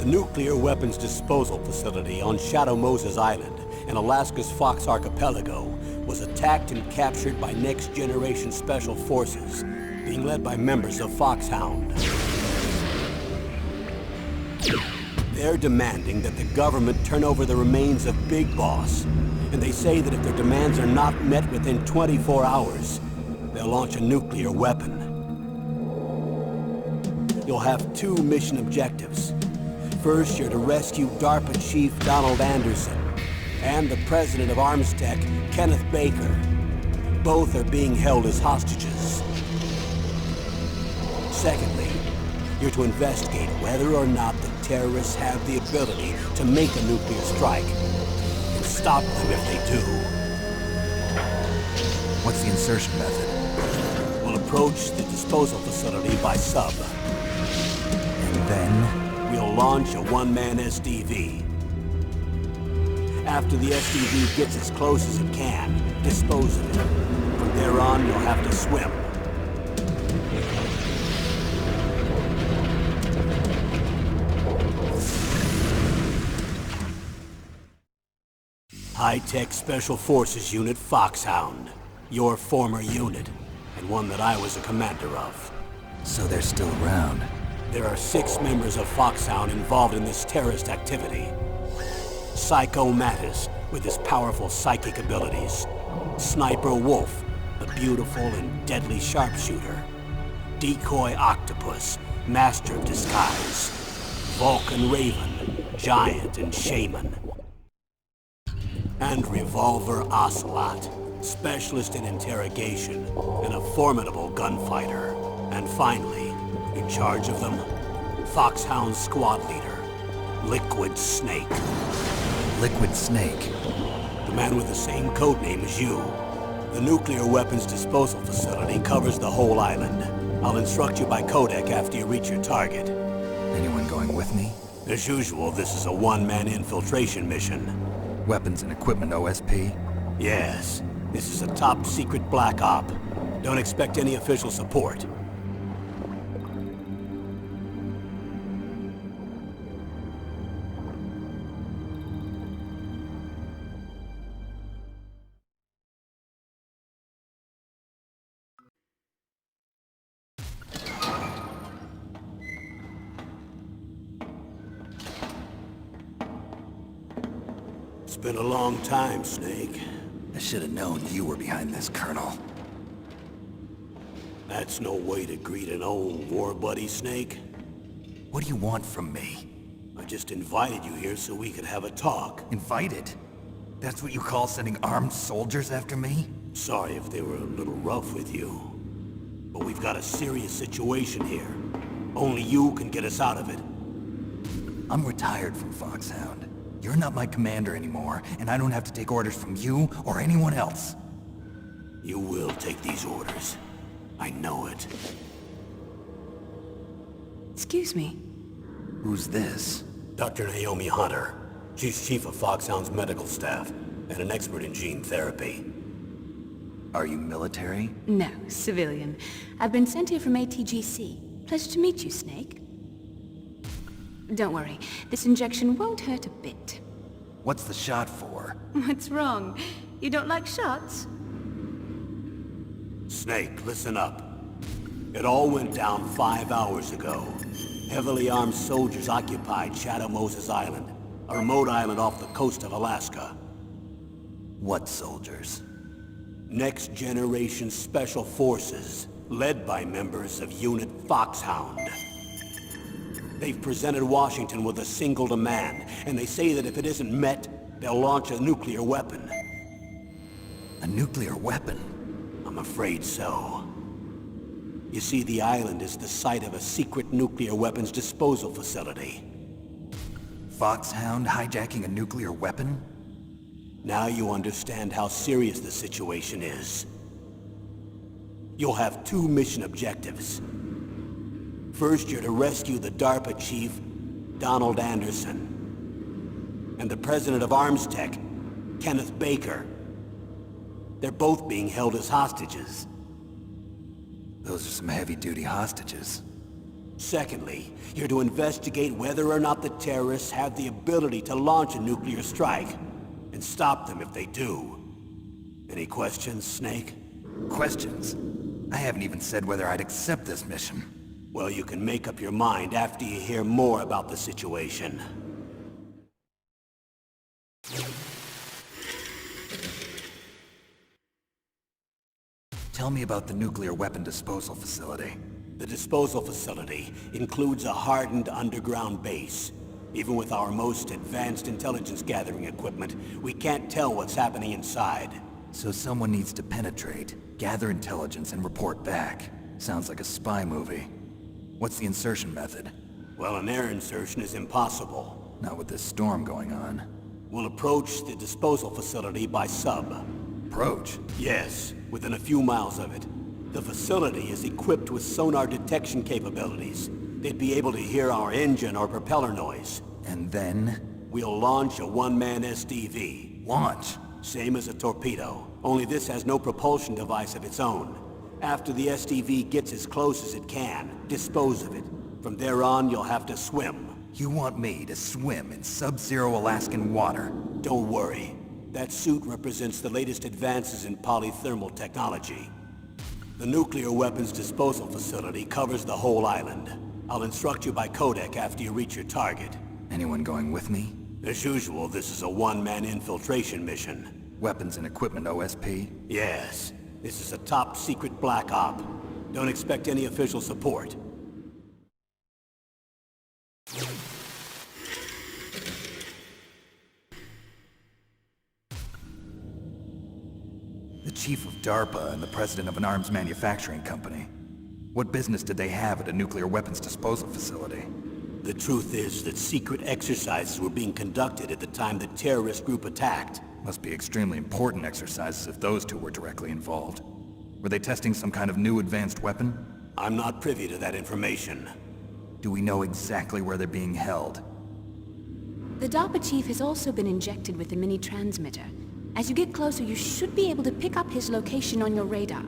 The nuclear weapons disposal facility on Shadow Moses Island in Alaska's Fox Archipelago was attacked and captured by next-generation special forces, being led by members of Foxhound. They're demanding that the government turn over the remains of Big Boss, and they say that if their demands are not met within 24 hours, they'll launch a nuclear weapon. You'll have two mission objectives. First, you're to rescue DARPA Chief Donald Anderson and the President of Armstech, Kenneth Baker. Both are being held as hostages. Secondly, you're to investigate whether or not the terrorists have the ability to make a nuclear strike and stop them if they do. What's the insertion method? We'll approach the disposal facility by sub. And then? We'll launch a one-man SDV. After the SDV gets as close as it can, dispose of it. From there on, you'll have to swim. High-Tech Special Forces Unit Foxhound. Your former unit, and one that I was a commander of. So they're still around. There are 6 members of Foxhound involved in this terrorist activity. Psycho Mattis, with his powerful psychic abilities. Sniper Wolf, the beautiful and deadly sharpshooter. Decoy Octopus, master of disguise. Vulcan Raven, giant and shaman. And Revolver Ocelot, specialist in interrogation and a formidable gunfighter. And finally, in charge of them, Foxhound squad leader, Liquid Snake. Liquid Snake? The man with the same codename as you. The nuclear weapons disposal facility covers the whole island. I'll instruct you by codec after you reach your target. Anyone going with me? As usual, this is a one-man infiltration mission. Weapons and equipment OSP? Yes. This is a top-secret black op. Don't expect any official support. It's been a long time, Snake. I should have known you were behind this, Colonel. That's no way to greet an old war buddy, Snake. What do you want from me? I just invited you here so we could have a talk. Invited? That's what you call sending armed soldiers after me? Sorry if they were a little rough with you. But we've got a serious situation here. Only you can get us out of it. I'm retired from Foxhound. You're not my commander anymore, and I don't have to take orders from you or anyone else. You will take these orders. I know it. Excuse me. Who's this? Dr. Naomi Hunter. She's chief of Foxhound's medical staff, and an expert in gene therapy. Are you military? No, civilian. I've been sent here from ATGC. Pleasure to meet you, Snake. Don't worry, this injection won't hurt a bit. What's the shot for? What's wrong? You don't like shots? Snake, listen up. It all went down 5 hours ago. Heavily armed soldiers occupied Shadow Moses Island, a remote island off the coast of Alaska. What soldiers? Next generation special forces, led by members of Unit Foxhound. They've presented Washington with a single demand, and they say that if it isn't met, they'll launch a nuclear weapon. A nuclear weapon? I'm afraid so. You see, the island is the site of a secret nuclear weapons disposal facility. Foxhound hijacking a nuclear weapon? Now you understand how serious the situation is. You'll have 2 mission objectives. First, you're to rescue the DARPA chief, Donald Anderson, and the president of Armstech, Kenneth Baker. They're both being held as hostages. Those are some heavy-duty hostages. Secondly, you're to investigate whether or not the terrorists have the ability to launch a nuclear strike, and stop them if they do. Any questions, Snake? Questions? I haven't even said whether I'd accept this mission. Well, you can make up your mind after you hear more about the situation. Tell me about the nuclear weapon disposal facility. The disposal facility includes a hardened underground base. Even with our most advanced intelligence gathering equipment, we can't tell what's happening inside. So someone needs to penetrate, gather intelligence, and report back. Sounds like a spy movie. What's the insertion method? Well, an air insertion is impossible. Not with this storm going on. We'll approach the disposal facility by sub. Approach? Yes, within a few miles of it. The facility is equipped with sonar detection capabilities. They'd be able to hear our engine or propeller noise. And then? We'll launch a one-man SDV. Launch? Same as a torpedo, only this has no propulsion device of its own. After the SDV gets as close as it can, dispose of it. From there on, you'll have to swim. You want me to swim in sub-zero Alaskan water? Don't worry. That suit represents the latest advances in polythermal technology. The nuclear weapons disposal facility covers the whole island. I'll instruct you by codec after you reach your target. Anyone going with me? As usual, this is a one-man infiltration mission. Weapons and equipment OSP? Yes. This is a top-secret black op. Don't expect any official support. The chief of DARPA and the president of an arms manufacturing company. What business did they have at a nuclear weapons disposal facility? The truth is that secret exercises were being conducted at the time the terrorist group attacked. Must be extremely important exercises if those two were directly involved. Were they testing some kind of new advanced weapon? I'm not privy to that information. Do we know exactly where they're being held? The DARPA chief has also been injected with a mini-transmitter. As you get closer, you should be able to pick up his location on your radar.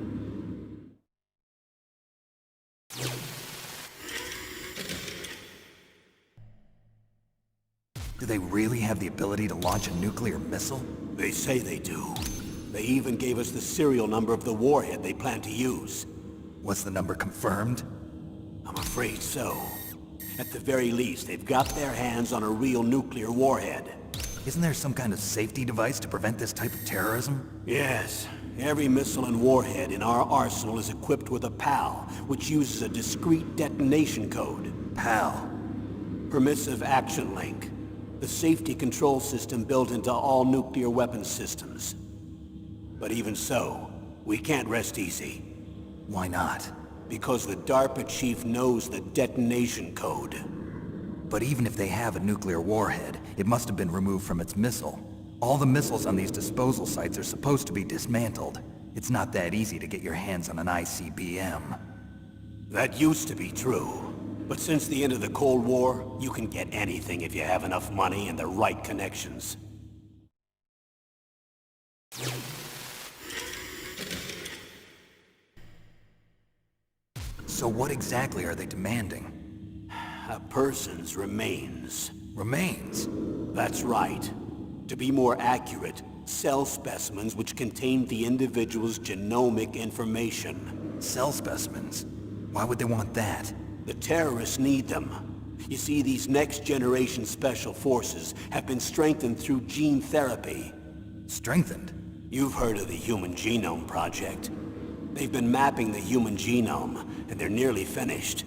Do they really have the ability to launch a nuclear missile? They say they do. They even gave us the serial number of the warhead they plan to use. Was the number confirmed? I'm afraid so. At the very least, they've got their hands on a real nuclear warhead. Isn't there some kind of safety device to prevent this type of terrorism? Yes. Every missile and warhead in our arsenal is equipped with a PAL, which uses a discrete detonation code. PAL. Permissive Action Link. The safety control system built into all nuclear weapons systems. But even so, we can't rest easy. Why not? Because the DARPA chief knows the detonation code. But even if they have a nuclear warhead, it must have been removed from its missile. All the missiles on these disposal sites are supposed to be dismantled. It's not that easy to get your hands on an ICBM. That used to be true. But since the end of the Cold War, you can get anything if you have enough money and the right connections. So what exactly are they demanding? A person's remains. Remains? That's right. To be more accurate, cell specimens which contain the individual's genomic information. Cell specimens? Why would they want that? The terrorists need them. You see, these next-generation special forces have been strengthened through gene therapy. Strengthened? You've heard of the Human Genome Project. They've been mapping the human genome, and they're nearly finished.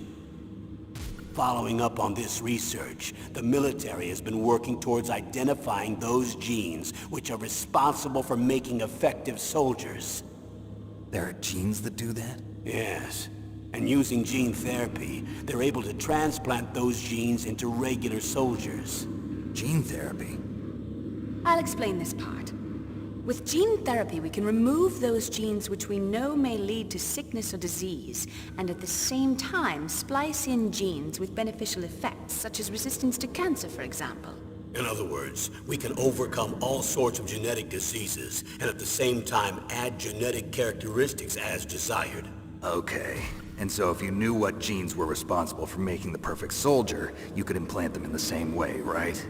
Following up on this research, the military has been working towards identifying those genes which are responsible for making effective soldiers. There are genes that do that? Yes. And using gene therapy, they're able to transplant those genes into regular soldiers. Gene therapy? I'll explain this part. With gene therapy, we can remove those genes which we know may lead to sickness or disease, and at the same time splice in genes with beneficial effects, such as resistance to cancer, for example. In other words, we can overcome all sorts of genetic diseases, and at the same time add genetic characteristics as desired. Okay. And so if you knew what genes were responsible for making the perfect soldier, you could implant them in the same way, right?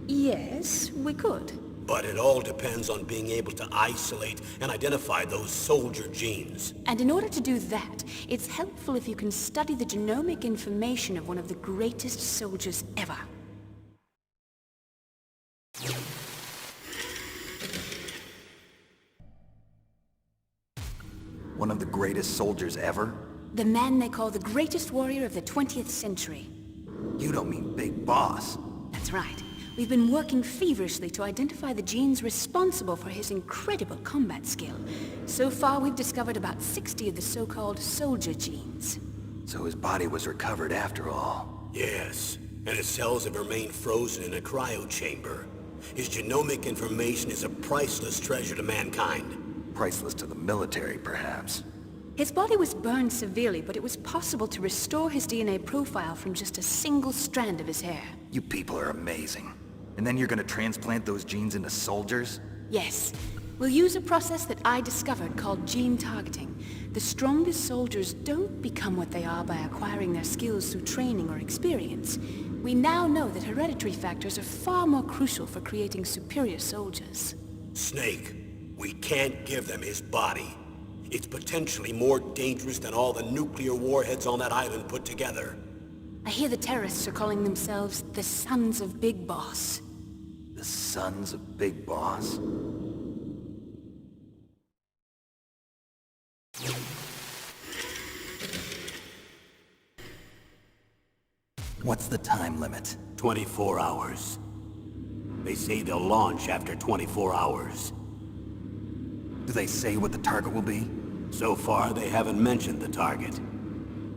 Yes, we could. But it all depends on being able to isolate and identify those soldier genes. And in order to do that, it's helpful if you can study the genomic information of one of the greatest soldiers ever. One of the greatest soldiers ever? The man they call the greatest warrior of the 20th century. You don't mean Big Boss. That's right. We've been working feverishly to identify the genes responsible for his incredible combat skill. So far, we've discovered about 60 of the so-called soldier genes. So his body was recovered after all. Yes, and his cells have remained frozen in a cryo chamber. His genomic information is a priceless treasure to mankind. Priceless to the military, perhaps. His body was burned severely, but it was possible to restore his DNA profile from just a single strand of his hair. You people are amazing. And then you're gonna transplant those genes into soldiers? Yes. We'll use a process that I discovered called gene targeting. The strongest soldiers don't become what they are by acquiring their skills through training or experience. We now know that hereditary factors are far more crucial for creating superior soldiers. Snake, we can't give them his body. It's potentially more dangerous than all the nuclear warheads on that island put together. I hear the terrorists are calling themselves the Sons of Big Boss. The Sons of Big Boss? What's the time limit? 24 hours. They say they'll launch after 24 hours. Do they say what the target will be? So far, they haven't mentioned the target.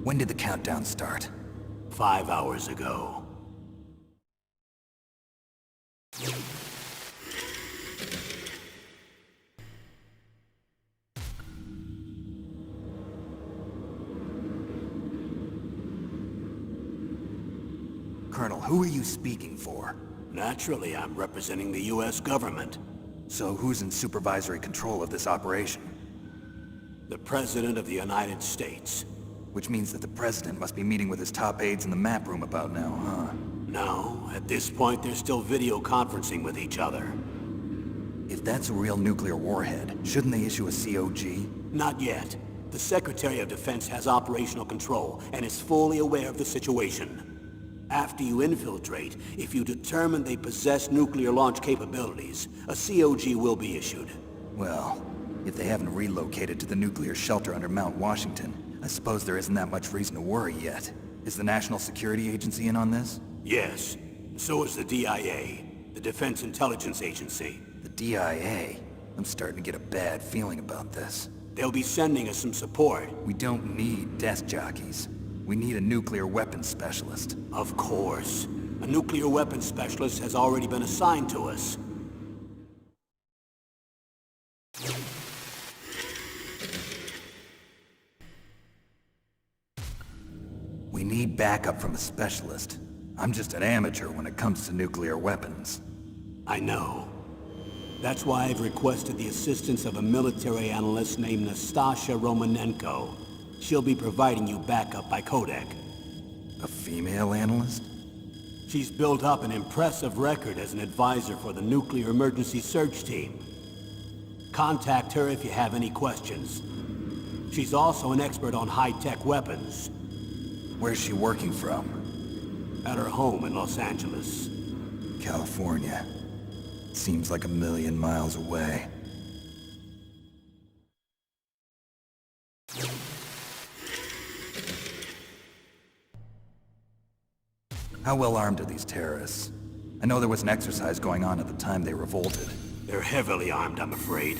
When did the countdown start? 5 hours ago. Colonel, who are you speaking for? Naturally, I'm representing the U.S. government. So who's in supervisory control of this operation? The President of the United States. Which means that the President must be meeting with his top aides in the map room about now, huh? No, at this point they're still video conferencing with each other. If that's a real nuclear warhead, shouldn't they issue a COG? Not yet. The Secretary of Defense has operational control and is fully aware of the situation. After you infiltrate, if you determine they possess nuclear launch capabilities, a COG will be issued. Well, if they haven't relocated to the nuclear shelter under Mount Washington, I suppose there isn't that much reason to worry yet. Is the National Security Agency in on this? Yes. So is the DIA, the Defense Intelligence Agency. The DIA? I'm starting to get a bad feeling about this. They'll be sending us some support. We don't need desk jockeys. We need a nuclear weapons specialist. Of course. A nuclear weapons specialist has already been assigned to us. We need backup from a specialist. I'm just an amateur when it comes to nuclear weapons. I know. That's why I've requested the assistance of a military analyst named Nastasha Romanenko. She'll be providing you backup by Kodak. A female analyst? She's built up an impressive record as an advisor for the Nuclear Emergency Search Team. Contact her if you have any questions. She's also an expert on high-tech weapons. Where's she working from? At her home in Los Angeles. California. Seems like 1,000,000 miles away. How well armed are these terrorists? I know there was an exercise going on at the time they revolted. They're heavily armed, I'm afraid.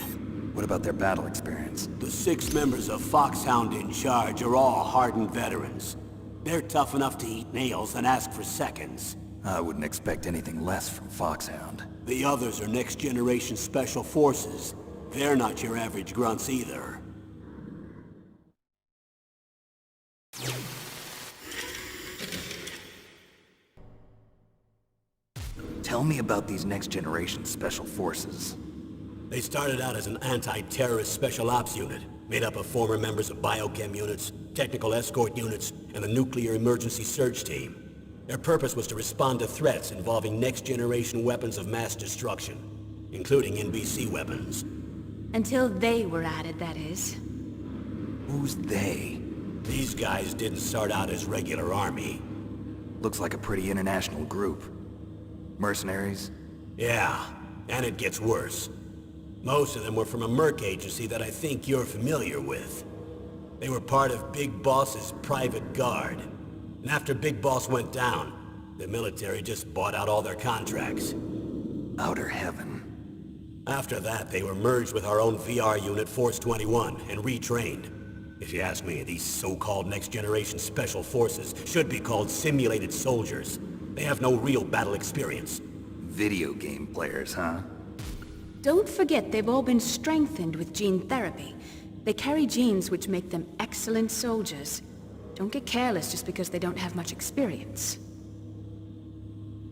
What about their battle experience? The 6 members of Foxhound in charge are all hardened veterans. They're tough enough to eat nails and ask for seconds. I wouldn't expect anything less from Foxhound. The others are next-generation special forces. They're not your average grunts either. Tell me about these next-generation special forces. They started out as an anti-terrorist special ops unit. made up of former members of biochem units, technical escort units, and the nuclear emergency search team. Their purpose was to respond to threats involving next-generation weapons of mass destruction, including NBC weapons. Until they were added, that is. Who's they? These guys didn't start out as regular army. Looks like a pretty international group. Mercenaries? Yeah, and it gets worse. Most of them were from a merc agency that I think you're familiar with. They were part of Big Boss's private guard. And after Big Boss went down, the military just bought out all their contracts. Outer heaven. After that, they were merged with our own VR unit, Force 21, and retrained. If you ask me, these so-called next-generation special forces should be called simulated soldiers. They have no real battle experience. Video game players, huh? Don't forget they've all been strengthened with gene therapy. They carry genes which make them excellent soldiers. Don't get careless just because they don't have much experience.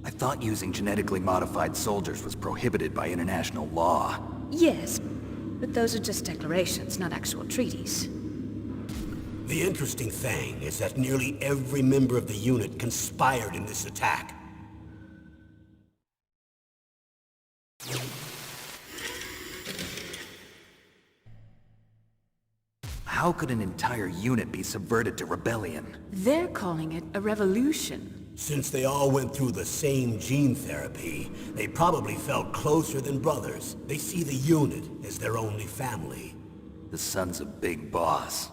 I thought using genetically modified soldiers was prohibited by international law. Yes, but those are just declarations, not actual treaties. The interesting thing is that nearly every member of the unit conspired in this attack. How could an entire unit be subverted to rebellion? They're calling it a revolution. Since they all went through the same gene therapy, they probably felt closer than brothers. They see the unit as their only family. The sons of Big Boss.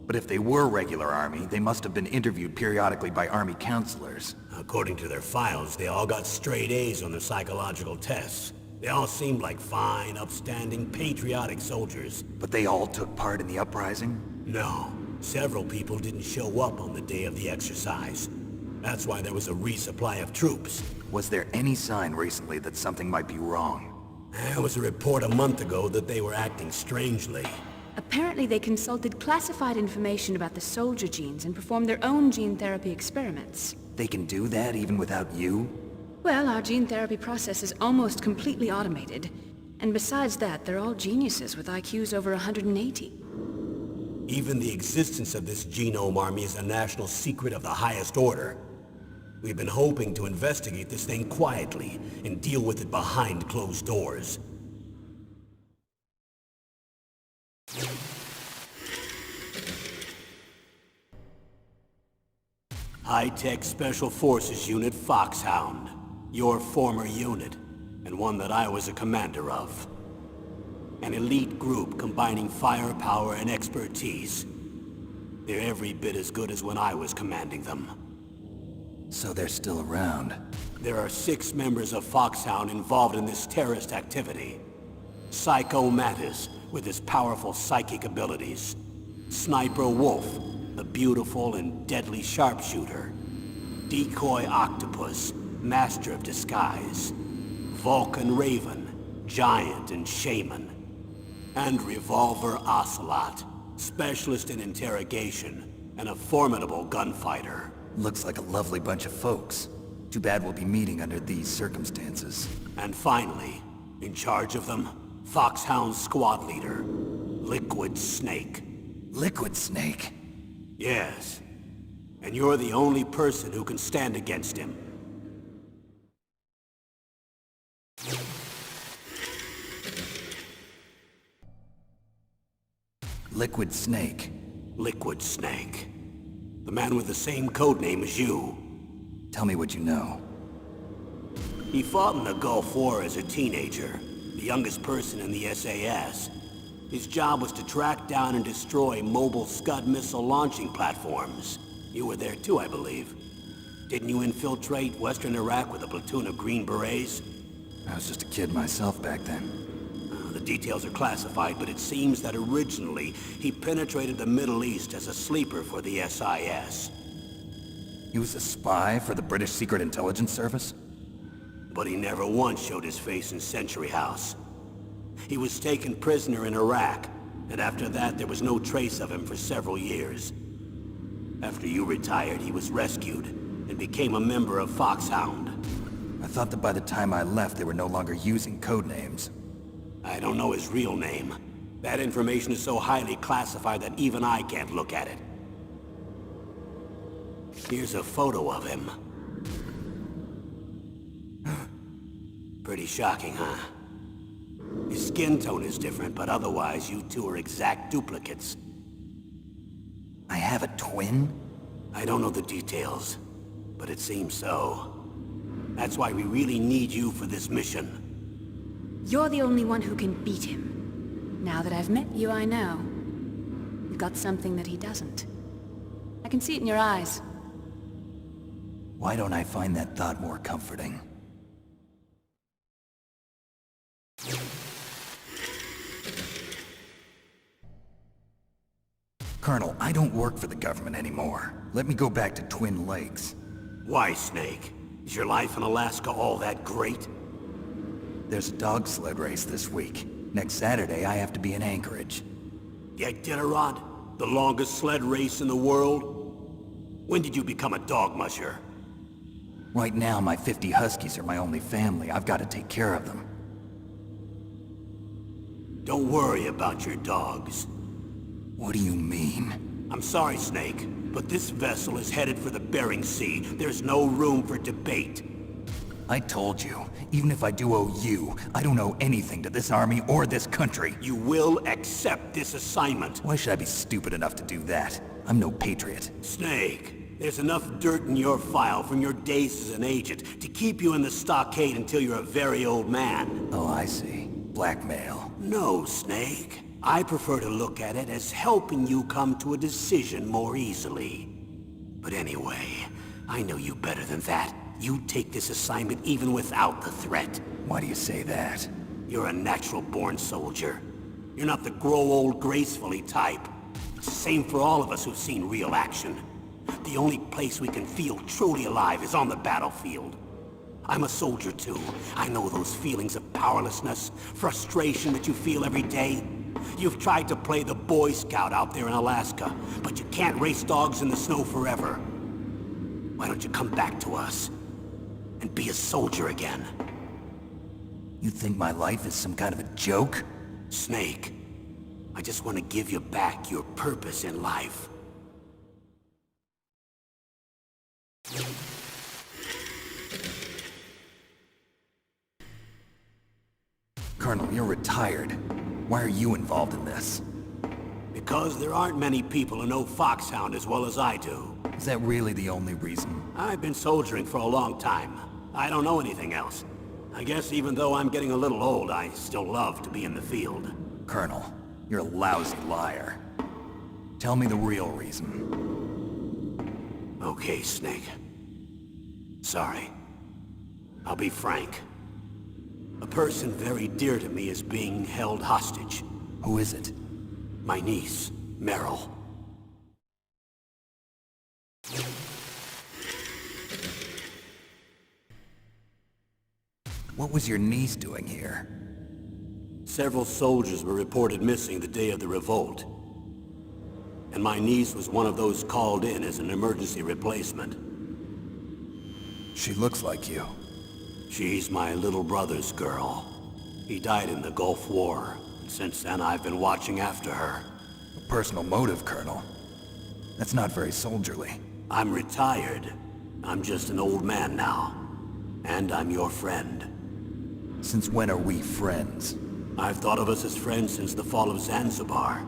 But if they were regular army, they must have been interviewed periodically by army counselors. According to their files, they all got straight A's on their psychological tests. They all seemed like fine, upstanding, patriotic soldiers. But they all took part in the uprising? No, several people didn't show up on the day of the exercise. That's why there was a resupply of troops. Was there any sign recently that something might be wrong? There was a report a month ago that they were acting strangely. Apparently they consulted classified information about the soldier genes and performed their own gene therapy experiments. They can do that even without you? Well, our gene therapy process is almost completely automated. And besides that, they're all geniuses with IQs over 180. Even the existence of this genome army is a national secret of the highest order. We've been hoping to investigate this thing quietly and deal with it behind closed doors. High-Tech Special Forces Unit Foxhound. Your former unit, and one that I was a commander of. An elite group combining firepower and expertise. They're every bit as good as when I was commanding them. So they're still around. There are 6 members of Foxhound involved in this terrorist activity. Psycho Mantis, with his powerful psychic abilities. Sniper Wolf, the beautiful and deadly sharpshooter. Decoy Octopus, master of disguise. Vulcan Raven, giant and shaman. And Revolver Ocelot, specialist in interrogation and a formidable gunfighter. Looks like a lovely bunch of folks. Too bad we'll be meeting under these circumstances. And finally, in charge of them, Foxhound's squad leader, Liquid Snake. Liquid Snake? Yes. And you're the only person who can stand against him. Liquid Snake. Liquid Snake. The man with the same codename as you. Tell me what you know. He fought in the Gulf War as a teenager, the youngest person in the SAS. His job was to track down and destroy mobile Scud missile launching platforms. You were there too, I believe. Didn't you infiltrate Western Iraq with a platoon of Green Berets? I was just a kid myself back then. The details are classified, but it seems that originally he penetrated the Middle East as a sleeper for the SIS. He was a spy for the British Secret Intelligence Service? But he never once showed his face in Century House. He was taken prisoner in Iraq, and after that there was no trace of him for several years. After you retired, he was rescued and became a member of Foxhound. I thought that by the time I left, they were no longer using codenames. I don't know his real name, That information is so highly classified that even I can't look at it. Here's a photo of him. Pretty shocking, huh? His skin tone is different, but otherwise you two are exact duplicates. I have a twin? I don't know the details, but it seems so. That's why we really need you for this mission. You're the only one who can beat him. Now that I've met you, I know. You've got something that he doesn't. I can see it in your eyes. Why don't I find that thought more comforting? Colonel, I don't work for the government anymore. Let me go back to Twin Lakes. Why, Snake? Is your life in Alaska all that great? There's a dog sled race this week. Next Saturday, I have to be in Anchorage. The Iditarod? The longest sled race in the world? When did you become a dog musher? Right now, my 50 Huskies are my only family. I've got to take care of them. Don't worry about your dogs. What do you mean? I'm sorry, Snake, but this vessel is headed for the Bering Sea. There's no room for debate. I told you, even if I do owe you, I don't owe anything to this army or this country. You will accept this assignment. Why should I be stupid enough to do that? I'm no patriot. Snake, there's enough dirt in your file from your days as an agent to keep you in the stockade until you're a very old man. Oh, I see. Blackmail. No, Snake. I prefer to look at it as helping you come to a decision more easily. But anyway, I know you better than that. You take this assignment even without the threat. Why do you say that? You're a natural-born soldier. You're not the grow old gracefully type. It's the same for all of us who've seen real action. The only place we can feel truly alive is on the battlefield. I'm a soldier too. I know those feelings of powerlessness, frustration that you feel every day. You've tried to play the Boy Scout out there in Alaska, but you can't race dogs in the snow forever. Why don't you come back to us and be a soldier again? You think my life is some kind of a joke? Snake, I just want to give you back your purpose in life. Colonel, you're retired. Why are you involved in this? Because there aren't many people who know Foxhound as well as I do. Is that really the only reason? I've been soldiering for a long time. I don't know anything else. I guess even though I'm getting a little old, I still love to be in the field. Colonel, you're a lousy liar. Tell me the real reason. Okay, Snake. Sorry. I'll be frank. A person very dear to me is being held hostage. Who is it? My niece, Meryl. What was your niece doing here? Several soldiers were reported missing the day of the revolt. And my niece was one of those called in as an emergency replacement. She looks like you. She's my little brother's girl. He died in the Gulf War, and since then I've been watching after her. A personal motive, Colonel. That's not very soldierly. I'm retired. I'm just an old man now. And I'm your friend. Since when are we friends? I've thought of us as friends since the fall of Zanzibar.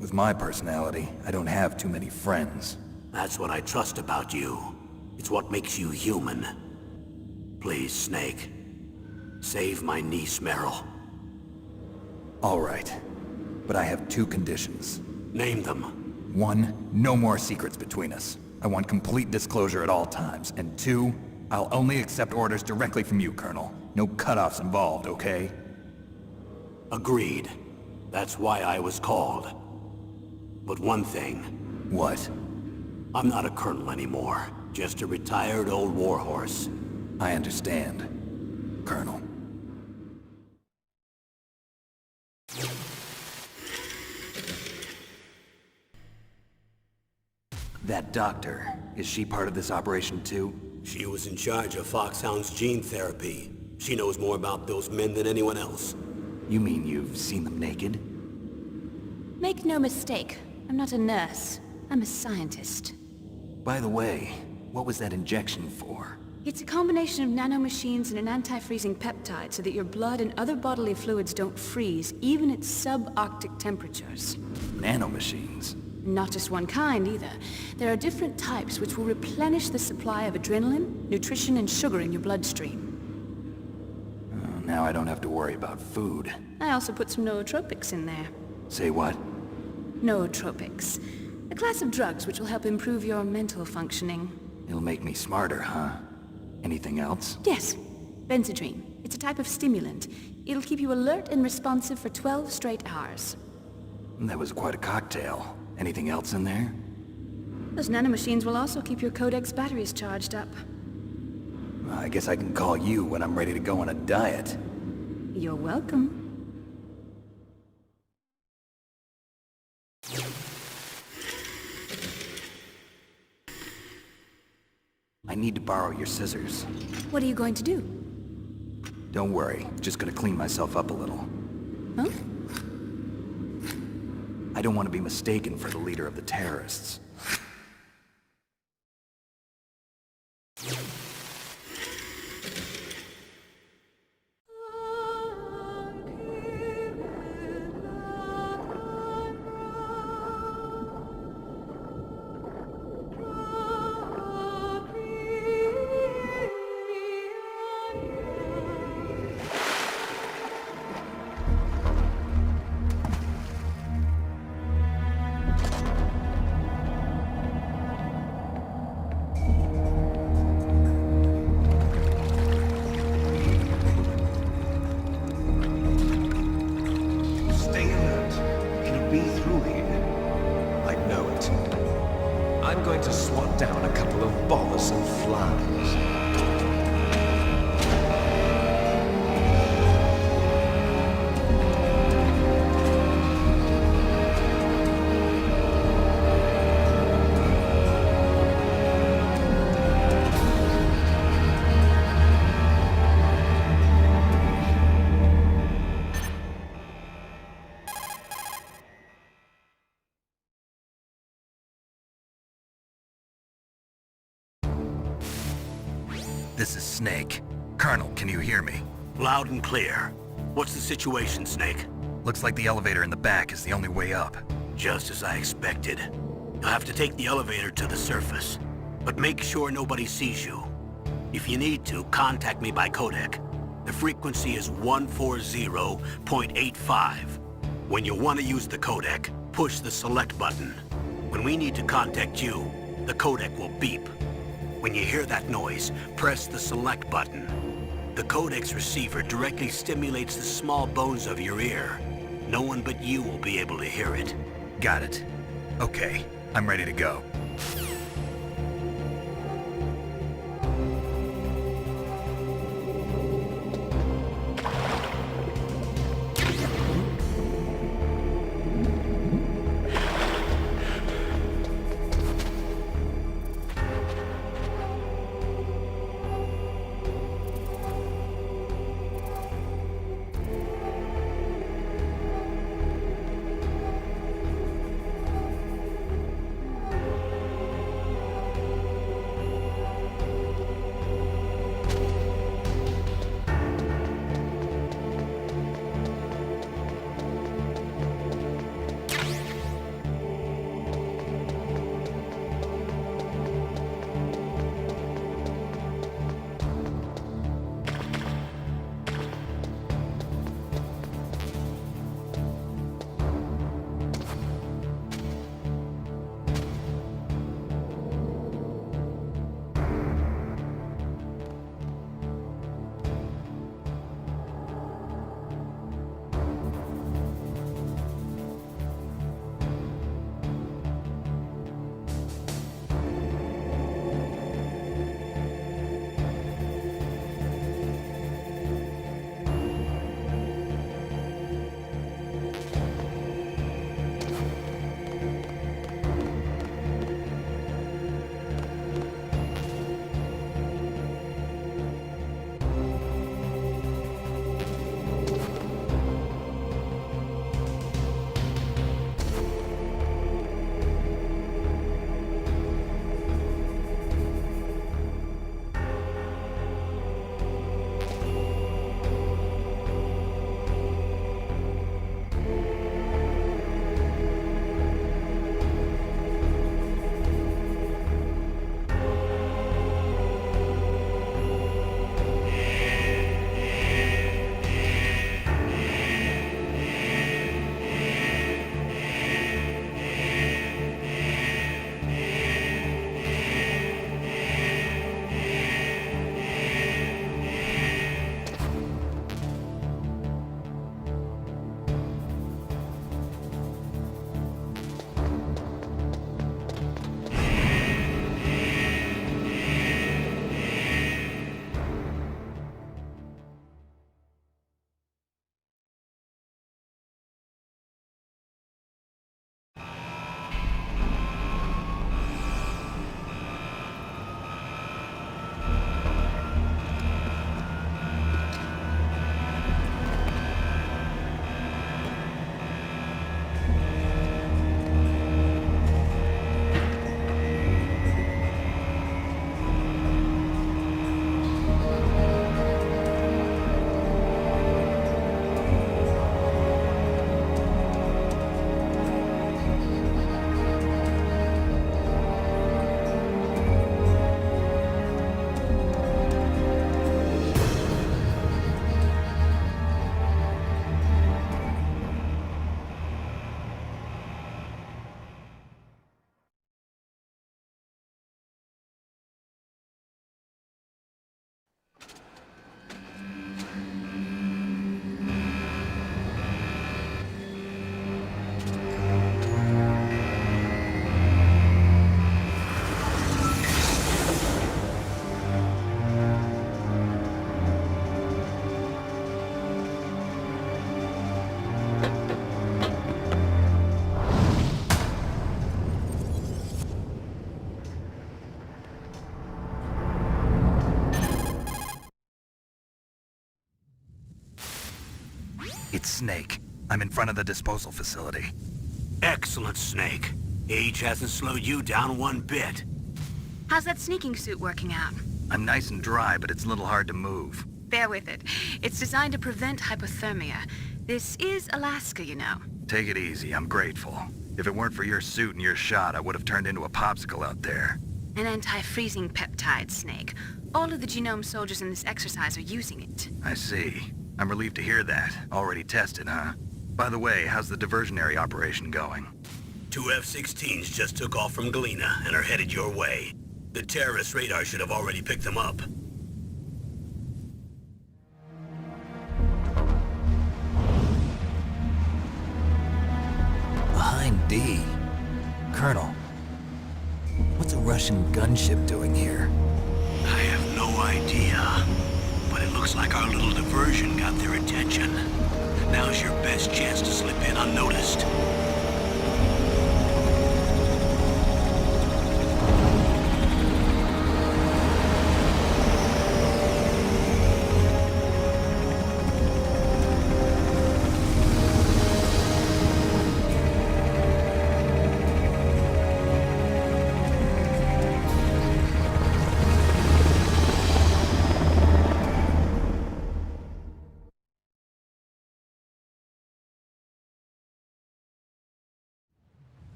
With my personality, I don't have too many friends. That's what I trust about you. It's what makes you human. Please, Snake. Save my niece, Meryl. All right. But I have two conditions. Name them. 1, no more secrets between us. I want complete disclosure at all times. And 2, I'll only accept orders directly from you, Colonel. No cutoffs involved, okay? Agreed. That's why I was called. But one thing. What? I'm not a colonel anymore. Just a retired old warhorse. I understand, Colonel. That doctor, is she part of this operation too? She was in charge of Foxhound's gene therapy. She knows more about those men than anyone else. You mean you've seen them naked? Make no mistake, I'm not a nurse. I'm a scientist. By the way, what was that injection for? It's a combination of nanomachines and an anti-freezing peptide so that your blood and other bodily fluids don't freeze, even at subarctic temperatures. Nanomachines? Not just one kind, either. There are different types which will replenish the supply of adrenaline, nutrition, and sugar in your bloodstream. Now I don't have to worry about food. I also put some nootropics in there. Say what? Nootropics. A class of drugs which will help improve your mental functioning. It'll make me smarter, huh? Anything else? Yes. Benzedrine. It's a type of stimulant. It'll keep you alert and responsive for 12 straight hours. That was quite a cocktail. Anything else in there? Those nanomachines will also keep your Codex batteries charged up. I guess I can call you when I'm ready to go on a diet. You're welcome. I need to borrow your scissors. What are you going to do? Don't worry, just gonna clean myself up a little. Huh? I don't want to be mistaken for the leader of the terrorists. I'm going to swat down a couple of bothersome flies. This is Snake. Colonel, can you hear me? Loud and clear. What's the situation, Snake? Looks like the elevator in the back is the only way up. Just as I expected. You'll have to take the elevator to the surface. But make sure nobody sees you. If you need to, contact me by codec. The frequency is 140.85. When you want to use the codec, push the select button. When we need to contact you, the codec will beep. When you hear that noise, press the select button. The codec's receiver directly stimulates the small bones of your ear. No one but you will be able to hear it. Got it. Okay, I'm ready to go. It's Snake. I'm in front of the disposal facility. Excellent, Snake. Age hasn't slowed you down one bit. How's that sneaking suit working out? I'm nice and dry, but it's a little hard to move. Bear with it. It's designed to prevent hypothermia. This is Alaska, you know. Take it easy, I'm grateful. If it weren't for your suit and your shot, I would have turned into a popsicle out there. An anti-freezing peptide, Snake. All of the genome soldiers in this exercise are using it. I see. I'm relieved to hear that. Already tested, huh? By the way, how's the diversionary operation going? 2 F-16s just took off from Galena and are headed your way. The terrorist radar should have already picked them up. Behind D. Colonel, what's a Russian gunship doing here? I have no idea, but it looks like our little diversion got their attention. Now's your best chance to slip in unnoticed.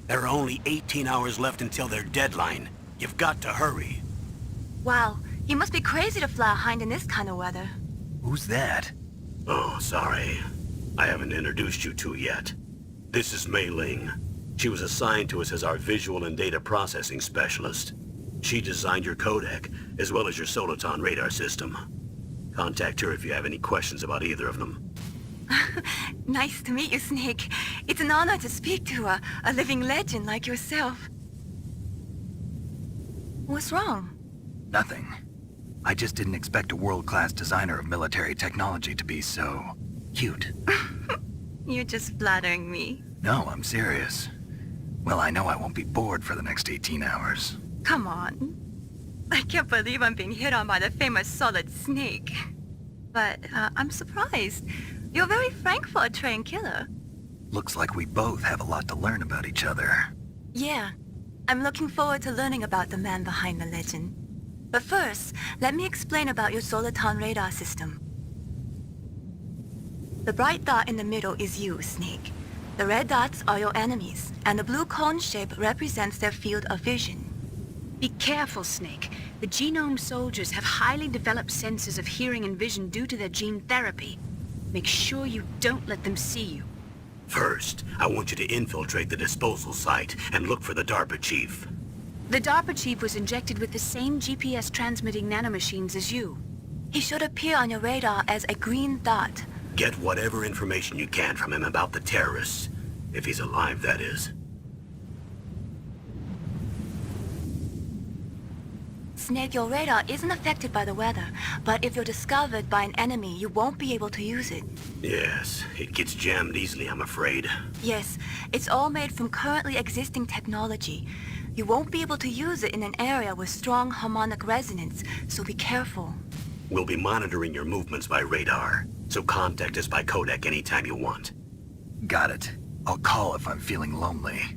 There are only 18 hours left until their deadline. You've got to hurry. Wow, you must be crazy to fly a hind in this kind of weather. Who's that? Oh, sorry. I haven't introduced you to yet. This is Mei Ling. She was assigned to us as our visual and data processing specialist. She designed your codec, as well as your Soliton radar system. Contact her if you have any questions about either of them. Nice to meet you, Snake. It's an honor to speak to a living legend like yourself. What's wrong? Nothing. I just didn't expect a world-class designer of military technology to be so cute. You're just flattering me. No, I'm serious. Well, I know I won't be bored for the next 18 hours. Come on. I can't believe I'm being hit on by the famous Solid Snake. But I'm surprised. You're very frank for a trained killer. Looks like we both have a lot to learn about each other. Yeah. I'm looking forward to learning about the man behind the legend. But first, let me explain about your Soliton radar system. The bright dot in the middle is you, Snake. The red dots are your enemies, and the blue cone shape represents their field of vision. Be careful, Snake. The genome soldiers have highly developed senses of hearing and vision due to their gene therapy. Make sure you don't let them see you. First, I want you to infiltrate the disposal site and look for the DARPA chief. The DARPA chief was injected with the same GPS transmitting nanomachines as you. He should appear on your radar as a green dot. Get whatever information you can from him about the terrorists. If he's alive, that is. Snake, your radar isn't affected by the weather, but if you're discovered by an enemy, you won't be able to use it. Yes, it gets jammed easily, I'm afraid. Yes, it's all made from currently existing technology. You won't be able to use it in an area with strong harmonic resonance, so be careful. We'll be monitoring your movements by radar, so contact us by codec anytime you want. Got it. I'll call if I'm feeling lonely.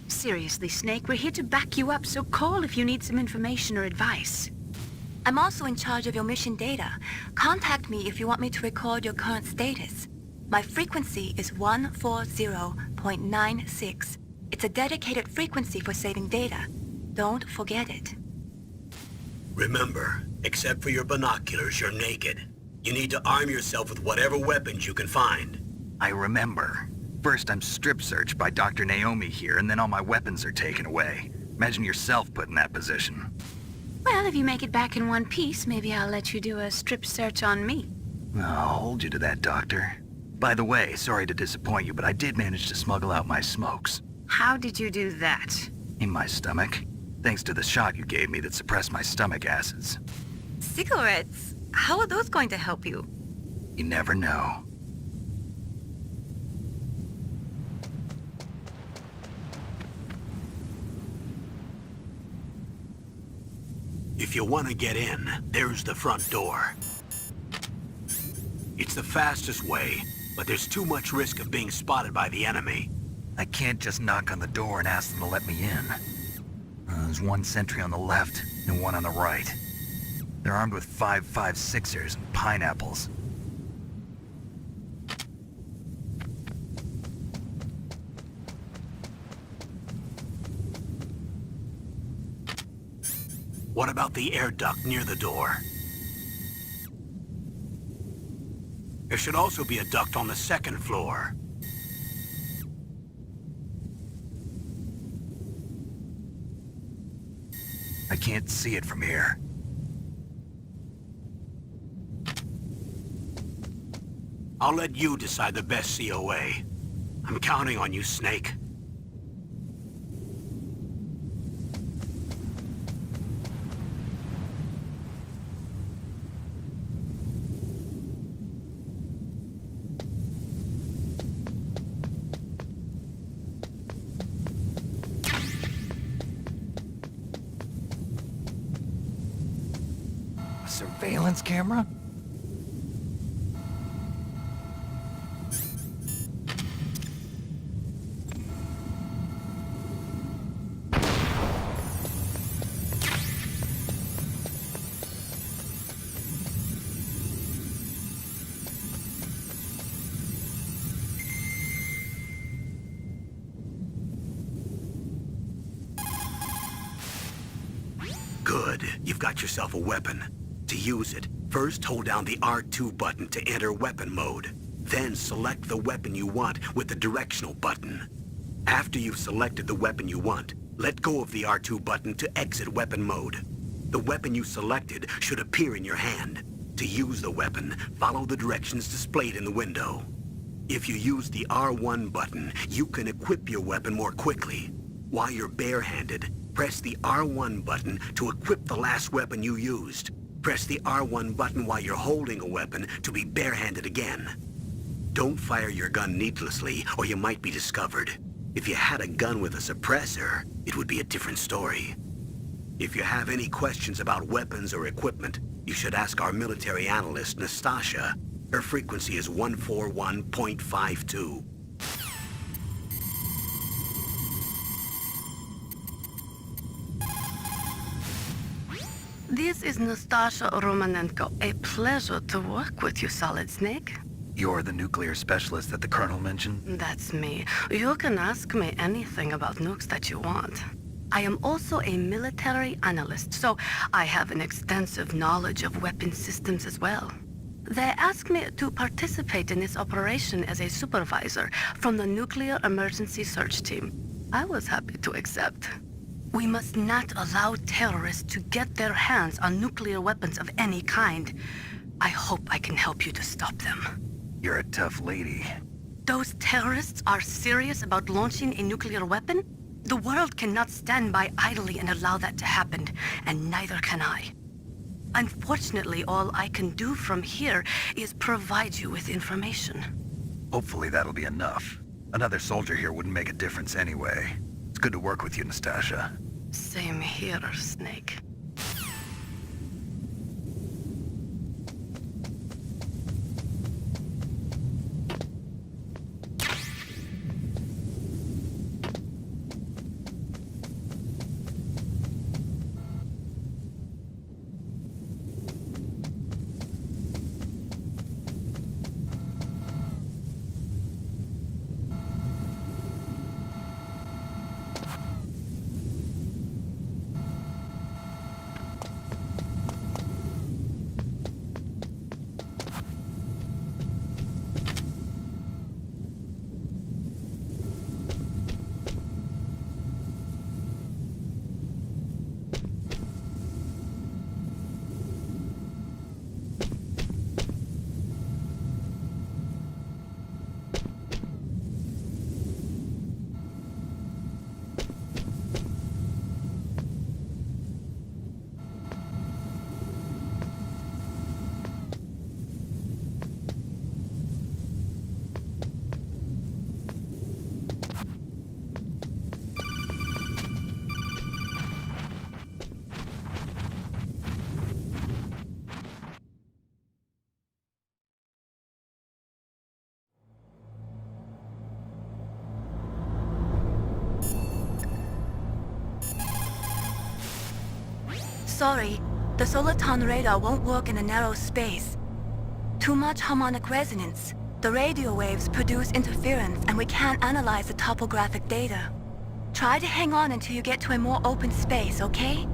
Seriously, Snake, we're here to back you up, so call if you need some information or advice. I'm also in charge of your mission data. Contact me if you want me to record your current status. My frequency is 140.96. It's a dedicated frequency for saving data. Don't forget it. Remember, except for your binoculars, you're naked. You need to arm yourself with whatever weapons you can find. I remember. First, I'm strip searched by Dr. Naomi here, and then all my weapons are taken away. Imagine yourself put in that position. Well, if you make it back in one piece, maybe I'll let you do a strip search on me. I'll hold you to that, Doctor. By the way, sorry to disappoint you, but I did manage to smuggle out my smokes. How did you do that? In my stomach. Thanks to the shot you gave me that suppressed my stomach acids. Cigarettes? How are those going to help you? You never know. If you want to get in, there's the front door. It's the fastest way, but there's too much risk of being spotted by the enemy. I can't just knock on the door and ask them to let me in. There's one sentry on the left and one on the right. They're armed with 5.56ers and pineapples. What about the air duct near the door? There should also be a duct on the second floor. I can't see it from here. I'll let you decide the best COA. I'm counting on you, Snake. A surveillance camera? Good. You've got yourself a weapon. To use it, first hold down the R2 button to enter weapon mode. Then select the weapon you want with the directional button. After you've selected the weapon you want, let go of the R2 button to exit weapon mode. The weapon you selected should appear in your hand. To use the weapon, follow the directions displayed in the window. If you use the R1 button, you can equip your weapon more quickly. While you're barehanded, press the R1 button to equip the last weapon you used. Press the R1 button while you're holding a weapon to be barehanded again. Don't fire your gun needlessly, or you might be discovered. If you had a gun with a suppressor, it would be a different story. If you have any questions about weapons or equipment, you should ask our military analyst, Nastasha. Her frequency is 141.52. This is Nastasha Romanenko. A pleasure to work with you, Solid Snake. You're the nuclear specialist that the Colonel mentioned? That's me. You can ask me anything about nukes that you want. I am also a military analyst, so I have an extensive knowledge of weapon systems as well. They asked me to participate in this operation as a supervisor from the Nuclear Emergency Search Team. I was happy to accept. We must not allow terrorists to get their hands on nuclear weapons of any kind. I hope I can help you to stop them. You're a tough lady. Those terrorists are serious about launching a nuclear weapon? The world cannot stand by idly and allow that to happen, and neither can I. Unfortunately, all I can do from here is provide you with information. Hopefully that'll be enough. Another soldier here wouldn't make a difference anyway. It's good to work with you, Nastasha. Same here, Snake. Sorry, the Soliton radar won't work in a narrow space. Too much harmonic resonance. The radio waves produce interference and we can't analyze the topographic data. Try to hang on until you get to a more open space, okay?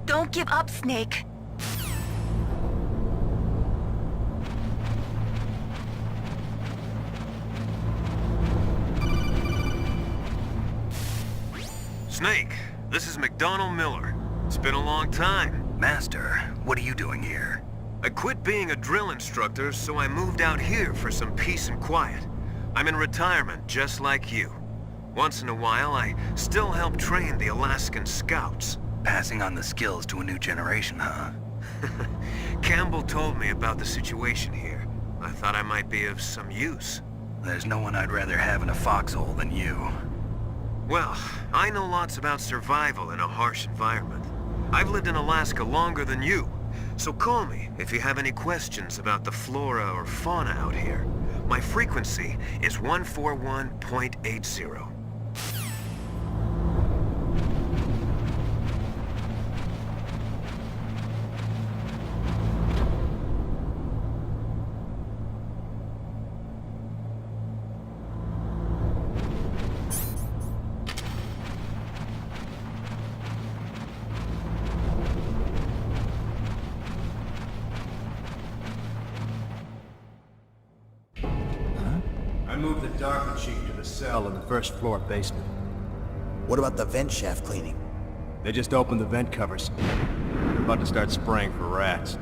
Don't give up, Snake. Snake, this is McDonald Miller. It's been a long time. Master, what are you doing here? I quit being a drill instructor, so I moved out here for some peace and quiet. I'm in retirement, just like you. Once in a while, I still help train the Alaskan Scouts. Passing on the skills to a new generation, huh? Campbell told me about the situation here. I thought I might be of some use. There's no one I'd rather have in a foxhole than you. Well, I know lots about survival in a harsh environment. I've lived in Alaska longer than you, so call me if you have any questions about the flora or fauna out here. My frequency is 141.80. I moved the DARPA chief to the cell in the first floor basement. What about the vent shaft cleaning? They just opened the vent covers. They're about to start spraying for rats.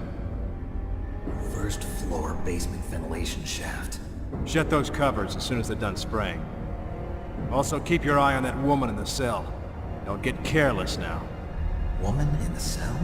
First floor basement ventilation shaft. Shut those covers as soon as they're done spraying. Also, keep your eye on that woman in the cell. Don't get careless now. Woman in the cell?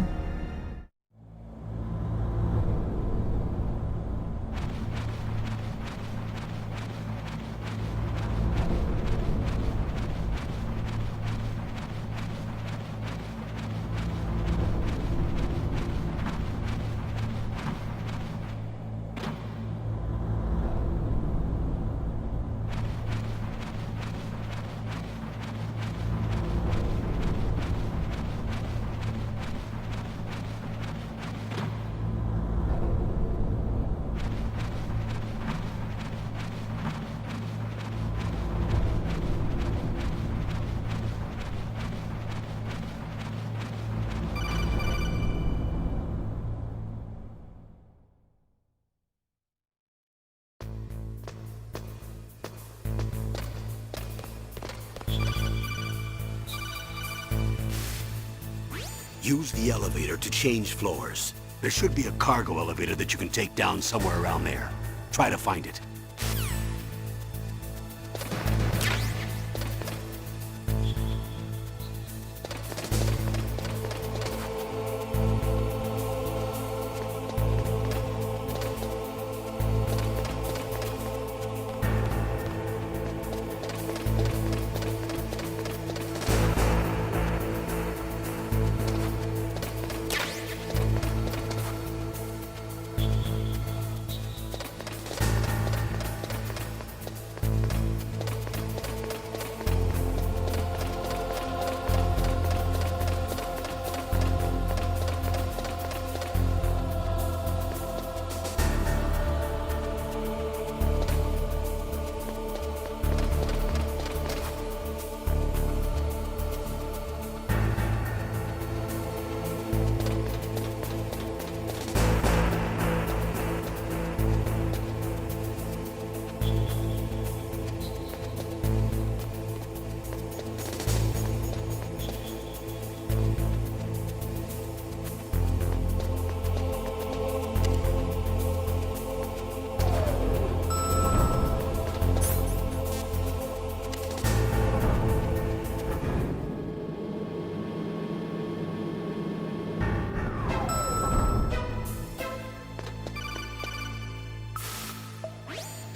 Use the elevator to change floors. There should be a cargo elevator that you can take down somewhere around there. Try to find it.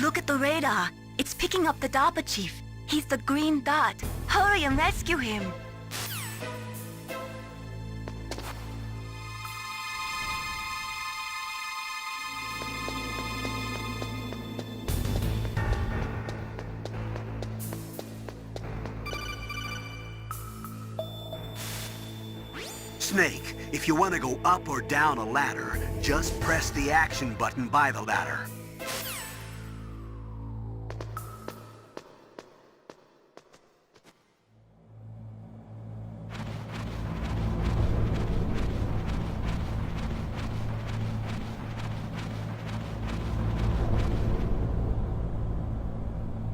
Look at the radar. It's picking up the DARPA chief. He's the green dot. Hurry and rescue him. Snake, if you want to go up or down a ladder, just press the action button by the ladder.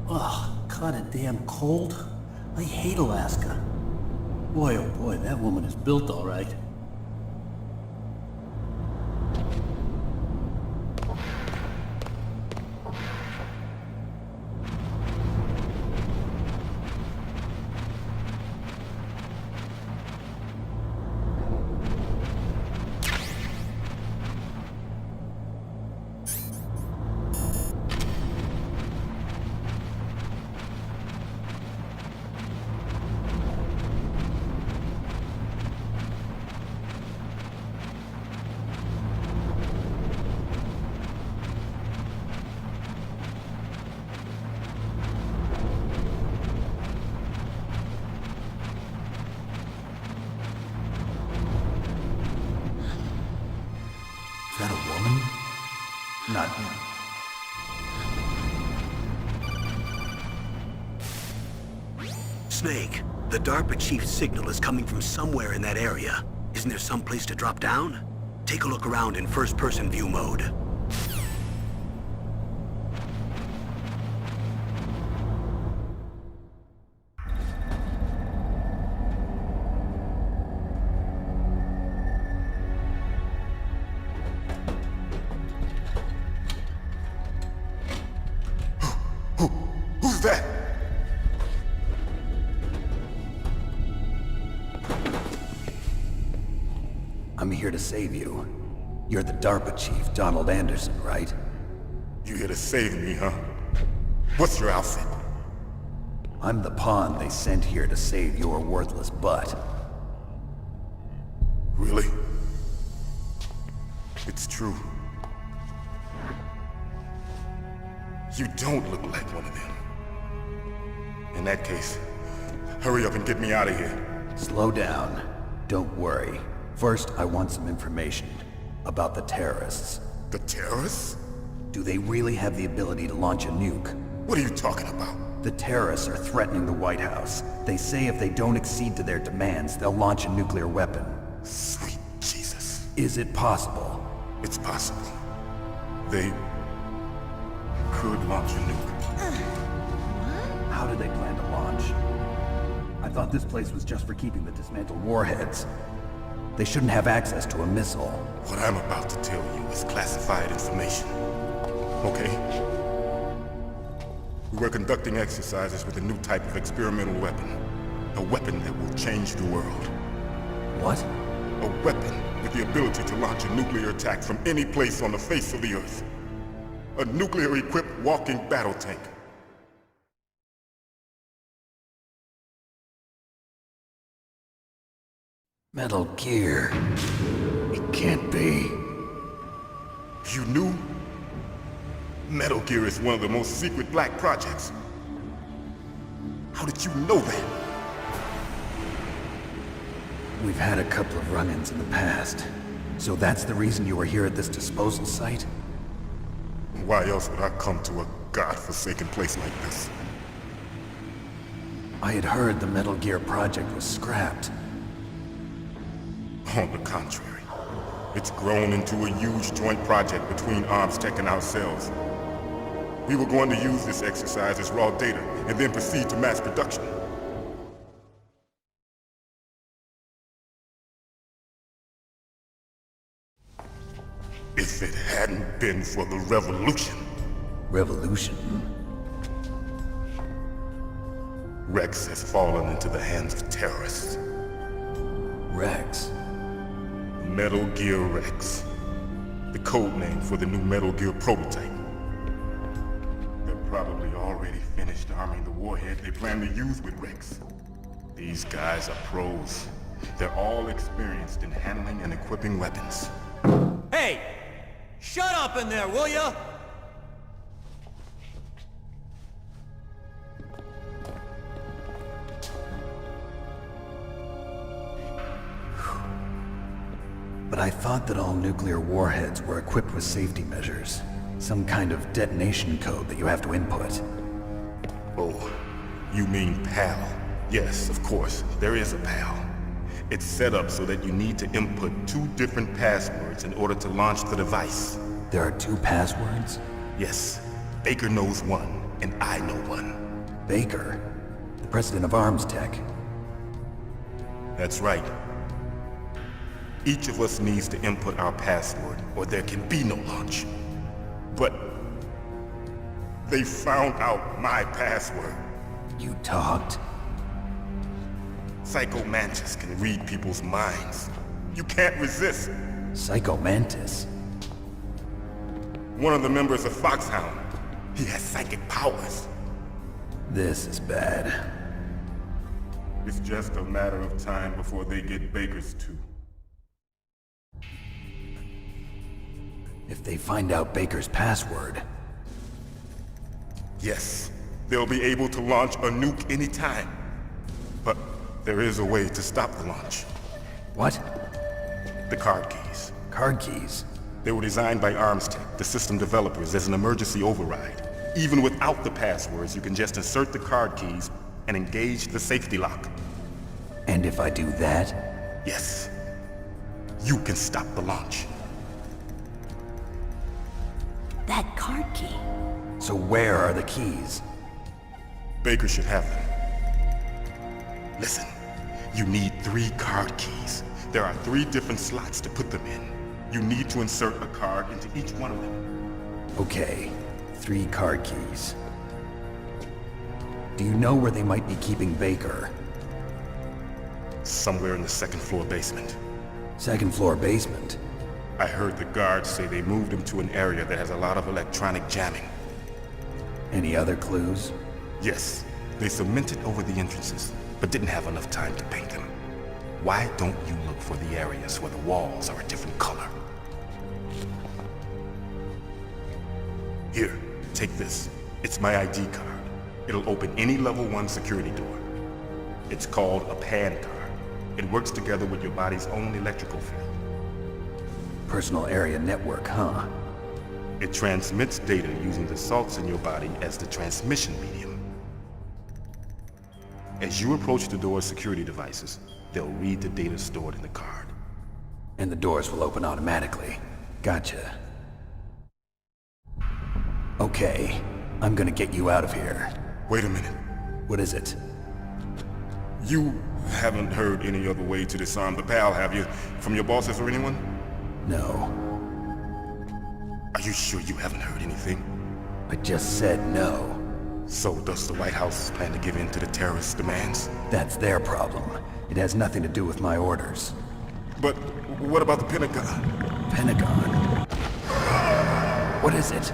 Ugh, kinda damn cold. I hate Alaska. Boy, oh boy, that woman is built all right. Is that a woman? Not him. Snake, the DARPA chief's signal is coming from somewhere in that area. Isn't there some place to drop down? Take a look around in first-person view mode. Who's that? I'm here to save you. You're the DARPA chief, Donald Anderson, right? You here to save me, huh? What's your outfit? I'm the pawn they sent here to save your worthless butt. Really? It's true. You don't look like one of them. In that case, hurry up and get me out of here. Slow down. Don't worry. First, I want some information about the terrorists. The terrorists? Do they really have the ability to launch a nuke? What are you talking about? The terrorists are threatening the White House. They say if they don't accede to their demands, they'll launch a nuclear weapon. Sweet Jesus. Is it possible? It's possible. They could launch a nuke. How do they plan to launch? I thought this place was just for keeping the dismantled warheads. They shouldn't have access to a missile. What I'm about to tell you is classified information. Okay? We were conducting exercises with a new type of experimental weapon. A weapon that will change the world. What? A weapon with the ability to launch a nuclear attack from any place on the face of the Earth. A nuclear-equipped walking battle tank. Metal Gear. It can't be. You knew? Metal Gear is one of the most secret black projects. How did you know that? We've had a couple of run-ins in the past. So that's the reason you were here at this disposal site? Why else would I come to a godforsaken place like this? I had heard the Metal Gear project was scrapped. On the contrary, it's grown into a huge joint project between Arms Tech and ourselves. We were going to use this exercise as raw data and then proceed to mass production. If it hadn't been for the revolution. Revolution? Rex has fallen into the hands of terrorists. Rex? Metal Gear Rex. The code name for the new Metal Gear prototype. They're probably already finished arming the warhead they plan to use with Rex. These guys are pros. They're all experienced in handling and equipping weapons. Hey! Shut up in there, will ya? thought that all nuclear warheads were equipped with safety measures. Some kind of detonation code that you have to input. Oh, you mean PAL? Yes, of course, there is a PAL. It's set up so that you need to input 2 different passwords in order to launch the device. There are 2 passwords? Yes, Baker knows one, and I know one. Baker? The president of Arms Tech? That's right. Each of us needs to input our password, or there can be no launch. But they found out my password. You talked? Psycho Mantis can read people's minds. You can't resist. Psycho Mantis? One of the members of Foxhound. He has psychic powers. This is bad. It's just a matter of time before they get Baker's too. If they find out Baker's password... Yes, they'll be able to launch a nuke anytime. But there is a way to stop the launch. What? The card keys. Card keys? They were designed by Arms Tech, the system developers, as an emergency override. Even without the passwords, you can just insert the card keys and engage the safety lock. And if I do that? Yes. You can stop the launch. That card key. So where are the keys? Baker should have them. Listen, you need 3 card keys. There are 3 different slots to put them in. You need to insert a card into each one of them. Okay, 3 card keys. Do you know where they might be keeping Baker? Somewhere in the 2nd floor basement. 2nd floor basement? I heard the guards say they moved him to an area that has a lot of electronic jamming. Any other clues? Yes, they cemented over the entrances, but didn't have enough time to paint them. Why don't you look for the areas where the walls are a different color? Here, take this. It's my ID card. It'll open any level 1 security door. It's called a PAN card. It works together with your body's own electrical field. Personal area network, huh? It transmits data using the salts in your body as the transmission medium. As you approach the door's security devices, they'll read the data stored in the card. And the doors will open automatically. Gotcha. Okay, I'm gonna get you out of here. Wait a minute. What is it? You haven't heard any other way to disarm the PAL, have you? From your bosses or anyone? No. Are you sure you haven't heard anything? I just said no. So does the White House plan to give in to the terrorists' demands? That's their problem. It has nothing to do with my orders. But what about the Pentagon? Pentagon? What is it?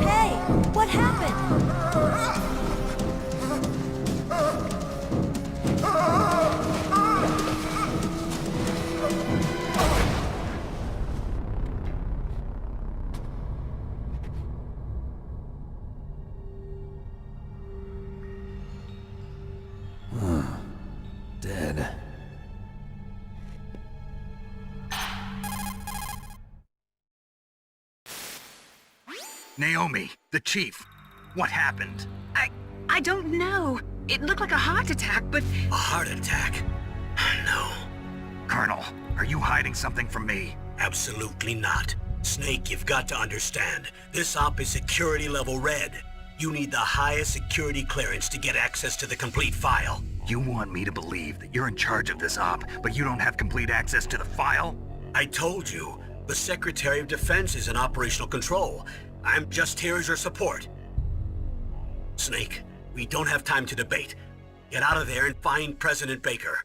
Hey, what happened? Dead. Naomi, the chief. What happened? I don't know. It looked like a heart attack, but... A heart attack? No. Colonel, are you hiding something from me? Absolutely not. Snake, you've got to understand. This op is security level red. You need the highest security clearance to get access to the complete file. You want me to believe that you're in charge of this op, but you don't have complete access to the file? I told you, the Secretary of Defense is in operational control. I'm just here as your support. Snake, we don't have time to debate. Get out of there and find President Baker.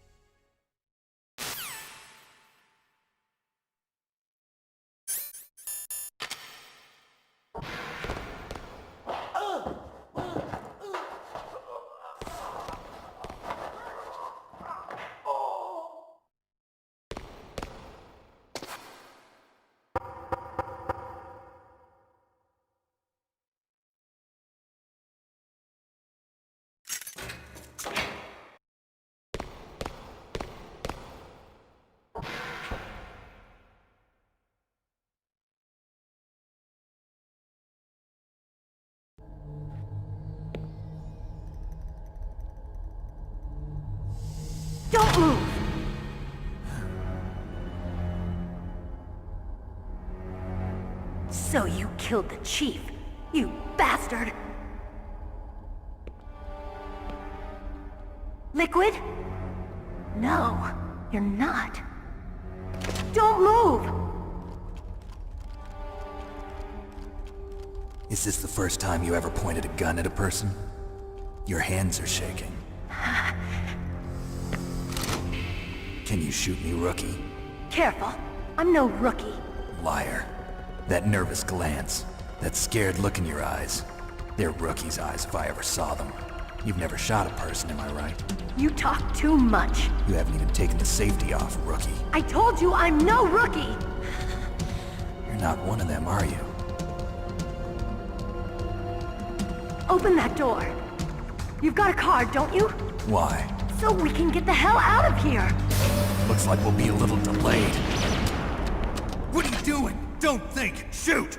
Don't move! So you killed the chief, you bastard! Liquid? No, you're not. Don't move! Is this the first time you ever pointed a gun at a person? Your hands are shaking. Can you shoot me, rookie? Careful, I'm no rookie. Liar. That nervous glance, that scared look in your eyes. They're rookie's eyes if I ever saw them. You've never shot a person, am I right? You talk too much. You haven't even taken the safety off, rookie. I told you I'm no rookie! You're not one of them, are you? Open that door. You've got a card, don't you? Why? So we can get the hell out of here! Looks like we'll be a little delayed. What are you doing? Don't think! Shoot!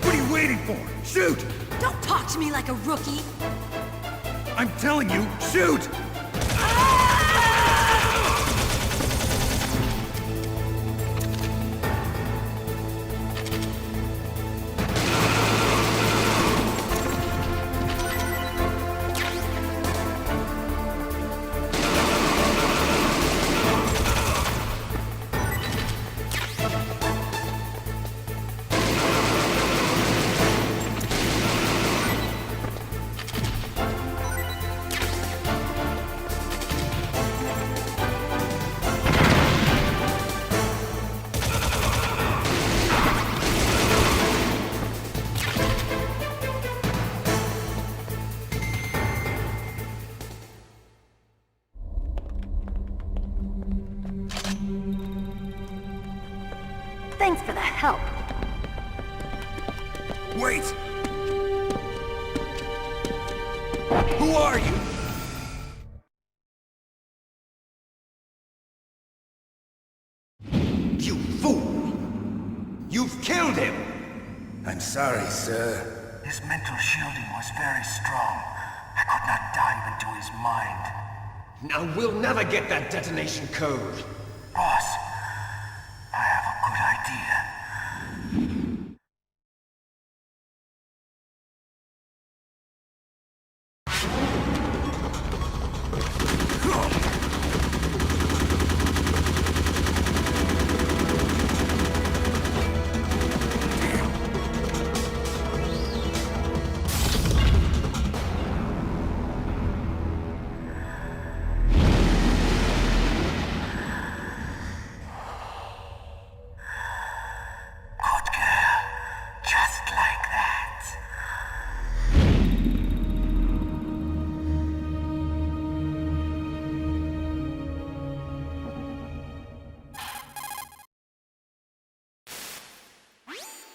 What are you waiting for? Shoot! Don't talk to me like a rookie! I'm telling you, shoot! Thanks for the help. Wait! Who are you? You fool! You've killed him! I'm sorry, sir. His mental shielding was very strong. I could not dive into his mind. Now we'll never get that detonation code. Boss, I have a good idea.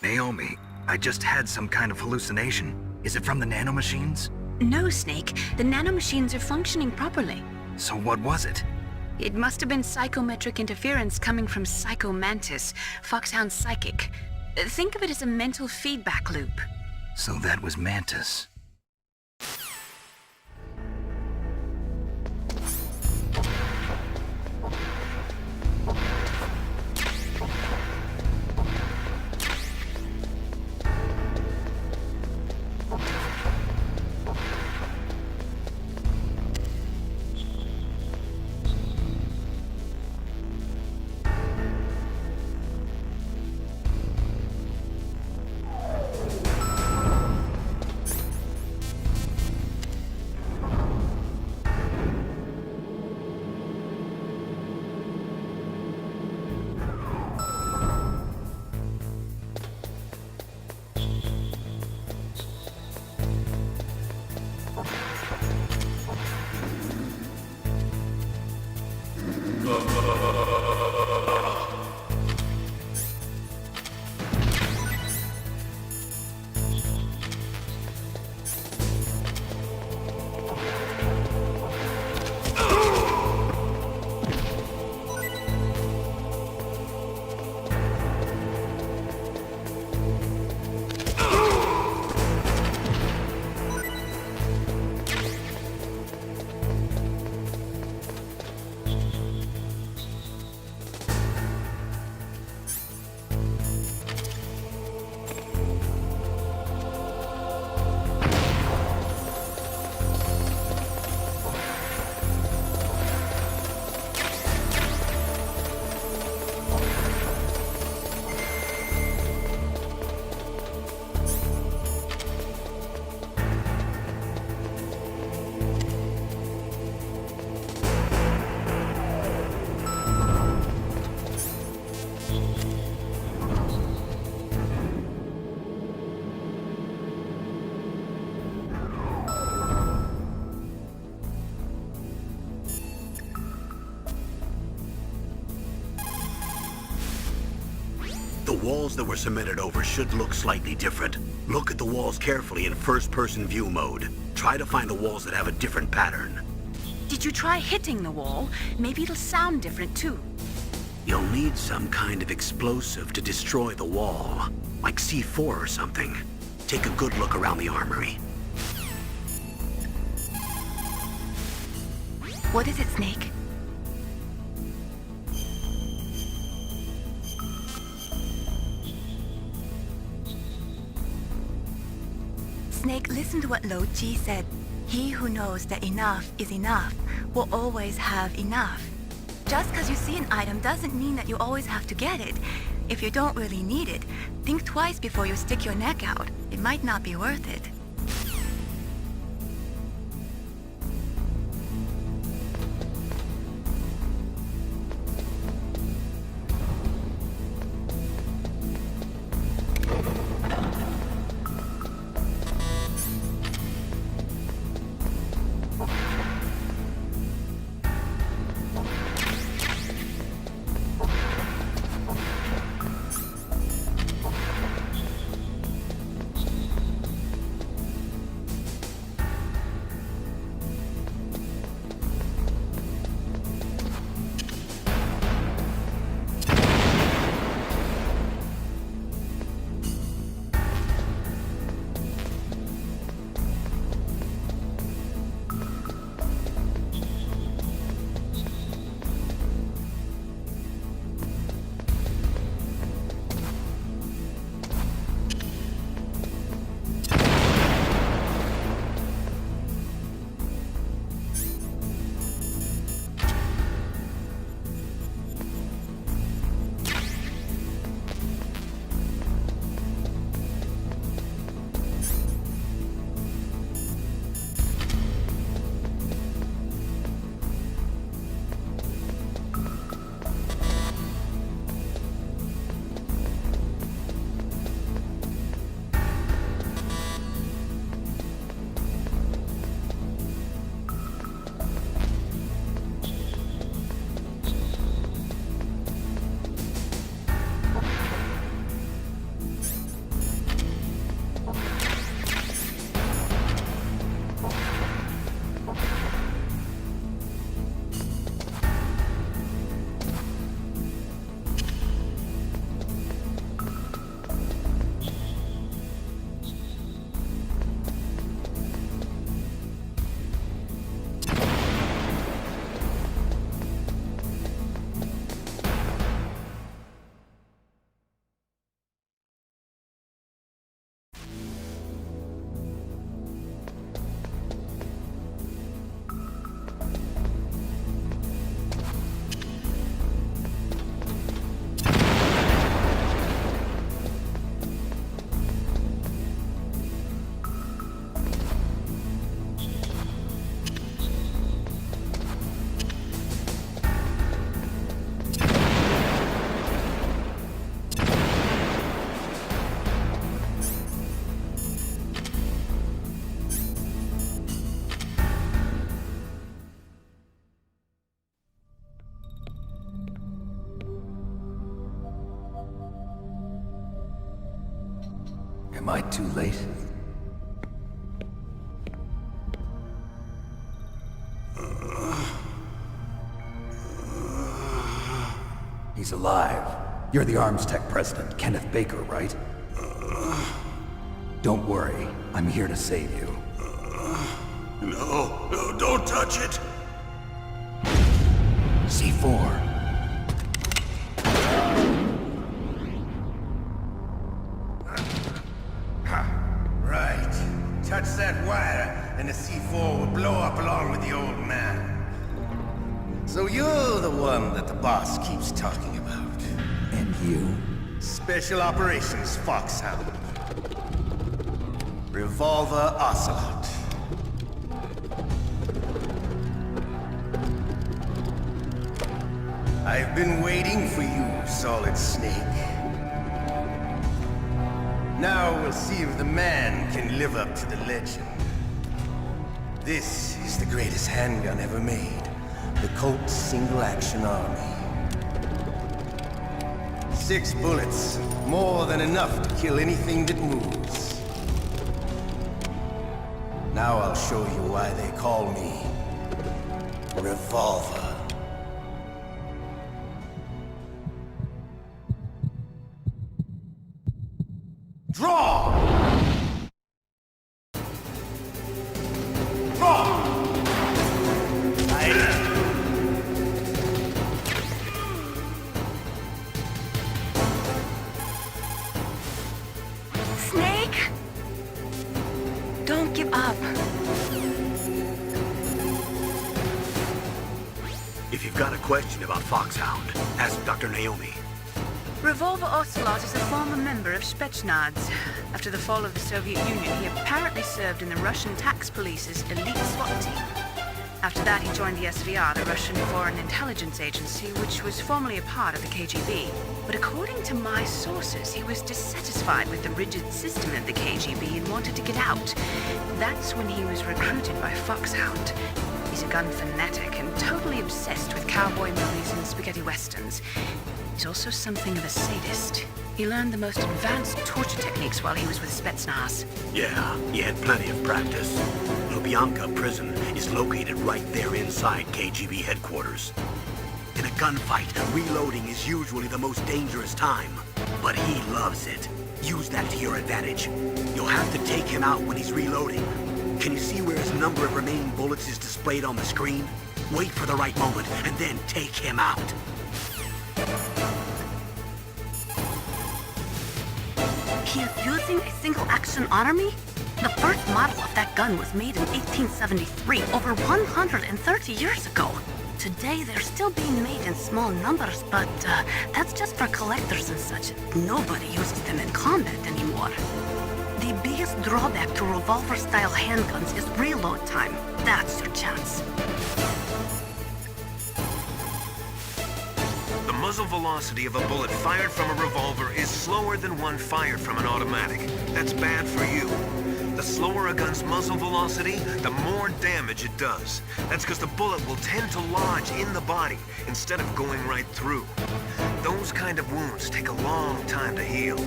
Naomi, I just had some kind of hallucination. Is it from the nanomachines? No, Snake. The nanomachines are functioning properly. So what was it? It must have been psychometric interference coming from Psycho Mantis, Foxhound's psychic. Think of it as a mental feedback loop. So that was Mantis. that were cemented over should look slightly different. Look at the walls carefully in first-person view mode. Try to find the walls that have a different pattern. Did you try hitting the wall? Maybe it'll sound different too. You'll need some kind of explosive to destroy the wall, like C4 or something. Take a good look around the armory. What is it, Snake? Snake, listen to what Lo Ji said. He who knows that enough is enough will always have enough. Just because you see an item doesn't mean that you always have to get it. If you don't really need it, think twice before you stick your neck out. It might not be worth it. Am I too late? He's alive. You're the Arms Tech president, Kenneth Baker, right? Don't worry. I'm here to save you. No, don't touch it! C4. Right. Touch that wire, and the C4 will blow up along with the old man. So you're the one that the boss keeps talking about. And you? Special Operations Foxhound. Revolver Ocelot. I've been waiting for you, Solid Snake. Now we'll see if the man can live up to the legend. This is the greatest handgun ever made. The Colt's Single Action Army. 6 bullets. More than enough to kill anything that moves. Now I'll show you why they call me Revolver. Draw! Draw! Snake? Don't give up. If you've got a question about Foxhound, ask Dr. Naomi. Revolver Ocelot is a former member of Spetsnaz. After the fall of the Soviet Union, he apparently served in the Russian tax police's elite SWAT team. After that, he joined the SVR, the Russian Foreign Intelligence Agency, which was formerly a part of the KGB. But according to my sources, he was dissatisfied with the rigid system of the KGB and wanted to get out. That's when he was recruited by Foxhound. He's a gun fanatic and totally obsessed with cowboy movies and spaghetti westerns. He's also something of a sadist. He learned the most advanced torture techniques while he was with Spetsnaz. Yeah, he had plenty of practice. Lubyanka prison is located right there inside KGB headquarters. In a gunfight, reloading is usually the most dangerous time. But he loves it. Use that to your advantage. You'll have to take him out when he's reloading. Can you see where his number of remaining bullets is displayed on the screen? Wait for the right moment, and then take him out. He is using a single-action army? The first model of that gun was made in 1873, over 130 years ago. Today, they're still being made in small numbers, but that's just for collectors and such. Nobody uses them in combat anymore. The biggest drawback to revolver-style handguns is reload time. That's your chance. The muzzle velocity of a bullet fired from a revolver is slower than one fired from an automatic. That's bad for you. The slower a gun's muzzle velocity, the more damage it does. That's because the bullet will tend to lodge in the body instead of going right through. Those kind of wounds take a long time to heal.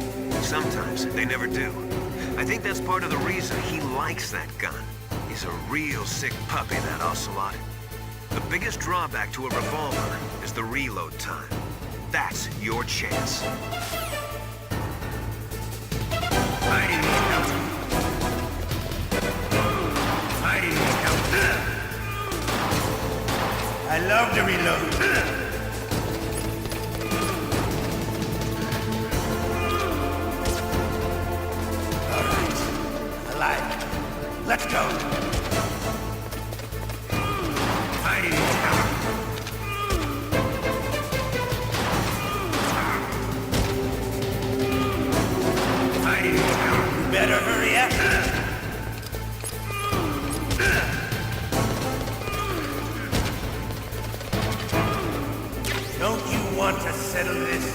Sometimes they never do. I think that's part of the reason he likes that gun. He's a real sick puppy, that Ocelot. The biggest drawback to a revolver is the reload time. That's your chance. I love to reload. All right. Alive. Let's go. You better hurry up. Don't you want to settle this?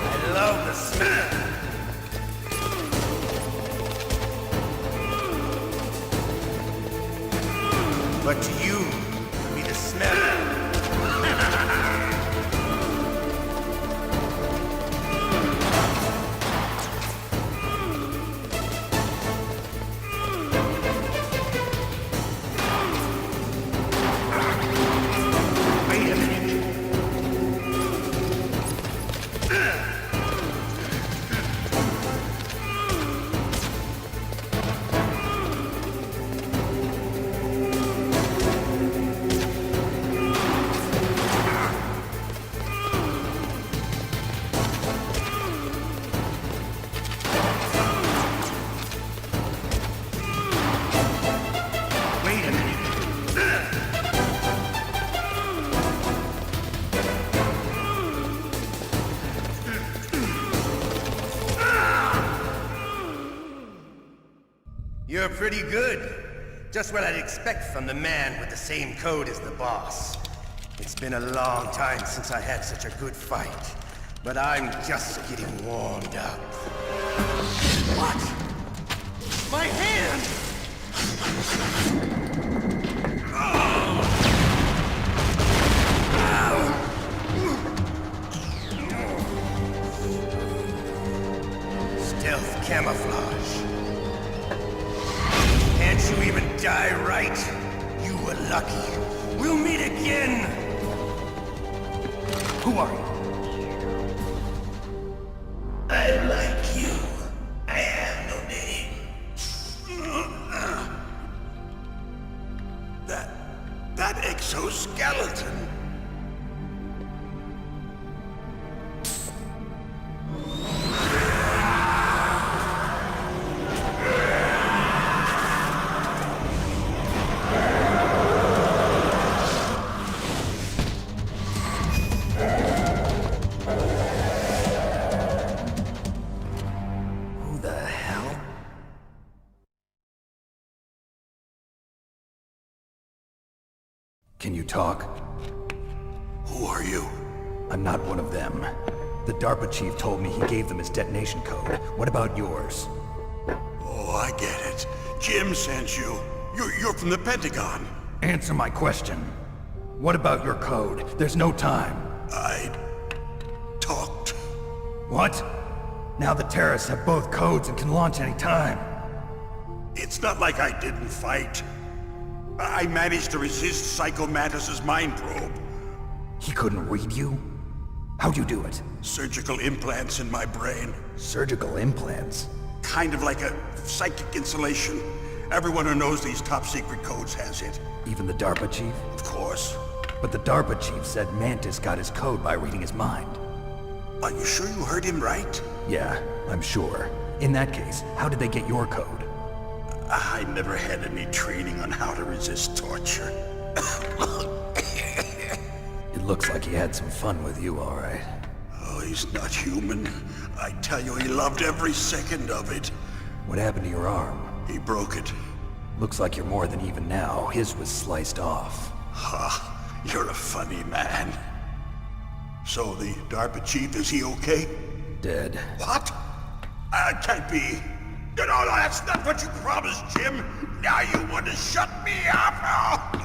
I love the smell. But to you, it'll be the smell. Wait a minute. Wait a minute. You're pretty good. Just what I'd expect from the man with the same code as the boss. It's been a long time since I had such a good fight, but I'm just getting warmed up. What? My hand! Stealth camouflage. Can't you even die right? You were lucky. We'll meet again! Who are you? I like you. I have no name. That exoskeleton. Can you talk? Who are you? I'm not one of them. The DARPA chief told me he gave them his detonation code. What about yours? Oh, I get it. Jim sent you. You're from the Pentagon. Answer my question. What about your code? There's no time. I talked. What? Now the terrorists have both codes and can launch any time. It's not like I didn't fight. I managed to resist Psycho Mantis's mind probe. He couldn't read you? How'd you do it? Surgical implants in my brain. Surgical implants? Kind of like a psychic insulation. Everyone who knows these top-secret codes has it. Even the DARPA chief? Of course. But the DARPA chief said Mantis got his code by reading his mind. Are you sure you heard him right? Yeah, I'm sure. In that case, how did they get your code? I never had any training on how to resist torture. It looks like he had some fun with you, all right. Oh, he's not human. I tell you, he loved every second of it. What happened to your arm? He broke it. Looks like you're more than even now. His was sliced off. Ha, you're a funny man. So the DARPA chief, is he okay? Dead. What? Can't be. No, that's not what you promised, Jim. Now you want to shut me up?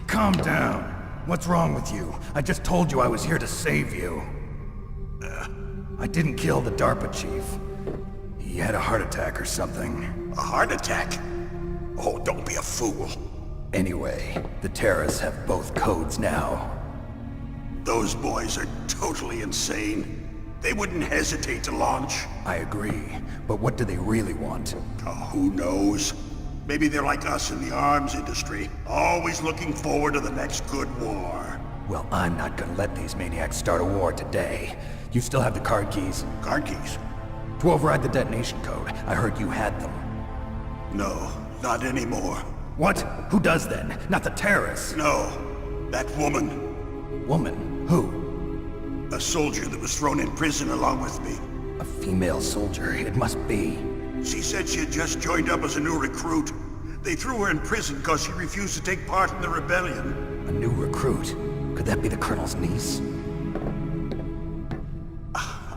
Calm down. What's wrong with you? I just told you I was here to save you. I didn't kill the DARPA chief. He had a heart attack or something. A heart attack? Oh, don't be a fool. Anyway, the terrorists have both codes now. Those boys are totally insane. They wouldn't hesitate to launch. I agree, but what do they really want? Oh, who knows? Maybe they're like us in the arms industry, always looking forward to the next good war. Well, I'm not gonna let these maniacs start a war today. You still have the card keys? Card keys? To override the detonation code. I heard you had them. No, not anymore. What? Who does then? Not the terrorists? No, that woman. Woman? Who? A soldier that was thrown in prison along with me. A female soldier, it must be. She said she had just joined up as a new recruit. They threw her in prison because she refused to take part in the rebellion. A new recruit? Could that be the Colonel's niece?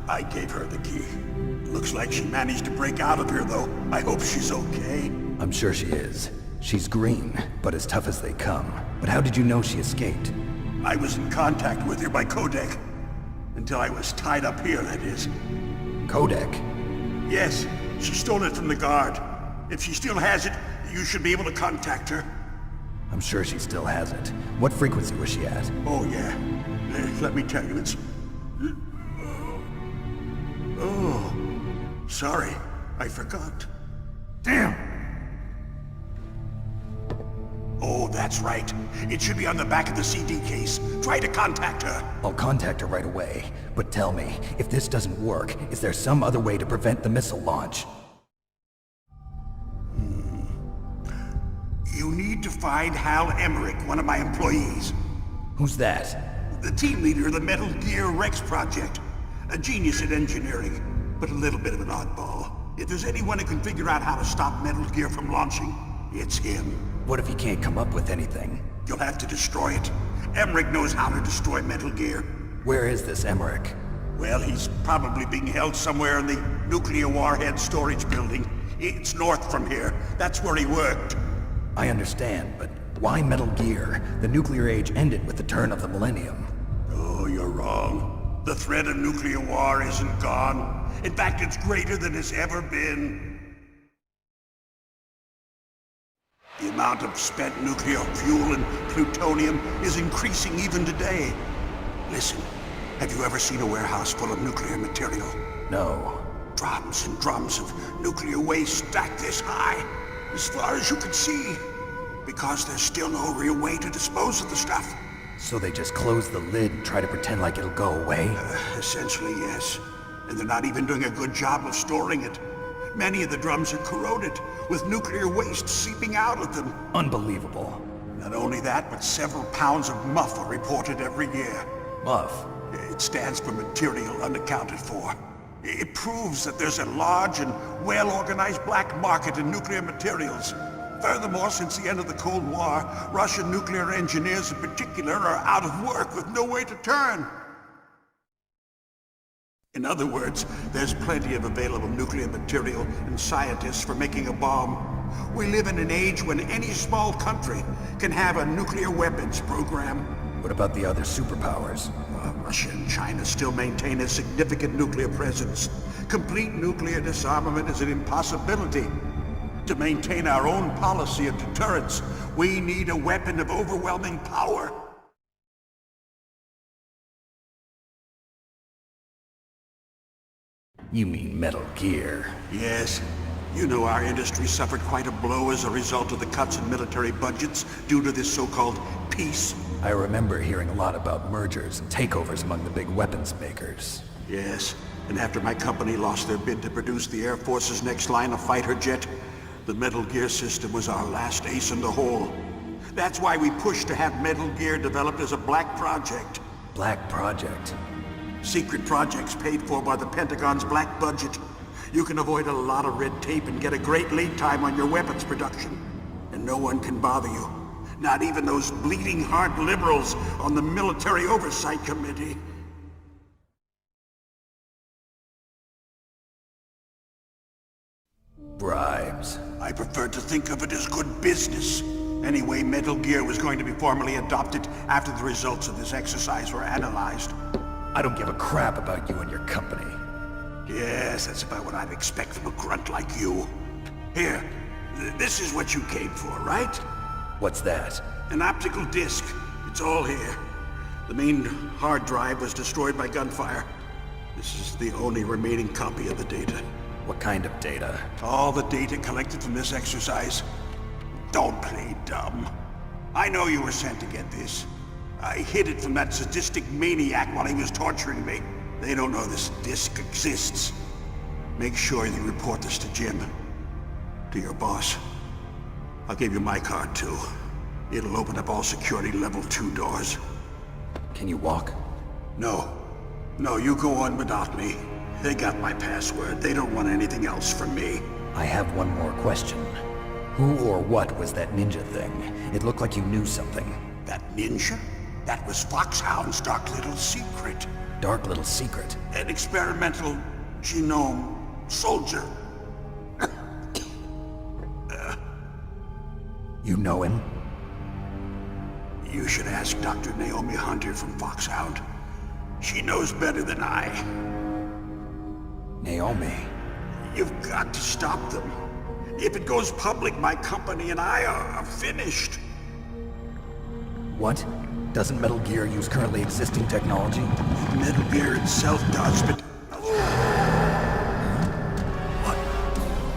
I gave her the key. Looks like she managed to break out of here, though. I hope she's okay. I'm sure she is. She's green, but as tough as they come. But how did you know she escaped? I was in contact with her by codec. Until I was tied up here, that is. Codec? Yes, she stole it from the guard. If she still has it, you should be able to contact her. I'm sure she still has it. What frequency was she at? Oh, yeah. Let me tell you, it's... Oh, sorry. I forgot. Damn! Oh, that's right. It should be on the back of the CD case. Try to contact her. I'll contact her right away. But tell me, if this doesn't work, is there some other way to prevent the missile launch? You need to find Hal Emmerich, one of my employees. Who's that? The team leader of the Metal Gear Rex project. A genius at engineering, but a little bit of an oddball. If there's anyone who can figure out how to stop Metal Gear from launching, it's him. What if he can't come up with anything? You'll have to destroy it, Emmerich knows how to destroy Metal Gear. Where is this Emmerich? Well, he's probably being held somewhere in the nuclear warhead storage building. It's north from here. That's where he worked. I understand, but why Metal Gear? The nuclear age ended with the turn of the millennium. Oh, you're wrong. The threat of nuclear war isn't gone. In fact, it's greater than it's ever been. The amount of spent nuclear fuel and plutonium is increasing even today. Listen, have you ever seen a warehouse full of nuclear material? No. Drums and drums of nuclear waste stacked this high, as far as you can see. Because there's still no real way to dispose of the stuff. So they just close the lid and try to pretend like it'll go away? Essentially, yes. And they're not even doing a good job of storing it. Many of the drums are corroded, with nuclear waste seeping out of them. Unbelievable. Not only that, but several pounds of MUF are reported every year. MUF? It stands for material unaccounted for. It proves that there's a large and well-organized black market in nuclear materials. Furthermore, since the end of the Cold War, Russian nuclear engineers in particular are out of work with no way to turn. In other words, there's plenty of available nuclear material and scientists for making a bomb. We live in an age when any small country can have a nuclear weapons program. What about the other superpowers? Russia and China still maintain a significant nuclear presence. Complete nuclear disarmament is an impossibility. To maintain our own policy of deterrence, we need a weapon of overwhelming power. You mean Metal Gear? Yes. You know our industry suffered quite a blow as a result of the cuts in military budgets due to this so-called peace. I remember hearing a lot about mergers and takeovers among the big weapons makers. Yes, and after my company lost their bid to produce the Air Force's next line of fighter jet, the Metal Gear system was our last ace in the hole. That's why we pushed to have Metal Gear developed as a black project. Black project? Secret projects paid for by the Pentagon's black budget. You can avoid a lot of red tape and get a great lead time on your weapons production. And no one can bother you. Not even those bleeding heart liberals on the Military Oversight Committee. Bribes. I prefer to think of it as good business. Anyway, Metal Gear was going to be formally adopted after the results of this exercise were analyzed. I don't give a crap about you and your company. Yes, that's about what I'd expect from a grunt like you. Here, this is what you came for, right? What's that? An optical disc. It's all here. The main hard drive was destroyed by gunfire. This is the only remaining copy of the data. What kind of data? All the data collected from this exercise. Don't play dumb. I know you were sent to get this. I hid it from that sadistic maniac while he was torturing me. They don't know this disc exists. Make sure you report this to Jim. To your boss. I'll give you my card too. It'll open up all security level 2 doors. Can you walk? No. No, you go on without me. They got my password. They don't want anything else from me. I have one more question. Who or what was that ninja thing? It looked like you knew something. That ninja? That was Foxhound's dark little secret. Dark little secret? An experimental genome soldier. You know him? You should ask Dr. Naomi Hunter from Foxhound. She knows better than I. Naomi? You've got to stop them. If it goes public, my company and I are finished. What? Doesn't Metal Gear use currently existing technology? Metal Gear itself does, but...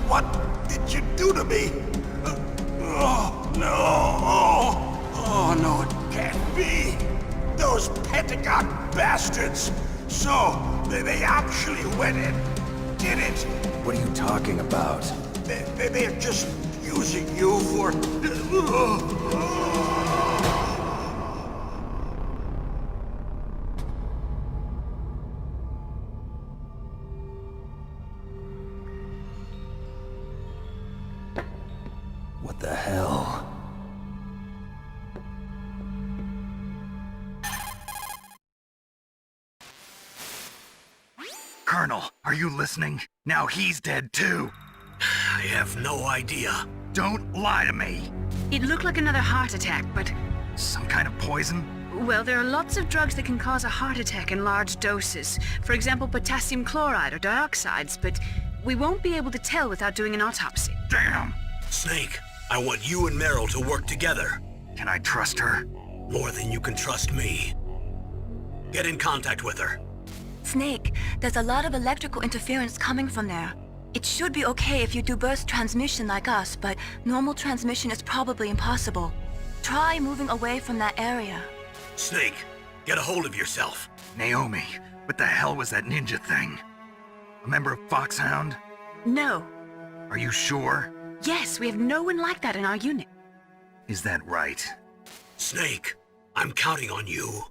What did you do to me? Oh, no. Oh, no, it can't be. Those Pentagon bastards. So, they actually went and did it. What are you talking about? They're just using you for... What the hell? Colonel, are you listening? Now he's dead too. I have no idea. Don't lie to me. It looked like another heart attack, but... Some kind of poison? Well, there are lots of drugs that can cause a heart attack in large doses. For example, potassium chloride or dioxides, but we won't be able to tell without doing an autopsy. Damn! Snake, I want you and Meryl to work together. Can I trust her? More than you can trust me. Get in contact with her. Snake, there's a lot of electrical interference coming from there. It should be okay if you do burst transmission like us, but normal transmission is probably impossible. Try moving away from that area. Snake, get a hold of yourself. Naomi, what the hell was that ninja thing? A member of Foxhound? No. Are you sure? Yes, we have no one like that in our unit. Is that right? Snake, I'm counting on you.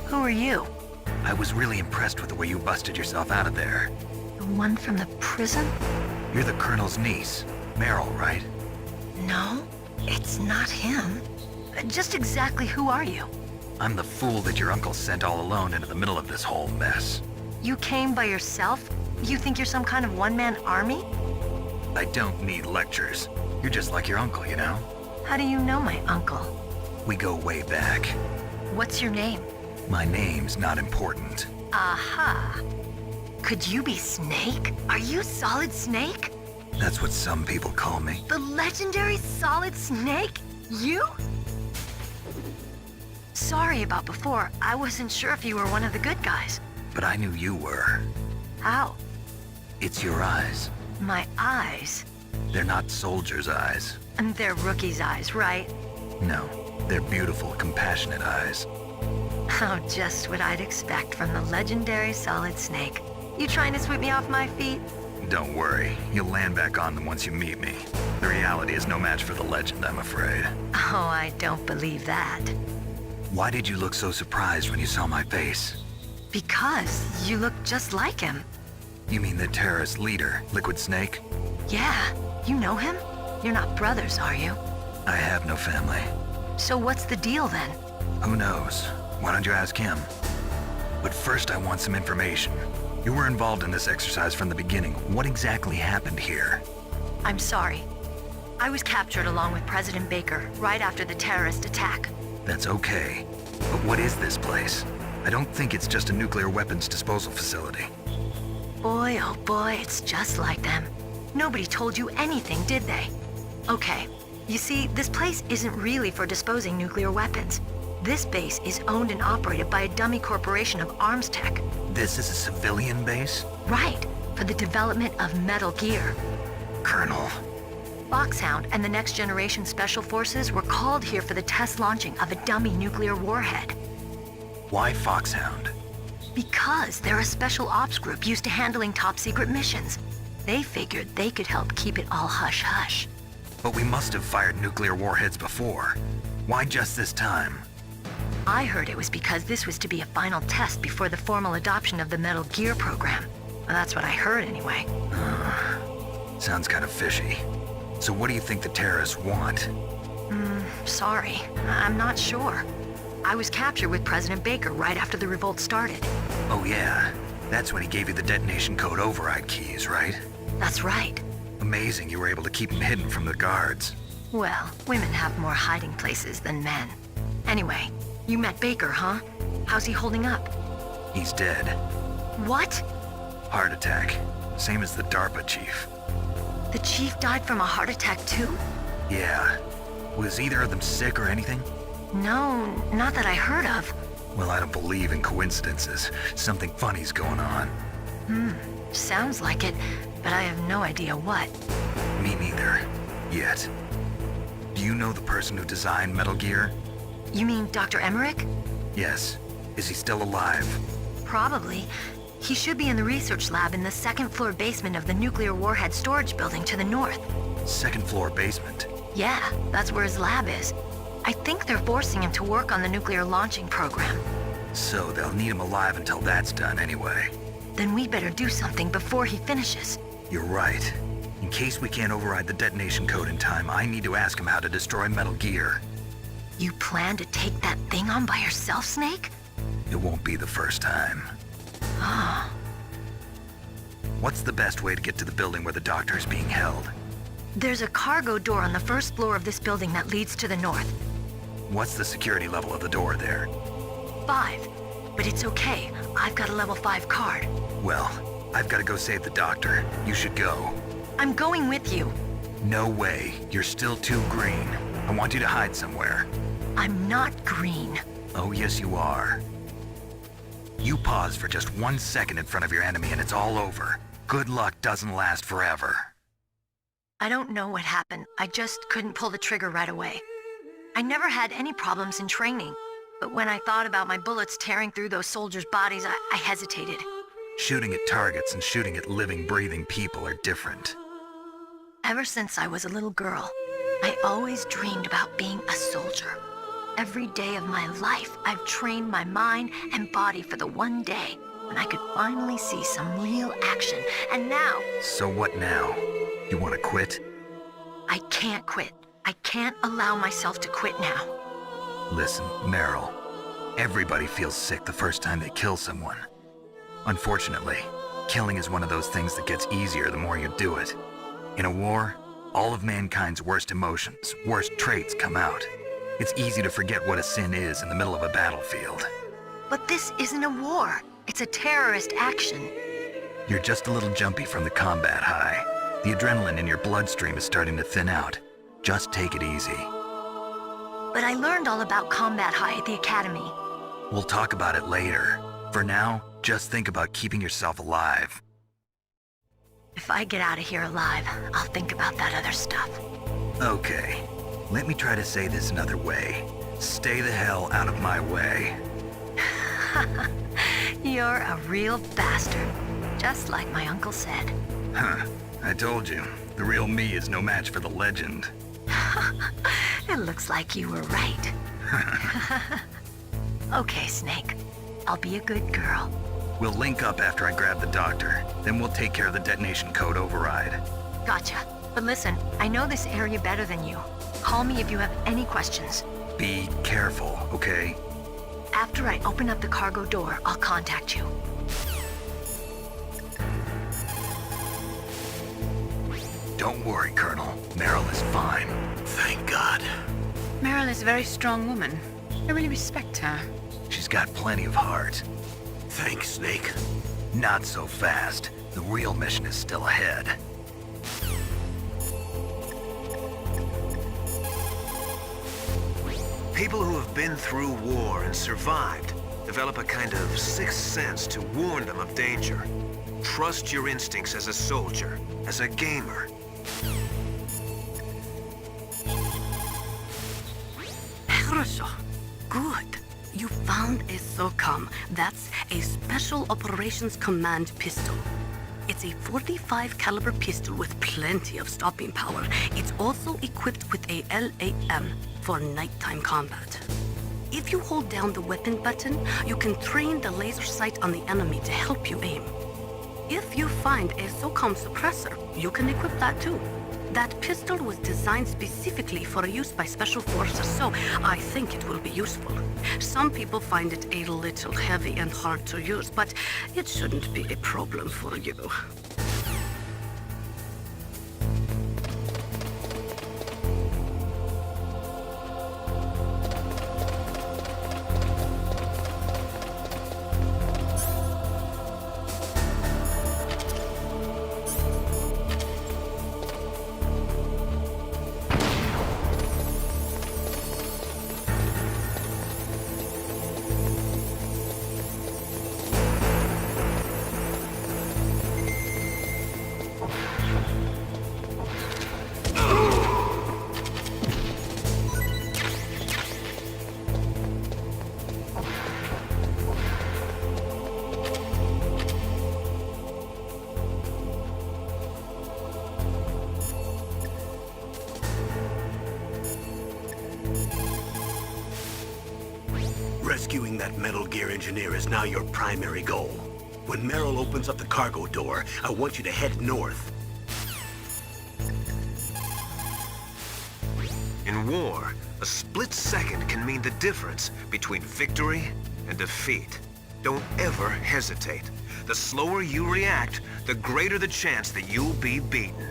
Who are you? I was really impressed with the way you busted yourself out of there. The one from the prison? You're the Colonel's niece, Meryl, right? No, it's not him. Just exactly who are you? I'm the fool that your uncle sent all alone into the middle of this whole mess. You came by yourself? You think you're some kind of one-man army? I don't need lectures. You're just like your uncle, you know? How do you know my uncle? We go way back. What's your name? My name's not important. Aha. Could you be Snake? Are you Solid Snake? That's what some people call me. The legendary Solid Snake? You? Sorry about before. I wasn't sure if you were one of the good guys. But I knew you were. How? It's your eyes. My eyes? They're not soldiers' eyes. And they're rookies' eyes, right? No, they're beautiful, compassionate eyes. Oh, just what I'd expect from the legendary Solid Snake. You trying to sweep me off my feet? Don't worry, you'll land back on them once you meet me. The reality is no match for the legend, I'm afraid. Oh, I don't believe that. Why did you look so surprised when you saw my face? Because you look just like him. You mean the terrorist leader, Liquid Snake? Yeah, you know him? You're not brothers, are you? I have no family. So what's the deal then? Who knows? Why don't you ask him? But first I want some information. You were involved in this exercise from the beginning. What exactly happened here? I'm sorry. I was captured along with President Baker right after the terrorist attack. That's okay. But what is this place? I don't think it's just a nuclear weapons disposal facility. Boy, oh boy, it's just like them. Nobody told you anything, did they? Okay, you see, this place isn't really for disposing nuclear weapons. This base is owned and operated by a dummy corporation of arms tech. This is a civilian base? Right, for the development of Metal Gear. Colonel. Foxhound and the Next Generation Special Forces were called here for the test launching of a dummy nuclear warhead. Why Foxhound? Because they're a special ops group used to handling top-secret missions. They figured they could help keep it all hush-hush. But we must have fired nuclear warheads before. Why just this time? I heard it was because this was to be a final test before the formal adoption of the Metal Gear program. Well, that's what I heard anyway. Sounds kind of fishy. So what do you think the terrorists want? Sorry. I'm not sure. I was captured with President Baker right after the revolt started. Oh yeah, that's when he gave you the detonation code override keys, right? That's right. Amazing you were able to keep him hidden from the guards. Well, women have more hiding places than men. Anyway, you met Baker, huh? How's he holding up? He's dead. What? Heart attack. Same as the DARPA chief. The chief died from a heart attack too? Yeah. Was either of them sick or anything? No, not that I heard of. Well, I don't believe in coincidences. Something funny's going on. Sounds like it, but I have no idea what. Me neither. Yet. Do you know the person who designed Metal Gear? You mean Dr. Emmerich? Yes. Is he still alive? Probably. He should be in the research lab in the second-floor basement of the nuclear warhead storage building to the north. Second floor basement? Yeah, that's where his lab is. I think they're forcing him to work on the nuclear launching program. So they'll need him alive until that's done anyway. Then we better do something before he finishes. You're right. In case we can't override the detonation code in time, I need to ask him how to destroy Metal Gear. You plan to take that thing on by yourself, Snake? It won't be the first time. Ah. What's the best way to get to the building where the doctor is being held? There's a cargo door on the first floor of this building that leads to the north. What's the security level of the door there? 5. But it's okay. I've got a level 5 card. Well, I've got to go save the doctor. You should go. I'm going with you. No way. You're still too green. I want you to hide somewhere. I'm not green. Oh, yes you are. You pause for just 1 second in front of your enemy and it's all over. Good luck doesn't last forever. I don't know what happened. I just couldn't pull the trigger right away. I never had any problems in training, but when I thought about my bullets tearing through those soldiers' bodies, I hesitated. Shooting at targets and shooting at living, breathing people are different. Ever since I was a little girl, I always dreamed about being a soldier. Every day of my life, I've trained my mind and body for the one day when I could finally see some real action, and now... So what now? You want to quit? I can't quit. I can't allow myself to quit now. Listen, Meryl. Everybody feels sick the first time they kill someone. Unfortunately, killing is one of those things that gets easier the more you do it. In a war, all of mankind's worst emotions, worst traits come out. It's easy to forget what a sin is in the middle of a battlefield. But this isn't a war. It's a terrorist action. You're just a little jumpy from the combat high. The adrenaline in your bloodstream is starting to thin out. Just take it easy. But I learned all about combat high at the academy. We'll talk about it later. For now, just think about keeping yourself alive. If I get out of here alive, I'll think about that other stuff. Okay. Let me try to say this another way. Stay the hell out of my way. You're a real bastard. Just like my uncle said. Huh. I told you. The real me is no match for the legend. It looks like you were right. Okay, Snake. I'll be a good girl. We'll link up after I grab the doctor. Then we'll take care of the detonation code override. Gotcha. But listen, I know this area better than you. Call me if you have any questions. Be careful, okay? After I open up the cargo door, I'll contact you. Don't worry, Colonel. Meryl is fine. Thank God. Meryl is a very strong woman. I really respect her. She's got plenty of heart. Thanks, Snake. Not so fast. The real mission is still ahead. People who have been through war and survived develop a kind of sixth sense to warn them of danger. Trust your instincts as a soldier, as a gamer. Хорошо. Good. You found a SOCOM. That's a Special Operations Command pistol. It's a 45 caliber pistol with plenty of stopping power. It's also equipped with a LAM for nighttime combat. If you hold down the weapon button, you can train the laser sight on the enemy to help you aim. If you find a SOCOM suppressor, you can equip that too. That pistol was designed specifically for use by special forces, so I think it will be useful. Some people find it a little heavy and hard to use, but it shouldn't be a problem for you. Rescuing that Metal Gear engineer is now your primary goal. When Meryl opens up the cargo door, I want you to head north. In war, a split second can mean the difference between victory and defeat. Don't ever hesitate. The slower you react, the greater the chance that you'll be beaten.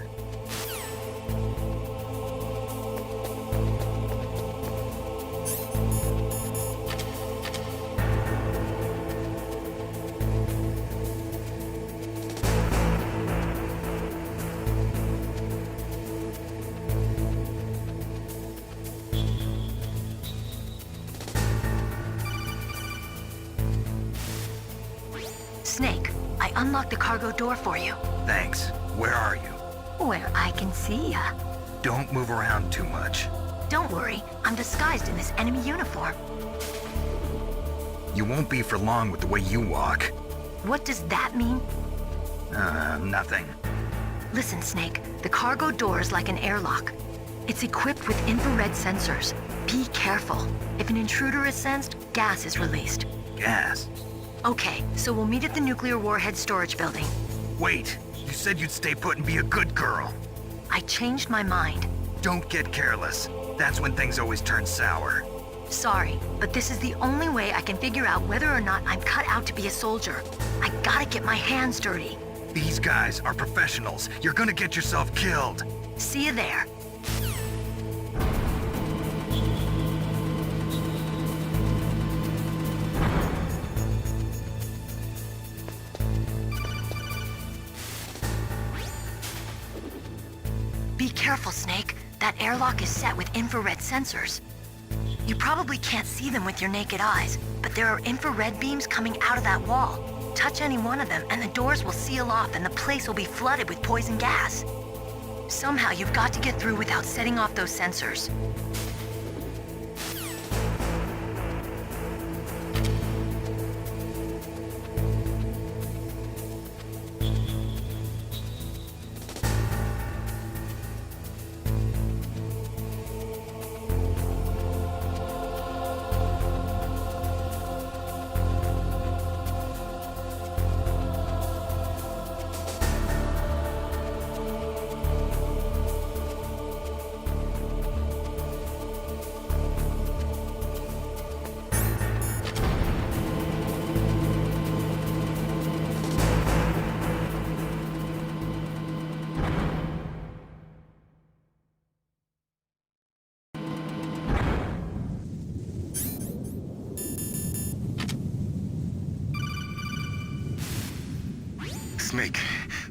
Snake, I unlocked the cargo door for you. Thanks. Where are you? Where I can see ya. Don't move around too much. Don't worry, I'm disguised in this enemy uniform. You won't be for long with the way you walk. What does that mean? Nothing. Listen, Snake, the cargo door is like an airlock. It's equipped with infrared sensors. Be careful. If an intruder is sensed, gas is released. Gas? Okay, so we'll meet at the nuclear warhead storage building. Wait, you said you'd stay put and be a good girl. I changed my mind. Don't get careless. That's when things always turn sour. Sorry, but this is the only way I can figure out whether or not I'm cut out to be a soldier. I gotta get my hands dirty. These guys are professionals. You're gonna get yourself killed. See you there. Be careful, Snake. That airlock is set with infrared sensors. You probably can't see them with your naked eyes, but there are infrared beams coming out of that wall. Touch any one of them and the doors will seal off and the place will be flooded with poison gas. Somehow you've got to get through without setting off those sensors. Snake,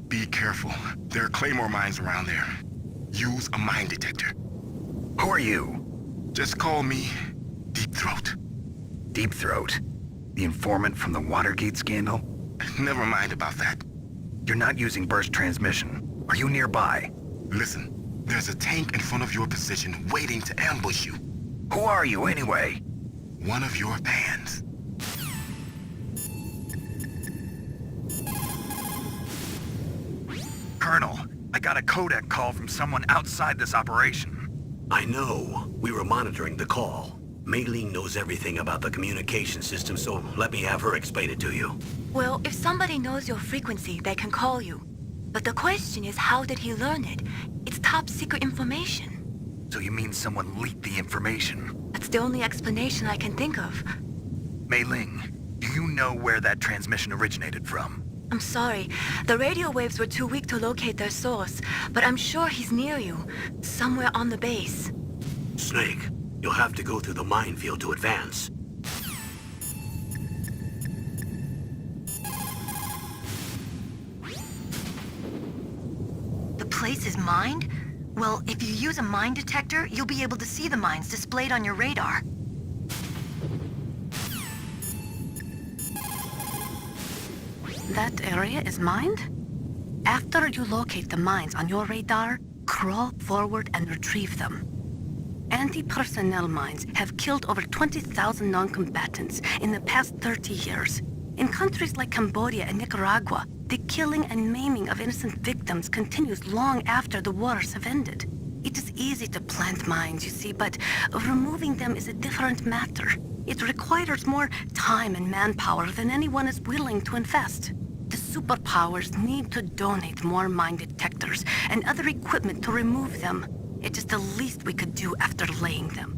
be careful. There are claymore mines around there. Use a mine detector. Who are you? Just call me Deep Throat. Deep Throat? The informant from the Watergate scandal? Never mind about that. You're not using burst transmission. Are you nearby? Listen, there's a tank in front of your position waiting to ambush you. Who are you, anyway? One of your fans. Colonel, I got a codec call from someone outside this operation. I know. We were monitoring the call. Mei Ling knows everything about the communication system, so let me have her explain it to you. Well, if somebody knows your frequency, they can call you. But the question is, how did he learn it? It's top secret information. So you mean someone leaked the information? That's the only explanation I can think of. Mei Ling, do you know where that transmission originated from? I'm sorry. The radio waves were too weak to locate their source, but I'm sure he's near you, somewhere on the base. Snake, you'll have to go through the minefield to advance. The place is mined? Well, if you use a mine detector, you'll be able to see the mines displayed on your radar. That area is mined? After you locate the mines on your radar, crawl forward and retrieve them. Anti-personnel mines have killed over 20,000 non-combatants in the past 30 years. In countries like Cambodia and Nicaragua, the killing and maiming of innocent victims continues long after the wars have ended. It is easy to plant mines, you see, but removing them is a different matter. It requires more time and manpower than anyone is willing to invest. The superpowers need to donate more mine detectors and other equipment to remove them. It is the least we could do after laying them.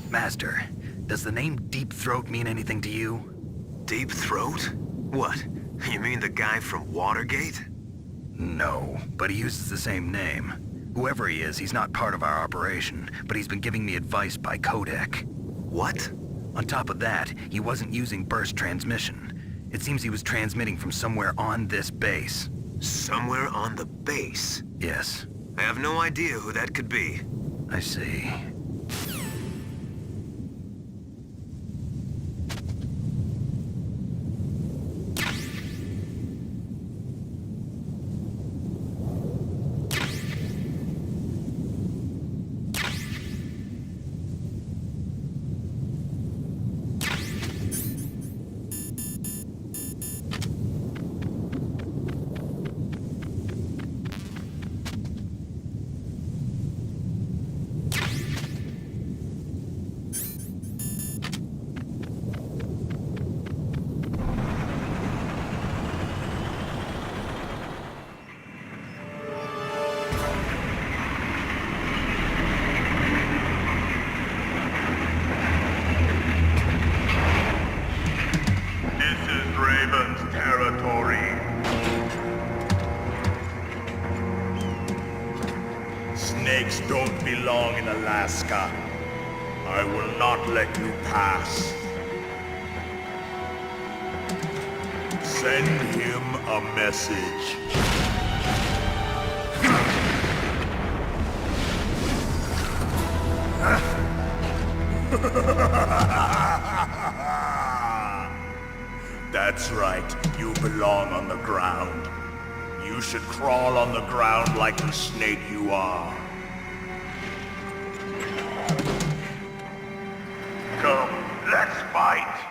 Master, does the name Deep Throat mean anything to you? Deep Throat? What? You mean the guy from Watergate? No, but he uses the same name. Whoever he is, he's not part of our operation, but he's been giving me advice by codec. What? On top of that, he wasn't using burst transmission. It seems he was transmitting from somewhere on this base. Somewhere on the base? Yes. I have no idea who that could be. I see. Snakes don't belong in Alaska. I will not let you pass. Send him a message. That's right, you belong on the ground. You should crawl on the ground like the snake you are. Come, let's fight!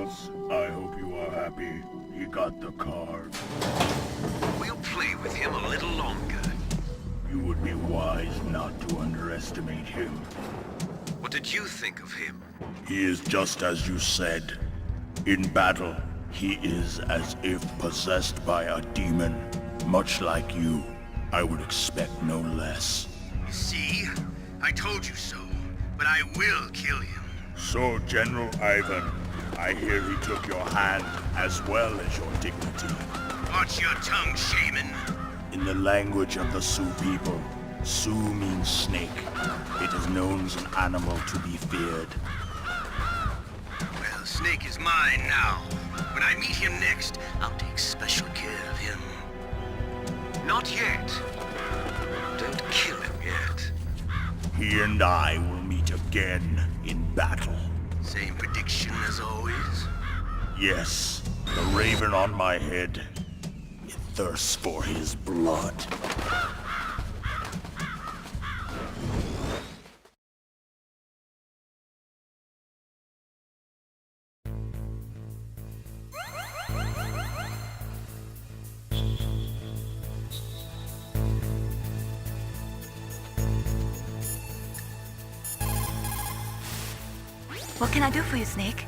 boss. I hope you are happy. He got the card. We'll play with him a little longer. You would be wise not to underestimate him. What did you think of him? He is just as you said. In battle, he is as if possessed by a demon. Much like you, I would expect no less. See? I told you so. But I will kill him. So, General Ivan, I hear he took your hand as well as your dignity. Watch your tongue, shaman. In the language of the Sioux people, Sioux means snake. It is known as an animal to be feared. Well, Snake is mine now. When I meet him next, I'll take special care of him. Not yet. Don't kill him yet. He and I will meet again in battle. Same prediction as always? Yes, the raven on my head. It thirsts for his blood. What can I do for you, Snake?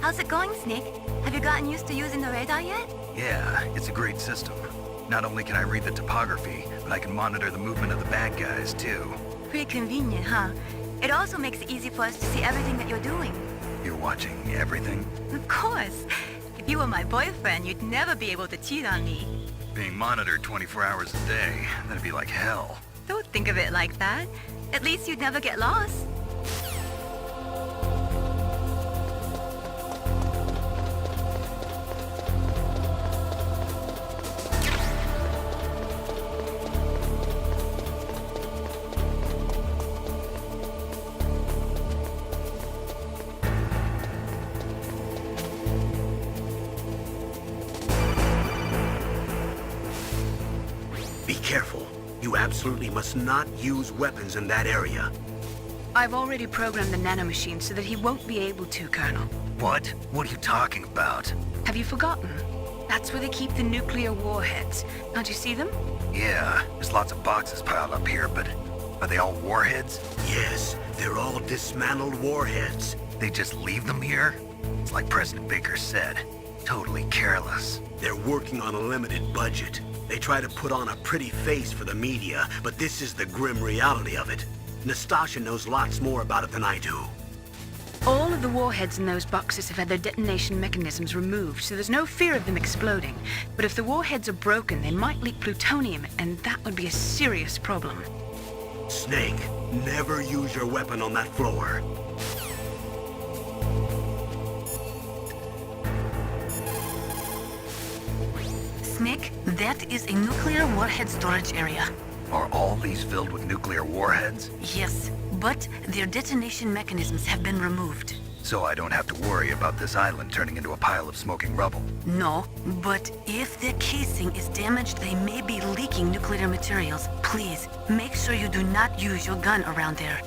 How's it going, Snake? Have you gotten used to using the radar yet? Yeah, it's a great system. Not only can I read the topography, but I can monitor the movement of the bad guys, too. Pretty convenient, huh? It also makes it easy for us to see everything that you're doing. You're watching everything? Of course. If you were my boyfriend, you'd never be able to cheat on me. Being monitored 24 hours a day, that'd be like hell. Don't think of it like that. At least you'd never get lost. Be careful. You absolutely must not use weapons in that area. I've already programmed the nanomachine so that he won't be able to, Colonel. What? What are you talking about? Have you forgotten? That's where they keep the nuclear warheads. Don't you see them? Yeah, there's lots of boxes piled up here, but are they all warheads? Yes, they're all dismantled warheads. They just leave them here? It's like President Baker said, totally careless. They're working on a limited budget. They try to put on a pretty face for the media, but this is the grim reality of it. Nastasha knows lots more about it than I do. All of the warheads in those boxes have had their detonation mechanisms removed, so there's no fear of them exploding. But if the warheads are broken, they might leak plutonium, and that would be a serious problem. Snake, never use your weapon on that floor. Snake, that is a nuclear warhead storage area. Are all these filled with nuclear warheads? Yes, but their detonation mechanisms have been removed. So I don't have to worry about this island turning into a pile of smoking rubble. No, but if their casing is damaged, they may be leaking nuclear materials. Please, make sure you do not use your gun around there.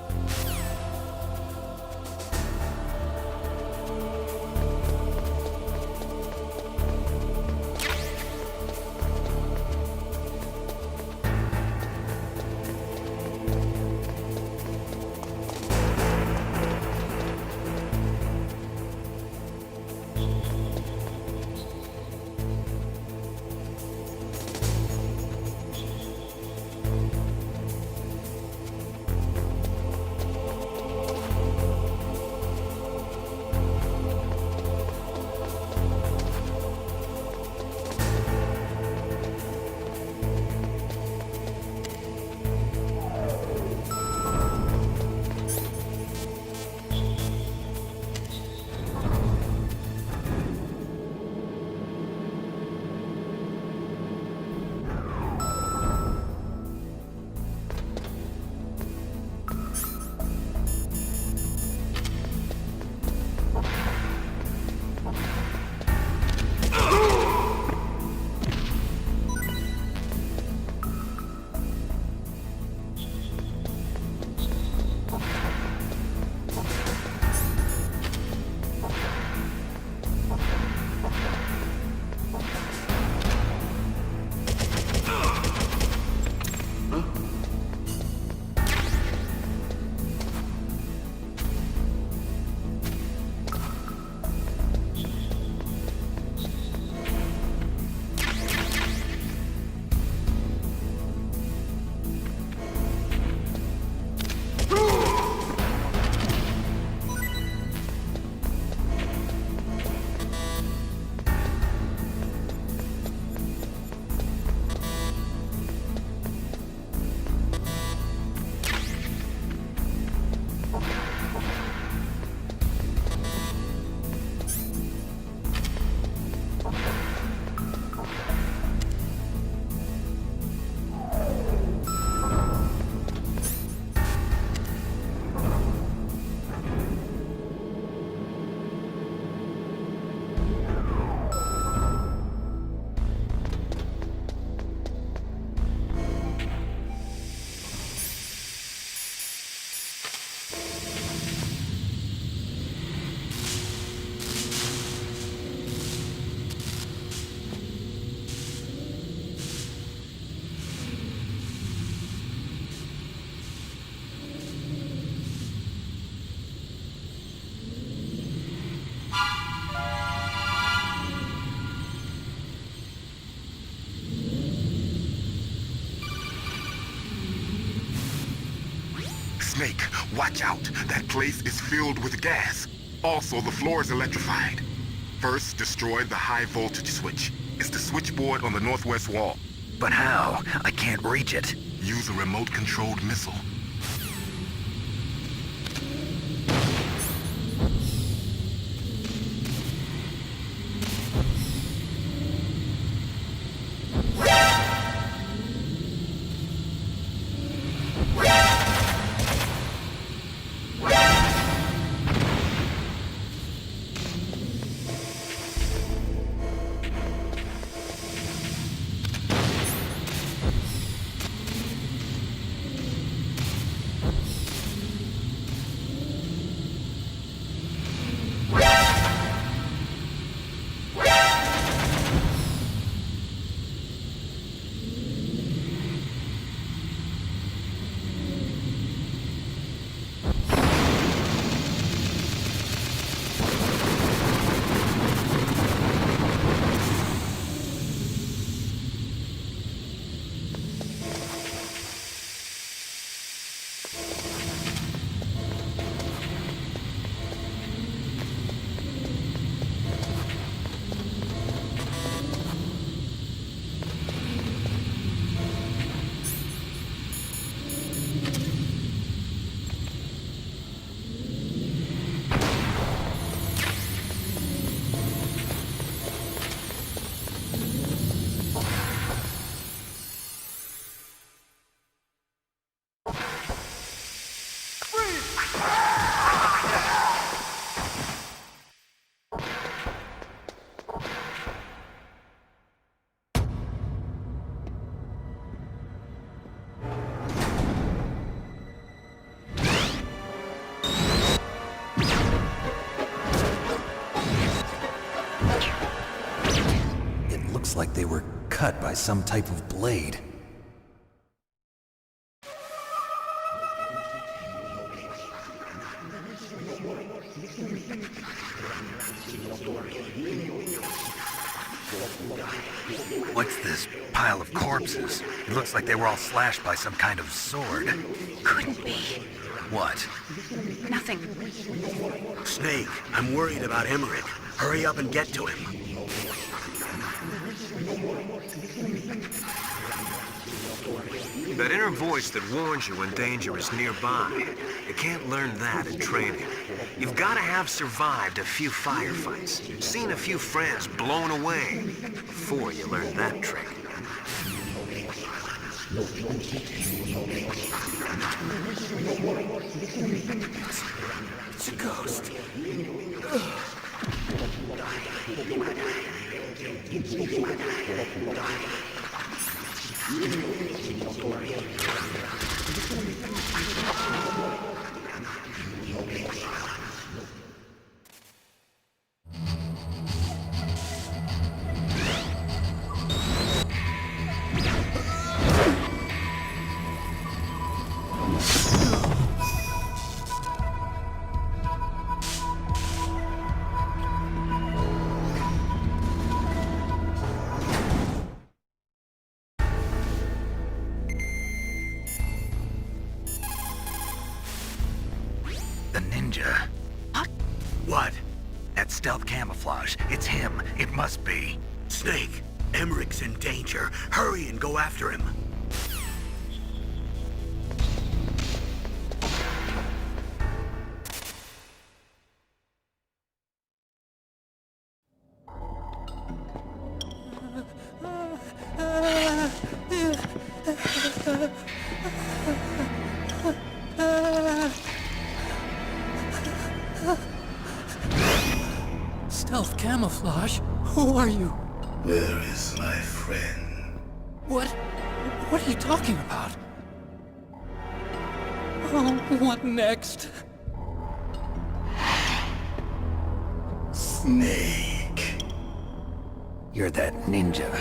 Snake, watch out. That place is filled with gas. Also, the floor is electrified. First, destroy the high voltage switch. It's the switchboard on the northwest wall. But how? I can't reach it. Use a remote-controlled missile. Like they were cut by some type of blade. What's this pile of corpses? It looks like they were all slashed by some kind of sword. Couldn't be. What? Nothing. Snake, I'm worried about Emmerich. Hurry up and get to him. That inner voice that warns you when danger is nearby. You can't learn that in training. You've got to have survived a few firefights, seen a few friends blown away, before you learn that trick. It's a ghost. The ninja. What? That stealth camouflage. It's him. It must be. Snake, Emmerich's in danger. Hurry and go after him. Stealth camouflage? Who are you? Where is my friend? What are you talking about? Oh, what next? Snake. You're that ninja.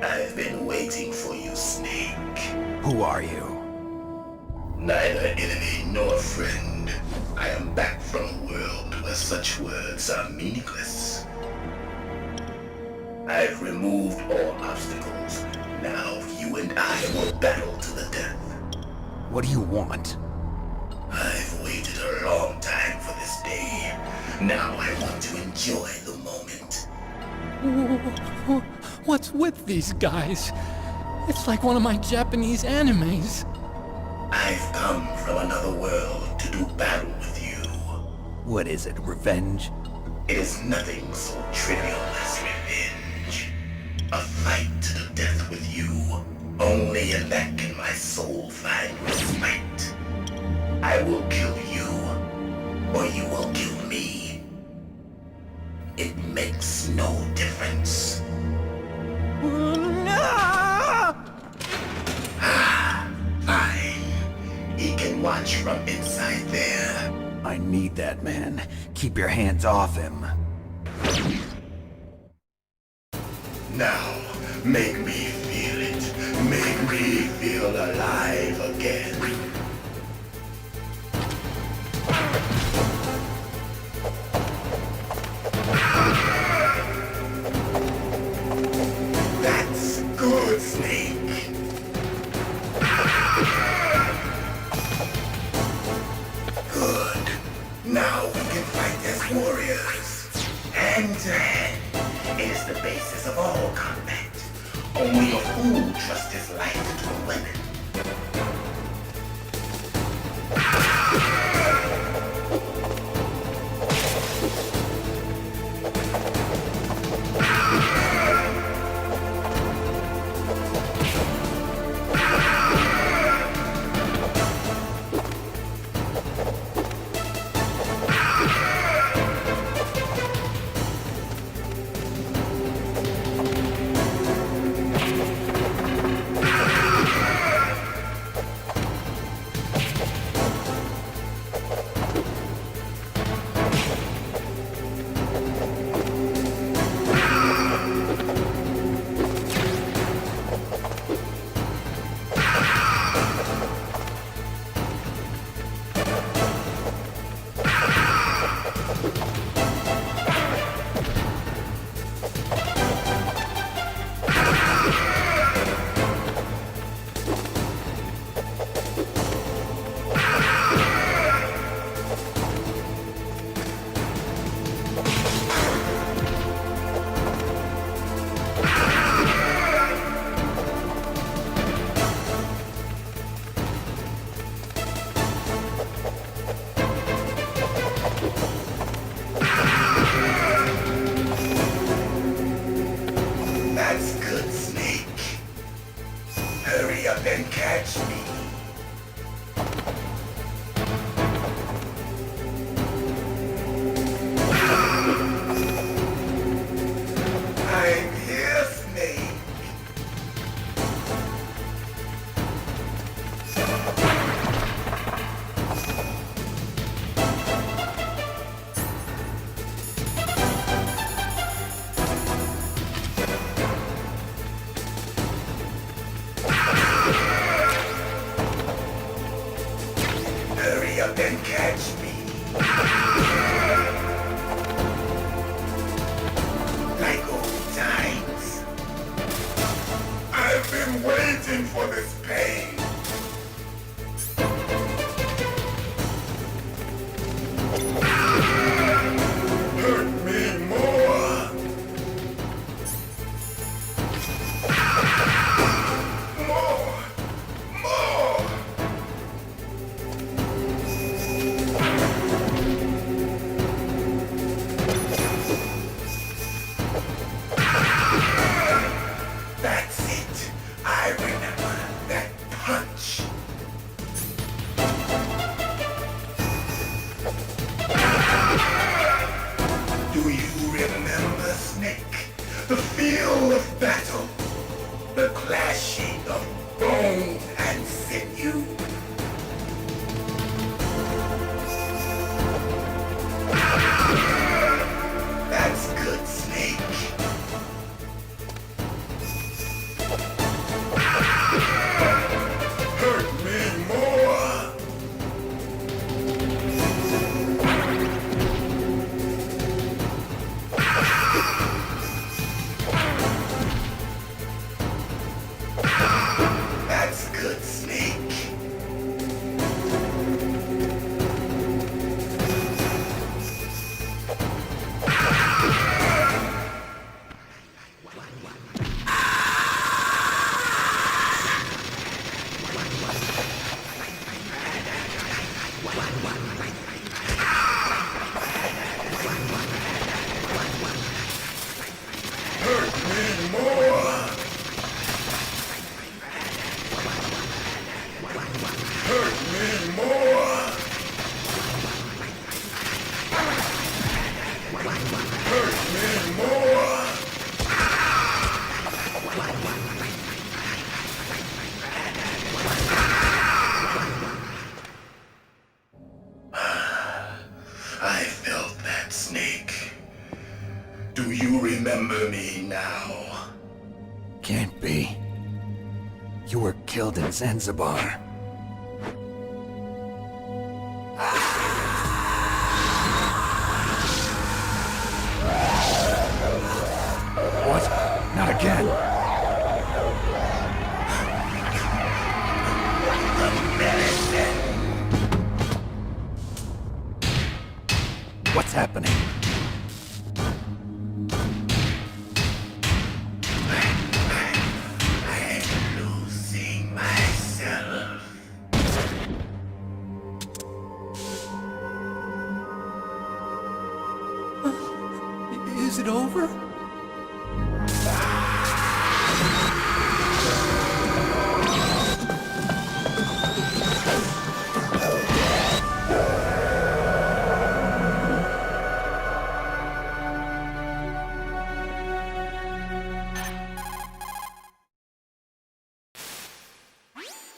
I've been waiting for you, Snake. Who are you? Neither enemy nor friend. I am back from a world where such words are meaningless. I've removed all obstacles. Now you and I will battle to the death. What do you want? Now I want to enjoy the moment. What's with these guys? It's like one of my Japanese animes. I've come from another world to do battle with you. What is it, revenge? It is nothing so trivial as revenge. A fight to the death with you. Only in that can my soul find respite. I will kill you, or you will kill me. It makes no difference. Fine. He can watch from inside there. I need that man. Keep your hands off him. Now, make me feel it. Make me feel alive again. That's good, Snake. Good. Now we can fight as warriors. Hand to hand. It is the basis of all combat. Only a fool trusts his life to a weapon. Then catch me. Like old times. I've been waiting for this pain. Hurt me more. I felt that, Snake. Do you remember me now? Can't be. You were killed in Zanzibar. What? Not again. What's happening? I'm losing myself. Is it over?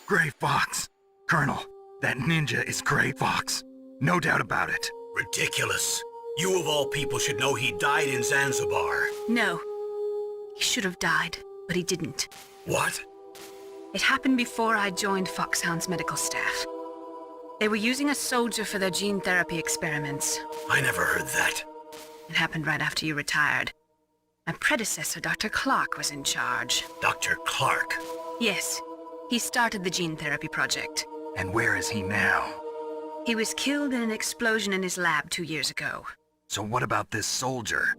Gray Fox. Colonel, that ninja is Gray Fox. No doubt about it. Ridiculous. You of all people should know he died in Zanzibar. No. He should have died, but he didn't. What? It happened before I joined Foxhound's medical staff. They were using a soldier for their gene therapy experiments. I never heard that. It happened right after you retired. My predecessor, Dr. Clark, was in charge. Dr. Clark? Yes. He started the gene therapy project. And where is he now? He was killed in an explosion in his lab 2 years ago. So what about this soldier?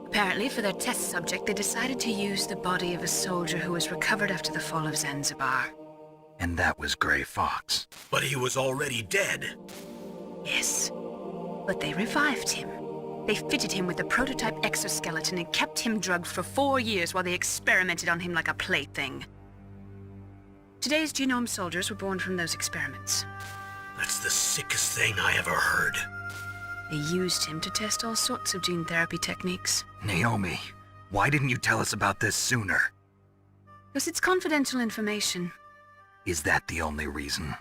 Apparently, for their test subject, they decided to use the body of a soldier who was recovered after the fall of Zanzibar. And that was Gray Fox. But he was already dead. Yes. But they revived him. They fitted him with a prototype exoskeleton and kept him drugged for 4 years while they experimented on him like a plaything. Today's genome soldiers were born from those experiments. That's the sickest thing I ever heard. They used him to test all sorts of gene therapy techniques. Naomi, why didn't you tell us about this sooner? Because it's confidential information. Is that the only reason?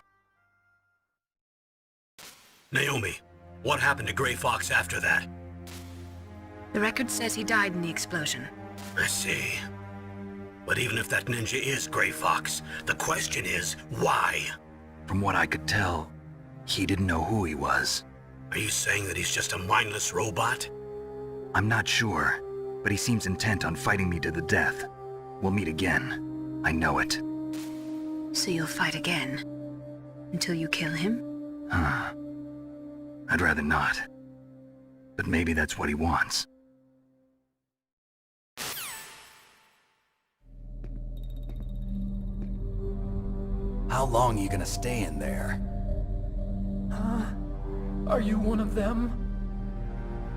Naomi, what happened to Gray Fox after that? The record says he died in the explosion. I see. But even if that ninja is Gray Fox, the question is, why? From what I could tell, he didn't know who he was. Are you saying that he's just a mindless robot? I'm not sure, but he seems intent on fighting me to the death. We'll meet again. I know it. So you'll fight again? Until you kill him? Huh. I'd rather not. But maybe that's what he wants. How long are you gonna stay in there? Huh? Are you one of them?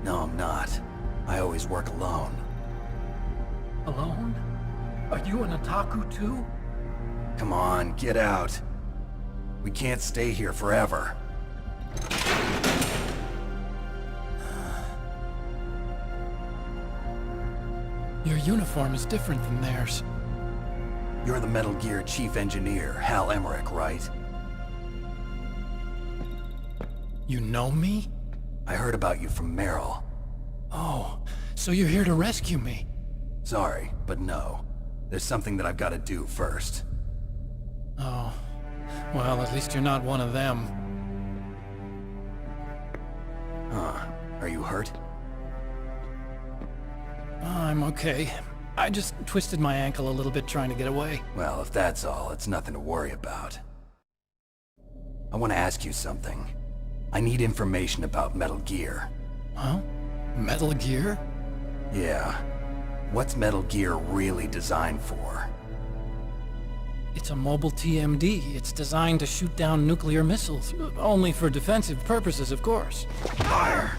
No, I'm not. I always work alone. Alone? Are you an otaku too? Come on, get out. We can't stay here forever. Your uniform is different than theirs. You're the Metal Gear Chief Engineer, Hal Emmerich, right? You know me? I heard about you from Meryl. Oh, so you're here to rescue me? Sorry, but no. There's something that I've got to do first. Oh. Well, at least you're not one of them. Huh. Are you hurt? I'm okay. I just twisted my ankle a little bit trying to get away. Well, if that's all, it's nothing to worry about. I want to ask you something. I need information about Metal Gear. Huh? Metal Gear? Yeah. What's Metal Gear really designed for? It's a mobile TMD. It's designed to shoot down nuclear missiles. Only for defensive purposes, of course. Liar.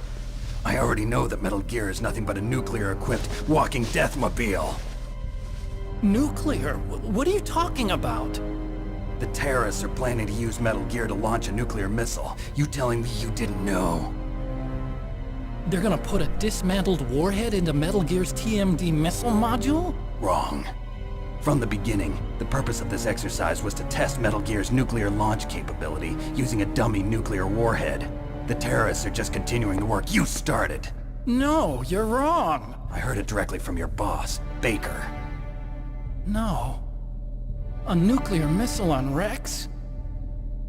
I already know that Metal Gear is nothing but a nuclear-equipped walking deathmobile. Nuclear? What are you talking about? The terrorists are planning to use Metal Gear to launch a nuclear missile. You telling me you didn't know? They're gonna put a dismantled warhead into Metal Gear's TMD missile module? Wrong. From the beginning, the purpose of this exercise was to test Metal Gear's nuclear launch capability using a dummy nuclear warhead. The terrorists are just continuing the work you started. No, you're wrong. I heard it directly from your boss, Baker. No. A nuclear missile on Rex?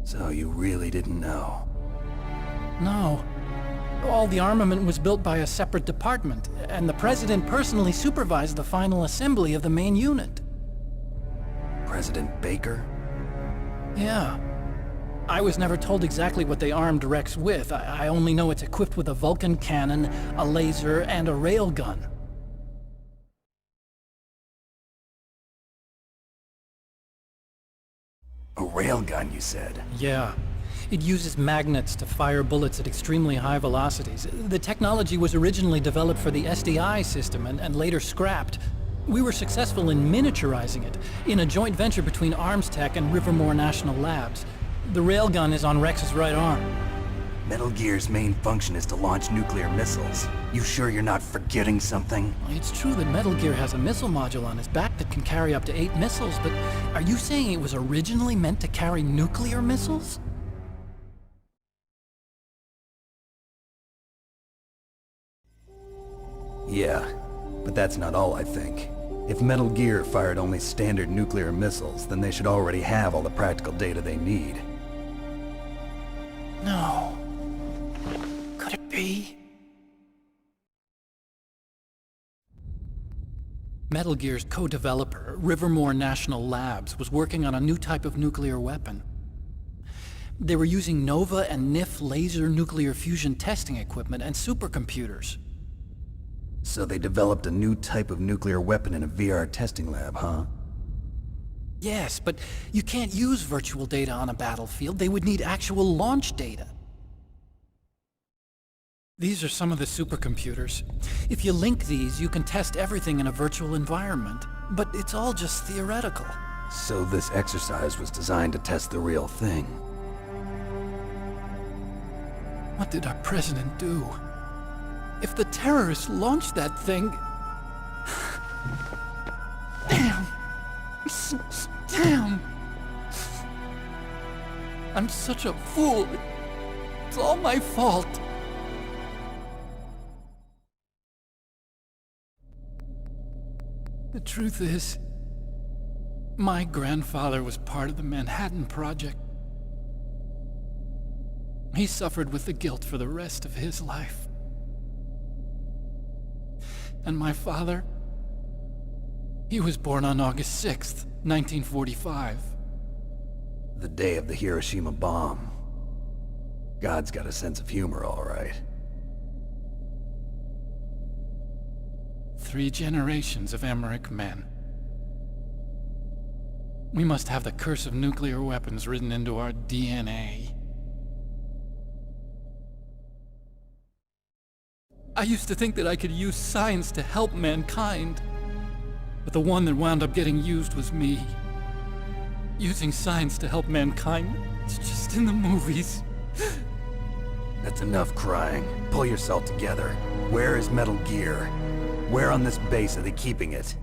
So you really didn't know? No. All the armament was built by a separate department, and the President personally supervised the final assembly of the main unit. President Baker? Yeah. I was never told exactly what they armed Rex with. I only know it's equipped with a Vulcan cannon, a laser, and a railgun. A railgun, you said? Yeah. It uses magnets to fire bullets at extremely high velocities. The technology was originally developed for the SDI system and later scrapped. We were successful in miniaturizing it, in a joint venture between ArmsTech and Rivermore National Labs. The railgun is on Rex's right arm. Metal Gear's main function is to launch nuclear missiles. You sure you're not forgetting something? It's true that Metal Gear has a missile module on his back that can carry up to 8 missiles, but are you saying it was originally meant to carry nuclear missiles? Yeah, but that's not all I think. If Metal Gear fired only standard nuclear missiles, then they should already have all the practical data they need. No. Could it be? Metal Gear's co-developer, Rivermore National Labs, was working on a new type of nuclear weapon. They were using NOVA and NIF laser nuclear fusion testing equipment and supercomputers. So they developed a new type of nuclear weapon in a VR testing lab, huh? Yes, but you can't use virtual data on a battlefield. They would need actual launch data. These are some of the supercomputers. If you link these, you can test everything in a virtual environment. But it's all just theoretical. So this exercise was designed to test the real thing. What did our president do? If the terrorists launched that thing... Damn! Damn! I'm such a fool. It's all my fault. The truth is, my grandfather was part of the Manhattan Project. He suffered with the guilt for the rest of his life. And my father, he was born on August 6th, 1945. The day of the Hiroshima bomb. God's got a sense of humor, all right. 3 generations of Emmerich men. We must have the curse of nuclear weapons written into our DNA. I used to think that I could use science to help mankind, but the one that wound up getting used was me. Using science to help mankind, it's just in the movies. That's enough crying. Pull yourself together. Where is Metal Gear? Where on this base are they keeping it?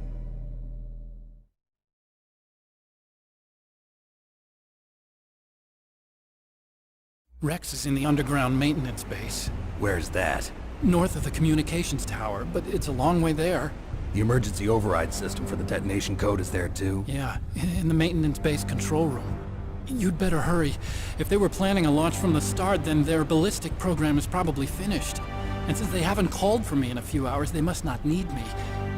Rex is in the underground maintenance base. Where's that? North of the communications tower, but it's a long way there. The emergency override system for the detonation code is there too? Yeah, in the maintenance base control room. You'd better hurry. If they were planning a launch from the start, then their ballistic program is probably finished. And since they haven't called for me in a few hours, they must not need me.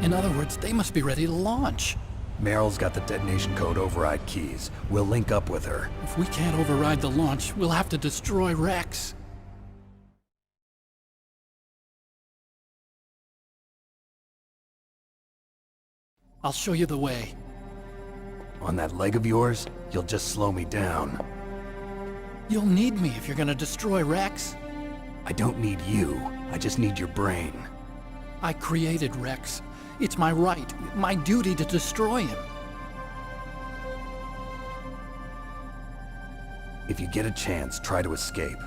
In other words, they must be ready to launch. Meryl's got the detonation code override keys. We'll link up with her. If we can't override the launch, we'll have to destroy Rex. I'll show you the way. On that leg of yours, you'll just slow me down. You'll need me if you're gonna destroy Rex. I don't need you. I just need your brain. I created Rex. It's my right, my duty to destroy him. If you get a chance, try to escape.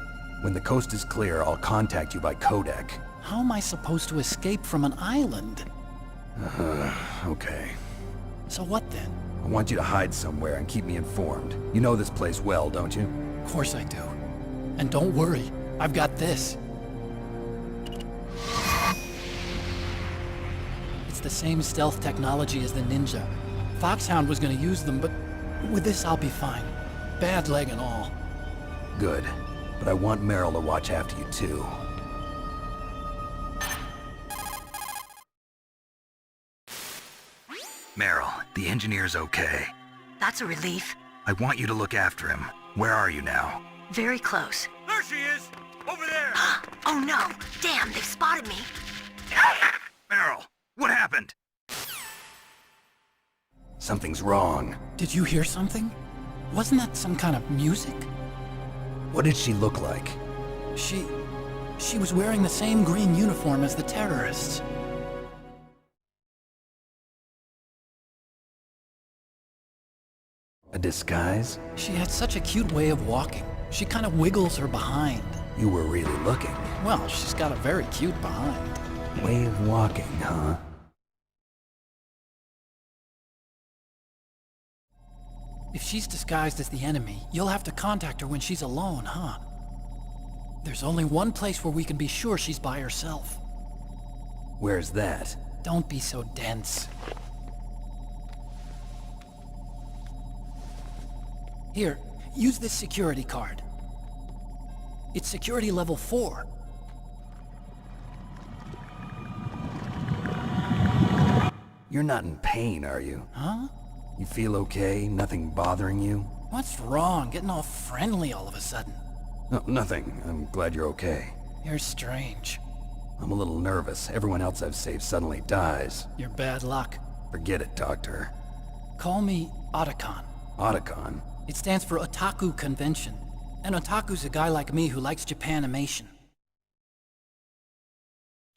When the coast is clear, I'll contact you by codec. How am I supposed to escape from an island? Okay. So what then? I want you to hide somewhere and keep me informed. You know this place well, don't you? Of course I do. And don't worry, I've got this. It's the same stealth technology as the Ninja. Foxhound was gonna use them, but with this I'll be fine. Bad leg and all. Good. But I want Meryl to watch after you too. Meryl, the engineer's okay. That's a relief. I want you to look after him. Where are you now? Very close. There she is! Over there! Oh no! Damn, they've spotted me! Meryl, what happened? Something's wrong. Did you hear something? Wasn't that some kind of music? What did she look like? She was wearing the same green uniform as the terrorists. A disguise? She had such a cute way of walking. She kind of wiggles her behind. You were really looking. Well, she's got a very cute behind. Way of walking, huh? If she's disguised as the enemy, you'll have to contact her when she's alone, huh? There's only one place where we can be sure she's by herself. Where's that? Don't be so dense. Here, use this security card. It's security level 4. You're not in pain, are you? Huh? You feel okay? Nothing bothering you? What's wrong? Getting all friendly all of a sudden. No, nothing. I'm glad you're okay. You're strange. I'm a little nervous. Everyone else I've saved suddenly dies. You're bad luck. Forget it, Doctor. Call me Otacon. Otacon? It stands for Otaku Convention. An otaku's a guy like me who likes Japanimation.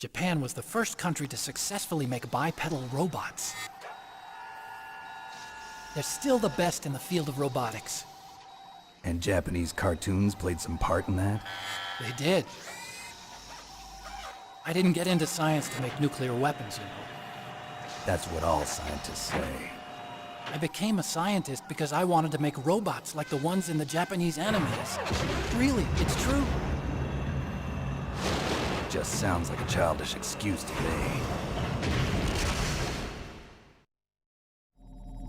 Japan was the first country to successfully make bipedal robots. They're still the best in the field of robotics. And Japanese cartoons played some part in that? They did. I didn't get into science to make nuclear weapons, you know. That's what all scientists say. I became a scientist because I wanted to make robots like the ones in the Japanese animes. Really, it's true. Just sounds like a childish excuse to me.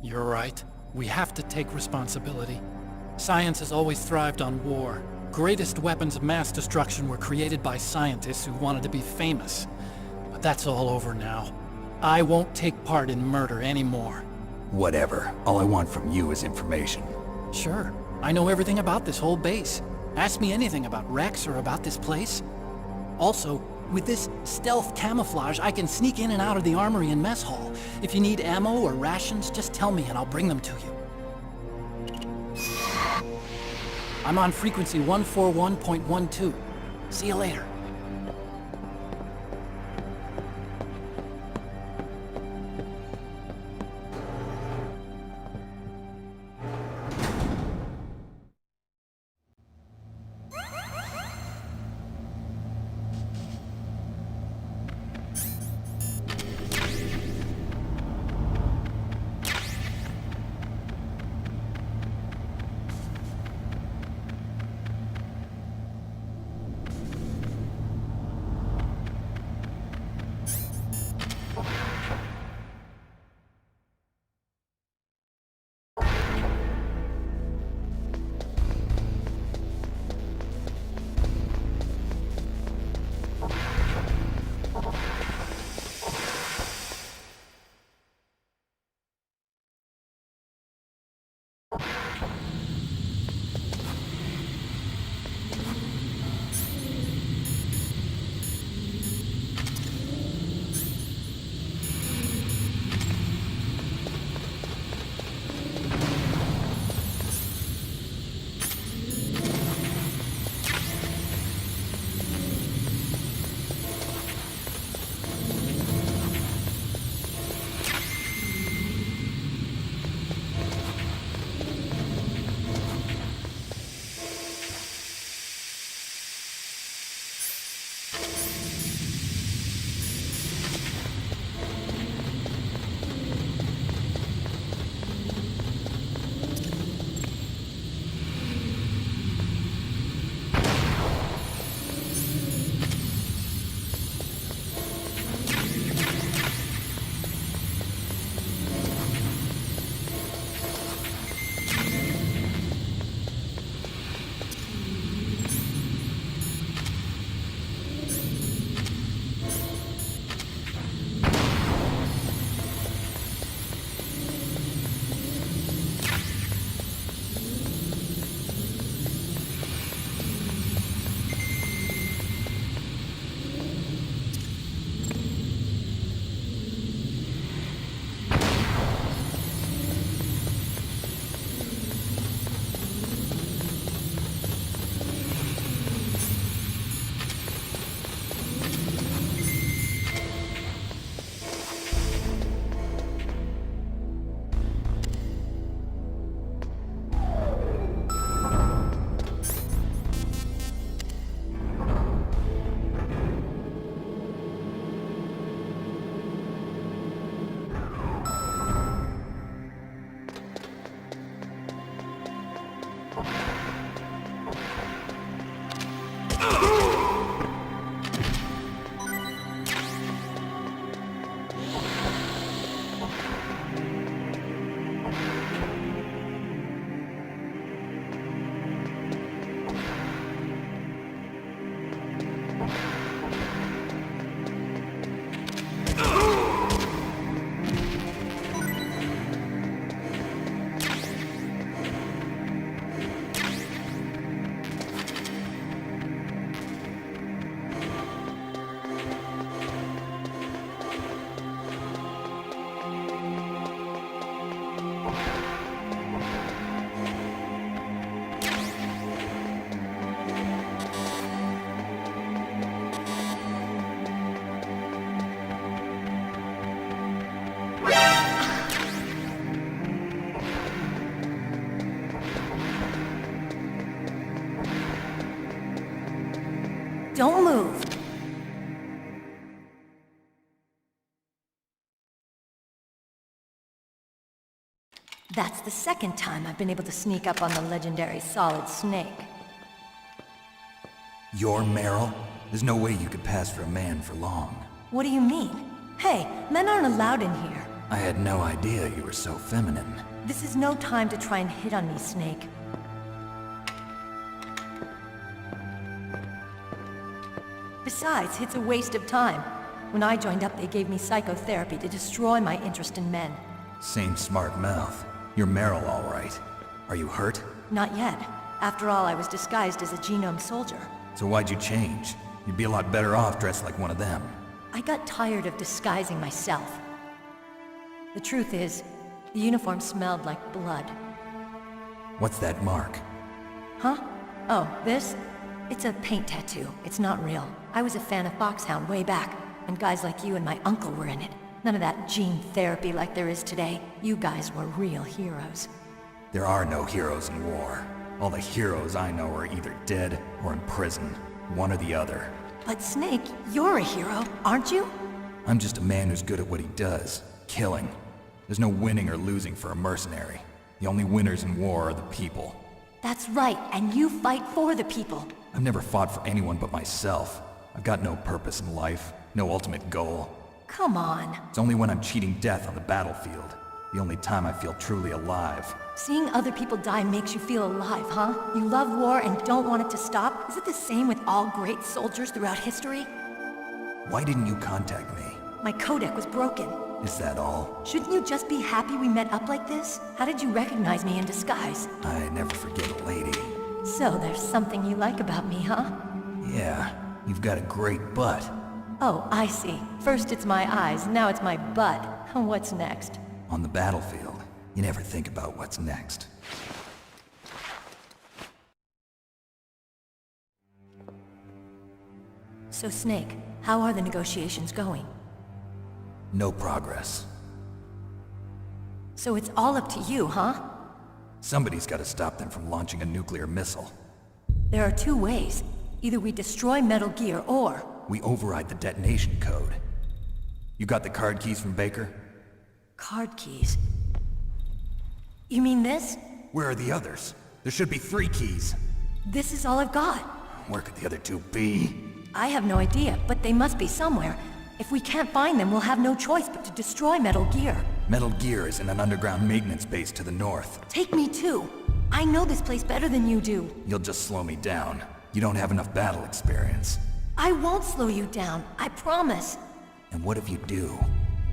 You're right. We have to take responsibility. Science has always thrived on war. Greatest weapons of mass destruction were created by scientists who wanted to be famous. But that's all over now. I won't take part in murder anymore. Whatever. All I want from you is information. Sure. I know everything about this whole base. Ask me anything about Rex or about this place. Also, with this stealth camouflage, I can sneak in and out of the armory and mess hall. If you need ammo or rations, just tell me and I'll bring them to you. I'm on frequency 141.12. See you later. Don't move. That's the second time I've been able to sneak up on the legendary Solid Snake. You're Meryl? There's no way you could pass for a man for long. What do you mean? Hey, men aren't allowed in here. I had no idea you were so feminine. This is no time to try and hit on me, Snake. Besides, it's a waste of time. When I joined up, they gave me psychotherapy to destroy my interest in men. Same smart mouth. You're Meryl, all right. Are you hurt? Not yet. After all, I was disguised as a genome soldier. So why'd you change? You'd be a lot better off dressed like one of them. I got tired of disguising myself. The truth is, the uniform smelled like blood. What's that mark? Huh? Oh, this? It's a paint tattoo. It's not real. I was a fan of Foxhound way back, and guys like you and my uncle were in it. None of that gene therapy like there is today. You guys were real heroes. There are no heroes in war. All the heroes I know are either dead or in prison. One or the other. But Snake, you're a hero, aren't you? I'm just a man who's good at what he does. Killing. There's no winning or losing for a mercenary. The only winners in war are the people. That's right, and you fight for the people. I've never fought for anyone but myself. I've got no purpose in life, no ultimate goal. Come on. It's only when I'm cheating death on the battlefield. The only time I feel truly alive. Seeing other people die makes you feel alive, huh? You love war and don't want it to stop? Is it the same with all great soldiers throughout history? Why didn't you contact me? My codec was broken. Is that all? Shouldn't you just be happy we met up like this? How did you recognize me in disguise? I never forget a lady. So there's something you like about me, huh? Yeah, you've got a great butt. Oh, I see. First it's my eyes, now it's my butt. What's next? On the battlefield, you never think about what's next. So Snake, how are the negotiations going? No progress. So it's all up to you, huh? Somebody's got to stop them from launching a nuclear missile. There are two ways. Either we destroy Metal Gear, or... we override the detonation code. You got the card keys from Baker? Card keys? You mean this? Where are the others? There should be 3 keys. This is all I've got. Where could the other 2 be? I have no idea, but they must be somewhere. If we can't find them, we'll have no choice but to destroy Metal Gear. Metal Gear is in an underground maintenance base to the north. Take me too. I know this place better than you do. You'll just slow me down. You don't have enough battle experience. I won't slow you down, I promise. And what if you do?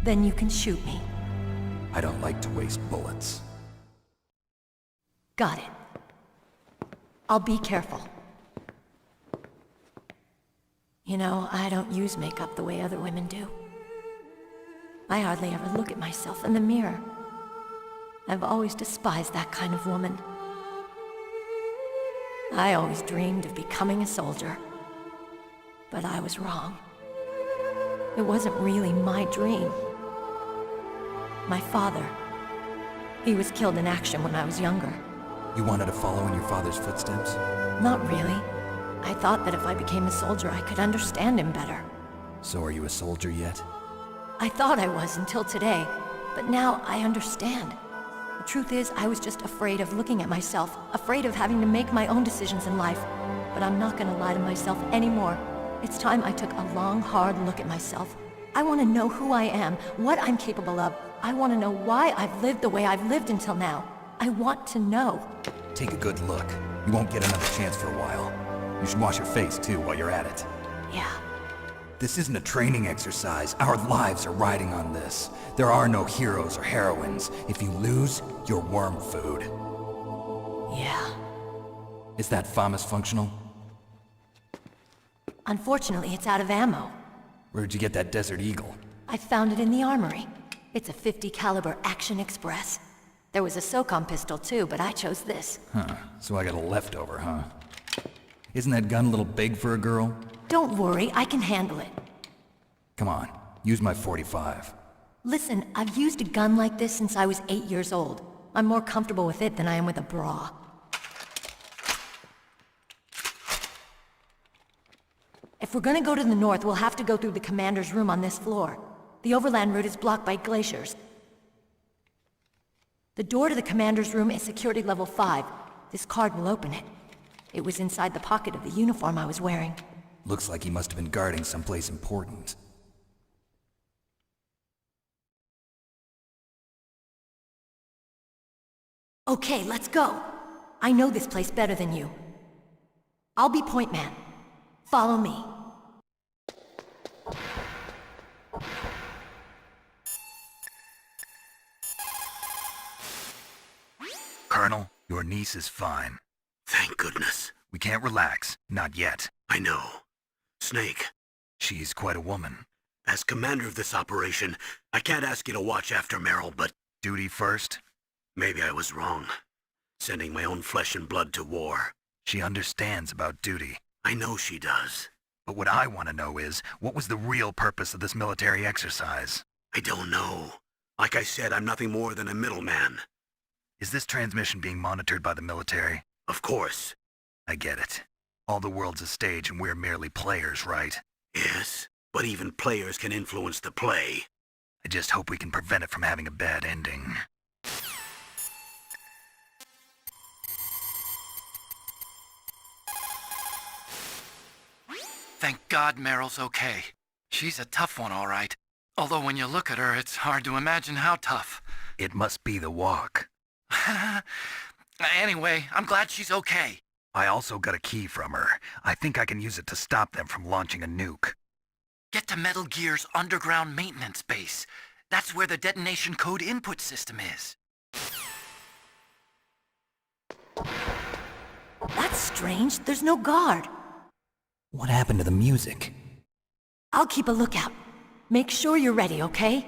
Then you can shoot me. I don't like to waste bullets. Got it. I'll be careful. You know, I don't use makeup the way other women do. I hardly ever look at myself in the mirror. I've always despised that kind of woman. I always dreamed of becoming a soldier. But I was wrong. It wasn't really my dream. My father, he was killed in action when I was younger. You wanted to follow in your father's footsteps? Not really. I thought that if I became a soldier, I could understand him better. So are you a soldier yet? I thought I was until today, but now I understand. The truth is, I was just afraid of looking at myself, afraid of having to make my own decisions in life. But I'm not gonna lie to myself anymore. It's time I took a long, hard look at myself. I want to know who I am, what I'm capable of. I want to know why I've lived the way I've lived until now. I want to know. Take a good look. You won't get another chance for a while. You should wash your face, too, while you're at it. Yeah. This isn't a training exercise. Our lives are riding on this. There are no heroes or heroines. If you lose, you're worm food. Yeah. Is that FAMAS functional? Unfortunately, it's out of ammo. Where'd you get that Desert Eagle? I found it in the armory. It's a .50 caliber Action Express. There was a SOCOM pistol too, but I chose this. Huh, so I got a leftover, huh? Isn't that gun a little big for a girl? Don't worry, I can handle it. Come on, use my .45. Listen, I've used a gun like this since I was 8 years old. I'm more comfortable with it than I am with a bra. If we're gonna go to the north, we'll have to go through the commander's room on this floor. The overland route is blocked by glaciers. The door to the commander's room is security level 5. This card will open it. It was inside the pocket of the uniform I was wearing. Looks like he must have been guarding someplace important. Okay, let's go. I know this place better than you. I'll be point man. Follow me. Colonel, your niece is fine. Thank goodness. We can't relax. Not yet. I know. Snake. She's quite a woman. As commander of this operation, I can't ask you to watch after Meryl, but... Duty first? Maybe I was wrong. Sending my own flesh and blood to war. She understands about duty. I know she does. But what I want to know is, what was the real purpose of this military exercise? I don't know. Like I said, I'm nothing more than a middleman. Is this transmission being monitored by the military? Of course. I get it. All the world's a stage and we're merely players, right? Yes, but even players can influence the play. I just hope we can prevent it from having a bad ending. Thank God Meryl's okay. She's a tough one, all right. Although when you look at her, it's hard to imagine how tough. It must be the walk. Anyway, I'm glad she's okay. I also got a key from her. I think I can use it to stop them from launching a nuke. Get to Metal Gear's underground maintenance base. That's where the detonation code input system is. That's strange. There's no guard. What happened to the music? I'll keep a lookout. Make sure you're ready, okay?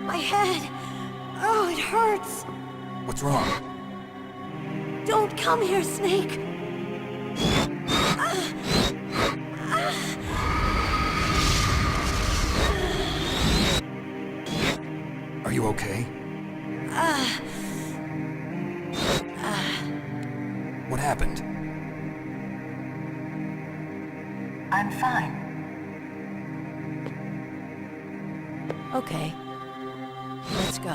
My head! Oh, it hurts! What's wrong? Don't come here, Snake! Are you okay? What happened? I'm fine. Okay. Let's go.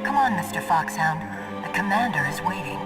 Come on, Mr. Foxhound. The commander is waiting.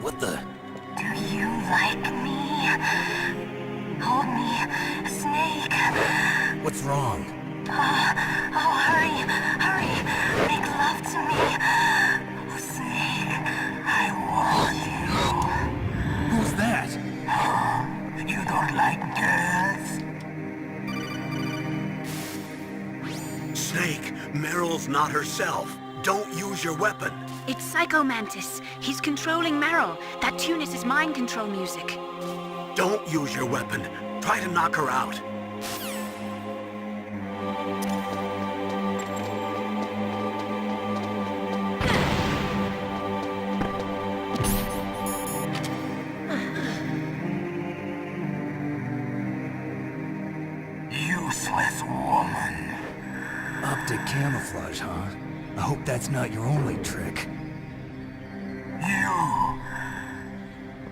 What the? Do you like me? Hold me, Snake. What's wrong? Oh, hurry, hurry. Make love to me. Oh, Snake, I want you. Who's that? You don't like girls? Snake, Meryl's not herself. Don't use your weapon. It's Psycho Mantis. He's controlling Meryl. That tune is his mind control music. Don't use your weapon. Try to knock her out. Useless woman. Optic camouflage, huh? I hope that's not your only trick.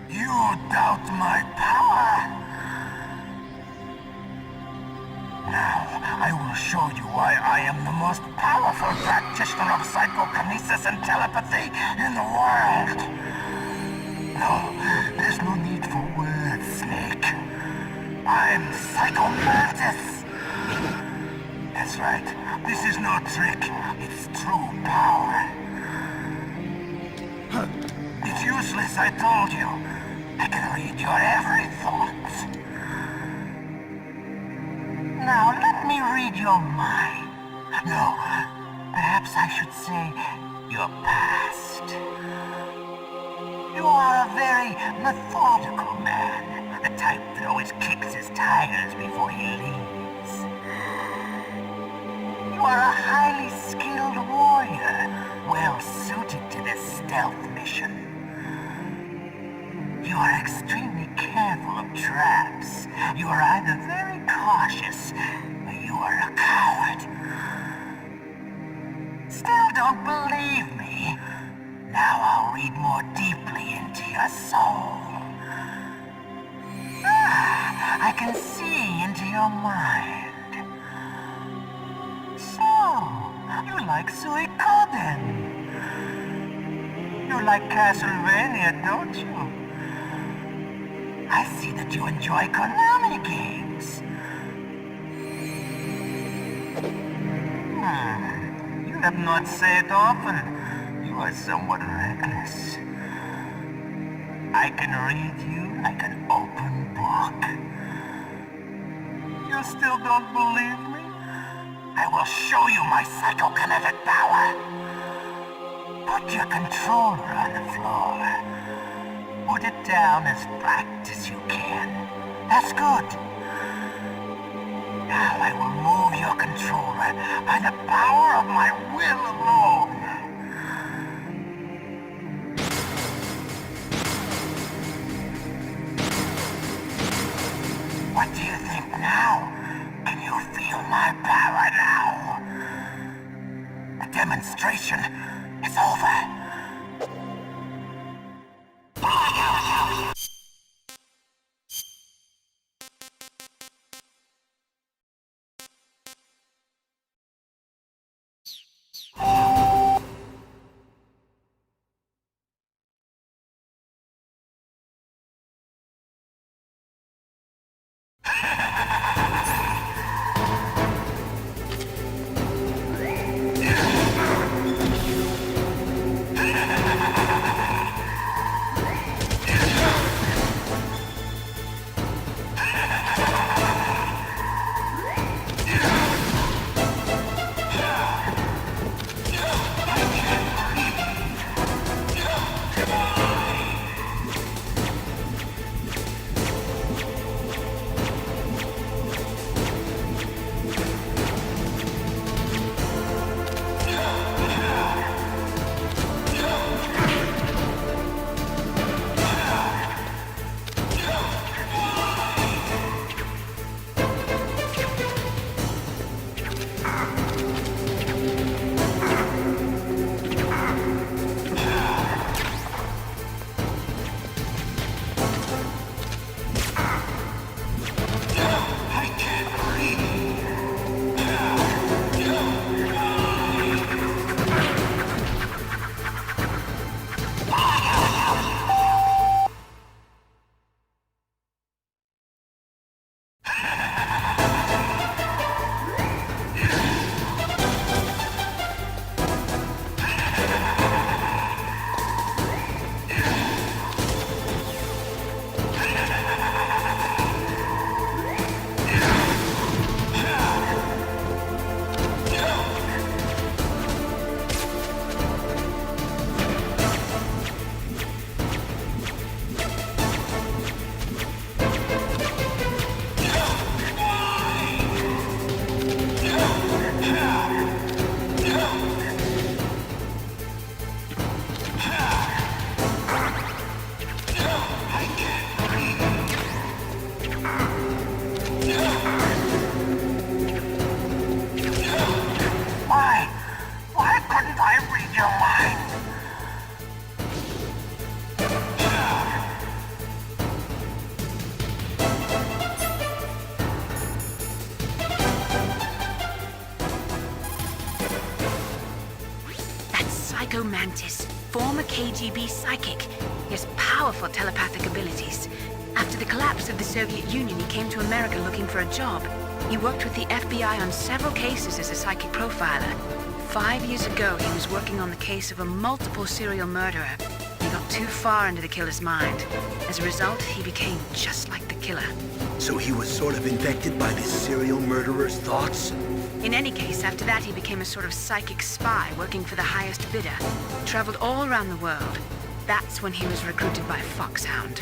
You doubt my power? Now, I will show you why I am the most powerful practitioner of psychokinesis and telepathy in the world. No, there's no need for words, Snake. I'm Psycho Mantis. That's right. This is no trick. It's true power. It's useless, I told you. I can read your every thought. Now, let me read your mind. No, perhaps I should say your past. You are a very methodical man. The type that always kicks his tires before he leaves. You are a highly skilled warrior, well suited to this stealth mission. You are extremely careful of traps. You are either very cautious, or you are a coward. Still don't believe me? Now I'll read more deeply into your soul. I can see into your mind. So, you like Suikoden. You like Castlevania, don't you? I see that you enjoy Konami games. You have not said often. You are somewhat reckless. I can read you like an open book. You still don't believe me? I will show you my psychokinetic power. Put your controller on the floor. Put it down as flat as you can. That's good. Now I will move your controller by the power of my will alone. What do you think now? Can you feel my power now? The demonstration is over. Psycho Mantis, former KGB psychic. He has powerful telepathic abilities. After the collapse of the Soviet Union, he came to America looking for a job. He worked with the FBI on several cases as a psychic profiler. 5 years ago, he was working on the case of a multiple serial murderer. He got too far into the killer's mind. As a result, he became just like the killer. So he was sort of infected by this serial murderer's thoughts? In any case, after that, he became a sort of psychic spy working for the highest bidder. Traveled all around the world. That's when he was recruited by Foxhound.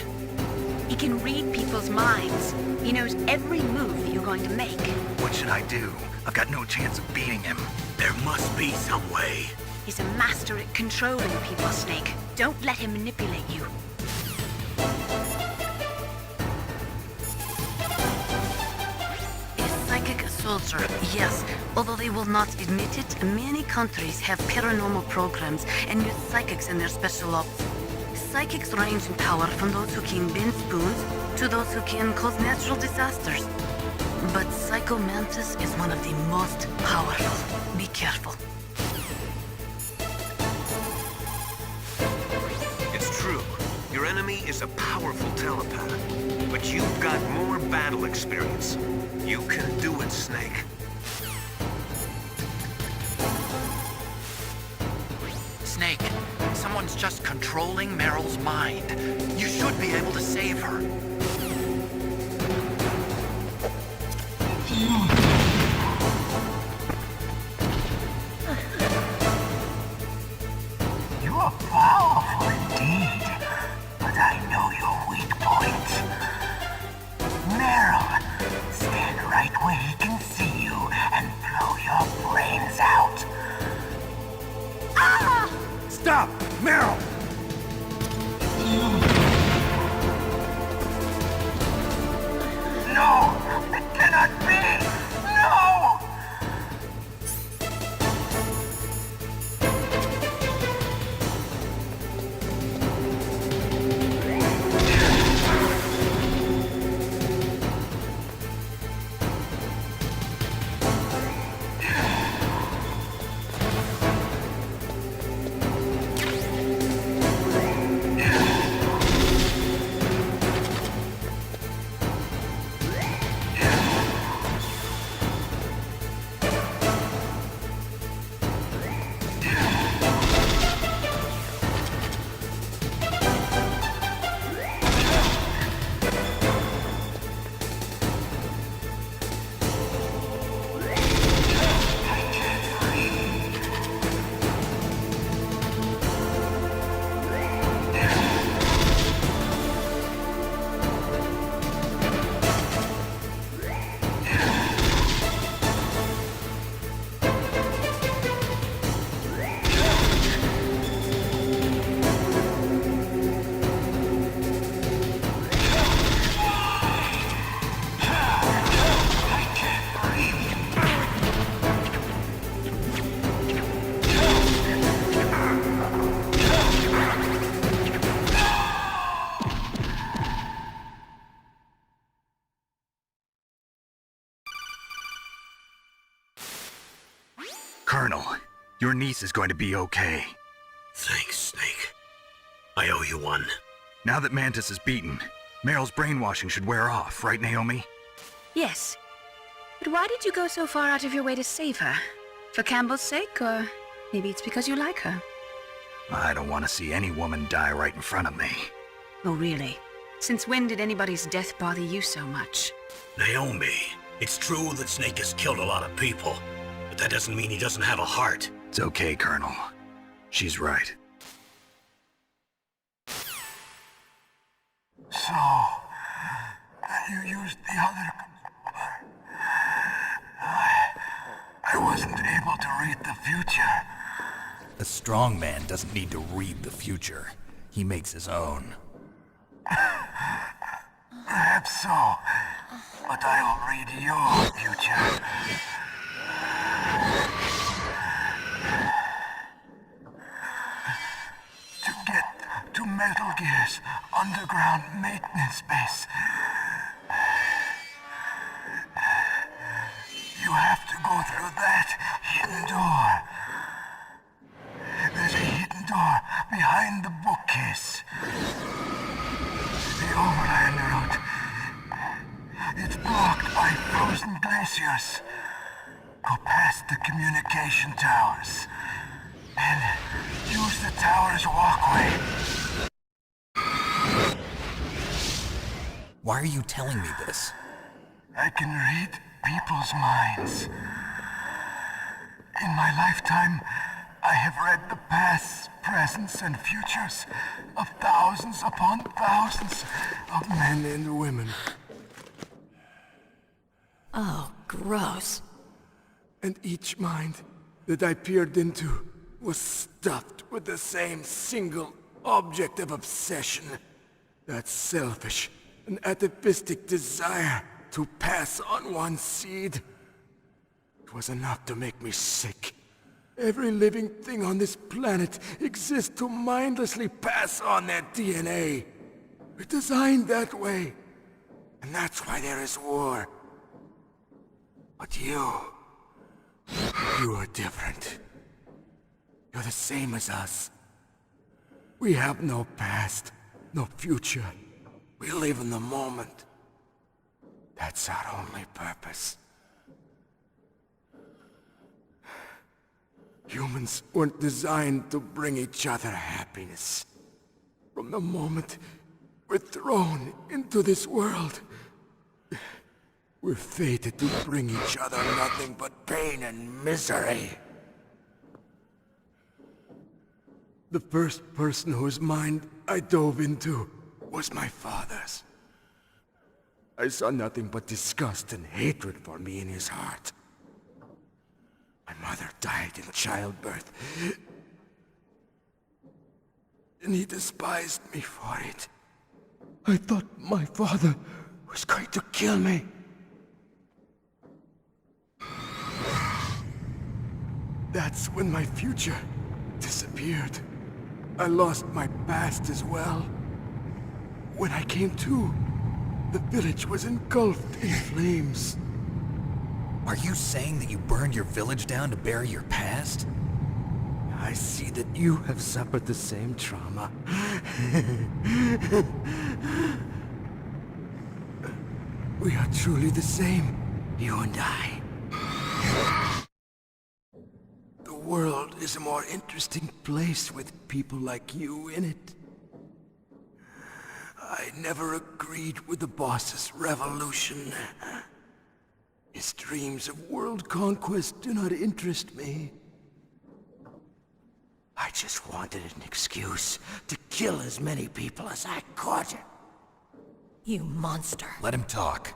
He can read people's minds. He knows every move that you're going to make. What should I do? I've got no chance of beating him. There must be some way. He's a master at controlling people, Snake. Don't let him manipulate you. A psychic soldier, yes. Although they will not admit it, many countries have paranormal programs and use psychics in their special ops. Psychics range in power from those who can bend spoons to those who can cause natural disasters. But Psycho Mantis is one of the most powerful. Be careful. It's true. Your enemy is a powerful telepath. But you've got more battle experience. You can do it, Snake. Snake, someone's just controlling Meryl's mind. You should be able to save her. You're powerful indeed, but I know your weak point. Meryl, stand right where he can see you and blow your brains out. Ah! Stop! Meryl! No! It cannot be! No! Colonel, your niece is going to be okay. Thanks, Snake. I owe you one. Now that Mantis is beaten, Meryl's brainwashing should wear off, right, Naomi? Yes. But why did you go so far out of your way to save her? For Campbell's sake, or maybe it's because you like her? I don't want to see any woman die right in front of me. Oh, really? Since when did anybody's death bother you so much? Naomi, it's true that Snake has killed a lot of people, but that doesn't mean he doesn't have a heart. It's okay, Colonel. She's right. So, you used the other... I wasn't able to read the future. A strong man doesn't need to read the future. He makes his own. Perhaps so, but I'll read your future. To get to Metal Gear's underground maintenance base, you have to go through that hidden door. There's a hidden door behind the bookcase. The overland route. It's blocked by frozen glaciers. Go past the communication towers. And use the tower's walkway. Why are you telling me this? I can read people's minds. In my lifetime, I have read the pasts, presents, and futures of thousands upon thousands of men and women. Oh, gross. And each mind that I peered into was stuffed with the same single object of obsession. That selfish and atavistic desire to pass on one seed. It was enough to make me sick. Every living thing on this planet exists to mindlessly pass on their DNA. We're designed that way. And that's why there is war. But you are different. You're the same as us. We have no past, no future. We live in the moment. That's our only purpose. Humans weren't designed to bring each other happiness. From the moment we're thrown into this world, we're fated to bring each other nothing but pain and misery. The first person whose mind I dove into was my father's. I saw nothing but disgust and hatred for me in his heart. My mother died in childbirth, and he despised me for it. I thought my father was going to kill me. That's when my future disappeared. I lost my past as well. When I came to, the village was engulfed in flames. Are you saying that you burned your village down to bury your past? I see that you have suffered the same trauma. We are truly the same, you and I. The world is a more interesting place with people like you in it. I never agreed with the boss's revolution. His dreams of world conquest do not interest me. I just wanted an excuse to kill as many people as I could. You monster. Let him talk.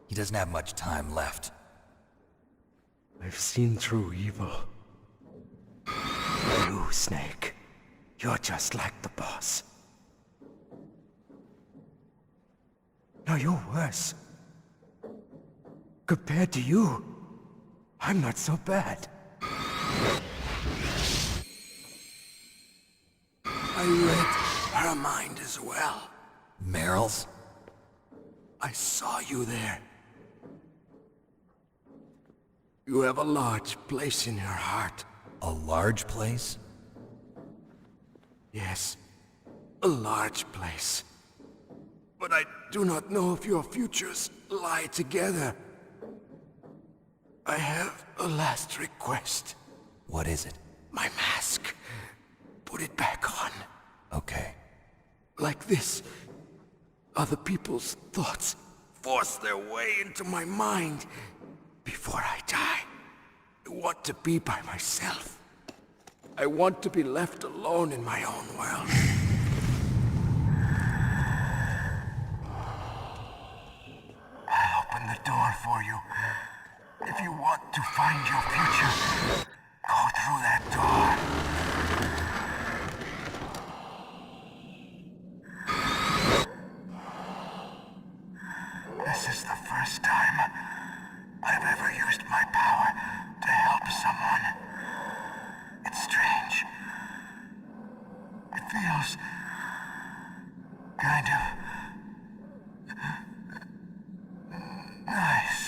He doesn't have much time left. I've seen through evil. You, Snake. You're just like the boss. No, you're worse. Compared to you, I'm not so bad. I read her mind as well. Meryl's? I saw you there. You have a large place in her heart. A large place? Yes, a large place. But I do not know if your futures lie together. I have a last request. What is it? My mask. Put it back on. Okay. Like this, other people's thoughts force their way into my mind. Before I die, I want to be by myself. I want to be left alone in my own world. I'll open the door for you. If you want to find your future, go through that door. This is the first time I've ever used my power to help someone. It's strange. It feels kind of nice.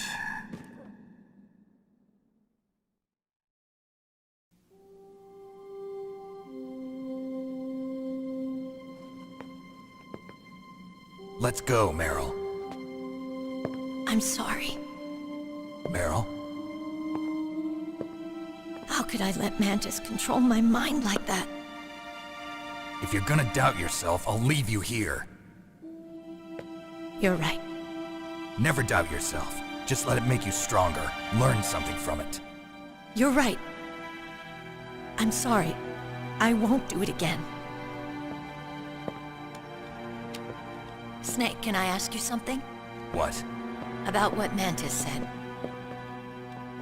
Let's go, Meryl. I'm sorry. Meryl? How could I let Mantis control my mind like that? If you're gonna doubt yourself, I'll leave you here. You're right. Never doubt yourself. Just let it make you stronger. Learn something from it. You're right. I'm sorry. I won't do it again. Snake, can I ask you something? What? About what Mantis said.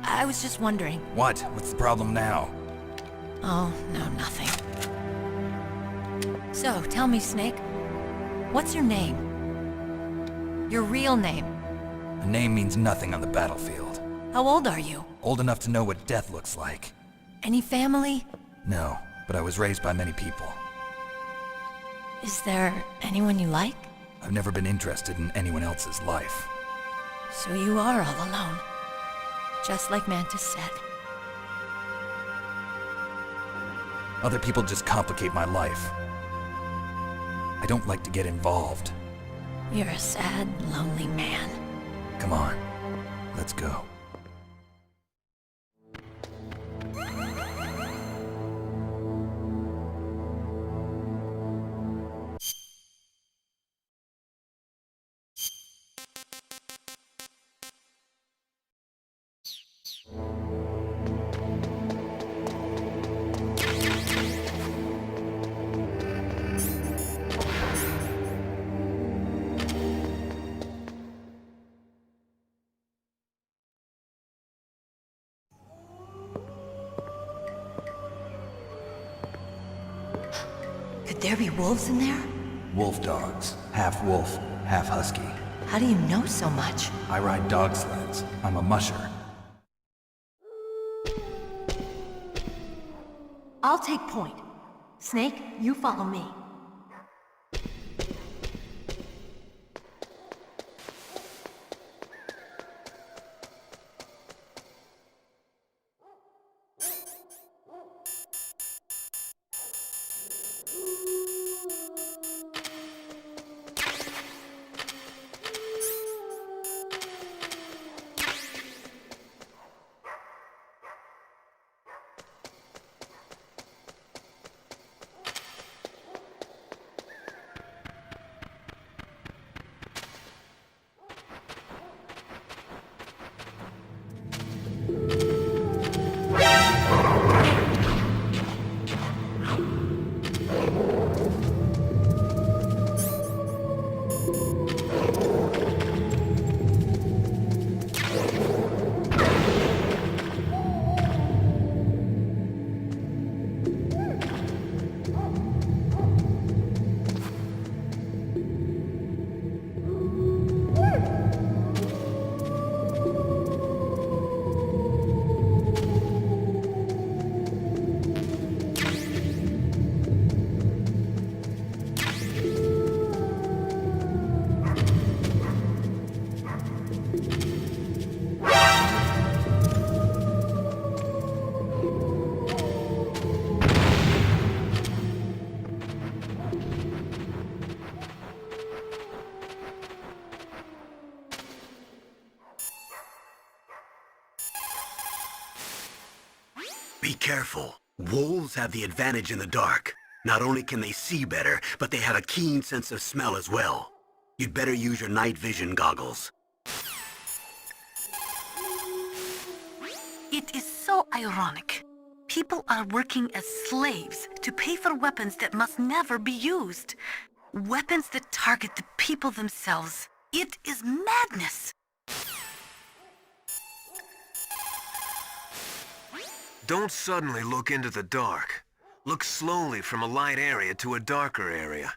I was just wondering. What? What's the problem now? Oh, no, nothing. So, tell me, Snake. What's your name? Your real name? A name means nothing on the battlefield. How old are you? Old enough to know what death looks like. Any family? No, but I was raised by many people. Is there anyone you like? I've never been interested in anyone else's life. So you are all alone. Just like Mantis said. Other people just complicate my life. I don't like to get involved. You're a sad, lonely man. Come on, let's go. Could there be wolves in there? Wolf dogs. Half wolf, half husky. How do you know so much? I ride dog sleds. I'm a musher. I'll take point. Snake, you follow me. Be careful. Wolves have the advantage in the dark. Not only can they see better, but they have a keen sense of smell as well. You'd better use your night vision goggles. It is so ironic. People are working as slaves to pay for weapons that must never be used. Weapons that target the people themselves. It is madness. Don't suddenly look into the dark. Look slowly from a light area to a darker area.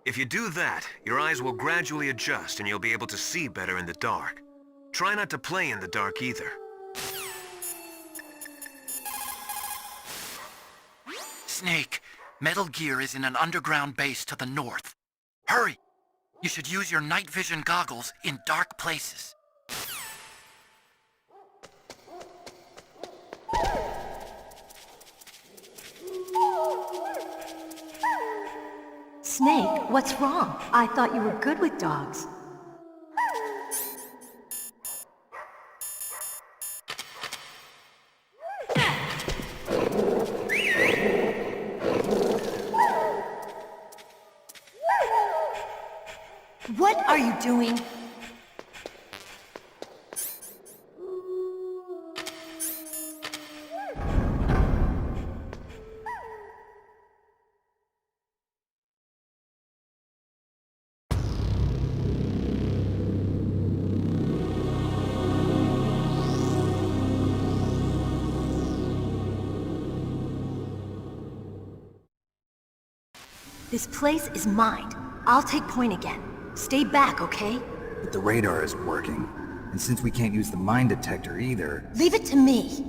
If you do that, your eyes will gradually adjust and you'll be able to see better in the dark. Try not to play in the dark either. Snake, Metal Gear is in an underground base to the north. Hurry! You should use your night vision goggles in dark places. Snake, what's wrong? I thought you were good with dogs. What are you doing? This place is mine. I'll take point again. Stay back, okay? But the radar isn't working. And since we can't use the mine detector either... Leave it to me.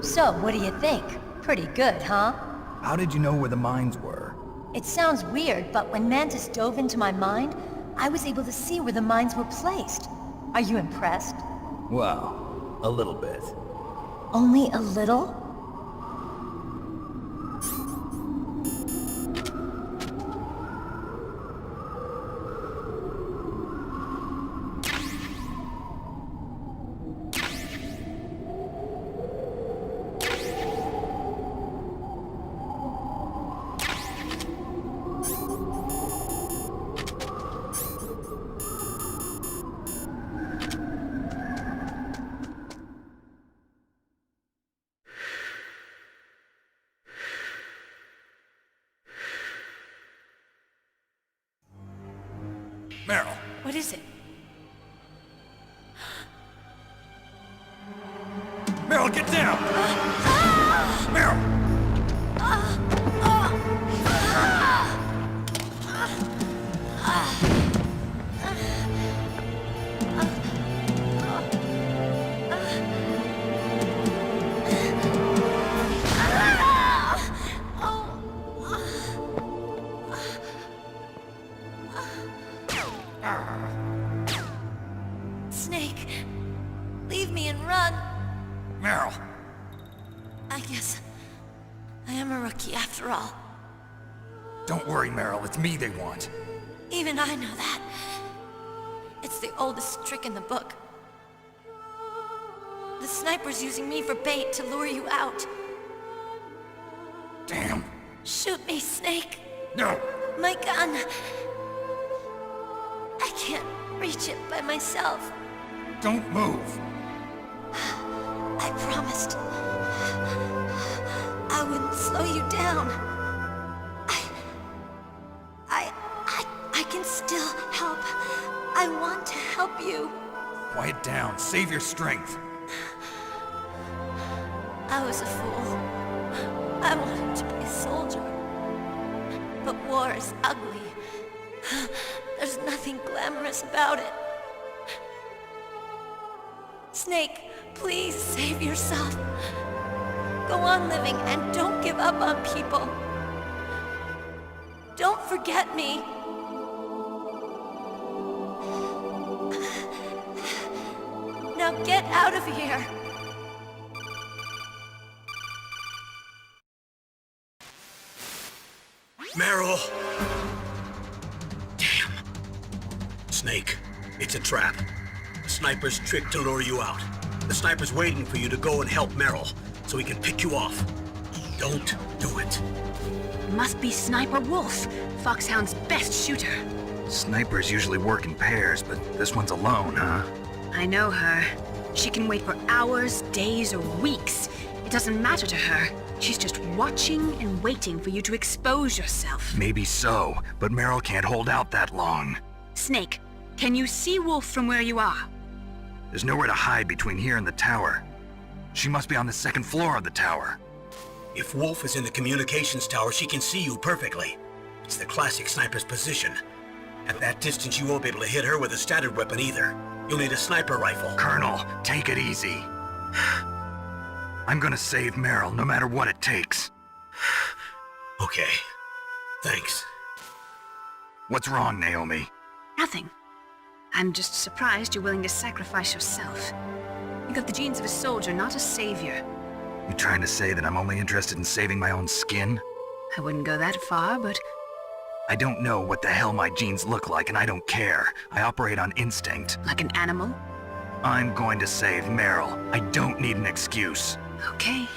So, what do you think? Pretty good, huh? How did you know where the mines were? It sounds weird, but when Mantis dove into my mind, I was able to see where the mines were placed. Are you impressed? Well, a little bit. Only a little? Meryl. What is it? Meryl, get down! Meryl! Snake, leave me and run. Meryl! I guess I am a rookie after all. Don't worry, Meryl. It's me they want. Even I know that. It's the oldest trick in the book. The sniper's using me for bait to lure you out. Damn. Shoot me, Snake. No. My gun. I can't reach it by myself. Don't move. I promised. I wouldn't slow you down. I can still help. I want to help you. Quiet down. Save your strength. I was a fool. I wanted to be a soldier. But war is ugly. There's nothing glamorous about it. Snake, please save yourself. Go on living and don't give up on people. Don't forget me. Now get out of here. Meryl! Damn. Snake, it's a trap. The sniper's trick to lure you out. The sniper's waiting for you to go and help Meryl, so he can pick you off. Don't do it. Must be Sniper Wolf, Foxhound's best shooter. Snipers usually work in pairs, but this one's alone, huh? I know her. She can wait for hours, days, or weeks. It doesn't matter to her. She's just watching and waiting for you to expose yourself. Maybe so, but Meryl can't hold out that long. Snake, can you see Wolf from where you are? There's nowhere to hide between here and the tower. She must be on the second floor of the tower. If Wolf is in the communications tower, she can see you perfectly. It's the classic sniper's position. At that distance, you won't be able to hit her with a standard weapon either. You'll need a sniper rifle. Colonel, take it easy. I'm gonna save Meryl, no matter what it takes. Okay. Thanks. What's wrong, Naomi? Nothing. I'm just surprised you're willing to sacrifice yourself. You got the genes of a soldier, not a savior. You trying to say that I'm only interested in saving my own skin? I wouldn't go that far, but... I don't know what the hell my genes look like, and I don't care. I operate on instinct. Like an animal? I'm going to save Meryl. I don't need an excuse. Okay.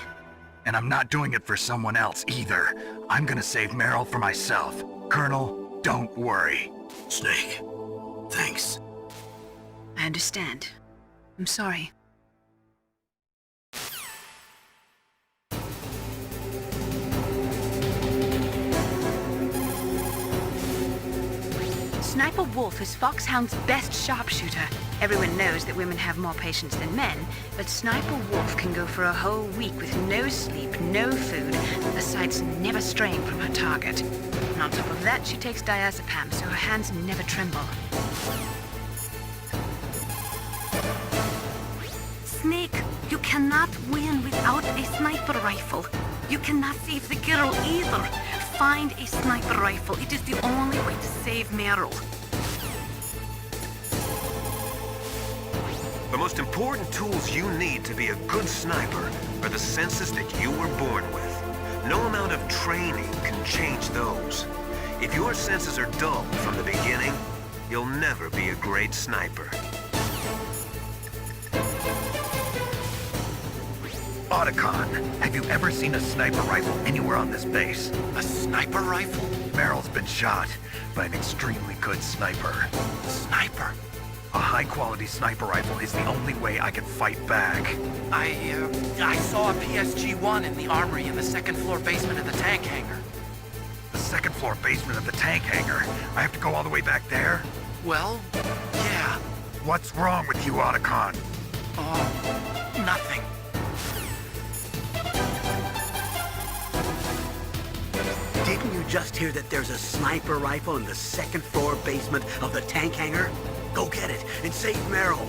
And I'm not doing it for someone else either. I'm gonna save Meryl for myself. Colonel, don't worry. Snake, thanks. I understand. I'm sorry. Sniper Wolf is Foxhound's best sharpshooter. Everyone knows that women have more patience than men, but Sniper Wolf can go for a whole week with no sleep, no food, and the sight's never straying from her target. And on top of that, she takes diazepam, so her hands never tremble. Snake, you cannot win without a sniper rifle. You cannot save the girl either. Find a sniper rifle. It is the only way to save Meryl. The most important tools you need to be a good sniper are the senses that you were born with. No amount of training can change those. If your senses are dull from the beginning, you'll never be a great sniper. Otacon, have you ever seen a sniper rifle anywhere on this base? A sniper rifle? Meryl's been shot by an extremely good sniper. Sniper? A high-quality sniper rifle is the only way I can fight back. I saw a PSG-1 in the armory in the second-floor basement of the tank hangar. The second-floor basement of the tank hangar? I have to go all the way back there? Well, yeah. What's wrong with you, Otacon? Oh, nothing. Didn't you just hear that there's a sniper rifle in the second-floor basement of the tank hangar? Go get it and save Meryl.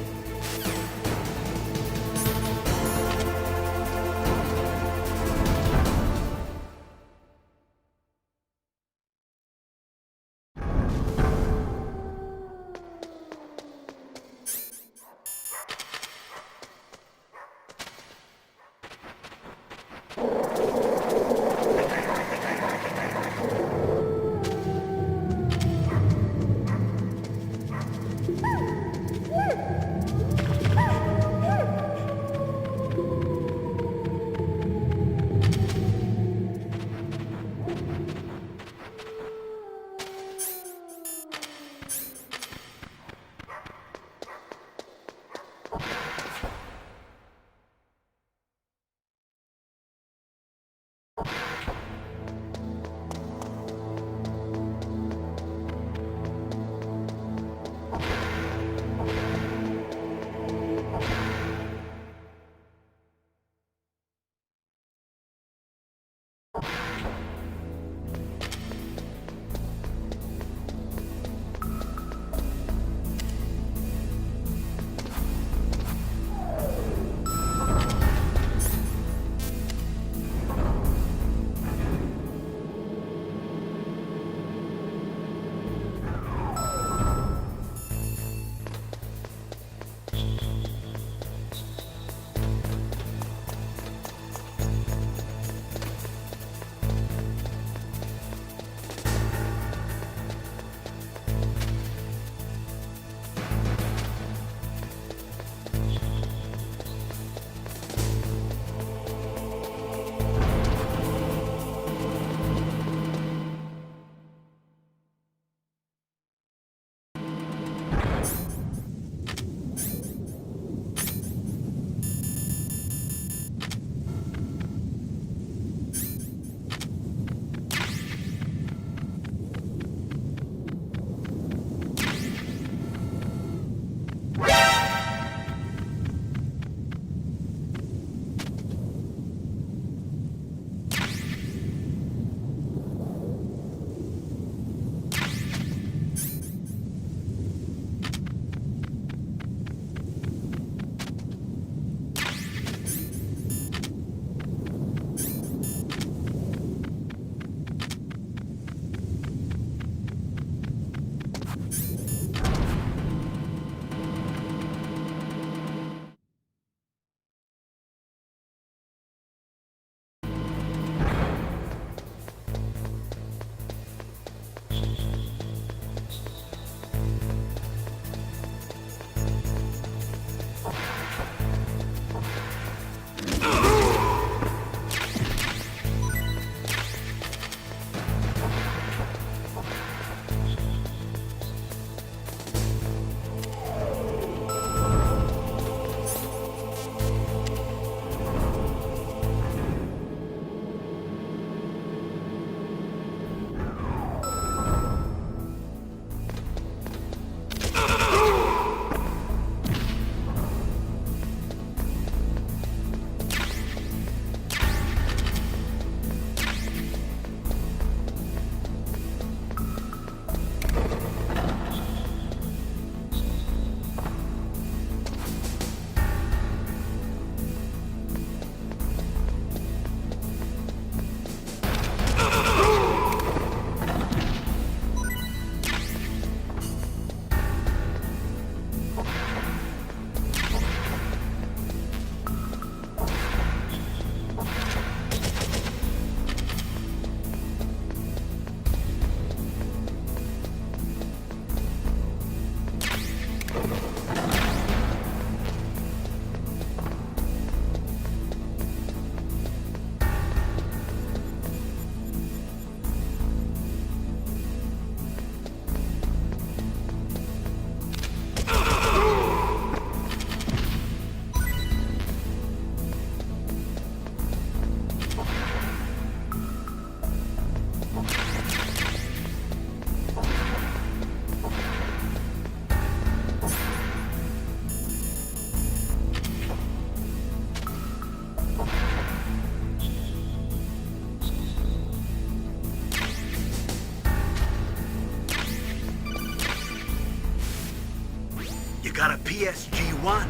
PSG-1.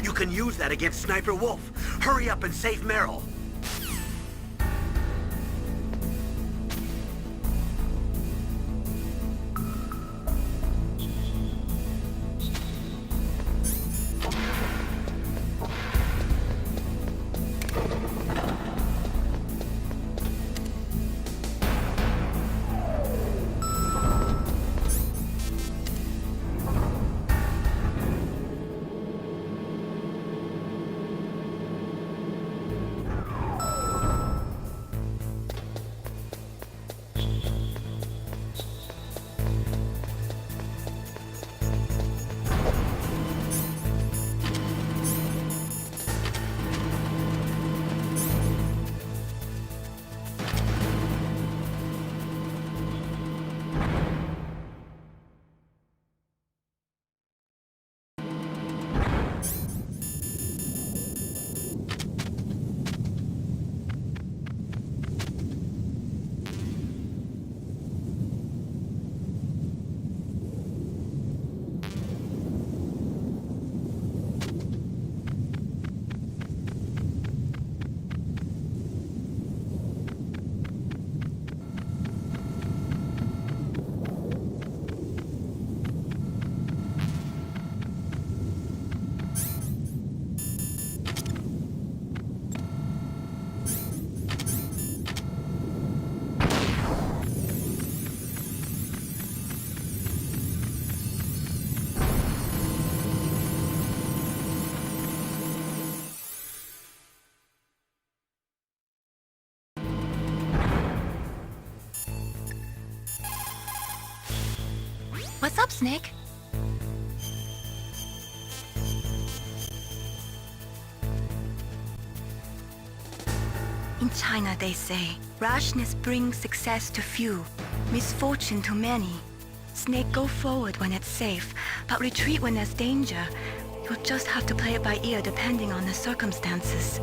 You can use that against Sniper Wolf. Hurry up and save Meryl. What's up, Snake? In China, they say, rashness brings success to few, misfortune to many. Snake, go forward when it's safe, but retreat when there's danger. You'll just have to play it by ear depending on the circumstances.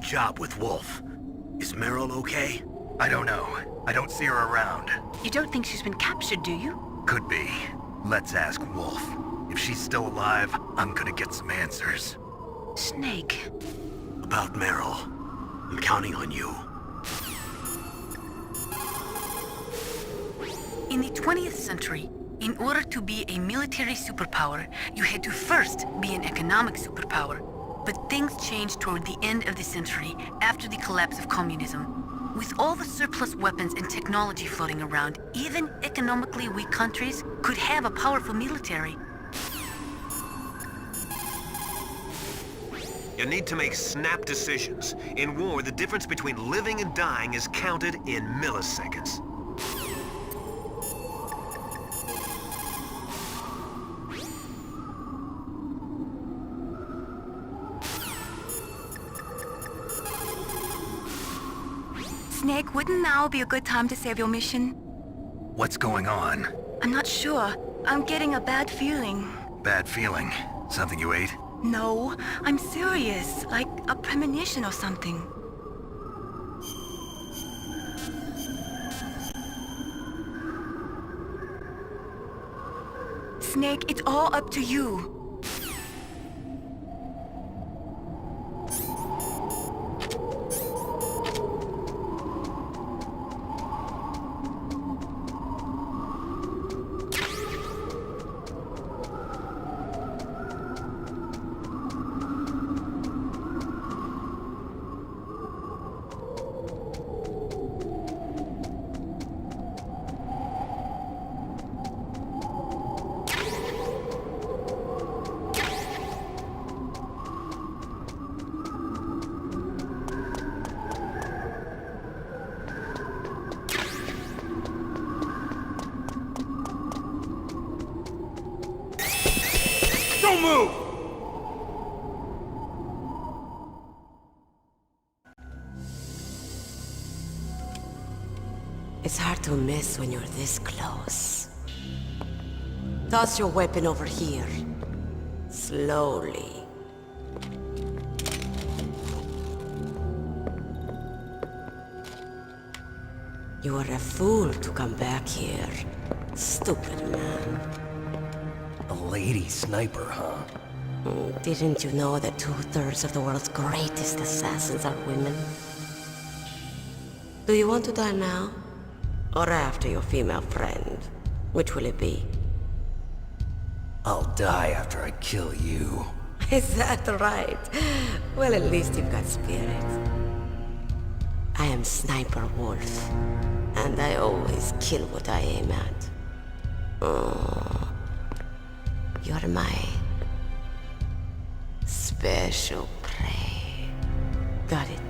job with Wolf. Is Meryl okay? I don't know. I don't see her around. You don't think she's been captured, do you? Could be. Let's ask Wolf. If she's still alive, I'm gonna get some answers. Snake. About Meryl. I'm counting on you. In the 20th century, in order to be a military superpower, you had to first be an economic superpower. But things changed toward the end of the century, after the collapse of communism. With all the surplus weapons and technology floating around, even economically weak countries could have a powerful military. You need to make snap decisions. In war, the difference between living and dying is counted in milliseconds. Snake, wouldn't now be a good time to save your mission? What's going on? I'm not sure. I'm getting a bad feeling. Bad feeling? Something you ate? No, I'm serious. Like a premonition or something. Snake, it's all up to you. Don't move! It's hard to miss when you're this close. Toss your weapon over here. Slowly. You are a fool to come back here. Stupid man. A lady sniper, huh? Didn't you know that 2/3 of the world's greatest assassins are women? Do you want to die now? Or after your female friend? Which will it be? I'll die after I kill you. Is that right? Well, at least you've got spirit. I am Sniper Wolf, and I always kill what I aim at. Oh, you're my special prey. Got it?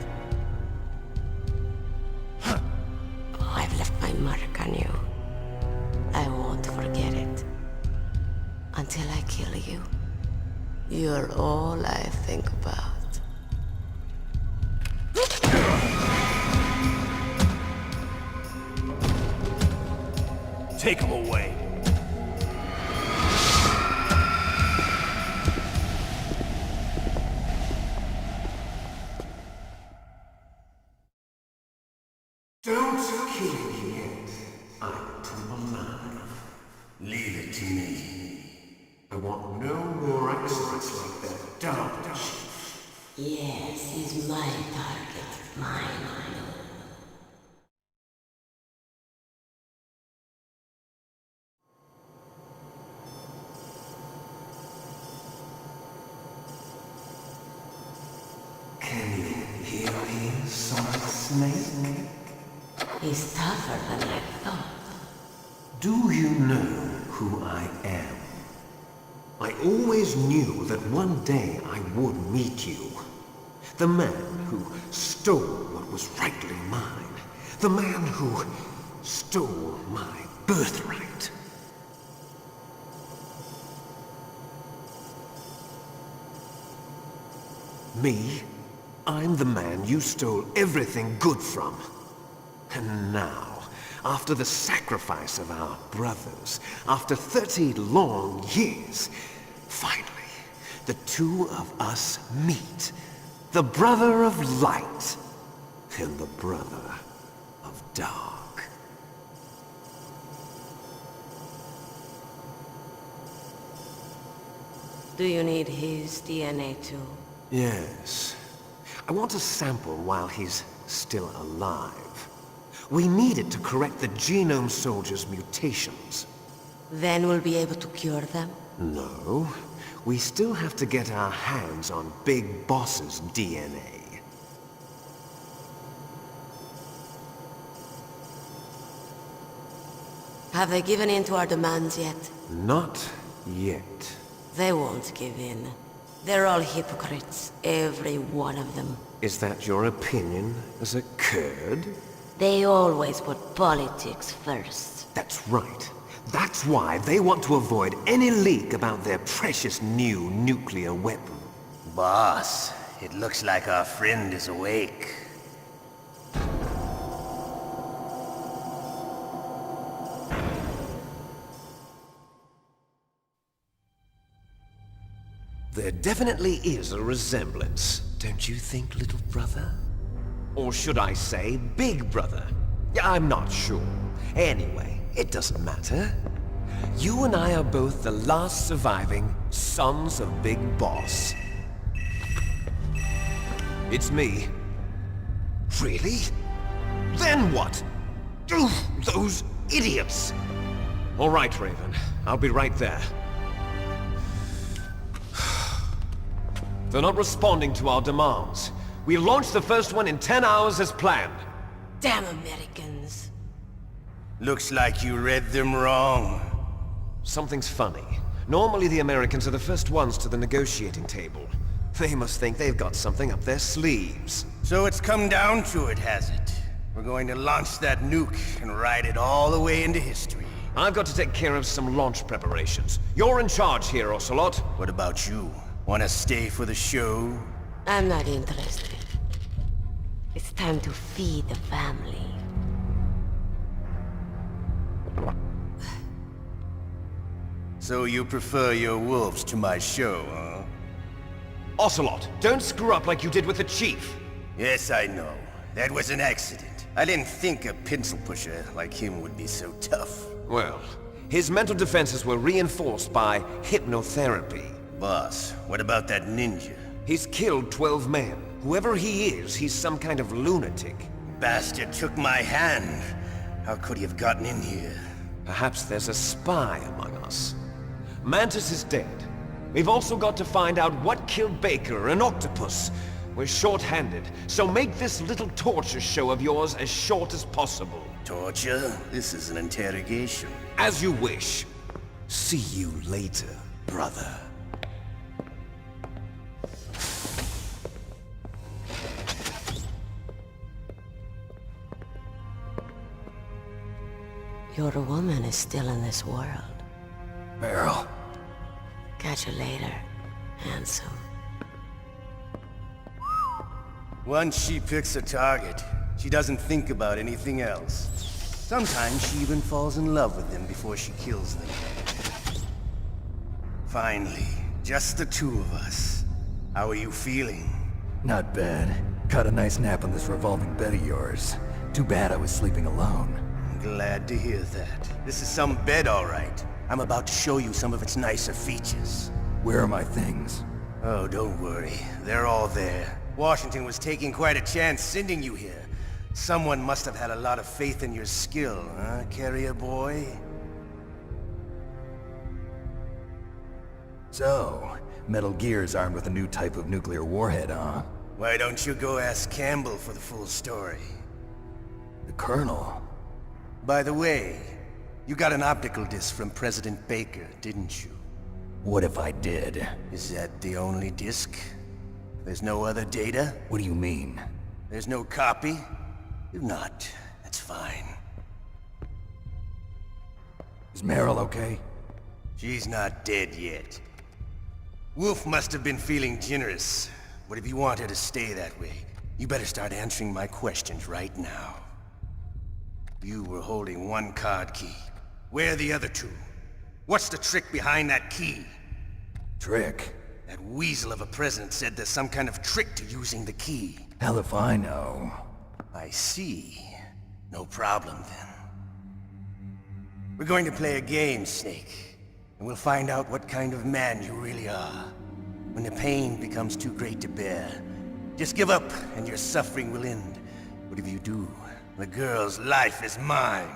I've left my mark on you. I won't forget it. Until I kill you. You're all I think about. Take him away. Don't kill me yet. I'm too alive. Leave it to me. I want no more accidents like that dumb chief. Yes, he's my target. Mine. Can you hear him, Solid Snake? He's tougher than I thought. Do you know who I am? I always knew that one day I would meet you. The man who stole what was rightly mine. The man who stole my birthright. Me? I'm the man you stole everything good from. And now, after the sacrifice of our brothers, after 30 long years, finally, the two of us meet. The brother of light and the brother of dark. Do you need his DNA too? Yes. I want a sample while he's still alive. We need it to correct the Genome Soldier's mutations. Then we'll be able to cure them? No. We still have to get our hands on Big Boss's DNA. Have they given in to our demands yet? Not yet. They won't give in. They're all hypocrites, every one of them. Is that your opinion as a Kurd? They always put politics first. That's right. That's why they want to avoid any leak about their precious new nuclear weapon. Boss, it looks like our friend is awake. There definitely is a resemblance, don't you think, little brother? Or should I say, big brother? I'm not sure. Anyway, it doesn't matter. You and I are both the last surviving sons of Big Boss. It's me. Really? Then what? Those idiots! All right, Raven. I'll be right there. They're not responding to our demands. We launched the first one in 10 hours as planned. Damn Americans. Looks like you read them wrong. Something's funny. Normally the Americans are the first ones to the negotiating table. They must think they've got something up their sleeves. So it's come down to it, has it? We're going to launch that nuke and ride it all the way into history. I've got to take care of some launch preparations. You're in charge here, Ocelot. What about you? Wanna stay for the show? I'm not interested. It's time to feed the family. So you prefer your wolves to my show, huh? Ocelot, don't screw up like you did with the Chief. Yes, I know. That was an accident. I didn't think a pencil pusher like him would be so tough. Well, his mental defenses were reinforced by hypnotherapy. Boss, what about that ninja? He's killed 12 men. Whoever he is, he's some kind of lunatic. Bastard took my hand. How could he have gotten in here? Perhaps there's a spy among us. Mantis is dead. We've also got to find out what killed Baker and Octopus. We're short-handed, so make this little torture show of yours as short as possible. Torture? This is an interrogation. As you wish. See you later, brother. Your woman is still in this world. Meryl. Catch you later, handsome. Once she picks a target, she doesn't think about anything else. Sometimes she even falls in love with them before she kills them. Finally, just the two of us. How are you feeling? Not bad. Caught a nice nap on this revolving bed of yours. Too bad I was sleeping alone. Glad to hear that. This is some bed, all right. I'm about to show you some of its nicer features. Where are my things? Oh, don't worry. They're all there. Washington was taking quite a chance sending you here. Someone must have had a lot of faith in your skill, huh, carrier boy? So, Metal Gear's armed with a new type of nuclear warhead, huh? Why don't you go ask Campbell for the full story? The Colonel? By the way, you got an optical disc from President Baker, didn't you? What if I did? Is that the only disc? There's no other data? What do you mean? There's no copy? If not, that's fine. Is Meryl okay? She's not dead yet. Wolf must have been feeling generous. But if you want her to stay that way, you better start answering my questions right now. You were holding one card key. Where are the other two? What's the trick behind that key? Trick? That weasel of a president said there's some kind of trick to using the key. Hell if I know. I see. No problem, then. We're going to play a game, Snake. And we'll find out what kind of man you really are. When the pain becomes too great to bear, just give up and your suffering will end. But if you do, the girl's life is mine.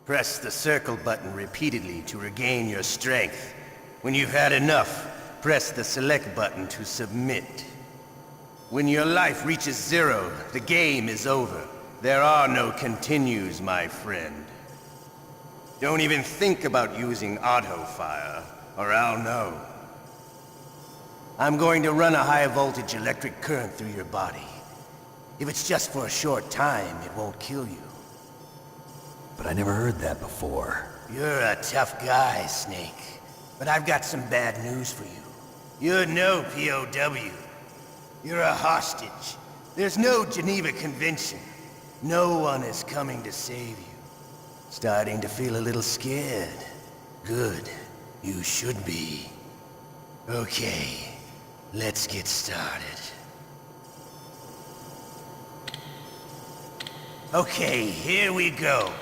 Press the circle button repeatedly to regain your strength. When you've had enough, press the select button to submit. When your life reaches 0, the game is over. There are no continues, my friend. Don't even think about using auto-fire, or I'll know. I'm going to run a high-voltage electric current through your body. If it's just for a short time, it won't kill you. But I never heard that before. You're a tough guy, Snake. But I've got some bad news for you. You're no POW. You're a hostage. There's no Geneva Convention. No one is coming to save you. Starting to feel a little scared. Good. You should be. Okay, let's get started. Okay, here we go.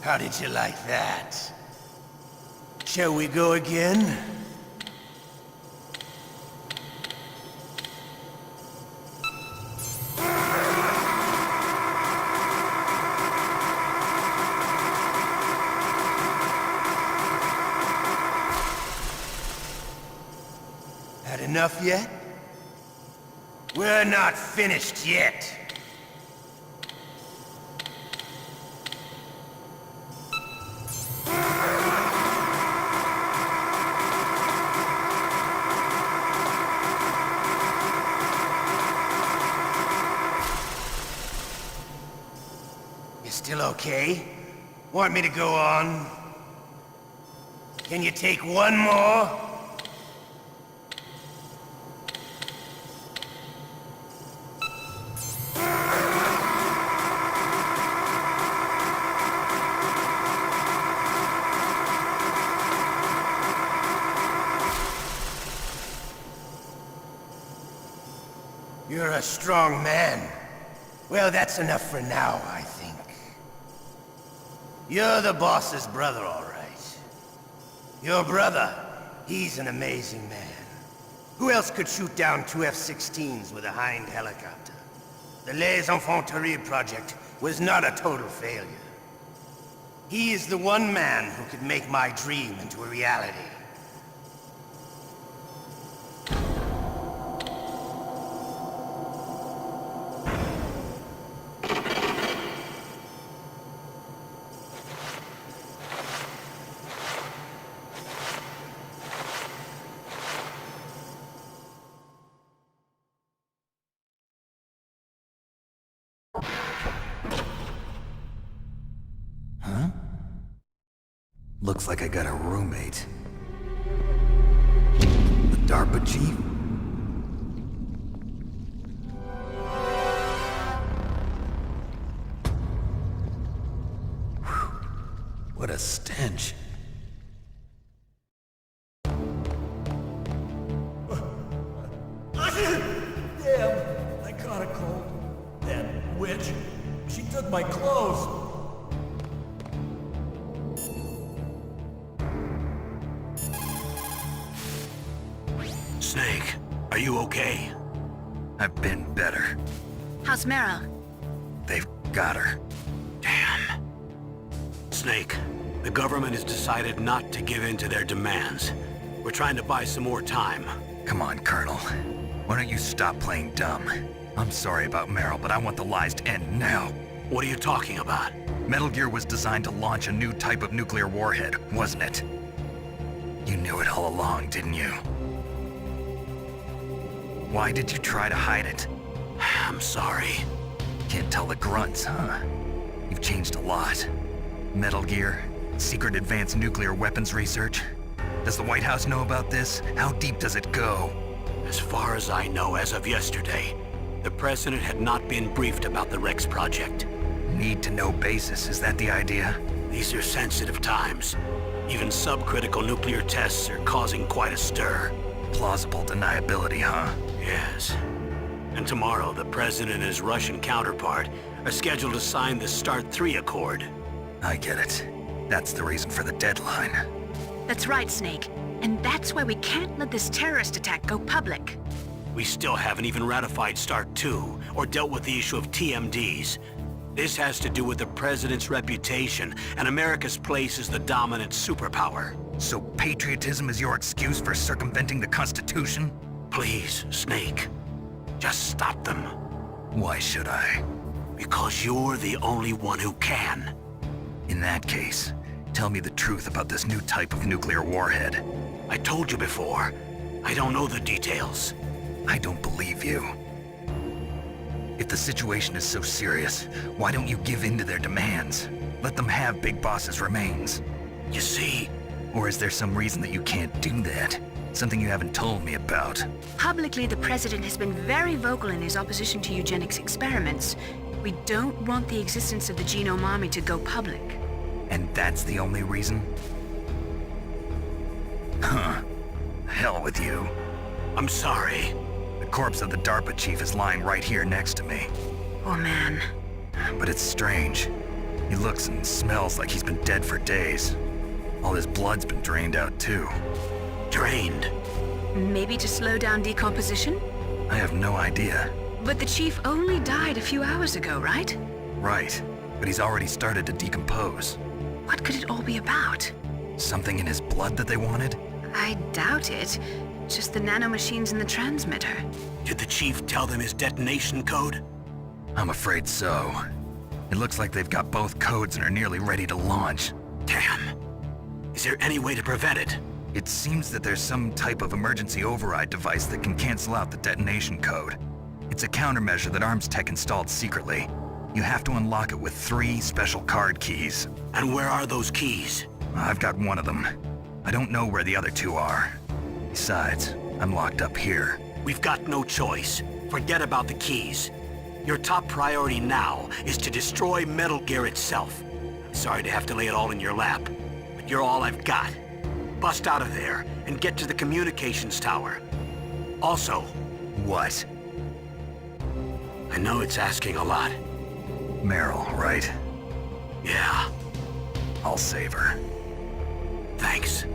How did you like that? Shall we go again? Had enough yet? We're not finished yet. Still okay? Want me to go on? Can you take one more? You're a strong man. Well, that's enough for now, I think. You're the boss's brother, all right. Your brother, he's an amazing man. Who else could shoot down 2 F-16s with a Hind helicopter? The Les Infanteries project was not a total failure. He is the one man who could make my dream into a reality. Huh? Looks like I got a roommate. The DARPA chief? Whew. What a stench. Damn, I caught a cold. That witch, she took my clothes. Snake, are you okay? I've been better. How's Meryl? They've got her. Damn. Snake, the government has decided not to give in to their demands. We're trying to buy some more time. Come on, Colonel. Why don't you stop playing dumb? I'm sorry about Meryl, but I want the lies to end now. What are you talking about? Metal Gear was designed to launch a new type of nuclear warhead, wasn't it? You knew it all along, didn't you? Why did you try to hide it? I'm sorry. Can't tell the grunts, huh? You've changed a lot. Metal Gear, secret advanced nuclear weapons research? Does the White House know about this? How deep does it go? As far as I know, as of yesterday, the President had not been briefed about the Rex project. Need-to-know basis, is that the idea? These are sensitive times. Even subcritical nuclear tests are causing quite a stir. Plausible deniability, huh? Yes. And tomorrow, the President and his Russian counterpart are scheduled to sign the START 3 Accord. I get it. That's the reason for the deadline. That's right, Snake. And that's why we can't let this terrorist attack go public. We still haven't even ratified START 2 or dealt with the issue of TMDs. This has to do with the President's reputation and America's place as the dominant superpower. So patriotism is your excuse for circumventing the Constitution? Please, Snake. Just stop them. Why should I? Because you're the only one who can. In that case, tell me the truth about this new type of nuclear warhead. I told you before. I don't know the details. I don't believe you. If the situation is so serious, why don't you give in to their demands? Let them have Big Boss's remains. You see? Or is there some reason that you can't do that? Something you haven't told me about? Publicly, the President has been very vocal in his opposition to eugenics experiments. We don't want the existence of the Genome Army to go public. And that's the only reason? Huh. Hell with you. I'm sorry. The corpse of the DARPA chief is lying right here next to me. Oh man. But it's strange. He looks and smells like he's been dead for days. All his blood's been drained out too. Drained? Maybe to slow down decomposition? I have no idea. But the chief only died a few hours ago, right? Right. But he's already started to decompose. What could it all be about? Something in his blood that they wanted? I doubt it. Just the nanomachines in the transmitter. Did the chief tell them his detonation code? I'm afraid so. It looks like they've got both codes and are nearly ready to launch. Damn. Is there any way to prevent it? It seems that there's some type of emergency override device that can cancel out the detonation code. It's a countermeasure that Arms Tech installed secretly. You have to unlock it with 3 special card keys. And where are those keys? I've got one of them. I don't know where the other 2 are. Besides, I'm locked up here. We've got no choice. Forget about the keys. Your top priority now is to destroy Metal Gear itself. I'm sorry to have to lay it all in your lap, but you're all I've got. Bust out of there and get to the communications tower. Also... What? I know it's asking a lot. Meryl, right? Yeah. I'll save her. Thanks.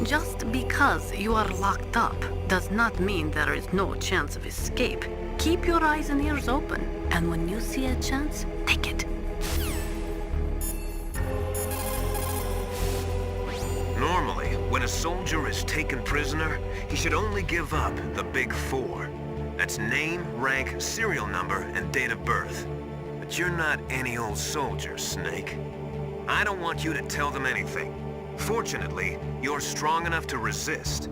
Just because you are locked up does not mean there is no chance of escape. Keep your eyes and ears open, and when you see a chance, take it. Normally, when a soldier is taken prisoner, he should only give up the big 4. That's name, rank, serial number, and date of birth. But you're not any old soldier, Snake. I don't want you to tell them anything. Fortunately, you're strong enough to resist.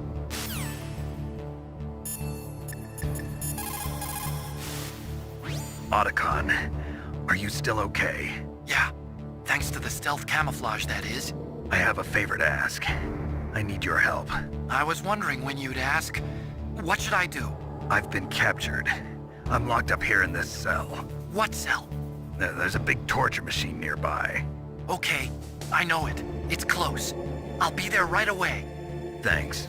Otacon, are you still okay? Yeah. Thanks to the stealth camouflage, that is. I have a favor to ask. I need your help. I was wondering when you'd ask. What should I do? I've been captured. I'm locked up here in this cell. What cell? There's a big torture machine nearby. Okay, I know it. It's close. I'll be there right away. Thanks.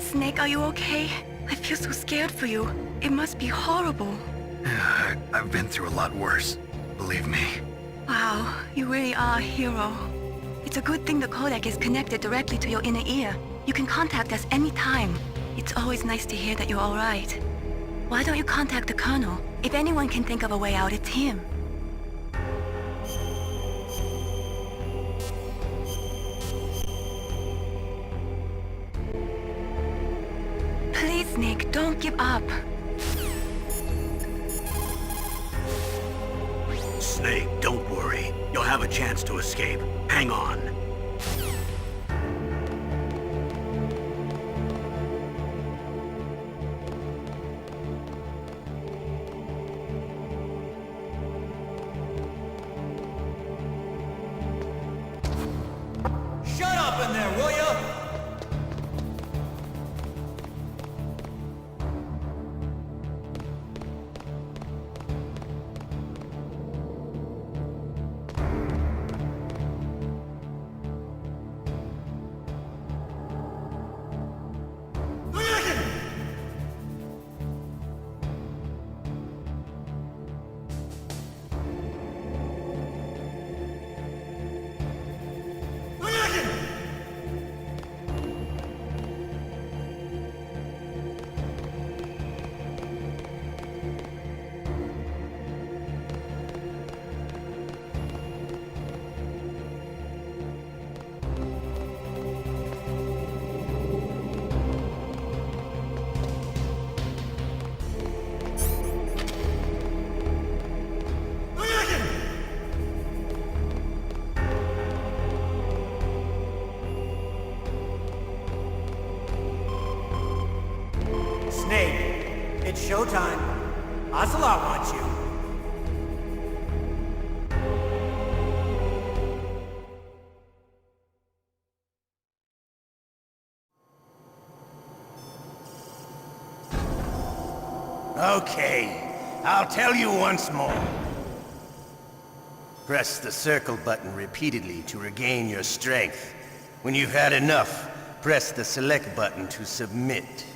Snake, are you okay? I feel so scared for you. It must be horrible. I've been through a lot worse. Believe me. Wow, you really are a hero. It's a good thing the codec is connected directly to your inner ear. You can contact us anytime. It's always nice to hear that you're all right. Why don't you contact the Colonel? If anyone can think of a way out, it's him. Please, Snake, don't give up. Snake, don't worry. You'll have a chance to escape. Hang on. in there, will ya? Snake, it's showtime. Ocelot wants you. Okay, I'll tell you once more. Press the circle button repeatedly to regain your strength. When you've had enough, press the select button to submit.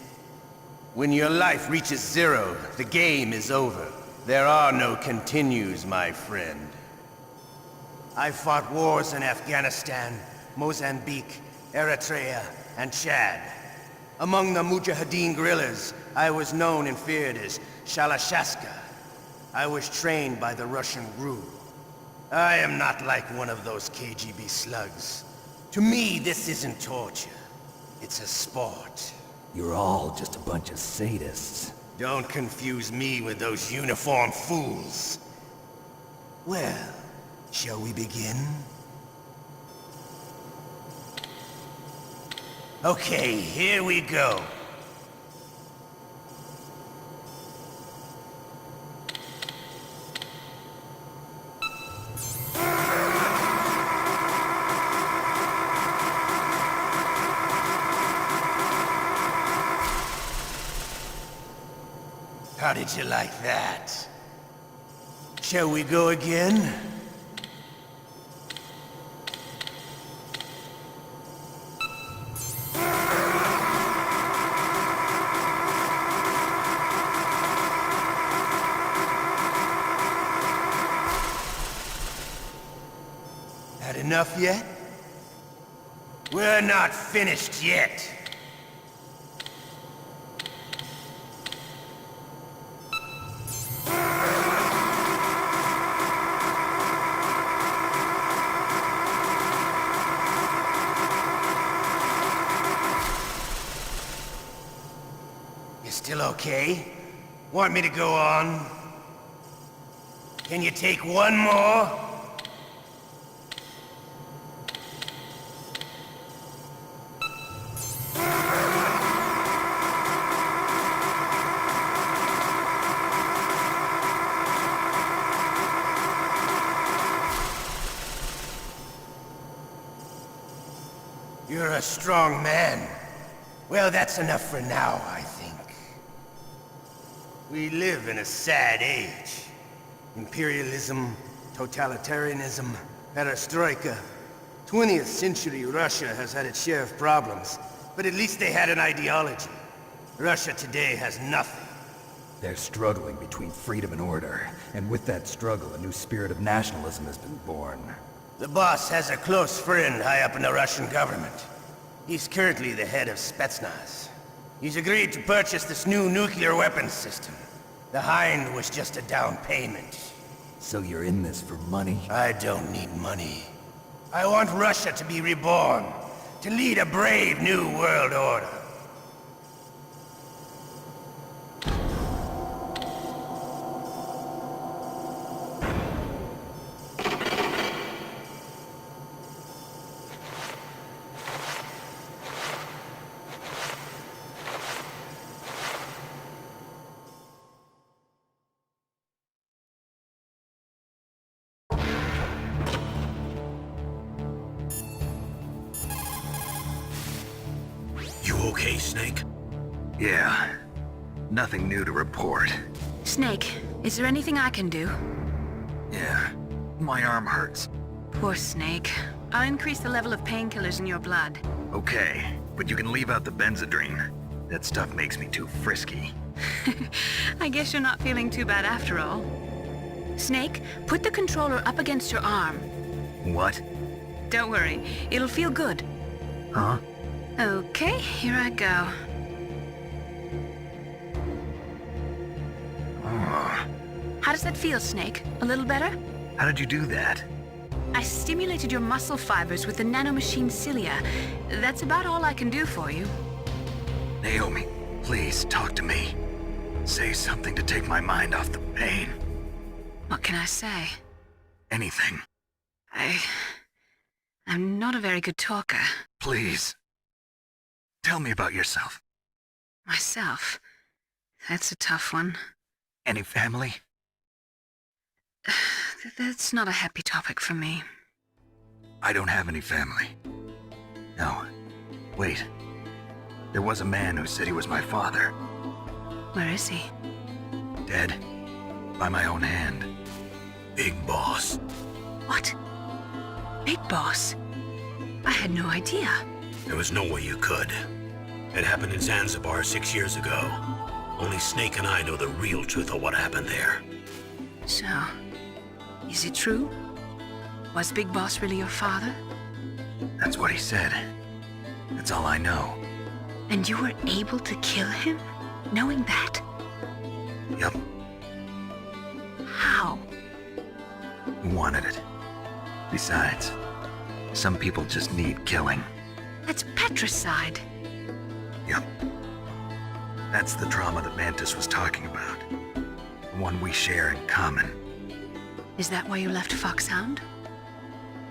When your life reaches 0, the game is over. There are no continues, my friend. I fought wars in Afghanistan, Mozambique, Eritrea, and Chad. Among the Mujahideen guerrillas, I was known and feared as Shalashaska. I was trained by the Russian GRU. I am not like one of those KGB slugs. To me, this isn't torture. It's a sport. You're all just a bunch of sadists. Don't confuse me with those uniformed fools. Well, shall we begin? Okay, here we go. How did you like that? Shall we go again? Had enough yet? We're not finished yet. You still okay? Want me to go on? Can you take one more? You're a strong man. Well, that's enough for now, I think. We live in a sad age. Imperialism, totalitarianism, perestroika. 20th century Russia has had its share of problems, but at least they had an ideology. Russia today has nothing. They're struggling between freedom and order, and with that struggle, a new spirit of nationalism has been born. The boss has a close friend high up in the Russian government. He's currently the head of Spetsnaz. He's agreed to purchase this new nuclear weapons system. The Hind was just a down payment. So you're in this for money? I don't need money. I want Russia to be reborn, to lead a brave new world order. okay, Snake? Yeah. Nothing new to report. Snake, is there anything I can do? Yeah. My arm hurts. Poor Snake. I'll increase the level of painkillers in your blood. Okay, but you can leave out the Benzedrine. That stuff makes me too frisky. I guess you're not feeling too bad after all. Snake, put the controller up against your arm. What? Don't worry, it'll feel good. Huh? Okay, here I go. Oh. How does that feel, Snake? A little better? How did you do that? I stimulated your muscle fibers with the nanomachine cilia. That's about all I can do for you. Naomi, please talk to me. Say something to take my mind off the pain. What can I say? Anything. I'm not a very good talker. Please. Tell me about yourself. Myself? That's a tough one. Any family? That's not a happy topic for me. I don't have any family. No. Wait. There was a man who said he was my father. Where is he? Dead. By my own hand. Big Boss. What? Big Boss? I had no idea. There was no way you could. It happened in Zanzibar 6 years ago. Only Snake and I know the real truth of what happened there. So, is it true? Was Big Boss really your father? That's what he said. That's all I know. And you were able to kill him, knowing that? Yep. How? He wanted it. Besides, some people just need killing. That's patricide. Yep. That's the trauma that Mantis was talking about. The one we share in common. Is that why you left Foxhound?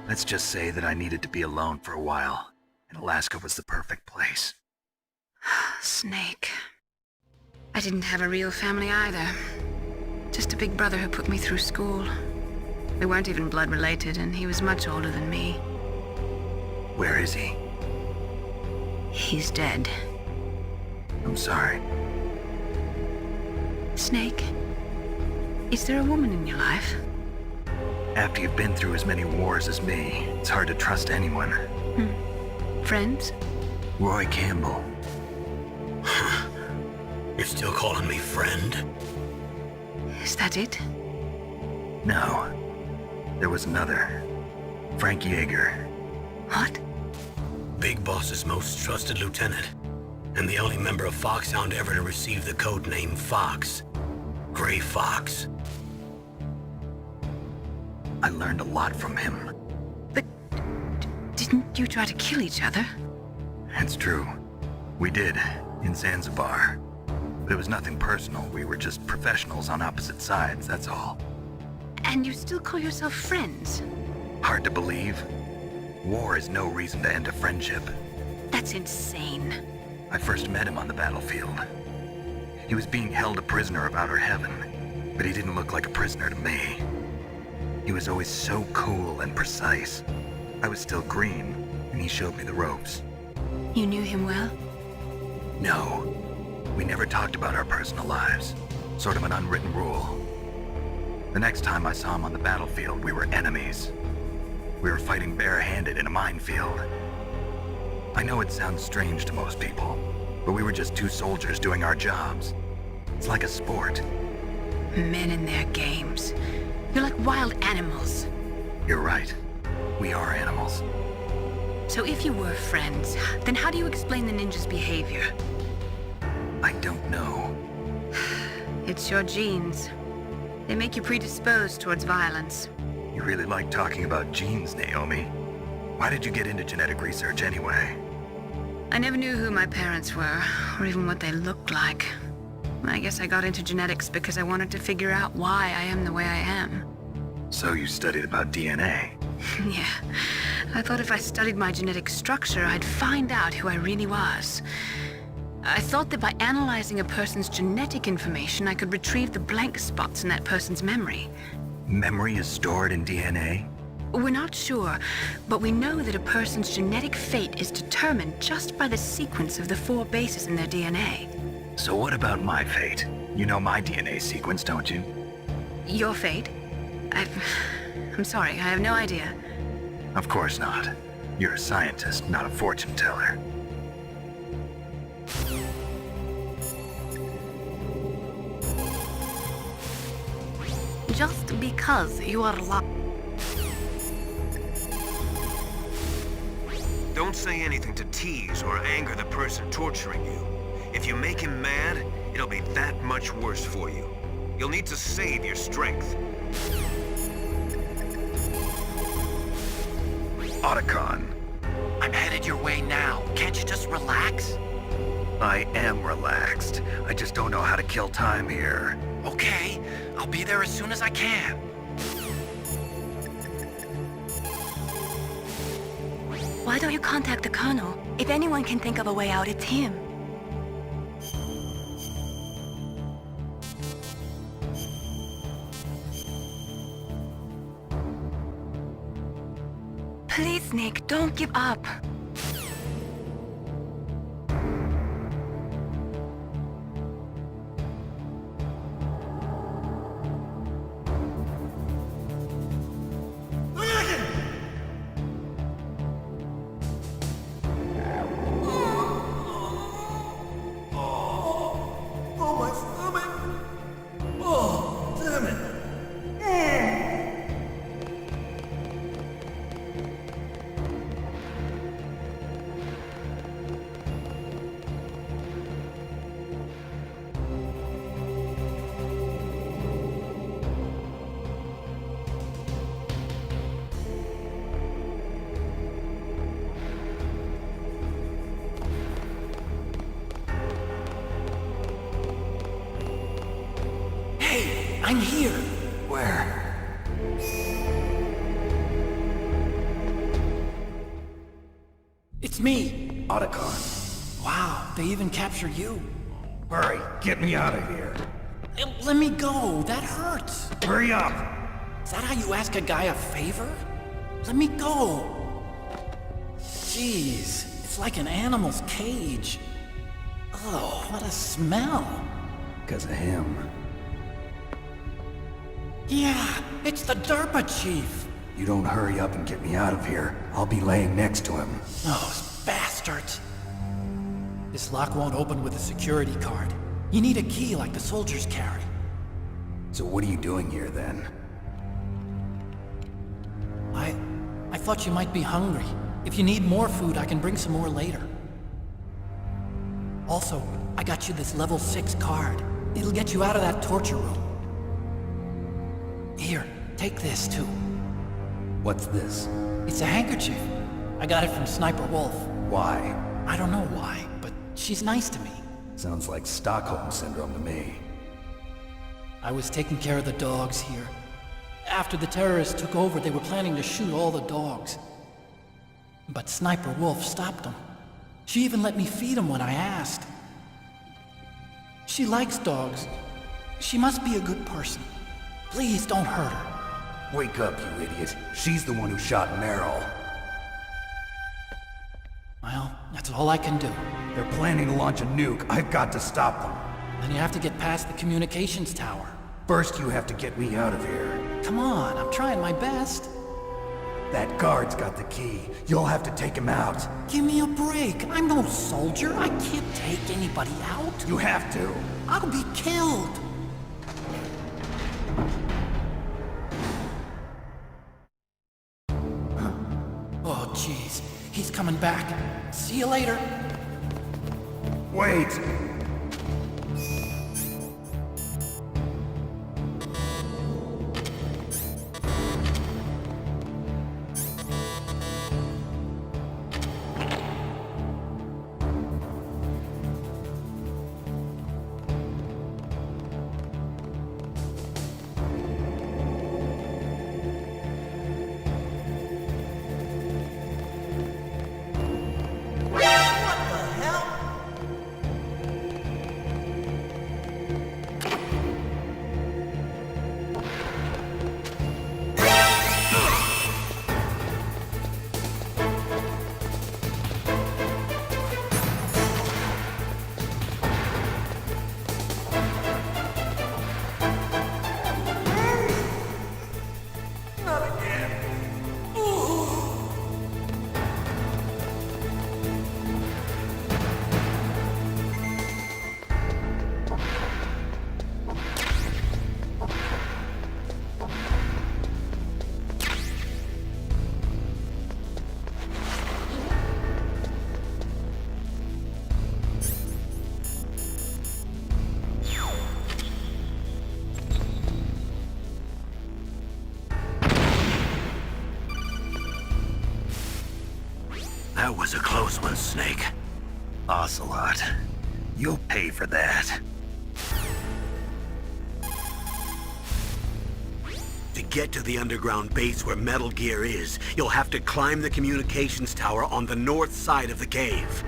Let's just say that I needed to be alone for a while, and Alaska was the perfect place. Snake. I didn't have a real family either. Just a big brother who put me through school. We weren't even blood related, and he was much older than me. Where is he? He's dead. I'm sorry. Snake, is there a woman in your life? After you've been through as many wars as me, it's hard to trust anyone. Friends? Roy Campbell. You're still calling me friend? Is that it? No. There was another. Frank Yeager. What? Big Boss's most trusted lieutenant, and the only member of Foxhound ever to receive the code name Fox. Gray Fox. I learned a lot from him. But didn't you try to kill each other? It's true. We did, in Zanzibar. But it was nothing personal. We were just professionals on opposite sides, that's all. And you still call yourself friends? Hard to believe. War is no reason to end a friendship. That's insane. I first met him on the battlefield. He was being held a prisoner of outer heaven, but he didn't look like a prisoner to me. He was always so cool and precise. I was still green, and he showed me the ropes. You knew him well? No. We never talked about our personal lives. Sort of an unwritten rule. The next time I saw him on the battlefield, we were enemies. We were fighting barehanded in a minefield. I know it sounds strange to most people, but we were just two soldiers doing our jobs. It's like a sport. Men and their games. You're like wild animals. You're right. We are animals. So if you were friends, then how do you explain the ninja's behavior? I don't know. It's your genes. They make you predisposed towards violence. You really like talking about genes, Naomi. Why did you get into genetic research anyway? I never knew who my parents were, or even what they looked like. I guess I got into genetics because I wanted to figure out why I am the way I am. So you studied about DNA? Yeah. I thought if I studied my genetic structure, I'd find out who I really was. I thought that by analyzing a person's genetic information, I could retrieve the blank spots in that person's memory. Memory is stored in DNA? We're not sure, but we know that a person's genetic fate is determined just by the sequence of the 4 bases in their DNA. So what about my fate? You know my DNA sequence, don't you? Your fate? I'm sorry, I have no idea. Of course not. You're a scientist, not a fortune teller. Just because you are Don't say anything to tease or anger the person torturing you. If you make him mad, it'll be that much worse for you. You'll need to save your strength. Otacon. I'm headed your way now. Can't you just relax? I am relaxed. I just don't know how to kill time here. Okay, I'll be there as soon as I can. Why don't you contact the Colonel? If anyone can think of a way out, it's him. Please, Nick, don't give up. I'm here. Where? It's me. Otacon. Wow, they even captured you. Hurry, get me out of here. Let me go. That hurts. Hurry up. Is that how you ask a guy a favor? Let me go. Jeez, it's like an animal's cage. Oh, what a smell. Because of him. Yeah, it's the DARPA chief. You don't hurry up and get me out of here, I'll be laying next to him. Those bastards. This lock won't open with a security card. You need a key like the soldiers carry. So what are you doing here then? I thought you might be hungry. If you need more food, I can bring some more later. Also, I got you this level 6 card. It'll get you out of that torture room. Here, take this too. What's this? It's a handkerchief. I got it from Sniper Wolf. Why? I don't know why, but she's nice to me. Sounds like Stockholm Syndrome to me. I was taking care of the dogs here. After the terrorists took over, they were planning to shoot all the dogs. But Sniper Wolf stopped them. She even let me feed them when I asked. She likes dogs. She must be a good person. Please don't hurt her. Wake up, you idiot. She's the one who shot Meryl. Well, that's all I can do. They're planning to launch a nuke. I've got to stop them. Then you have to get past the communications tower. First, you have to get me out of here. Come on, I'm trying my best. That guard's got the key. You'll have to take him out. Give me a break. I'm no soldier. I can't take anybody out. You have to. I'll be killed. Oh, jeez. He's coming back. See you later. Wait! That was a close one, Snake. Ocelot, you'll pay for that. To get to the underground base where Metal Gear is, you'll have to climb the communications tower on the north side of the cave.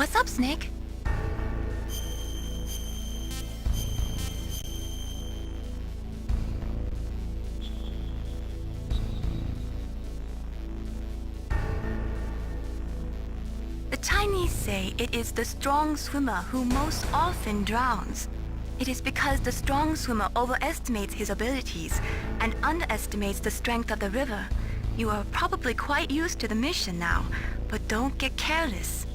What's up, Snake? The Chinese say it is the strong swimmer who most often drowns. It is because the strong swimmer overestimates his abilities and underestimates the strength of the river. You are probably quite used to the mission now, but don't get careless.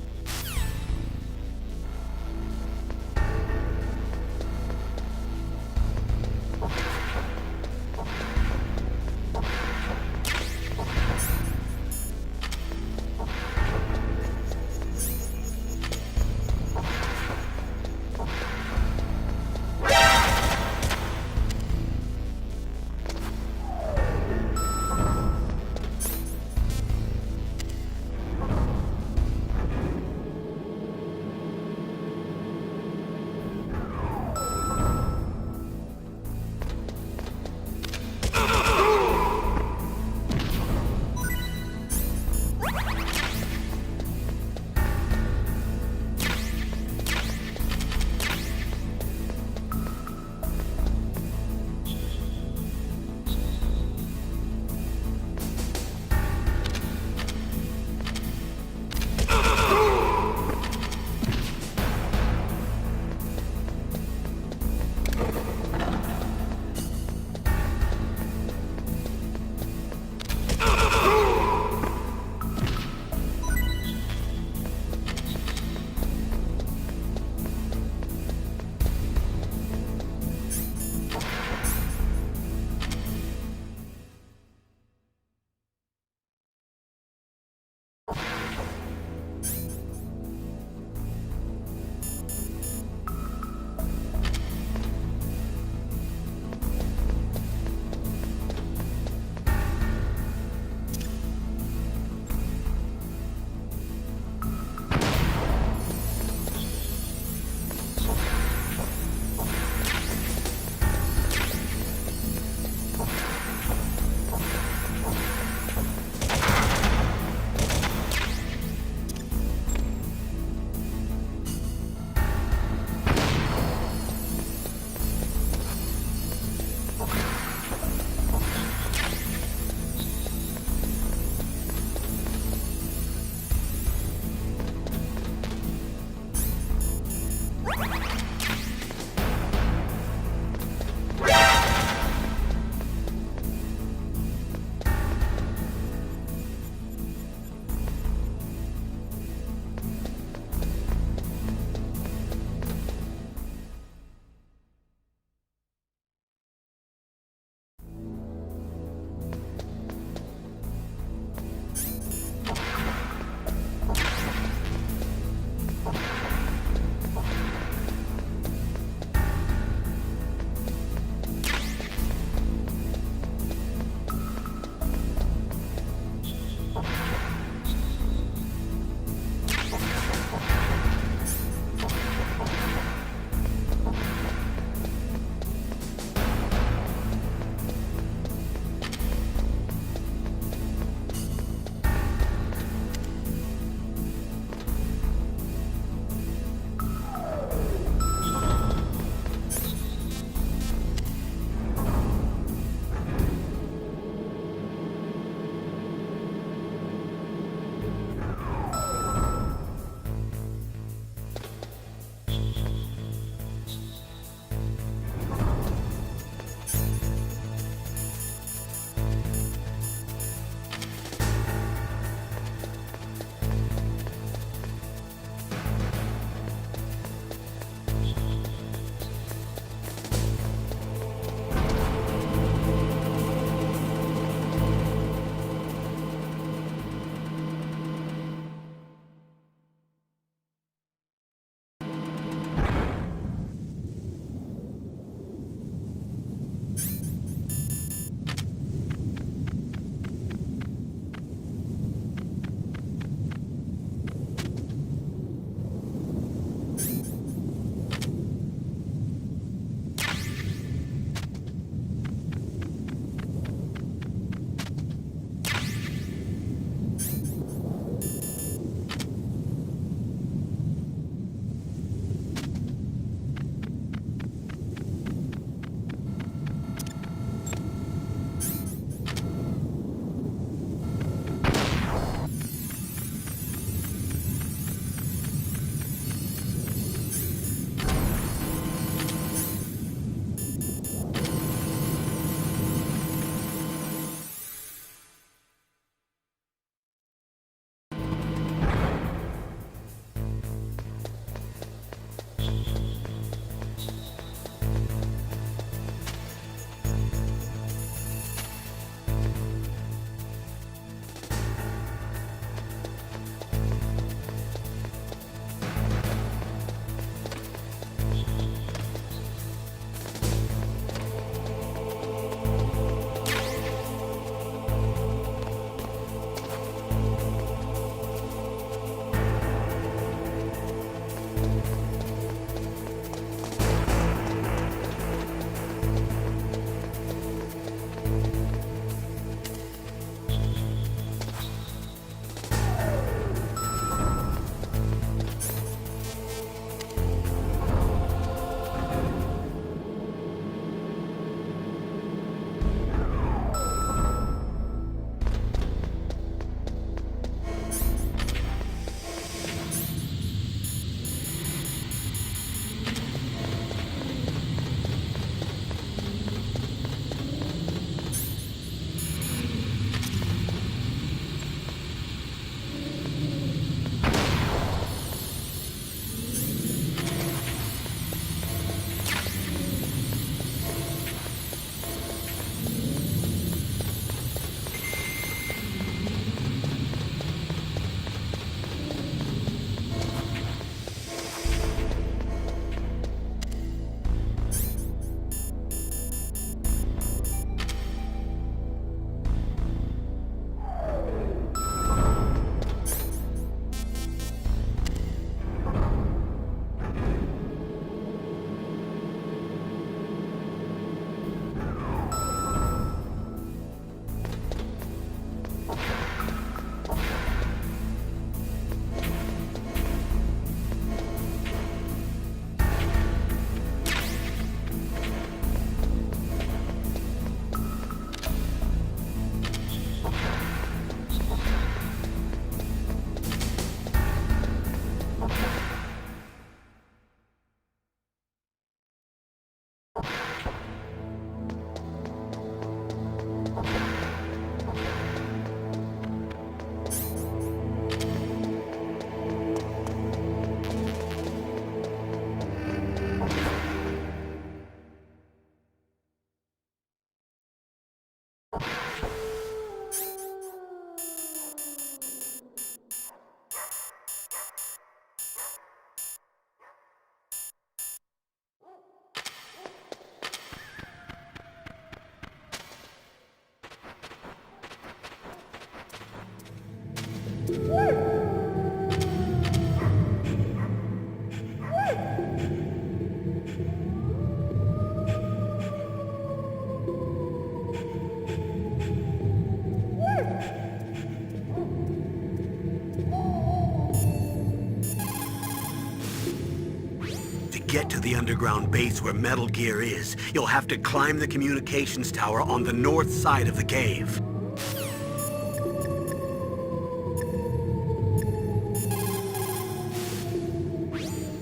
To get to the underground base where Metal Gear is, you'll have to climb the communications tower on the north side of the cave.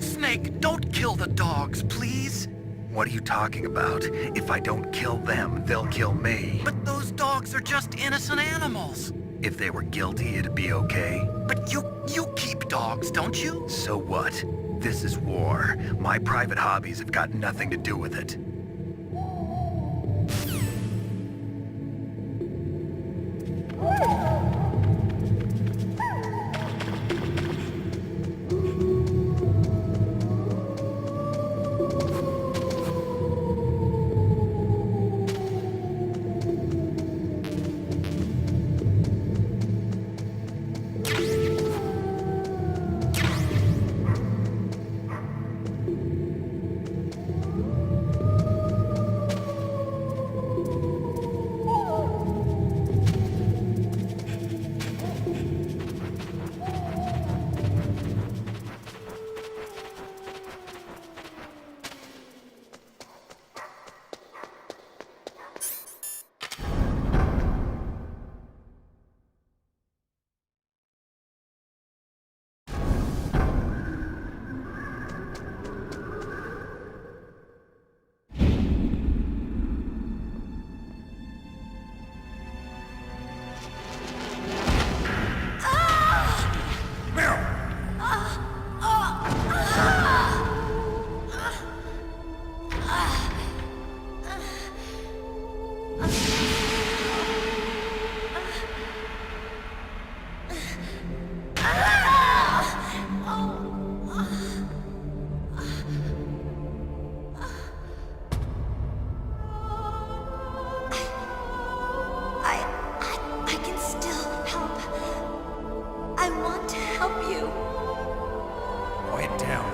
Snake, don't kill the dogs, please. What are you talking about? If I don't kill them, they'll kill me. But those dogs are just innocent animals. If they were guilty, it'd be okay. But you keep dogs, don't you? So what? This is war. My private hobbies have got nothing to do with it.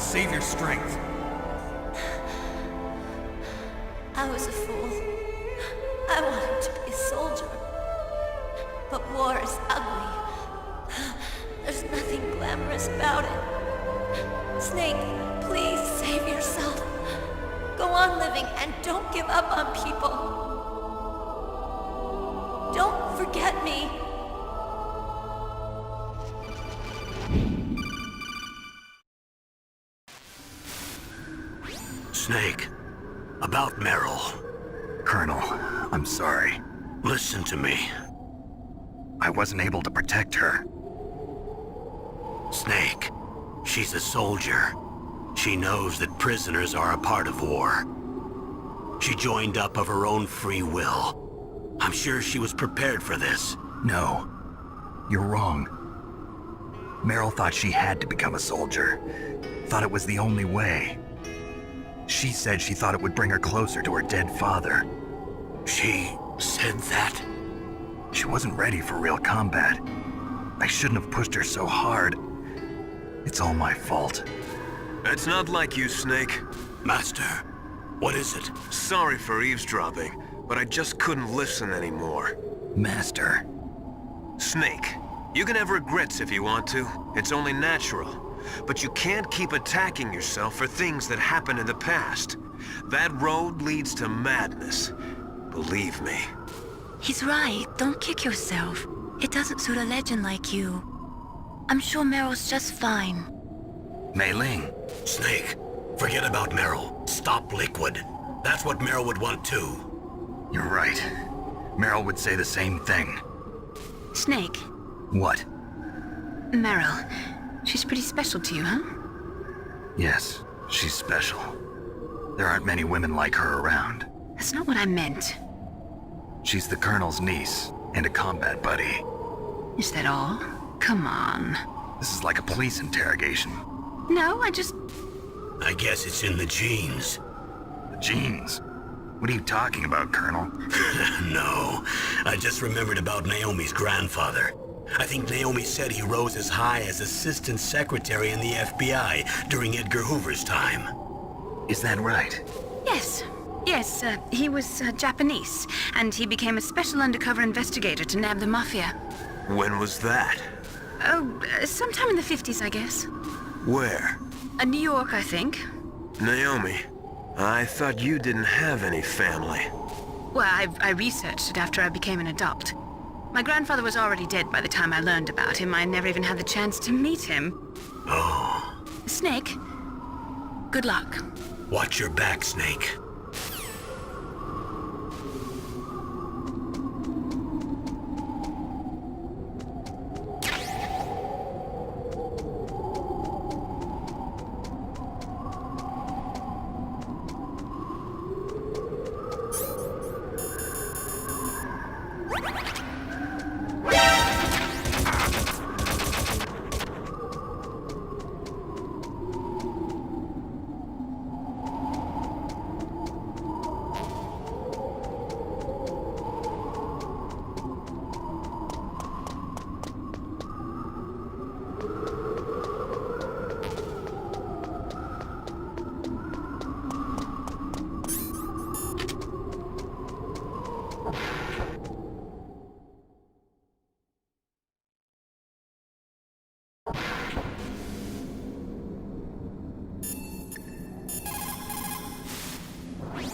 Save your strength. I was a fool. I wanted to be a soldier. But war is ugly. There's nothing glamorous about it. Snake, please save yourself. Go on living and don't give up on people. Don't forget me. Snake, about Meryl. Colonel, I'm sorry. Listen to me. I wasn't able to protect her. Snake, she's a soldier. She knows that prisoners are a part of war. She joined up of her own free will. I'm sure she was prepared for this. No, you're wrong. Meryl thought she had to become a soldier. Thought it was the only way. She said she thought it would bring her closer to her dead father. She said that? She wasn't ready for real combat. I shouldn't have pushed her so hard. It's all my fault. It's not like you, Snake. Master, what is it? Sorry for eavesdropping, but I just couldn't listen anymore. Master. Snake, you can have regrets if you want to. It's only natural. But you can't keep attacking yourself for things that happened in the past. That road leads to madness. Believe me. He's right. Don't kick yourself. It doesn't suit a legend like you. I'm sure Meryl's just fine. Mei Ling. Snake, forget about Meryl. Stop Liquid. That's what Meryl would want too. You're right. Meryl would say the same thing. Snake. What? Meryl. She's pretty special to you, huh? Yes, she's special. There aren't many women like her around. That's not what I meant. She's the Colonel's niece, and a combat buddy. Is that all? Come on. This is like a police interrogation. No, I guess it's in the genes. The genes? What are you talking about, Colonel? No, I just remembered about Naomi's grandfather. I think Naomi said he rose as high as assistant secretary in the FBI during Edgar Hoover's time. Is that right? Yes. Yes, he was Japanese, and he became a special undercover investigator to nab the mafia. When was that? Oh, sometime in the 50s, I guess. Where? New York, I think. Naomi, I thought you didn't have any family. Well, I researched it after I became an adult. My grandfather was already dead by the time I learned about him. I never even had the chance to meet him. Oh. Snake, good luck. Watch your back, Snake.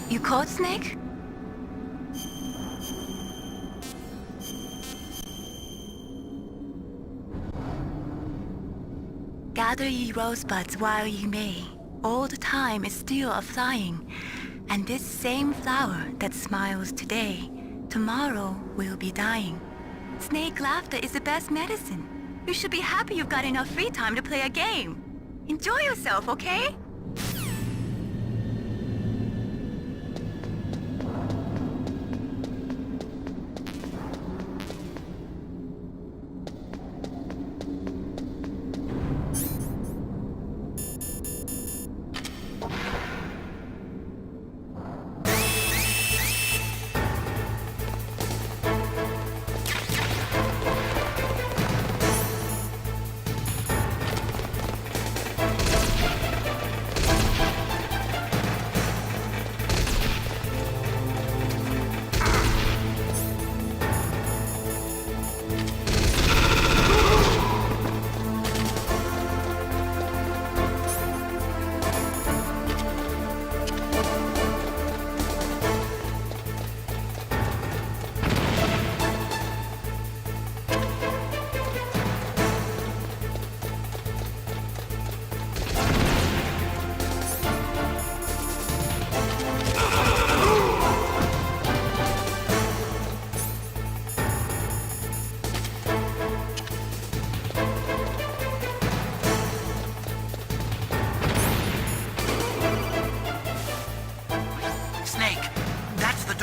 You caught Snake? Gather ye rosebuds while ye may. Old time is still a-flying, and this same flower that smiles today, tomorrow will be dying. Snake laughter is the best medicine. You should be happy you've got enough free time to play a game. Enjoy yourself, okay?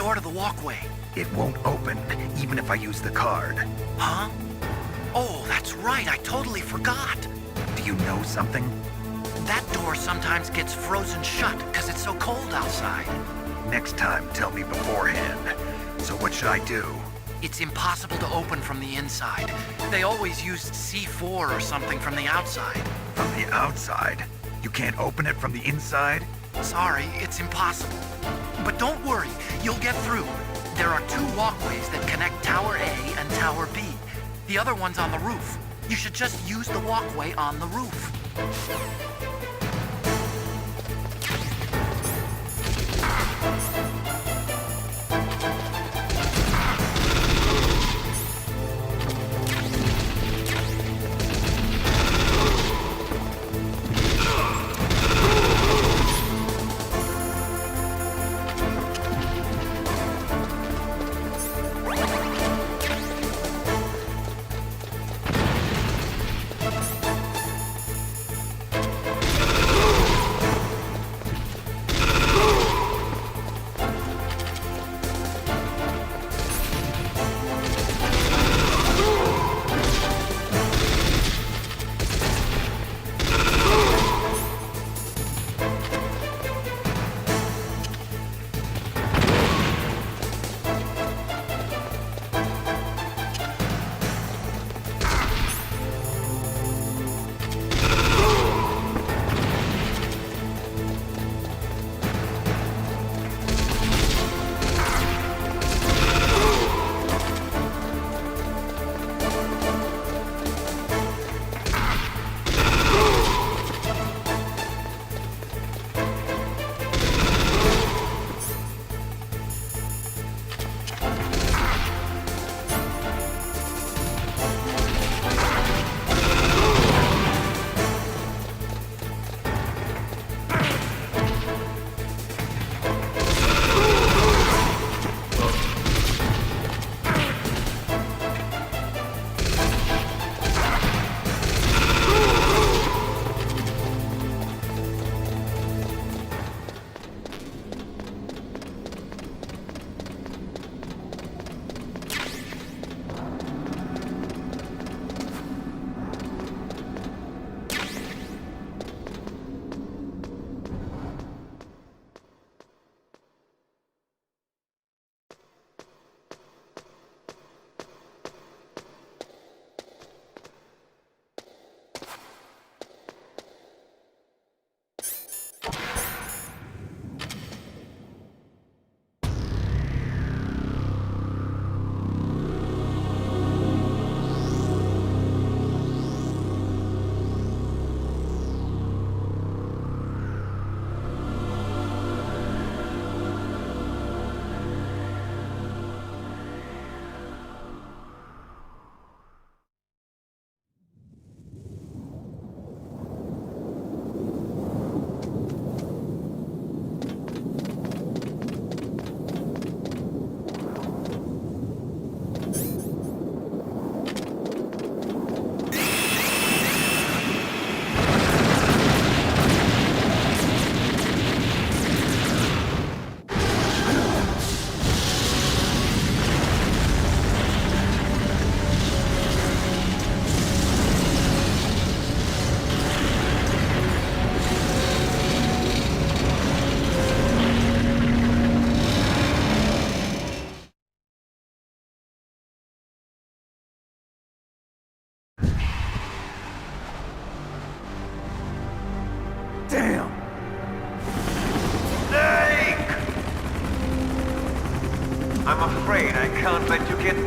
door to the walkway. It won't open, even if I use the card. Huh? Oh, that's right, I totally forgot. Do you know something? That door sometimes gets frozen shut because it's so cold outside. Next time, tell me beforehand. So what should I do? It's impossible to open from the inside. They always used C4 or something from the outside. From the outside? You can't open it from the inside? Sorry, it's impossible. But don't worry, you'll get through. There are 2 walkways that connect Tower A and Tower B. The other one's on the roof. You should just use the walkway on the roof.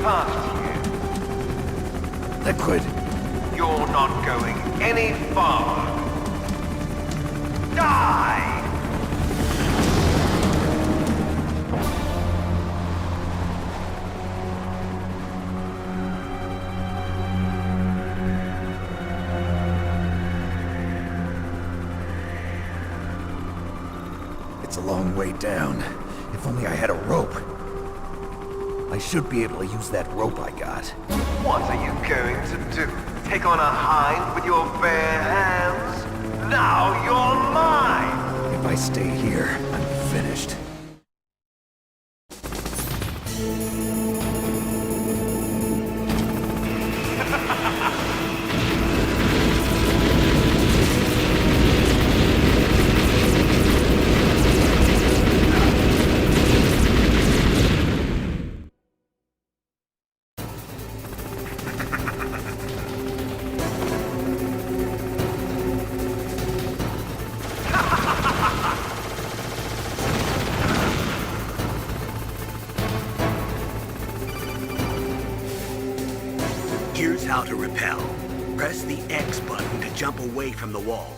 past here. Liquid. You're not going any farther. Die! It's a long way down. If only I had a rope. I should be able to use that rope I got. What are you going to do? Take on a hind with your bare hands? Now you're mine! If I stay here, I'm finished. Here's how to repel. Press the X button to jump away from the wall.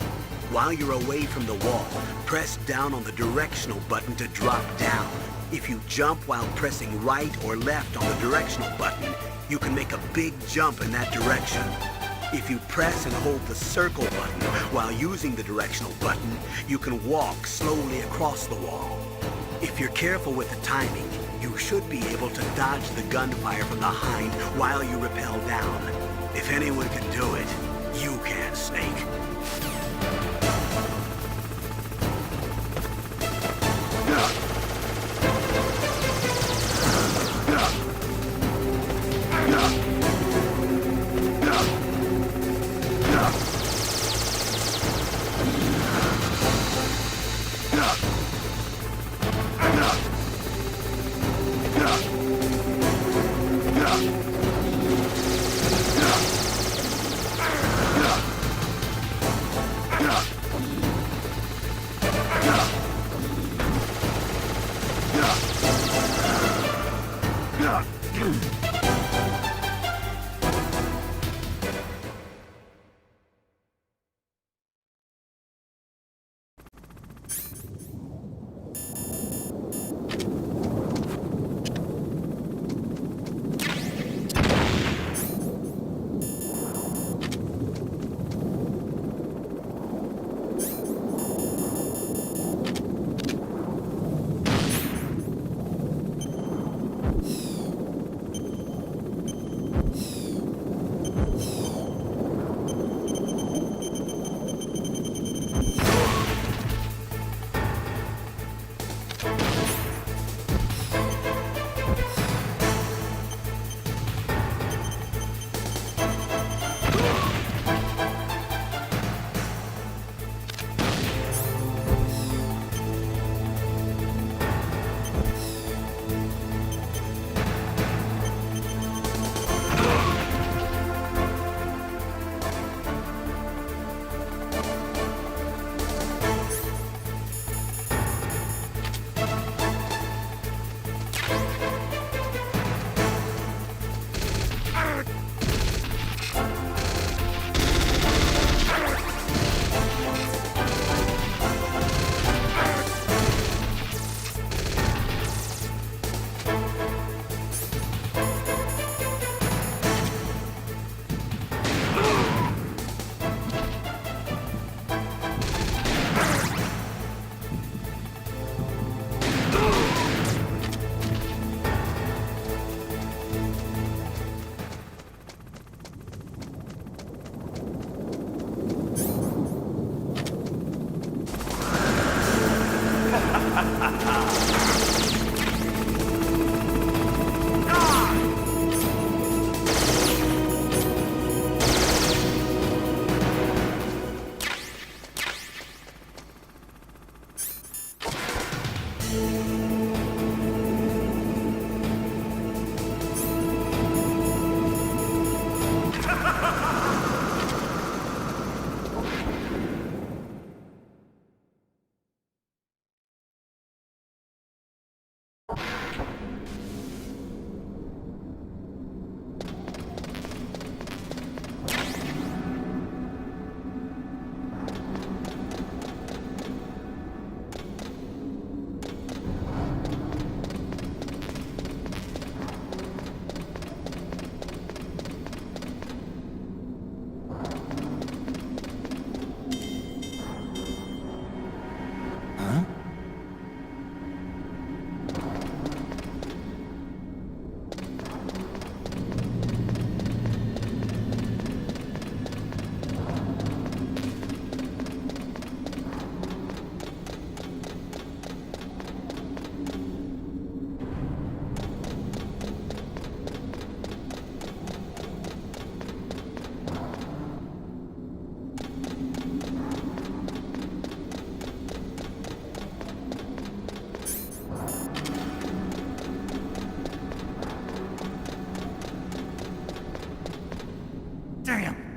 While you're away from the wall, press down on the directional button to drop down. If you jump while pressing right or left on the directional button, you can make a big jump in that direction. If you press and hold the circle button while using the directional button, you can walk slowly across the wall. If you're careful with the timing, you should be able to dodge the gunfire from the hind while you rappel down. If anyone can do it, you can, Snake. Damn.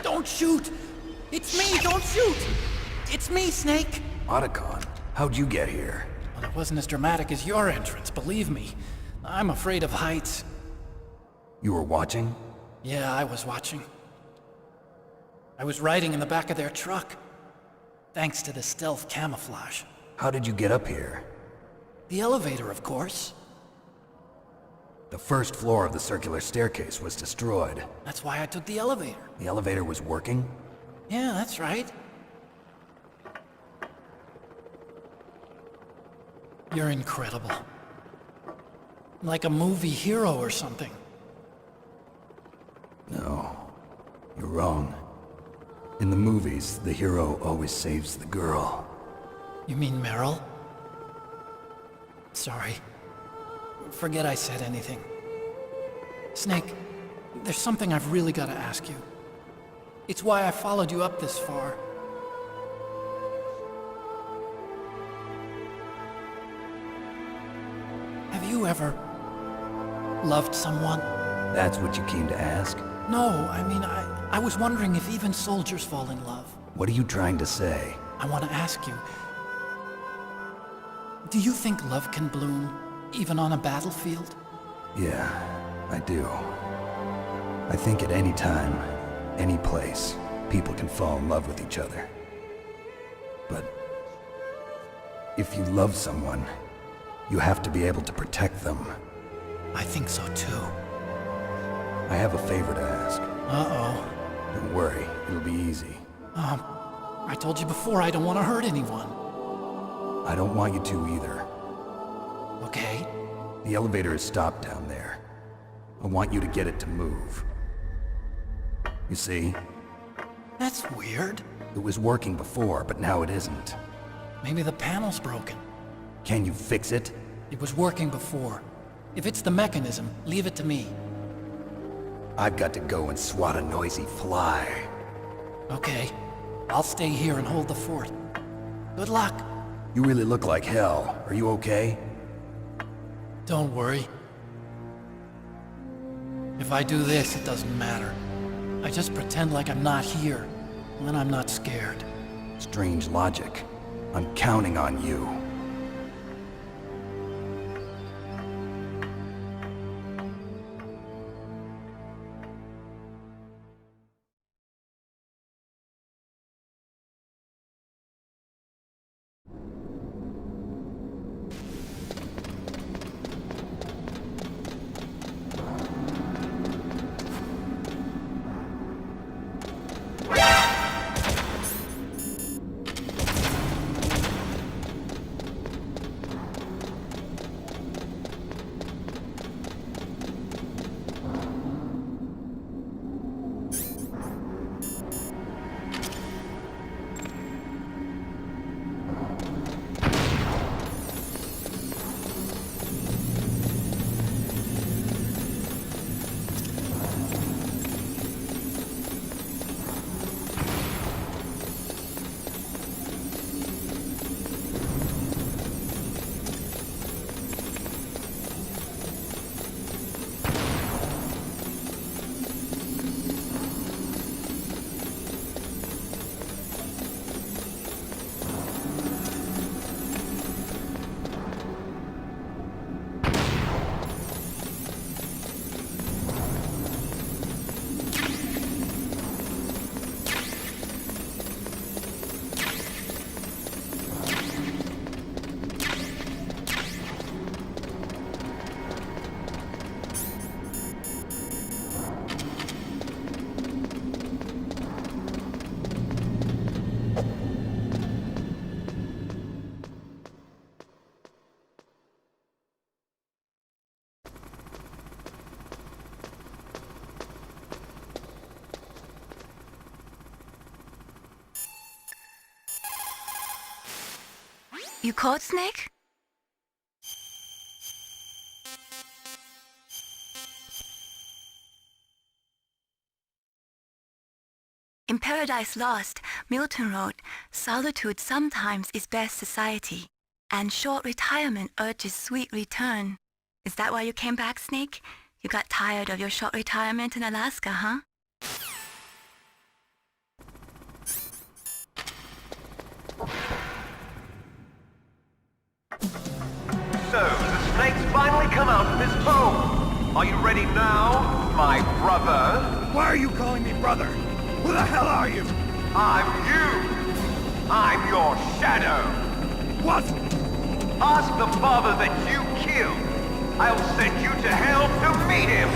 Don't shoot! It's me, don't shoot! It's me, Snake! Otacon, how'd you get here? Well, it wasn't as dramatic as your entrance, believe me. I'm afraid of heights. You were watching? Yeah, I was watching. I was riding in the back of their truck. Thanks to the stealth camouflage. How did you get up here? The elevator, of course. The first floor of the circular staircase was destroyed. That's why I took the elevator. The elevator was working? Yeah, that's right. You're incredible. Like a movie hero or something. No, you're wrong. In the movies, the hero always saves the girl. You mean Meryl? Sorry. Forget I said anything. Snake, there's something I've really got to ask you. It's why I followed you up this far. Have you ever loved someone? That's what you came to ask? No, I mean, I was wondering if even soldiers fall in love. What are you trying to say? I want to ask you, do you think love can bloom even on a battlefield? Yeah, I do. I think at any time, any place, people can fall in love with each other. But if you love someone, you have to be able to protect them. I think so too. I have a favor to ask. Uh-oh. Don't worry, it'll be easy. I told you before I don't want to hurt anyone. I don't want you to either. Okay. The elevator is stopped down there. I want you to get it to move. You see? That's weird. It was working before, but now it isn't. Maybe the panel's broken. Can you fix it? It was working before. If it's the mechanism, leave it to me. I've got to go and swat a noisy fly. Okay. I'll stay here and hold the fort. Good luck. You really look like hell. Are you okay? Don't worry. If I do this, it doesn't matter. I just pretend like I'm not here, and then I'm not scared. Strange logic. I'm counting on you. You caught Snake? In Paradise Lost, Milton wrote, "Solitude sometimes is best society, and short retirement urges sweet return." Is that why you came back, Snake? You got tired of your short retirement in Alaska, huh? So, the snake's finally come out of his home. Are you ready now, my brother? Why are you calling me brother? Who the hell are you? I'm you. I'm your shadow. What? Ask the father that you killed. I'll send you to hell to meet him.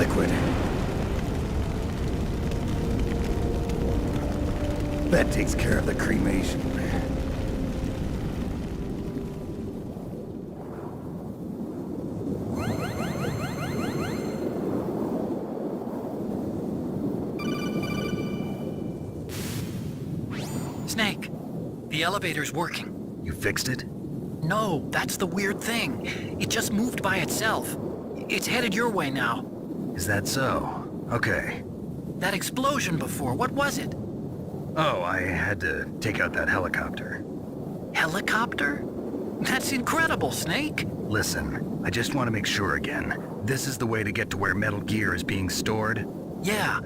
liquid. That takes care of the cremation. Snake, the elevator's working. You fixed it? No, that's the weird thing. It just moved by itself. It's headed your way now. Is that so? Okay. That explosion before, what was it? Oh, I had to take out that helicopter. Helicopter? That's incredible, Snake. Listen, I just want to make sure again. This is the way to get to where Metal Gear is being stored? Yeah.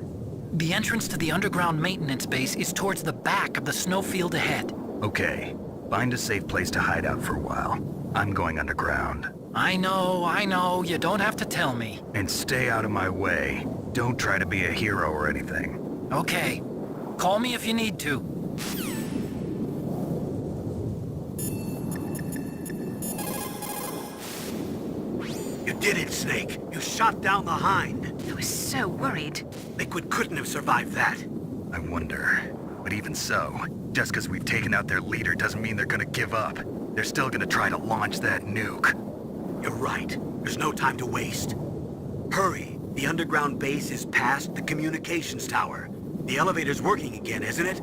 The entrance to the underground maintenance base is towards the back of the snowfield ahead. Okay. Find a safe place to hide out for a while. I'm going underground. I know. You don't have to tell me. And stay out of my way. Don't try to be a hero or anything. Okay. Call me if you need to. You did it, Snake. You shot down the Hind. I was so worried. Liquid couldn't have survived that. I wonder. But even so, just because we've taken out their leader doesn't mean they're gonna give up. They're still gonna try to launch that nuke. You're right. There's no time to waste. Hurry. The underground base is past the communications tower. The elevator's working again, isn't it?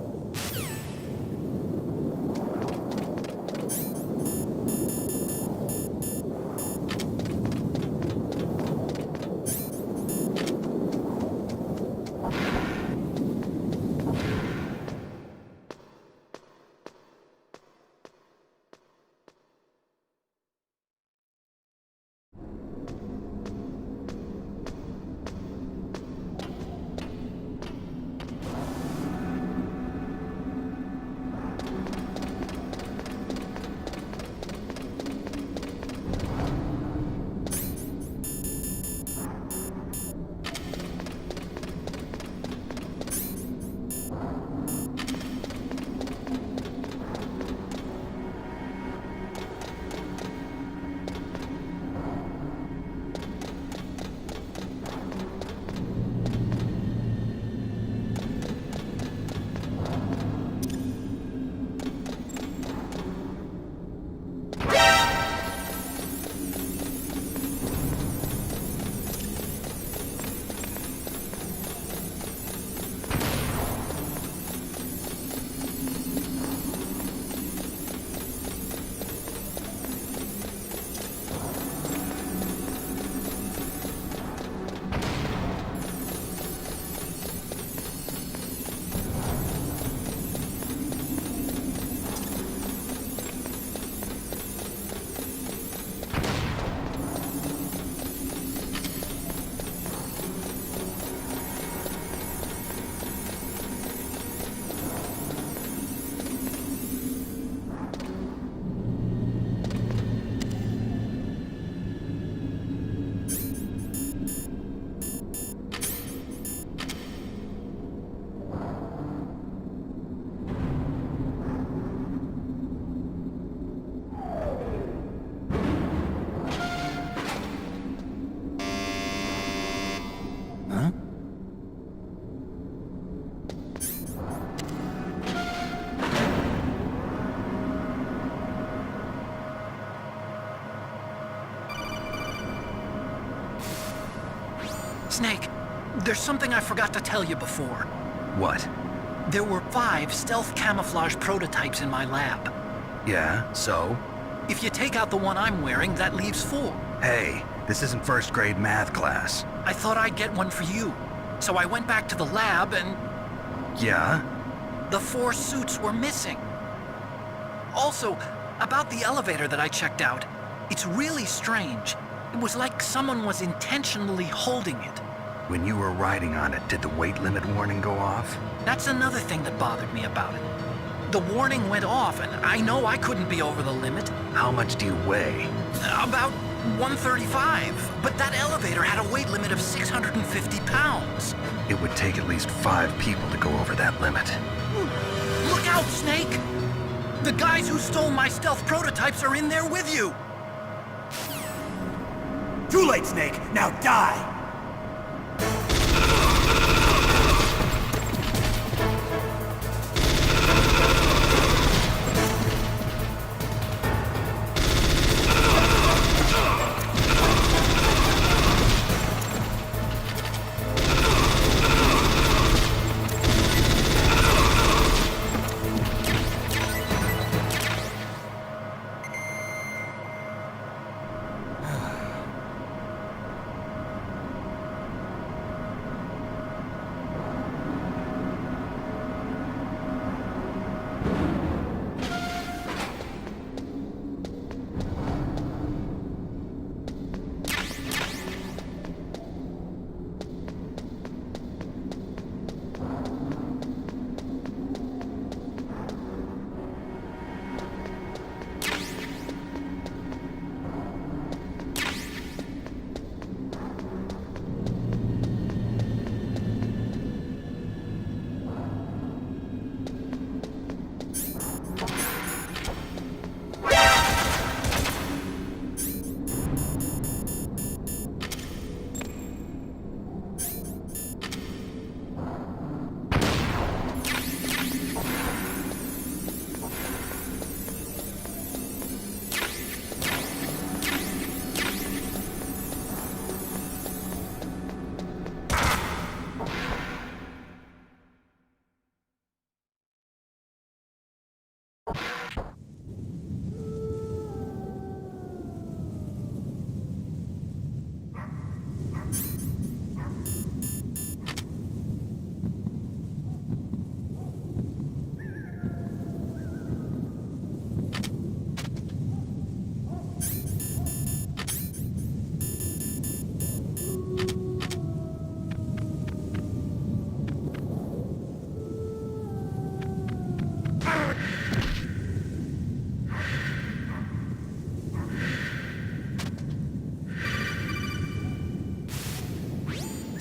Snake, there's something I forgot to tell you before. What? There were 5 stealth camouflage prototypes in my lab. Yeah, so? If you take out the one I'm wearing, that leaves 4. Hey, this isn't first grade math class. I thought I'd get one for you. So I went back to the lab and... Yeah? The 4 suits were missing. Also, about the elevator that I checked out, it's really strange. It was like someone was intentionally holding it. When you were riding on it, did the weight limit warning go off? That's another thing that bothered me about it. The warning went off, and I know I couldn't be over the limit. How much do you weigh? About 135, but that elevator had a weight limit of 650 pounds. It would take at least 5 people to go over that limit. Look out, Snake! The guys who stole my stealth prototypes are in there with you! Too late, Snake! Now die!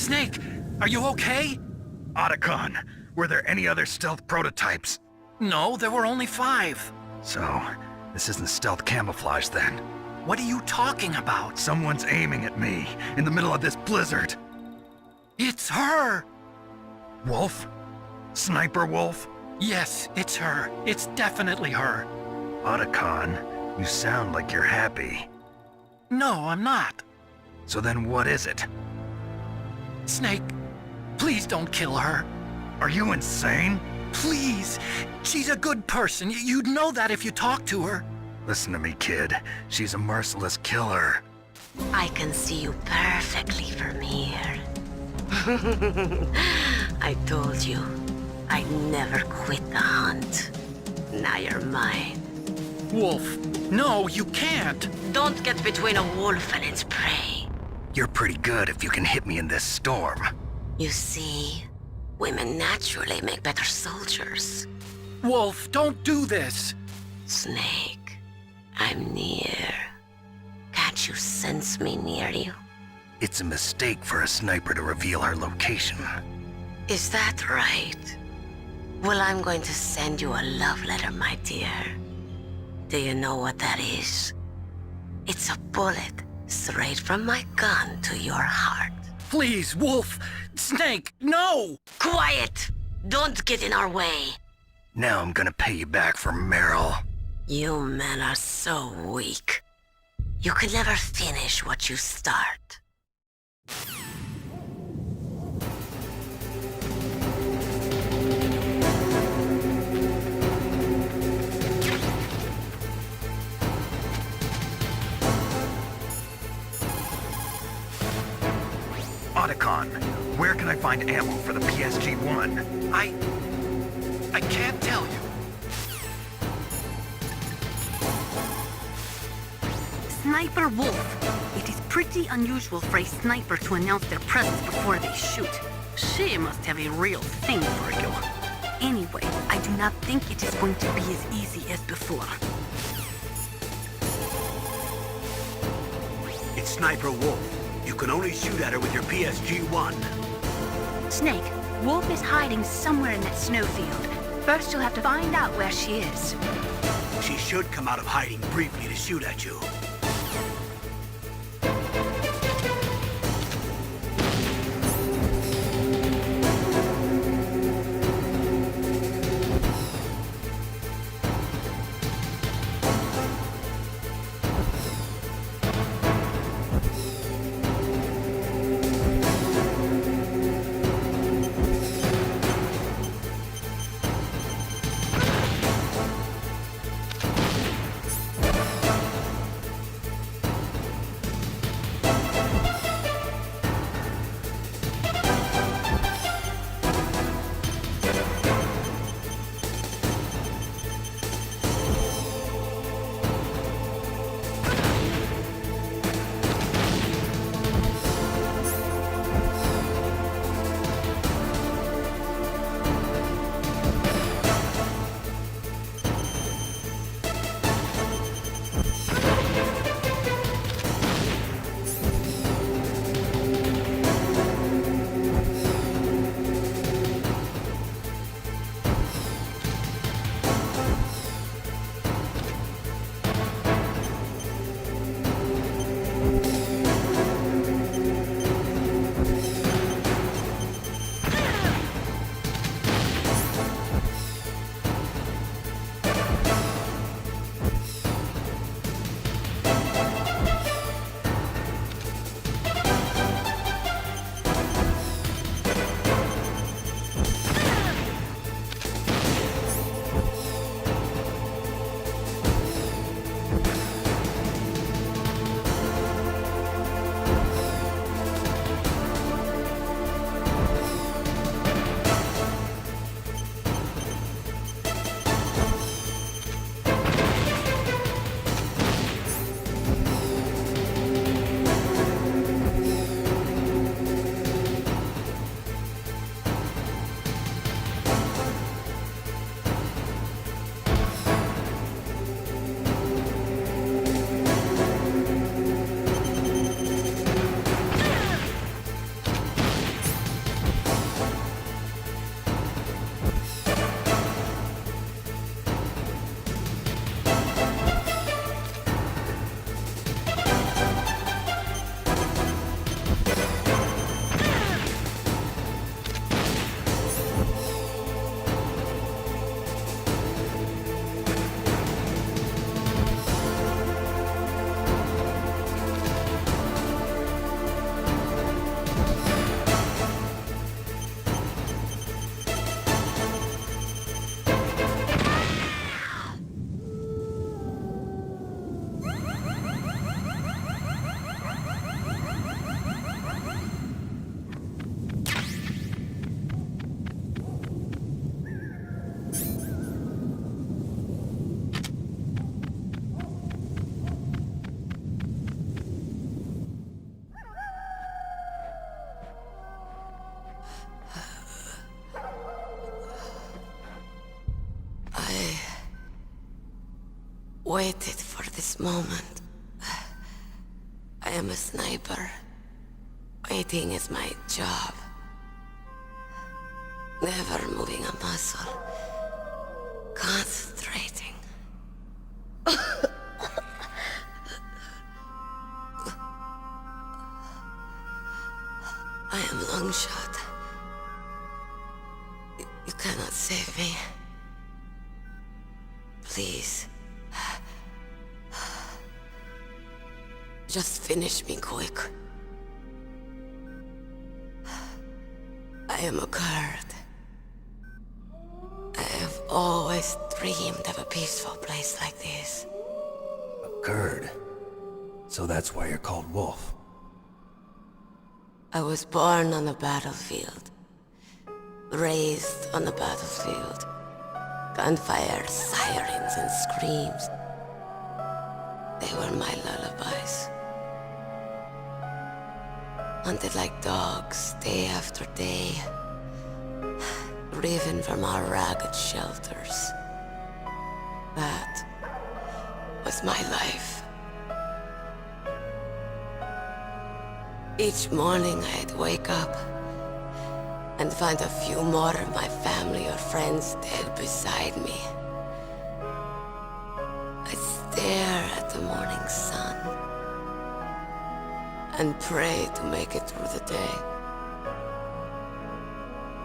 Snake, are you okay? Otacon, were there any other stealth prototypes? No, there were only 5. So, this isn't stealth camouflage then? What are you talking about? Someone's aiming at me, in the middle of this blizzard. It's her! Wolf? Sniper Wolf? Yes, it's her. It's definitely her. Otacon, you sound like you're happy. No, I'm not. So then what is it? Snake, please don't kill her. Are you insane? Please! She's a good person. You'd know that if you talked to her. Listen to me, kid. She's a merciless killer. I can see you perfectly from here. I told you, I'd never quit the hunt. Now you're mine. Wolf, no, you can't. Don't get between a wolf and its prey. You're pretty good if you can hit me in this storm. You see, women naturally make better soldiers. Wolf, don't do this. Snake, I'm near. Can't you sense me near you? It's a mistake for a sniper to reveal her location. Is that right? Well, I'm going to send you a love letter, my dear. Do you know what that is? It's a bullet straight from my gun to your heart. Please, Wolf! Snake, no! Quiet! Don't get in our way. Now I'm gonna pay you back for Meryl. You men are so weak. You can never finish what you start. Otacon, where can I find ammo for the PSG-1? I can't tell you. Sniper Wolf. It is pretty unusual for a sniper to announce their presence before they shoot. She must have a real thing for you. Anyway, I do not think it is going to be as easy as before. It's Sniper Wolf. You can only shoot at her with your PSG-1. Snake, Wolf is hiding somewhere in that snowfield. First, you'll have to find out where she is. She should come out of hiding briefly to shoot at you. waited for this moment. I am a sniper. Waiting is my job. Never moving a muscle. Concentrating. I am Longshot. You cannot save me. Please. Just finish me quick. I am a Kurd. I have always dreamed of a peaceful place like this. A Kurd? So that's why you're called Wolf. I was born on the battlefield. Raised on the battlefield. Gunfire, sirens, and screams. They were my lullabies. Hunted like dogs, day after day. Driven from our ragged shelters. That was my life. Each morning I'd wake up and find a few more of my family or friends dead beside me. I'd stare at the morning sun and pray to make it through the day.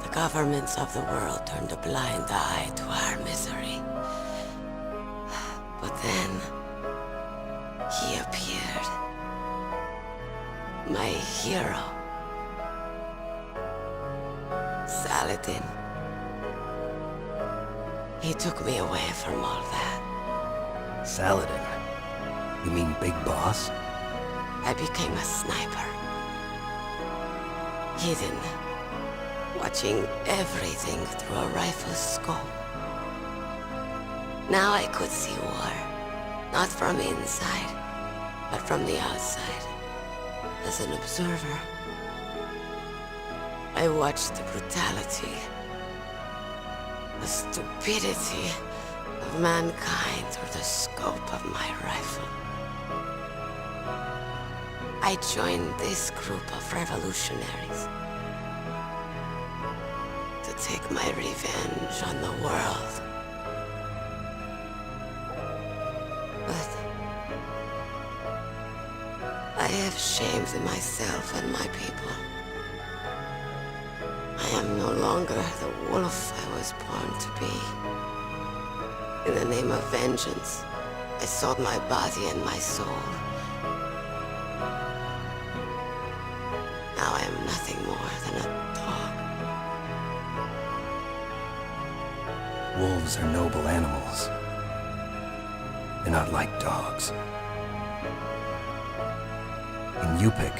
The governments of the world turned a blind eye to our misery. But then, he appeared. My hero. Saladin. He took me away from all that. Saladin? You mean Big Boss? I became a sniper. Hidden. Watching everything through a rifle's scope. Now I could see war. Not from inside, but from the outside. As an observer. I watched the brutality, the stupidity of mankind through the scope of my rifle. I joined this group of revolutionaries to take my revenge on the world. But I have shamed myself and my people. I am no longer the wolf I was born to be. In the name of vengeance, I sold my body and my soul. Now I am nothing more than a dog. Wolves are noble animals. They're not like dogs. In Yupik,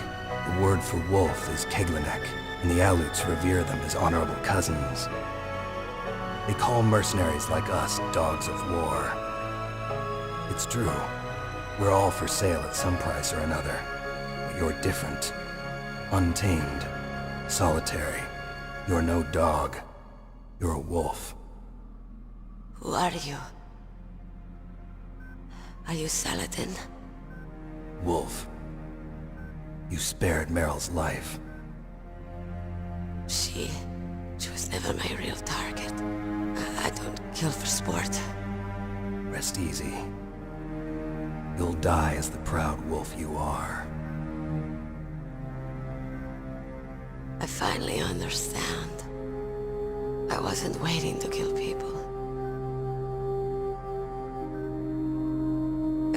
the word for wolf is Keglanek, and the Aleuts revere them as honorable cousins. They call mercenaries like us dogs of war. It's true. We're all for sale at some price or another. But you're different. Untamed. Solitary. You're no dog. You're a wolf. Who are you? Are you Saladin? Wolf. You spared Meryl's life. She was never my real target. I don't kill for sport. Rest easy. You'll die as the proud wolf you are. I finally understand. I wasn't waiting to kill people.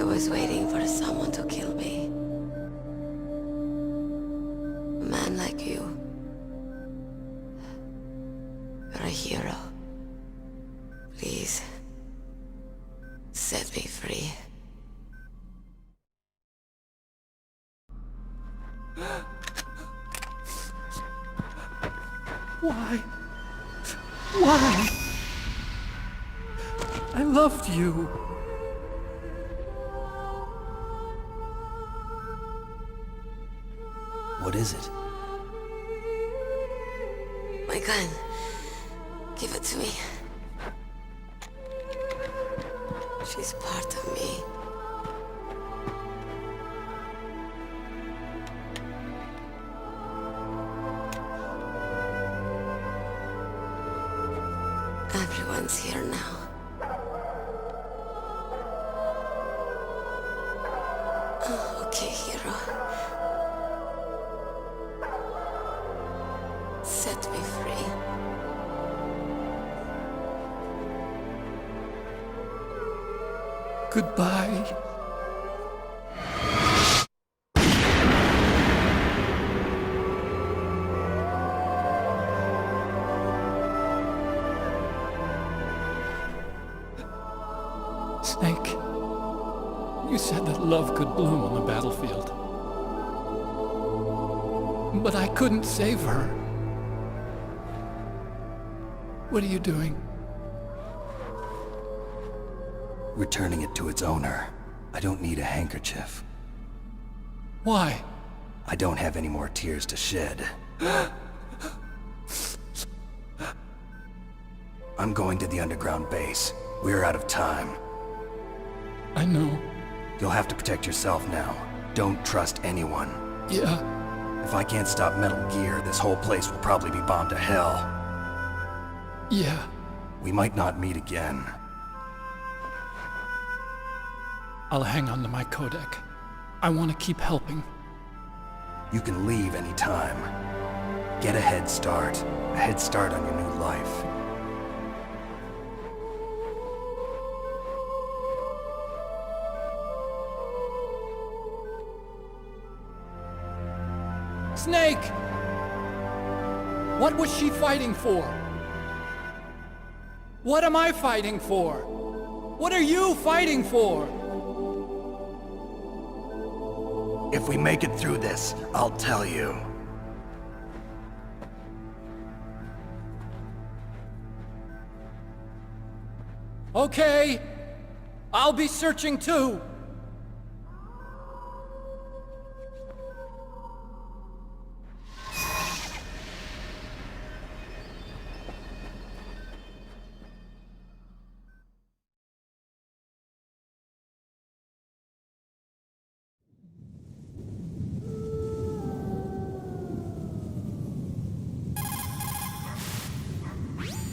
I was waiting for someone to kill me. A man like you. You're a hero. Please, set me free. Why? Why? I loved you. What is it? My gun. Give it to me. She's part of me. Everyone's here now. Oh, okay, hero. Set me free. Goodbye. Snake, you said that love could bloom on the battlefield. But I couldn't save her. What are you doing? Returning it to its owner. I don't need a handkerchief. Why? I don't have any more tears to shed. I'm going to the underground base. We're out of time. I know. You'll have to protect yourself now. Don't trust anyone. Yeah. If I can't stop Metal Gear, this whole place will probably be bombed to hell. Yeah. We might not meet again. I'll hang on to my codec. I want to keep helping. You can leave anytime. Get a head start. A head start on your new life. Snake! What was she fighting for? What am I fighting for? What are you fighting for? If we make it through this, I'll tell you. Okay. I'll be searching too.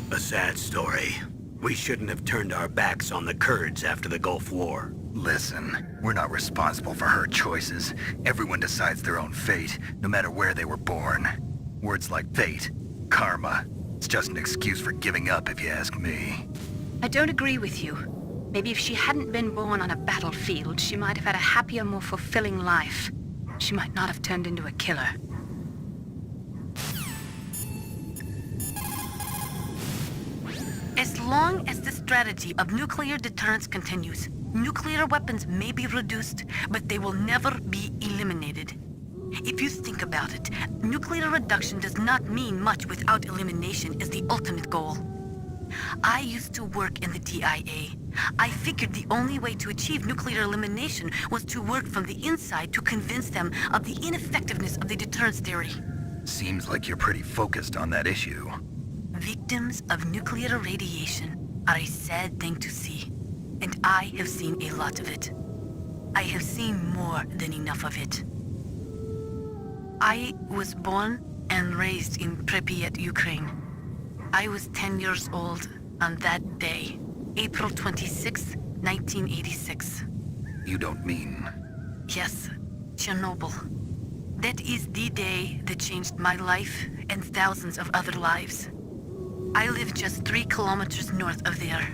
A sad story. We shouldn't have turned our backs on the Kurds after the Gulf War. Listen, we're not responsible for her choices. Everyone decides their own fate, no matter where they were born. Words like fate, karma, it's just an excuse for giving up if you ask me. I don't agree with you. Maybe if she hadn't been born on a battlefield, she might have had a happier, more fulfilling life. She might not have turned into a killer. As long as the strategy of nuclear deterrence continues, nuclear weapons may be reduced, but they will never be eliminated. If you think about it, nuclear reduction does not mean much without elimination as the ultimate goal. I used to work in the DIA. I figured the only way to achieve nuclear elimination was to work from the inside to convince them of the ineffectiveness of the deterrence theory. Seems like you're pretty focused on that issue. Victims of nuclear radiation are a sad thing to see, and I have seen a lot of it. I have seen more than enough of it. I was born and raised in Pripyat, Ukraine. I was 10 years old on that day, April 26, 1986. You don't mean... Yes, Chernobyl. That is the day that changed my life and thousands of other lives. I live just 3 kilometers north of there.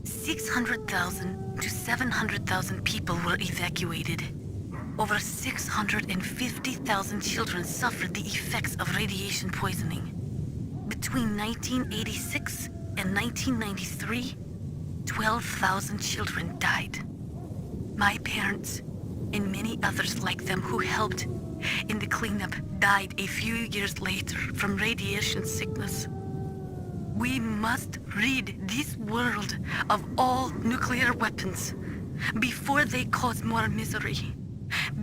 600,000 to 700,000 people were evacuated. Over 650,000 children suffered the effects of radiation poisoning. Between 1986 and 1993, 12,000 children died. My parents, and many others like them who helped in the cleanup, died a few years later from radiation sickness. We must rid this world of all nuclear weapons before they cause more misery,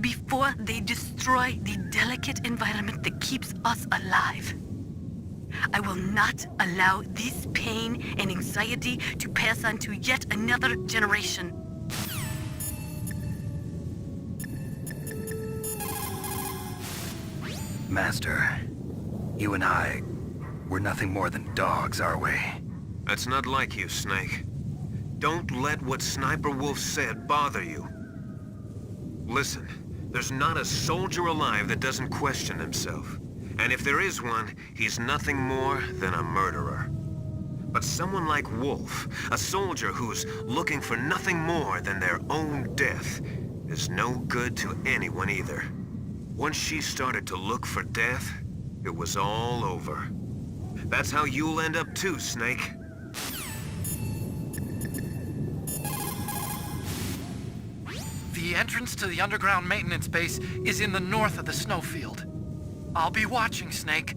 before they destroy the delicate environment that keeps us alive. I will not allow this pain and anxiety to pass on to yet another generation. Master, you and I, we're nothing more than dogs, are we? That's not like you, Snake. Don't let what Sniper Wolf said bother you. Listen, there's not a soldier alive that doesn't question himself. And if there is one, he's nothing more than a murderer. But someone like Wolf, a soldier who's looking for nothing more than their own death, is no good to anyone either. Once she started to look for death, it was all over. That's how you'll end up too, Snake. The entrance to the underground maintenance base is in the north of the snowfield. I'll be watching, Snake.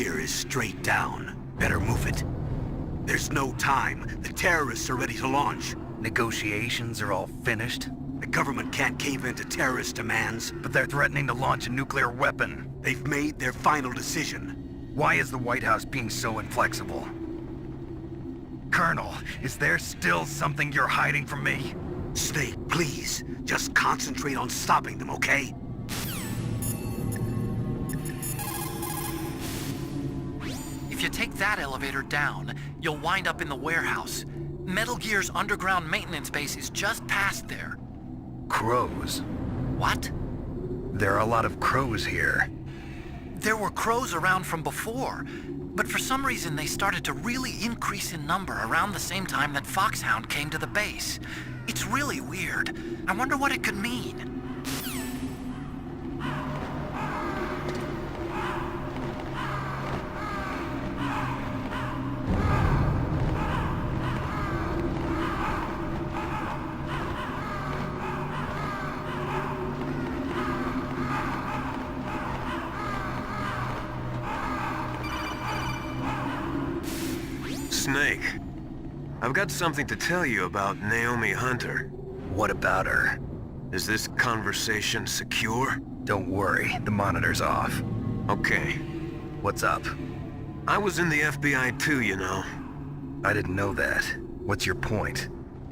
gear is straight down. Better move it. There's no time. The terrorists are ready to launch. Negotiations are all finished? The government can't cave into terrorist demands. But they're threatening to launch a nuclear weapon. They've made their final decision. Why is the White House being so inflexible? Colonel, is there still something you're hiding from me? Snake, please. Just concentrate on stopping them, okay? If you take that elevator down, you'll wind up in the warehouse. Metal Gear's underground maintenance base is just past there. Crows? What? There are a lot of crows here. There were crows around from before, but for some reason they started to really increase in number around the same time that Foxhound came to the base. It's really weird. I wonder what it could mean. Snake, I've got something to tell you about Naomi Hunter. What about her? Is this conversation secure? Don't worry, the monitor's off. Okay. What's up? I was in the FBI too, you know. I didn't know that. What's your point?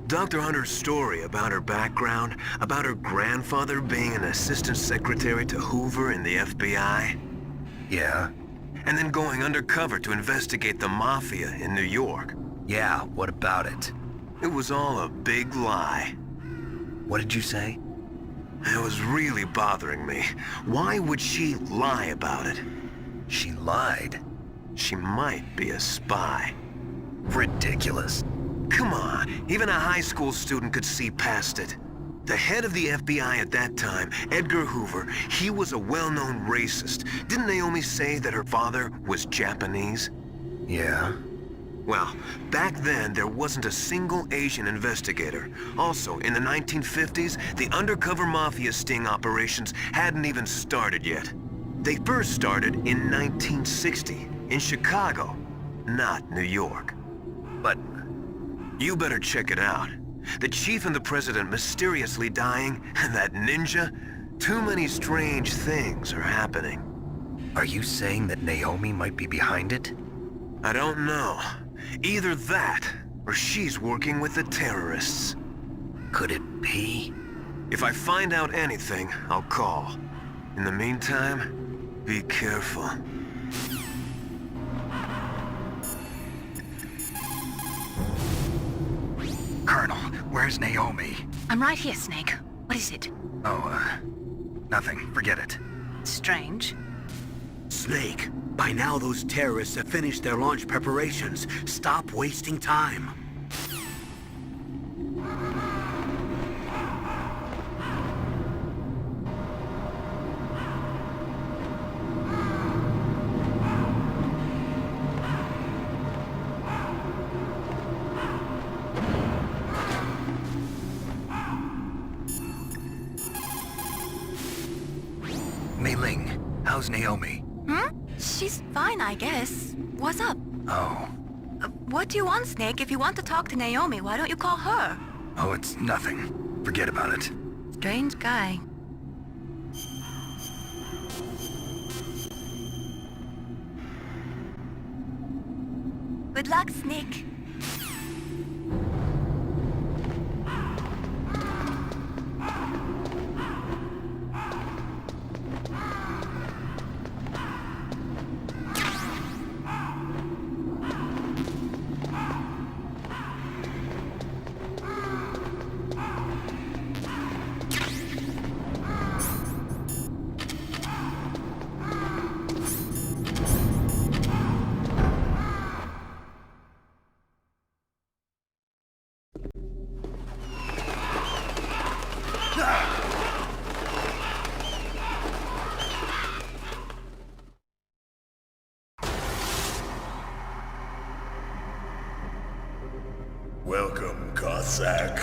Dr. Hunter's story about her background, about her grandfather being an assistant secretary to Hoover in the FBI. Yeah? And then going undercover to investigate the Mafia in New York. Yeah, what about it? It was all a big lie. What did you say? It was really bothering me. Why would she lie about it? She lied? She might be a spy. Ridiculous. Come on, even a high school student could see past it. The head of the FBI at that time, Edgar Hoover, he was a well-known racist. Didn't Naomi say that her father was Japanese? Yeah. Well, back then, there wasn't a single Asian investigator. Also, in the 1950s, the undercover mafia sting operations hadn't even started yet. They first started in 1960, in Chicago, not New York. But you better check it out. The chief and the president mysteriously dying, and that ninja? Too many strange things are happening. Are you saying that Naomi might be behind it? I don't know. Either that, or she's working with the terrorists. Could it be? If I find out anything, I'll call. In the meantime, be careful. Colonel, where's Naomi? I'm right here, Snake. What is it? Oh, nothing. Forget it. Strange. Snake, by now those terrorists have finished their launch preparations. Stop wasting time. How's Naomi? She's fine, I guess. What's up? Oh. What do you want, Snake? If you want to talk to Naomi, why don't you call her? Oh, it's nothing. Forget about it. Strange guy. Good luck, Snake. Welcome, Cossack.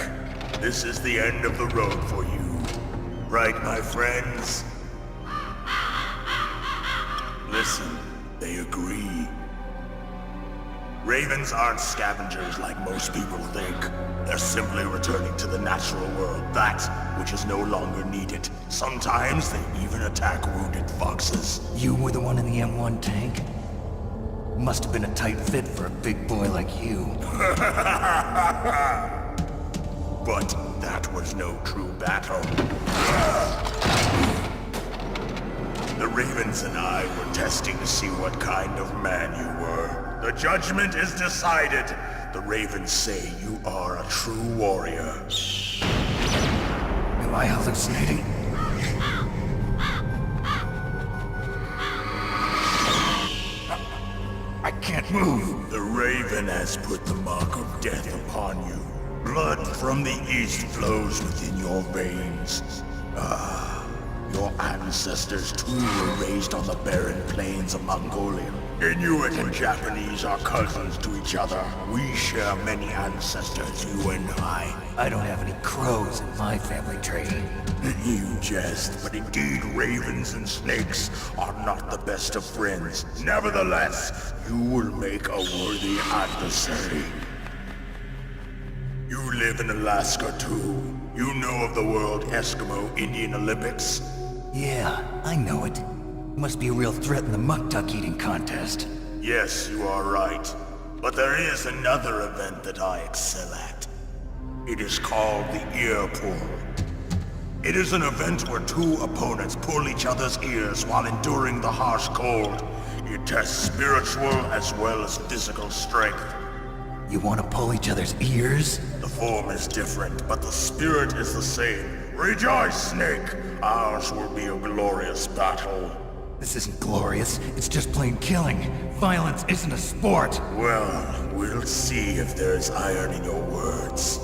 This is the end of the road for you. Right, my friends? Listen, They agree. Ravens aren't scavengers like most people think. They're simply returning to the natural world, that which is no longer needed. Sometimes they even attack wounded foxes. You were the one in the M1 tank? Must have been a tight fit for a big boy like you. But that was no true battle. The Ravens and I were testing to see what kind of man you were. The judgment is decided. The Ravens say you are a true warrior. Am I hallucinating? I can't move. The Raven has put the mark of death upon you. Blood from the east flows within your veins. Your ancestors too were raised on the barren plains of Mongolia. Inuit and Japanese are cousins to each other. We share many ancestors, you and I. I don't have any crows in my family tree. You jest, but indeed ravens and snakes are not the best of friends. Nevertheless, you will make a worthy adversary. You live in Alaska too. You know of the World Eskimo Indian Olympics? Yeah, I know it. Must be a real threat in the muck-duck eating contest. Yes, you are right. But there is another event that I excel at. It is called the ear pull. It is an event where two opponents pull each other's ears while enduring the harsh cold. It tests spiritual as well as physical strength. You want to pull each other's ears? The form is different, but the spirit is the same. Rejoice, Snake! Ours will be a glorious battle. This isn't glorious, it's just plain killing. Violence isn't a sport. Well, we'll see if there's iron in your words.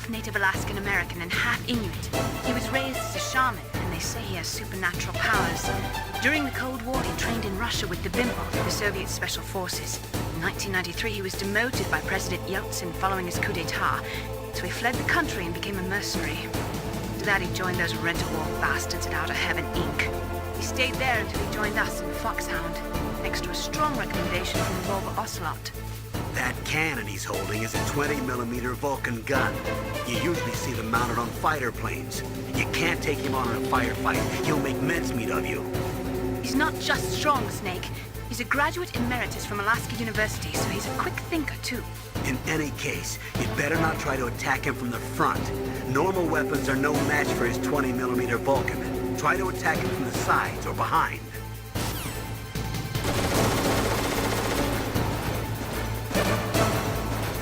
Native Alaskan American and half Inuit. He was raised as a shaman, and they say he has supernatural powers. During the Cold War, he trained in Russia with the Bimbo, the Soviet Special Forces. In 1993, he was demoted by President Yeltsin following his coup d'etat, so he fled the country and became a mercenary. After that, he joined those rent-a-war bastards at Outer Heaven, Inc. He stayed there until he joined us in Foxhound, thanks to a strong recommendation from Revolver Ocelot. That cannon he's holding is a 20mm Vulcan gun. You usually see them mounted on fighter planes. You can't take him on in a firefight. He'll make mincemeat of you. He's not just strong, Snake. He's a graduate emeritus from Alaska University, so he's a quick thinker, too. In any case, you'd better not try to attack him from the front. Normal weapons are no match for his 20mm Vulcan. Try to attack him from the sides or behind.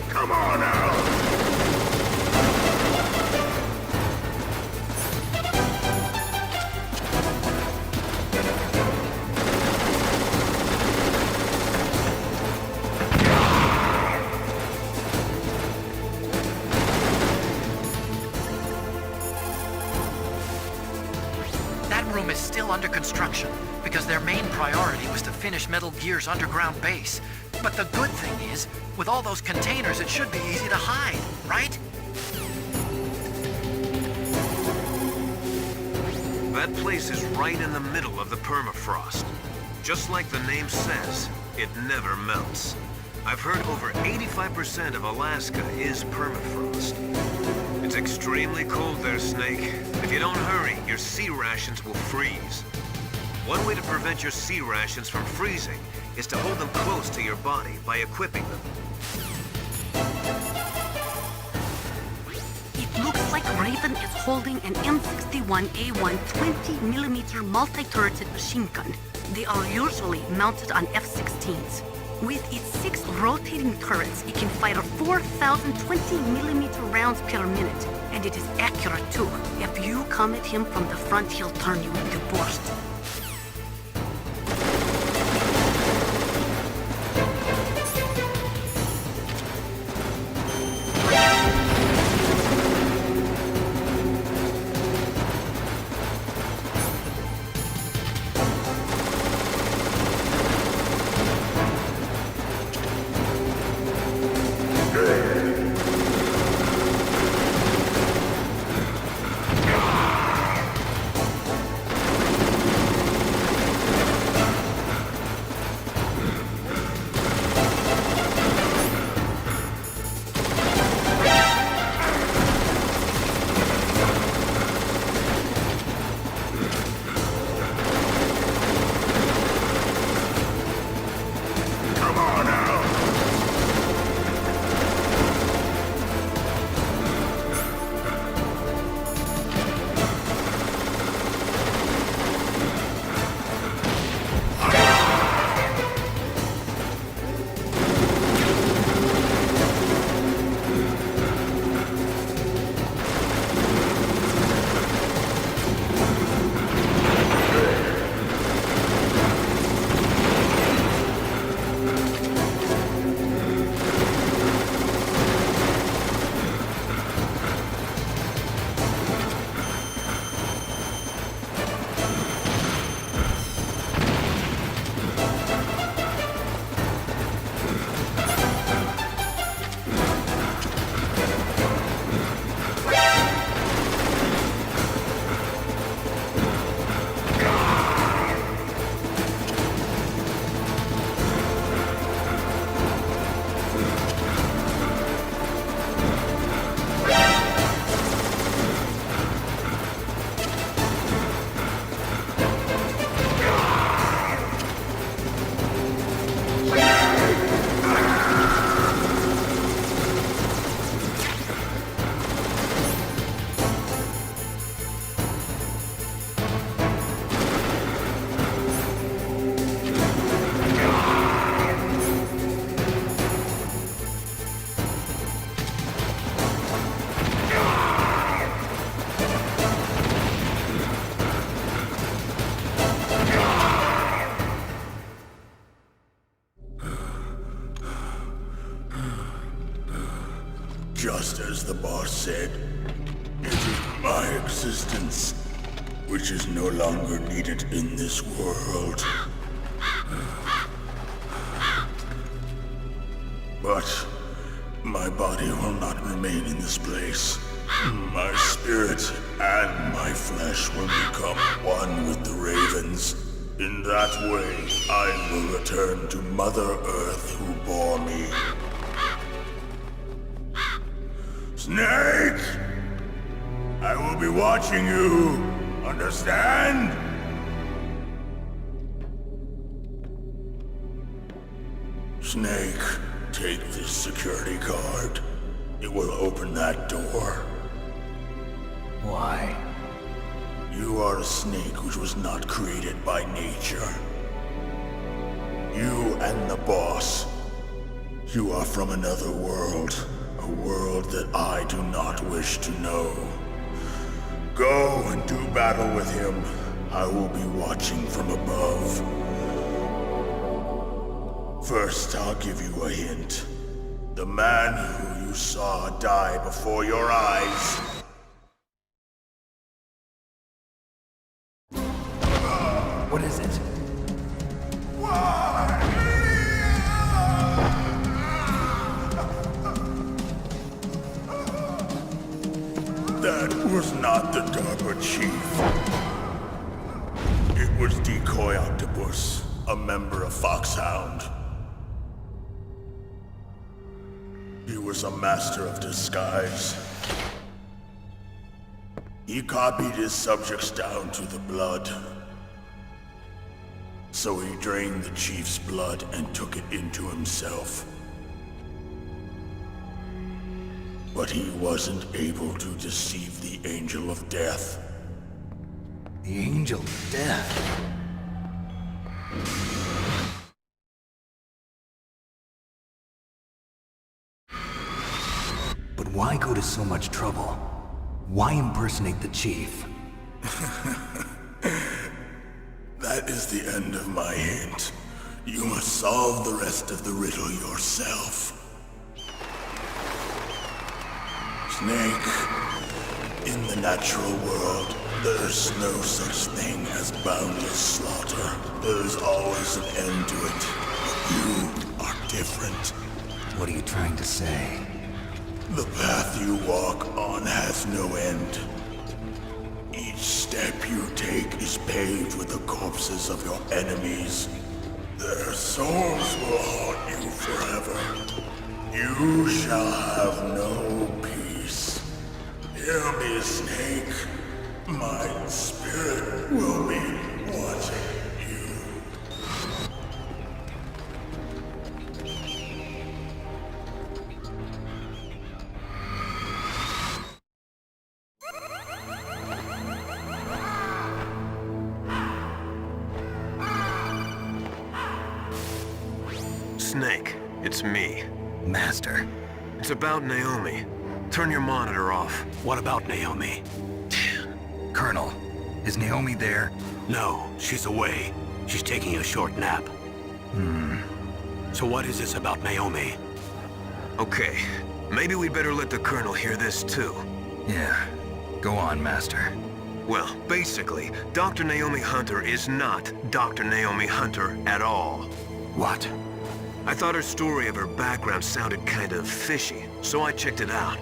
Come on now! That room is still under construction, because their main priority was to finish Metal Gear's underground base. But the good thing is, with all those containers, it should be easy to hide, right? That place is right in the middle of the permafrost. Just like the name says, it never melts. I've heard over 85% of Alaska is permafrost. It's extremely cold there, Snake. If you don't hurry, your sea rations will freeze. One way to prevent your sea rations from freezing is to hold them close to your body by equipping them. It looks like Raven is holding an M61A1 20mm multi-turreted machine gun. They are usually mounted on F-16s. With its 6 rotating turrets, it can fire 4,000 20mm rounds per minute. And it is accurate too. If you come at him from the front, he'll turn you into burst. Just as the boss said, it is my existence which is no longer needed in this world. But my body will not remain in this place. My spirit and my flesh will become one with the ravens. In that way, I will return to Mother Earth who bore me. Snake! I will be watching you. Understand? Snake, take this security card. It will open that door. Why? You are a snake which was not created by nature. You and the boss. You are from another world. A world that I do not wish to know. Go and do battle with him. I will be watching from above. First, I'll give you a hint. The man who you saw die before your eyes. What is it? That was not the DARPA chief. It was Decoy Octopus, a member of Foxhound. He was a master of disguise. He copied his subjects down to the blood. So he drained the chief's blood and took it into himself. But he wasn't able to deceive the Angel of Death. The Angel of Death? But why go to so much trouble? Why impersonate the chief? That is the end of my hint. You must solve the rest of the riddle yourself. Snake, in the natural world, there's no such thing as boundless slaughter. There is always an end to it. But you are different. What are you trying to say? The path you walk on has no end. Each step you take is paved with the corpses of your enemies. Their souls will haunt you forever. You shall have no peace. Hear me, Snake. My spirit will be watching you. Snake, it's me. Master. It's about Naomi. Turn your monitor off. What about Naomi? Colonel, is Naomi there? No, she's away. She's taking a short nap. So what is this about Naomi? Okay, maybe we'd better let the Colonel hear this too. Yeah, go on, Master. Well, basically, Dr. Naomi Hunter is not Dr. Naomi Hunter at all. What? I thought her story of her background sounded kind of fishy, so I checked it out.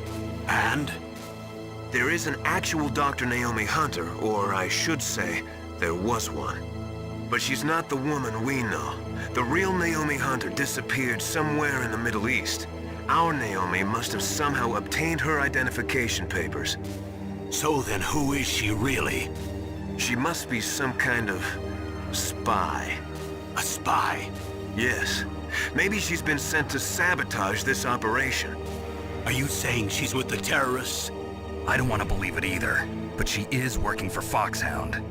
And? There is an actual Dr. Naomi Hunter, or I should say, there was one. But she's not the woman we know. The real Naomi Hunter disappeared somewhere in the Middle East. Our Naomi must have somehow obtained her identification papers. So then who is she really? She must be some kind of spy. A spy? Yes. Maybe she's been sent to sabotage this operation. Are you saying she's with the terrorists? I don't want to believe it either, but she is working for Foxhound.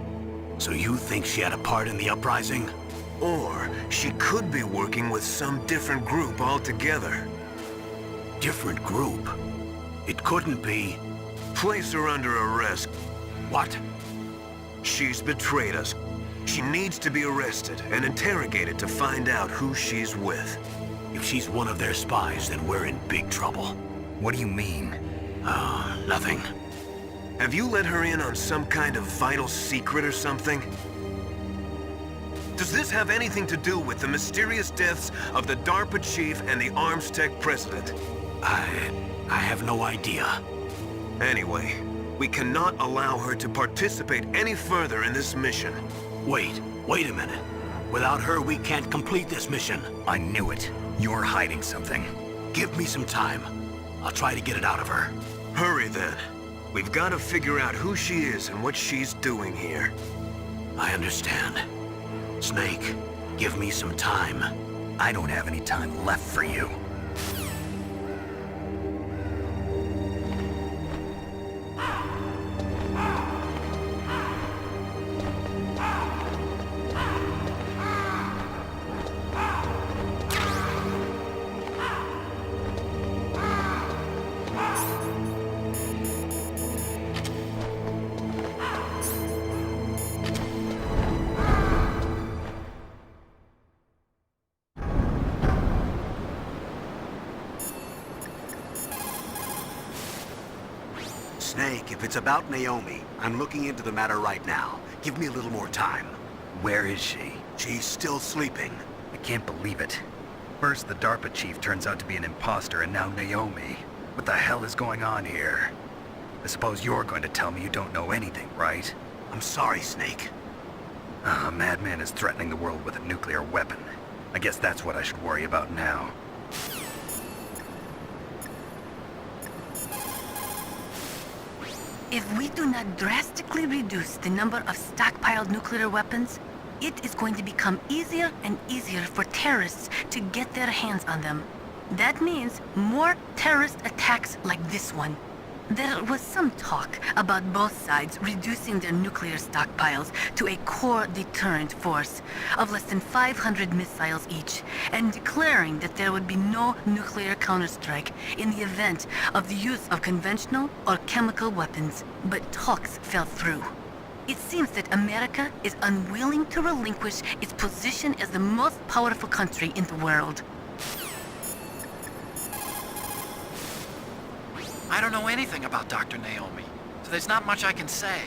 So you think she had a part in the uprising? Or she could be working with some different group altogether. Different group? It couldn't be... Place her under arrest. What? She's betrayed us. She needs to be arrested and interrogated to find out who she's with. If she's one of their spies, then we're in big trouble. What do you mean? Oh, nothing. Have you let her in on some kind of vital secret or something? Does this have anything to do with the mysterious deaths of the DARPA chief and the Arms Tech president? I have no idea. Anyway, we cannot allow her to participate any further in this mission. Wait a minute. Without her, we can't complete this mission. I knew it. You're hiding something. Give me some time. I'll try to get it out of her. Hurry then. We've got to figure out who she is and what she's doing here. I understand. Snake, give me some time. I don't have any time left for you. Snake, if it's about Naomi, I'm looking into the matter right now. Give me a little more time. Where is she? She's still sleeping. I can't believe it. First, the DARPA chief turns out to be an imposter, and now Naomi. What the hell is going on here? I suppose you're going to tell me you don't know anything, right? I'm sorry, Snake. A madman is threatening the world with a nuclear weapon. I guess that's what I should worry about now. If we do not drastically reduce the number of stockpiled nuclear weapons, it is going to become easier and easier for terrorists to get their hands on them. That means more terrorist attacks like this one. There was some talk about both sides reducing their nuclear stockpiles to a core deterrent force of less than 500 missiles each, and declaring that there would be no nuclear counterstrike in the event of the use of conventional or chemical weapons. But talks fell through. It seems that America is unwilling to relinquish its position as the most powerful country in the world. I don't know anything about Dr. Naomi, so there's not much I can say.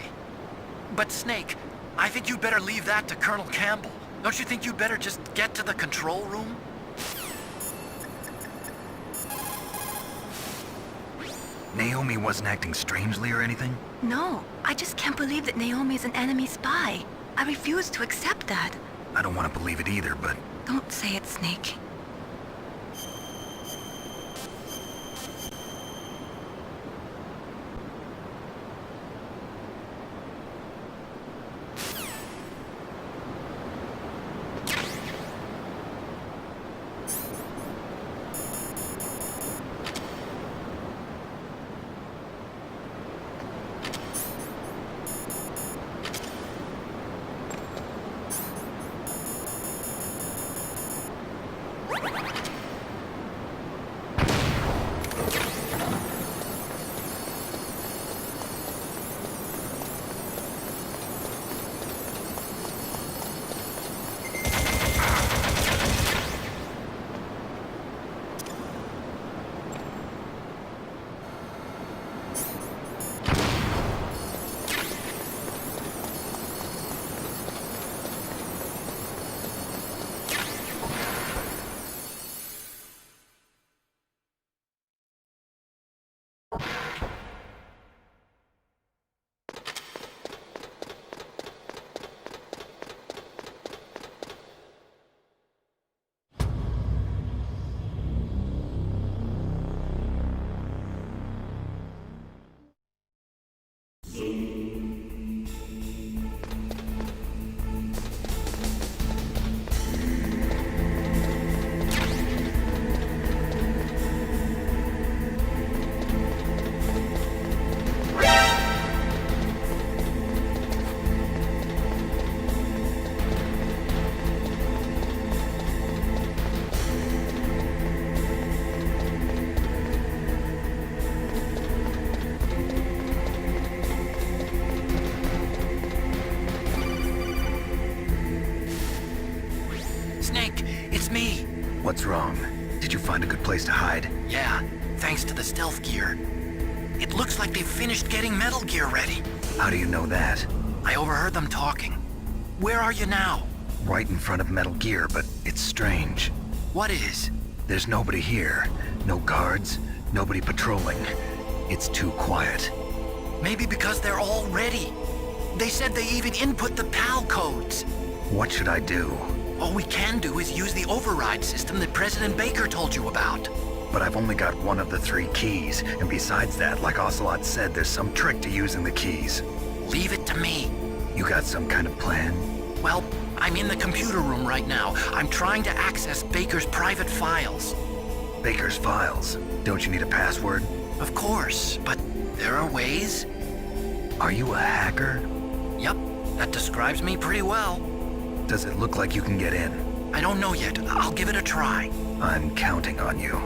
But Snake, I think you'd better leave that to Colonel Campbell. Don't you think you'd better just get to the control room? Naomi wasn't acting strangely or anything? No, I just can't believe that Naomi is an enemy spy. I refuse to accept that. I don't want to believe it either, but... Don't say it, Snake. Snake, it's me. What's wrong? Did you find a good place to hide? Yeah, thanks to the stealth gear. It looks like they've finished getting Metal Gear ready. How do you know that? I overheard them talking. Where are you now? Right in front of Metal Gear, but it's strange. What is? There's nobody here. No guards, nobody patrolling. It's too quiet. Maybe because they're all ready. They said they even input the PAL codes. What should I do? All we can do is use the override system that President Baker told you about. But I've only got one of the 3 keys, and besides that, like Ocelot said, there's some trick to using the keys. Leave it to me. You got some kind of plan? Well, I'm in the computer room right now. I'm trying to access Baker's private files. Baker's files? Don't you need a password? Of course, but there are ways. Are you a hacker? Yep, that describes me pretty well. Does it look like you can get in? I don't know yet. I'll give it a try. I'm counting on you.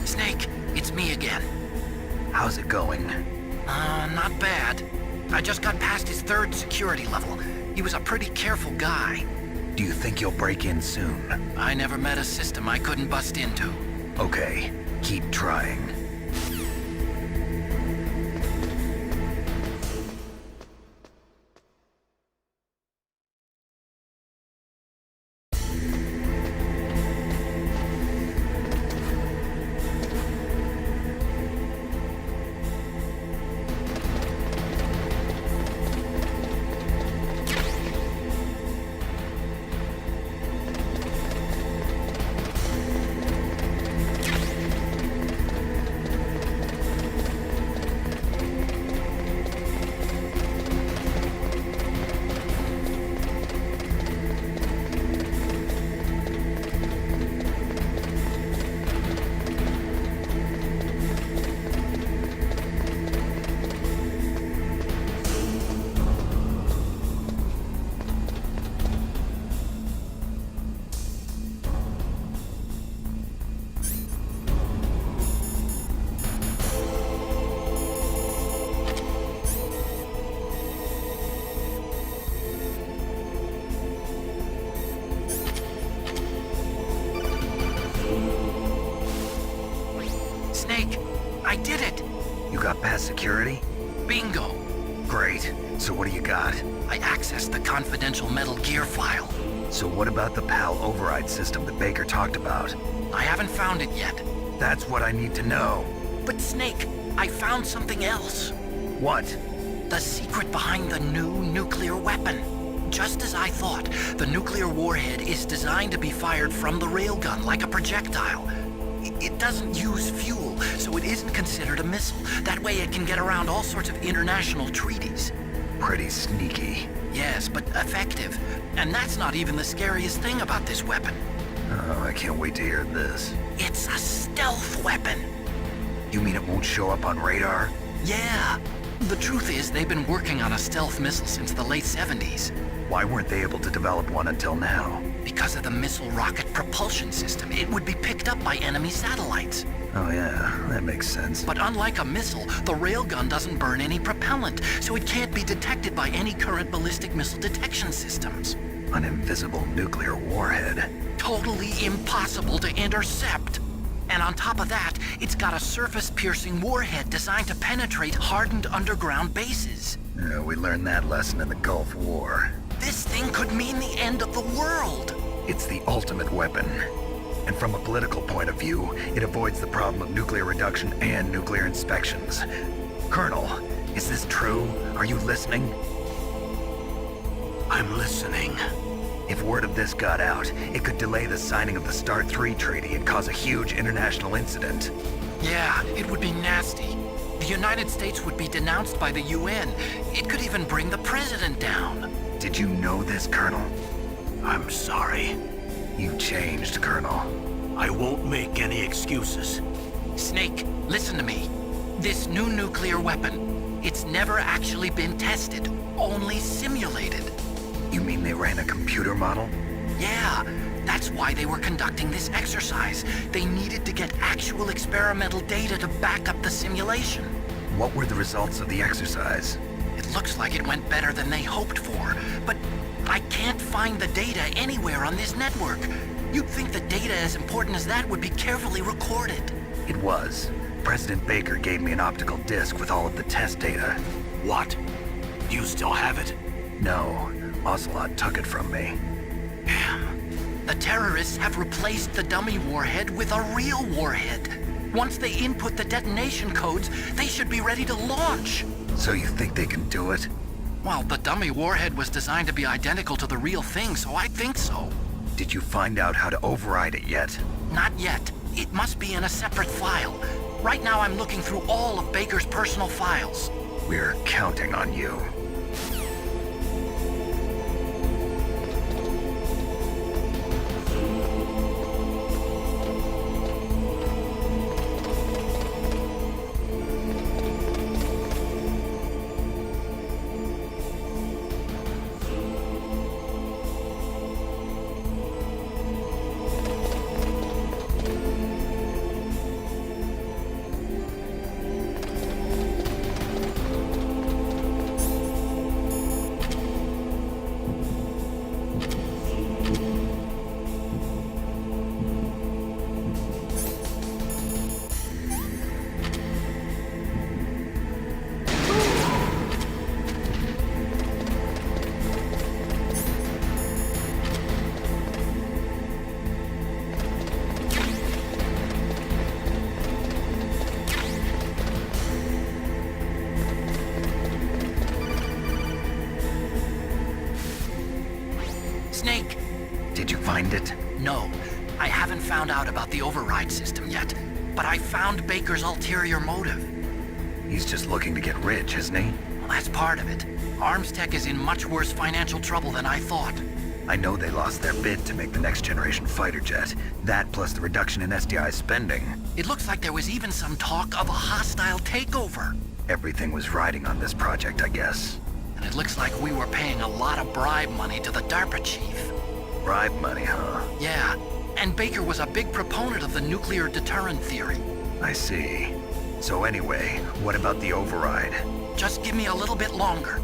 Snake, it's me again. How's it going? Not bad. I just got past his 3rd security level. He was a pretty careful guy. Do you think you'll break in soon? I never met a system I couldn't bust into. Okay, keep trying. Snake, I did it! You got past security? Bingo! Great. So what do you got? I accessed the confidential Metal Gear file. So what about the PAL override system that Baker talked about? I haven't found it yet. That's what I need to know. But Snake, I found something else. What? The secret behind the new nuclear weapon. Just as I thought, the nuclear warhead is designed to be fired from the railgun like a projectile. It doesn't use fuel, so it isn't considered a missile. That way it can get around all sorts of international treaties. Pretty sneaky. Yes, but effective. And that's not even the scariest thing about this weapon. Oh, I can't wait to hear this. It's a stealth weapon. You mean it won't show up on radar? Yeah. The truth is, they've been working on a stealth missile since the late 70s. Why weren't they able to develop one until now? Because of the missile rocket propulsion system. It would be picked up by enemy satellites. Oh yeah, that makes sense. But unlike a missile, the railgun doesn't burn any propellant, so it can't be detected by any current ballistic missile detection systems. An invisible nuclear warhead. Totally impossible to intercept. And on top of that, it's got a surface-piercing warhead designed to penetrate hardened underground bases. Yeah, we learned that lesson in the Gulf War. This thing could mean the end of the world. It's the ultimate weapon. And from a political point of view, it avoids the problem of nuclear reduction and nuclear inspections. Colonel, is this true? Are you listening? I'm listening. If word of this got out, it could delay the signing of the START 3 treaty and cause a huge international incident. Yeah, it would be nasty. The United States would be denounced by the UN. It could even bring the president down. Did you know this, Colonel? I'm sorry. You changed, Colonel. I won't make any excuses. Snake, listen to me. This new nuclear weapon, it's never actually been tested, only simulated. You mean they ran a computer model? Yeah, that's why they were conducting this exercise. They needed to get actual experimental data to back up the simulation. What were the results of the exercise? It looks like it went better than they hoped for, but I can't find the data anywhere on this network. You'd think the data as important as that would be carefully recorded. It was. President Baker gave me an optical disc with all of the test data. What? You still have it? No, Ocelot took it from me. The terrorists have replaced the dummy warhead with a real warhead. Once they input the detonation codes, they should be ready to launch. So you think they can do it? Well, the dummy warhead was designed to be identical to the real thing, so I think so. Did you find out how to override it yet? Not yet. It must be in a separate file. Right now I'm looking through all of Baker's personal files. We're counting on you. Snake! Did you find it? No. I haven't found out about the override system yet, but I found Baker's ulterior motive. He's just looking to get rich, isn't he? Well, that's part of it. Arms Tech is in much worse financial trouble than I thought. I know they lost their bid to make the next generation fighter jet. That plus the reduction in SDI spending. It looks like there was even some talk of a hostile takeover. Everything was riding on this project, I guess. And it looks like we were paying a lot of bribe money to the DARPA chief. Bribe money, huh? Yeah, and Baker was a big proponent of the nuclear deterrent theory. I see. So anyway, what about the override? Just give me a little bit longer.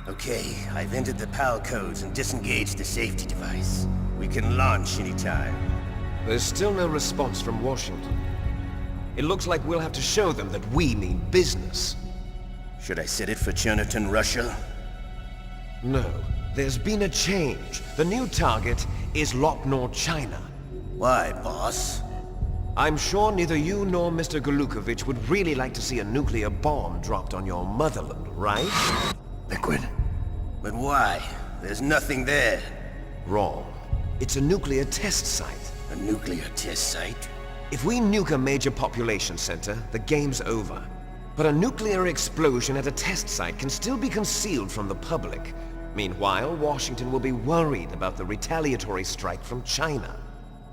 Okay, I've entered the PAL codes and disengaged the safety device. We can launch anytime. There's still no response from Washington. It looks like we'll have to show them that we mean business. Should I set it for Cherniton, Russia? No. There's been a change. The new target is Lopnor, China. Why, boss? I'm sure neither you nor Mr. Golukovich would really like to see a nuclear bomb dropped on your motherland, right? Liquid. But why? There's nothing there. Wrong. It's a nuclear test site. A nuclear test site? If we nuke a major population center, the game's over. But a nuclear explosion at a test site can still be concealed from the public. Meanwhile, Washington will be worried about the retaliatory strike from China.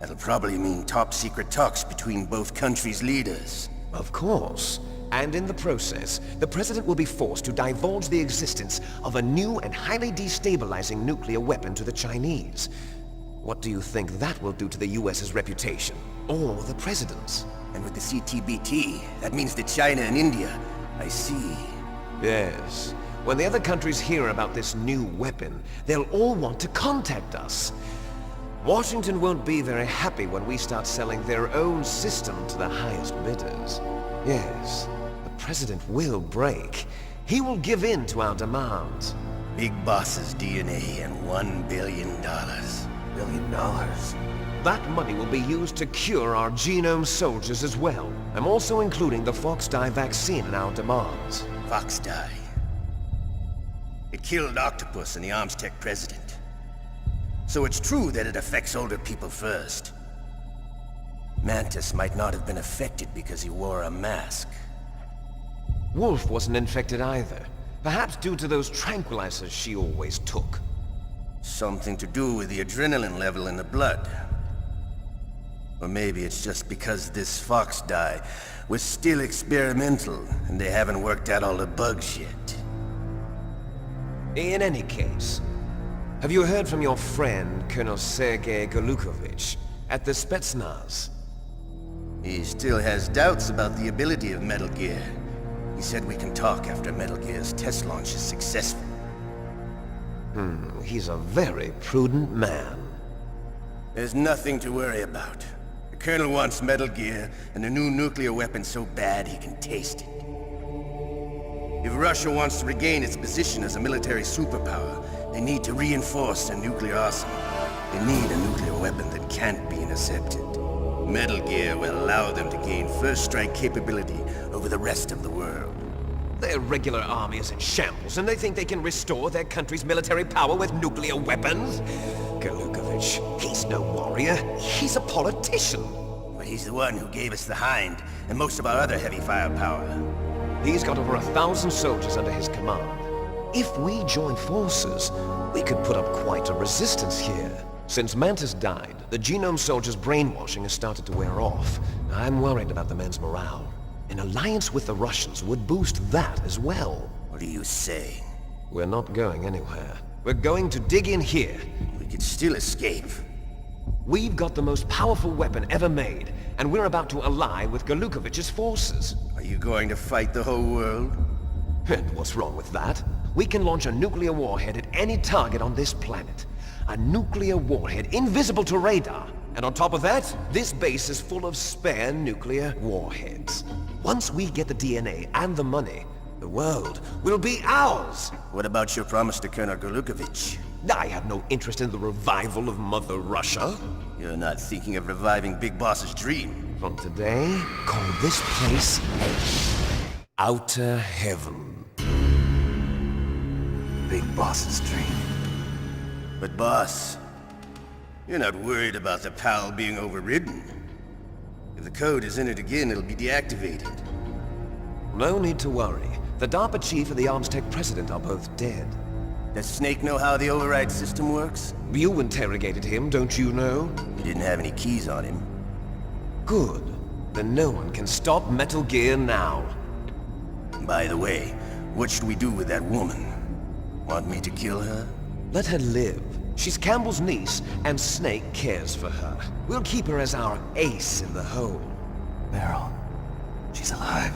That'll probably mean top-secret talks between both countries' leaders. Of course. And in the process, the President will be forced to divulge the existence of a new and highly destabilizing nuclear weapon to the Chinese. What do you think that will do to the US's reputation? Or the President's? And with the CTBT, that means that China and India. I see. Yes. When the other countries hear about this new weapon, they'll all want to contact us. Washington won't be very happy when we start selling their own system to the highest bidders. Yes, the President will break. He will give in to our demands. Big Boss's DNA and $1 billion. $1 billion? That money will be used to cure our genome soldiers as well. I'm also including the Fox-Die vaccine in our demands. Fox-Die? It killed Octopus and the Arms Tech president. So it's true that it affects older people first. Mantis might not have been affected because he wore a mask. Wolf wasn't infected either. Perhaps due to those tranquilizers she always took. Something to do with the adrenaline level in the blood. Or maybe it's just because this fox dye was still experimental and they haven't worked out all the bugs yet. In any case, have you heard from your friend, Colonel Sergei Golukovich, at the Spetsnaz? He still has doubts about the ability of Metal Gear. He said we can talk after Metal Gear's test launch is successful. He's a very prudent man. There's nothing to worry about. The Colonel wants Metal Gear and a new nuclear weapon so bad he can taste it. If Russia wants to regain its position as a military superpower, they need to reinforce their nuclear arsenal. They need a nuclear weapon that can't be intercepted. Metal Gear will allow them to gain first strike capability over the rest of the world. Their regular army is in shambles, and they think they can restore their country's military power with nuclear weapons? Golukovich, he's no warrior. He's a politician. But he's the one who gave us the Hind and most of our other heavy firepower. He's got over 1,000 soldiers under his command. If we join forces, we could put up quite a resistance here. Since Mantis died, the Genome Soldier's brainwashing has started to wear off. I'm worried about the men's morale. An alliance with the Russians would boost that as well. What are you saying? We're not going anywhere. We're going to dig in here. We could still escape. We've got the most powerful weapon ever made, and we're about to ally with Golukovich's forces. Are you going to fight the whole world? And what's wrong with that? We can launch a nuclear warhead at any target on this planet. A nuclear warhead invisible to radar. And on top of that, this base is full of spare nuclear warheads. Once we get the DNA and the money, the world will be ours! What about your promise to Colonel Golukovich? I have no interest in the revival of Mother Russia. You're not thinking of reviving Big Boss's dream. From today, call this place Outer Heaven. Big Boss's dream. But boss, you're not worried about the PAL being overridden. If the code is entered again, it'll be deactivated. No need to worry. The DARPA chief and the Arms Tech president are both dead. Does Snake know how the override system works? You interrogated him, don't you know? He didn't have any keys on him. Good. Then no one can stop Metal Gear now. By the way, what should we do with that woman? Want me to kill her? Let her live. She's Campbell's niece, and Snake cares for her. We'll keep her as our ace in the hole. Meryl, she's alive.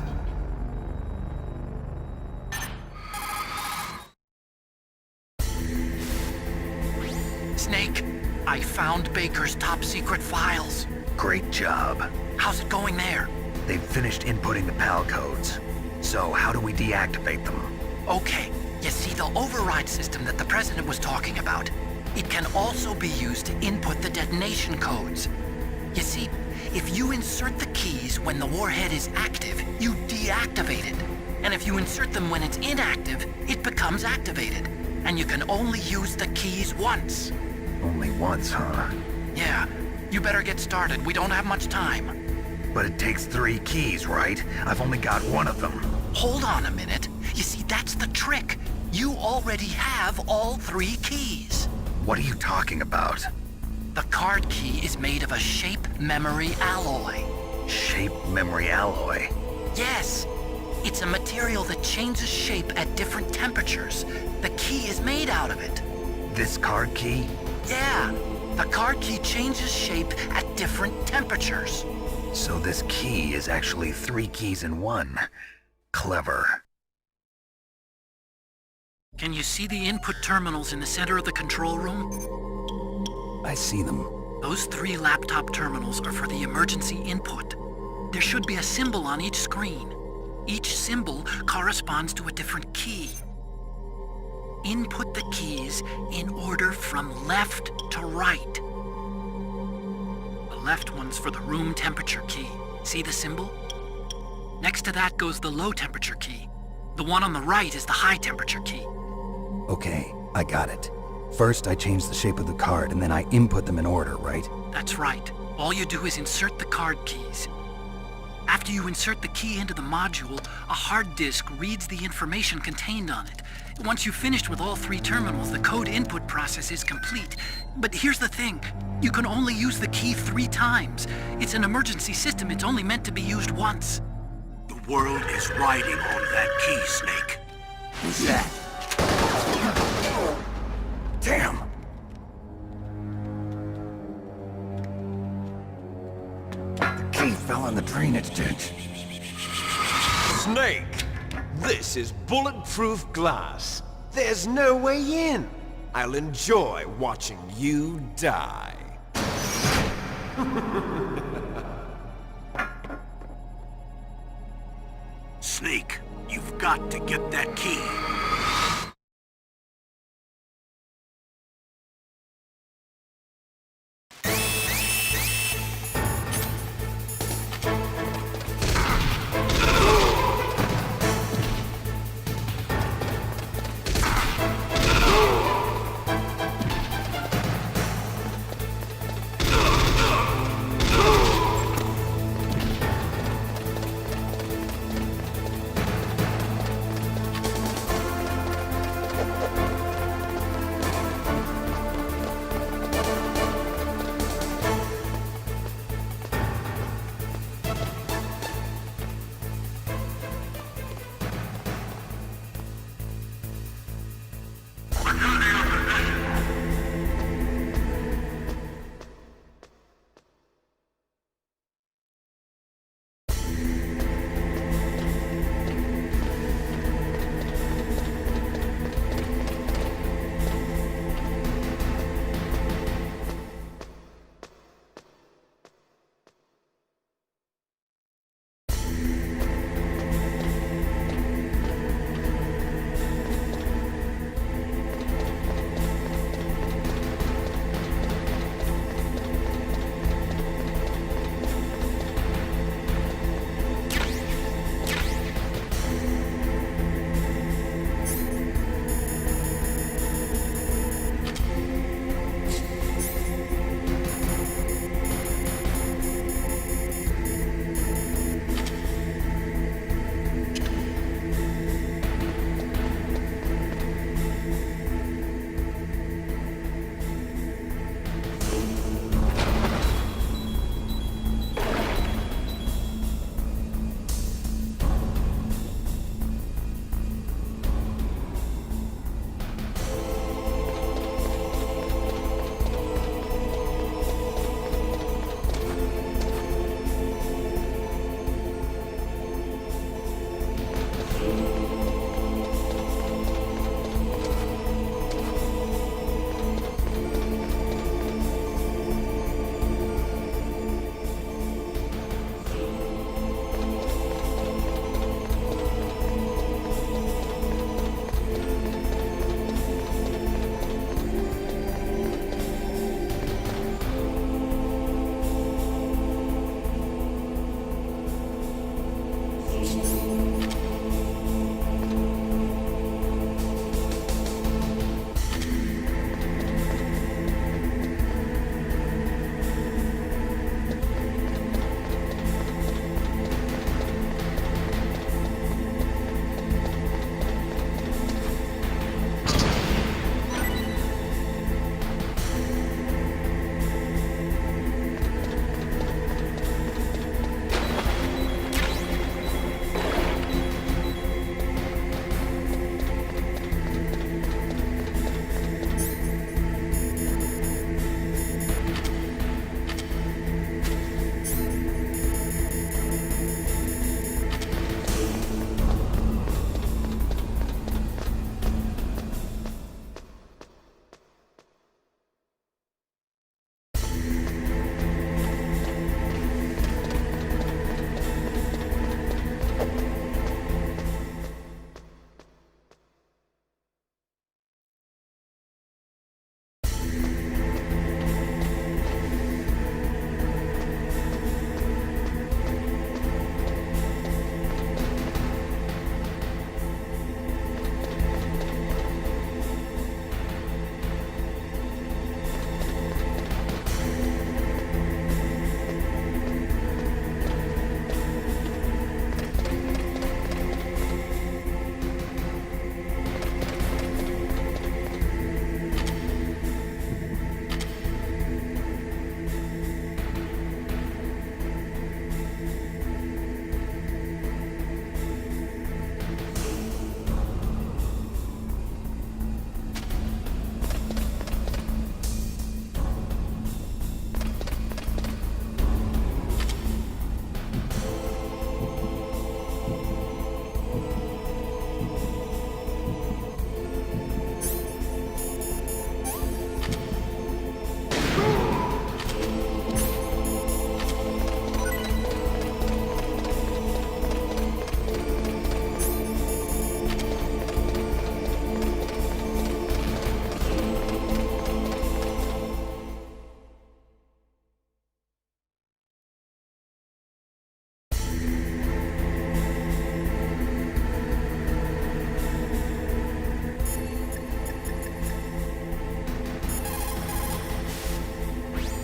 Snake, I found Baker's top-secret files. Great job. How's it going there? They've finished inputting the PAL codes. So how do we deactivate them? Okay, you see the override system that the President was talking about? It can also be used to input the detonation codes. You see, if you insert the keys when the warhead is active, you deactivate it. And if you insert them when it's inactive, it becomes activated. And you can only use the keys once. Only once, huh? Yeah, you better get started. We don't have much time. But it takes 3 keys, right? I've only got 1 of them. Hold on a minute. You see, that's the trick. You already have all 3 keys. What are you talking about? The card key is made of a shape memory alloy. Shape memory alloy? Yes. It's a material that changes shape at different temperatures. The key is made out of it. This card key? Yeah. The card key changes shape at different temperatures. So this key is actually 3 keys in 1. Clever. Can you see the input terminals in the center of the control room? I see them. Those 3 laptop terminals are for the emergency input. There should be a symbol on each screen. Each symbol corresponds to a different key. Input the keys in order from left to right. The left one's for the room temperature key. See the symbol? Next to that goes the low temperature key. The one on the right is the high temperature key. Okay, I got it. First, I change the shape of the card, and then I input them in order, right? That's right. All you do is insert the card keys. After you insert the key into the module, a hard disk reads the information contained on it. Once you've finished with all 3 terminals, the code input process is complete. But here's the thing. You can only use the key 3 times. It's an emergency system. It's only meant to be used once. The world is riding on that key, Snake. Who's that? Damn! The key fell in the drainage ditch. Snake! This is bulletproof glass. There's no way in. I'll enjoy watching you die. Snake, you've got to get that key.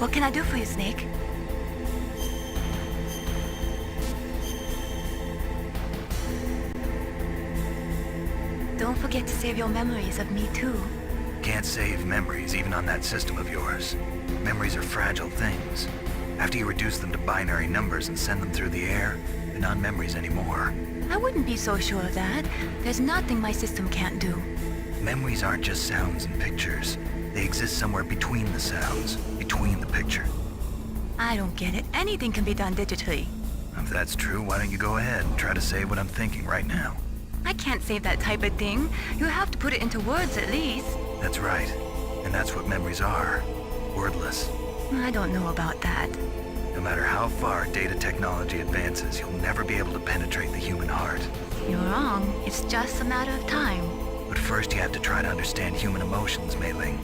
What can I do for you, Snake? Don't forget to save your memories of me, too. Can't save memories even on that system of yours. Memories are fragile things. After you reduce them to binary numbers and send them through the air, they're not memories anymore. I wouldn't be so sure of that. There's nothing my system can't do. Memories aren't just sounds and pictures. They exist somewhere between the sounds, between the picture. I don't get it. Anything can be done digitally. If that's true, why don't you go ahead and try to say what I'm thinking right now? I can't say that type of thing. You have to put it into words at least. That's right. And that's what memories are. Wordless. I don't know about that. No matter how far data technology advances, you'll never be able to penetrate the human heart. You're wrong. It's just a matter of time. But first you have to try to understand human emotions, Mei Ling.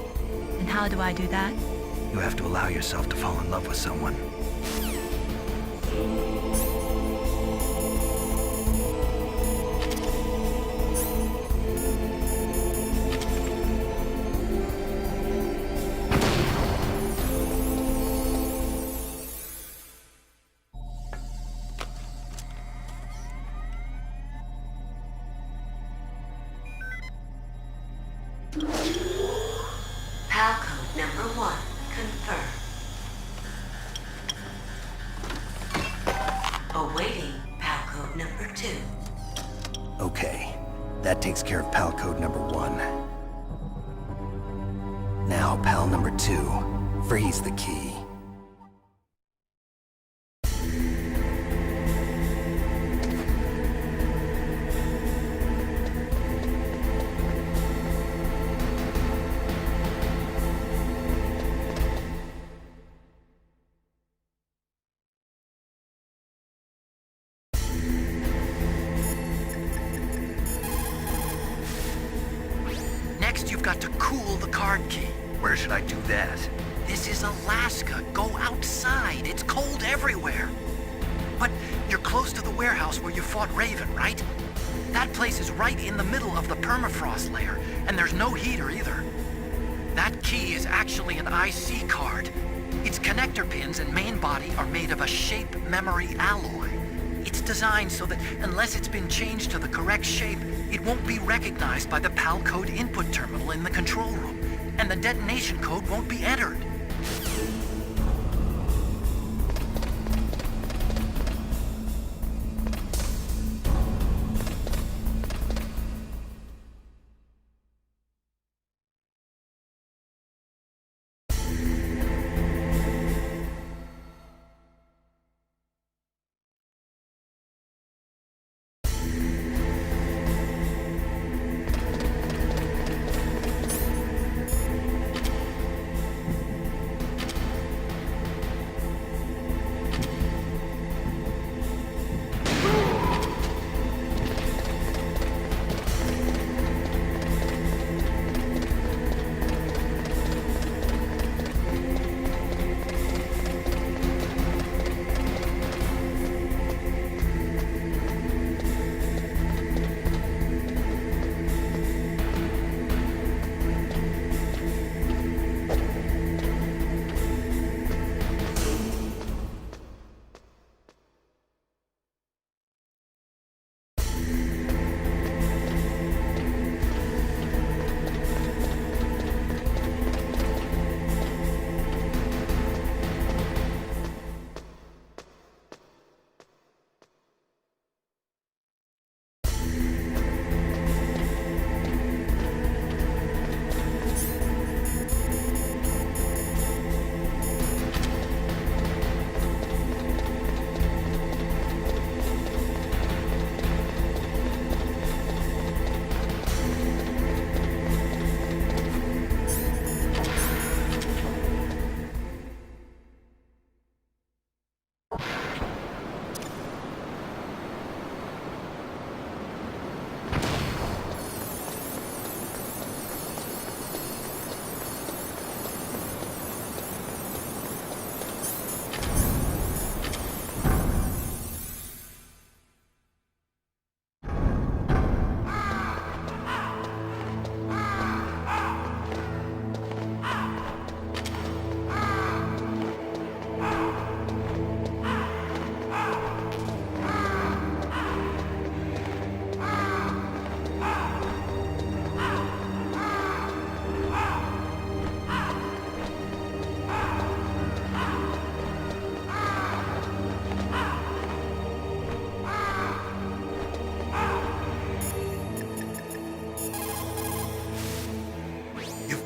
And how do I do that? You have to allow yourself to fall in love with someone. PAL code number 1 confirmed. Awaiting PAL code number 2. Okay, that takes care of PAL code number 1. Now PAL number 2. Freeze the key. Next, you've got to cool the card key. Where should I do that? This is Alaska. Go outside. It's cold everywhere. But you're close to the warehouse where you fought Raven, right? That place is right in the middle of the permafrost layer, and there's no heater either. That key is actually an IC card. Its connector pins and main body are made of a shape memory alloy. It's designed so that unless it's been changed to the correct shape, it won't be recognized by the PAL code input terminal in the control room, and the detonation code won't be entered.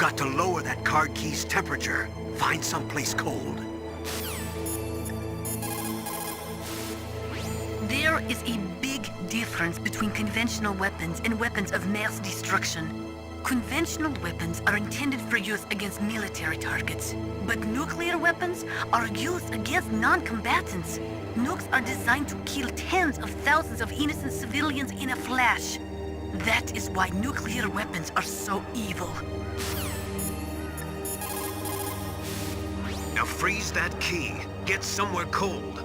got to lower that card key's temperature. Find someplace cold. There is a big difference between conventional weapons and weapons of mass destruction. Conventional weapons are intended for use against military targets, but nuclear weapons are used against non-combatants. Nukes are designed to kill tens of thousands of innocent civilians in a flash. That is why nuclear weapons are so evil. Now freeze that key. Get somewhere cold.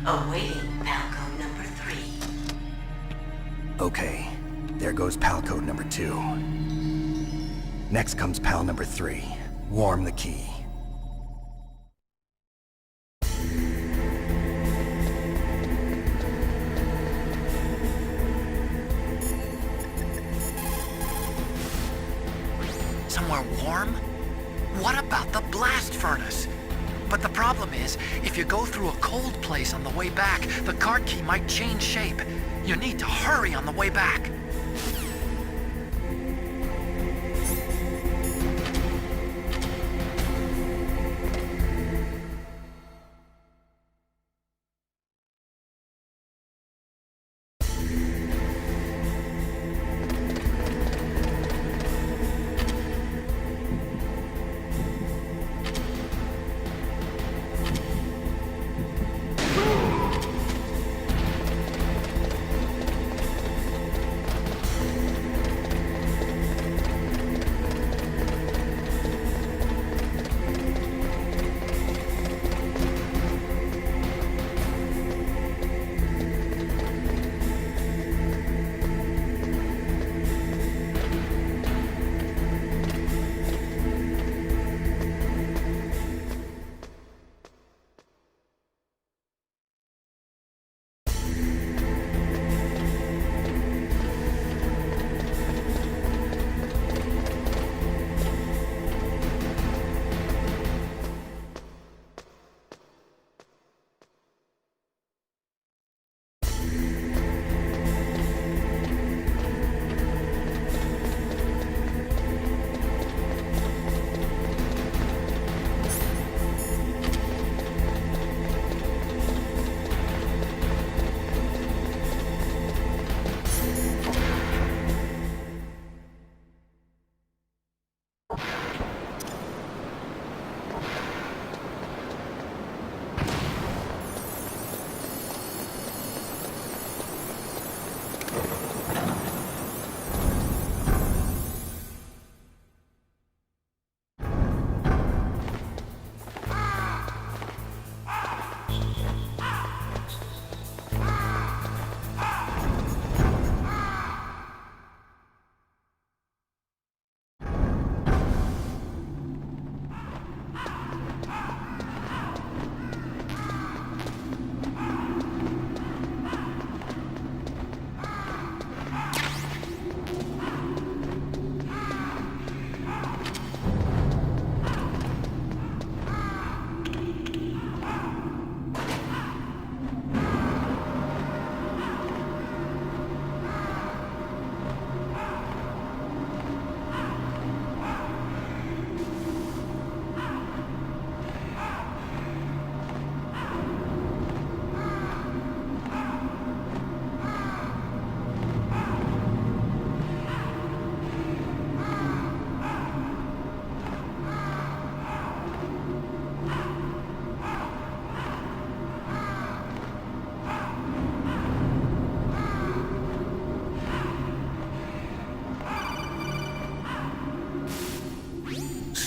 Awaiting Palcode number 3. Okay, there goes pal code number 2. Next comes pal number 3. Warm the key. Somewhere warm? What about the blast furnace? But the problem is, if you go through a cold place on the way back, the card key might change shape. You need to hurry on the way back.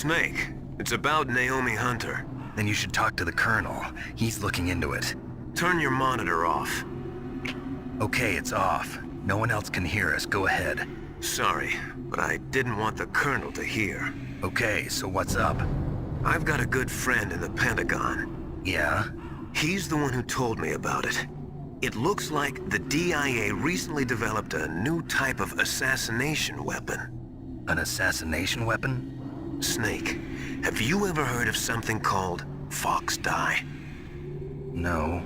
Snake, it's about Naomi Hunter. Then you should talk to the Colonel. He's looking into it. Turn your monitor off. Okay, it's off. No one else can hear us. Go ahead. Sorry, but I didn't want the Colonel to hear. Okay, so what's up? I've got a good friend in the Pentagon. Yeah? He's the one who told me about it. It looks like the DIA recently developed a new type of assassination weapon. An assassination weapon? Snake, have you ever heard of something called Fox Dye? No.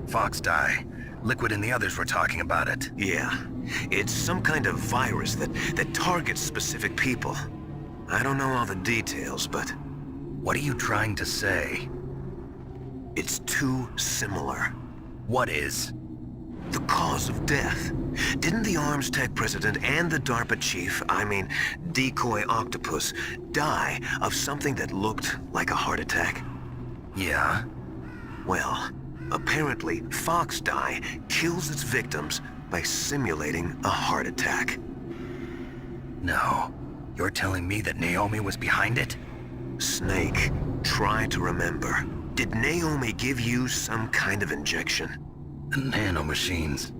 Fox Dye. Liquid and the others were talking about it. Yeah. It's some kind of virus that targets specific people. I don't know all the details, but... What are you trying to say? It's too similar. What is? The cause of death. Didn't the Arms Tech president and the DARPA chief, Decoy Octopus, die of something that looked like a heart attack? Yeah? Well, apparently Fox Dye kills its victims by simulating a heart attack. No. You're telling me that Naomi was behind it? Snake, try to remember. Did Naomi give you some kind of injection? The nanomachines.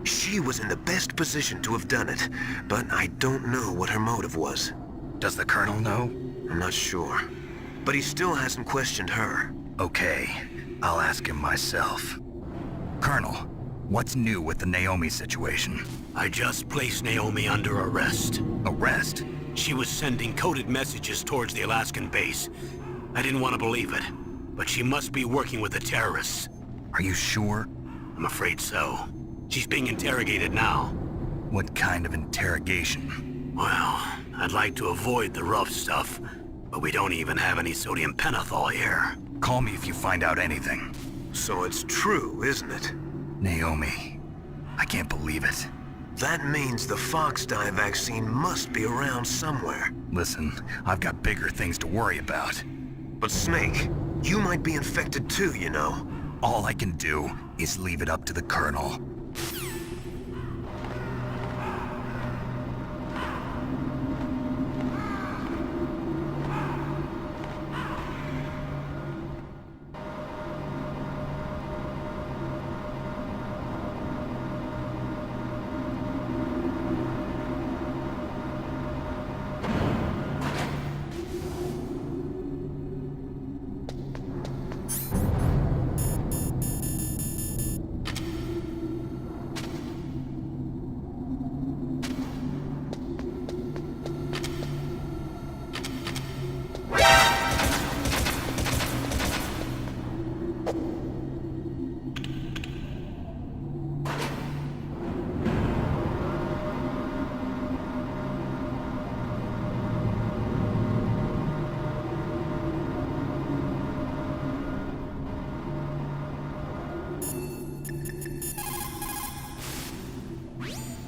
She was in the best position to have done it, but I don't know what her motive was. Does the Colonel know? I'm not sure. But he still hasn't questioned her. Okay, I'll ask him myself. Colonel, what's new with the Naomi situation? I just placed Naomi under arrest. Arrest? She was sending coded messages towards the Alaskan base. I didn't want to believe it, but she must be working with the terrorists. Are you sure? I'm afraid so. She's being interrogated now. What kind of interrogation? Well, I'd like to avoid the rough stuff, but we don't even have any sodium pentothal here. Call me if you find out anything. So it's true, isn't it? Naomi, I can't believe it. That means the Fox Dye vaccine must be around somewhere. Listen, I've got bigger things to worry about. But Snake, you might be infected too, you know. All I can do is leave it up to the Colonel.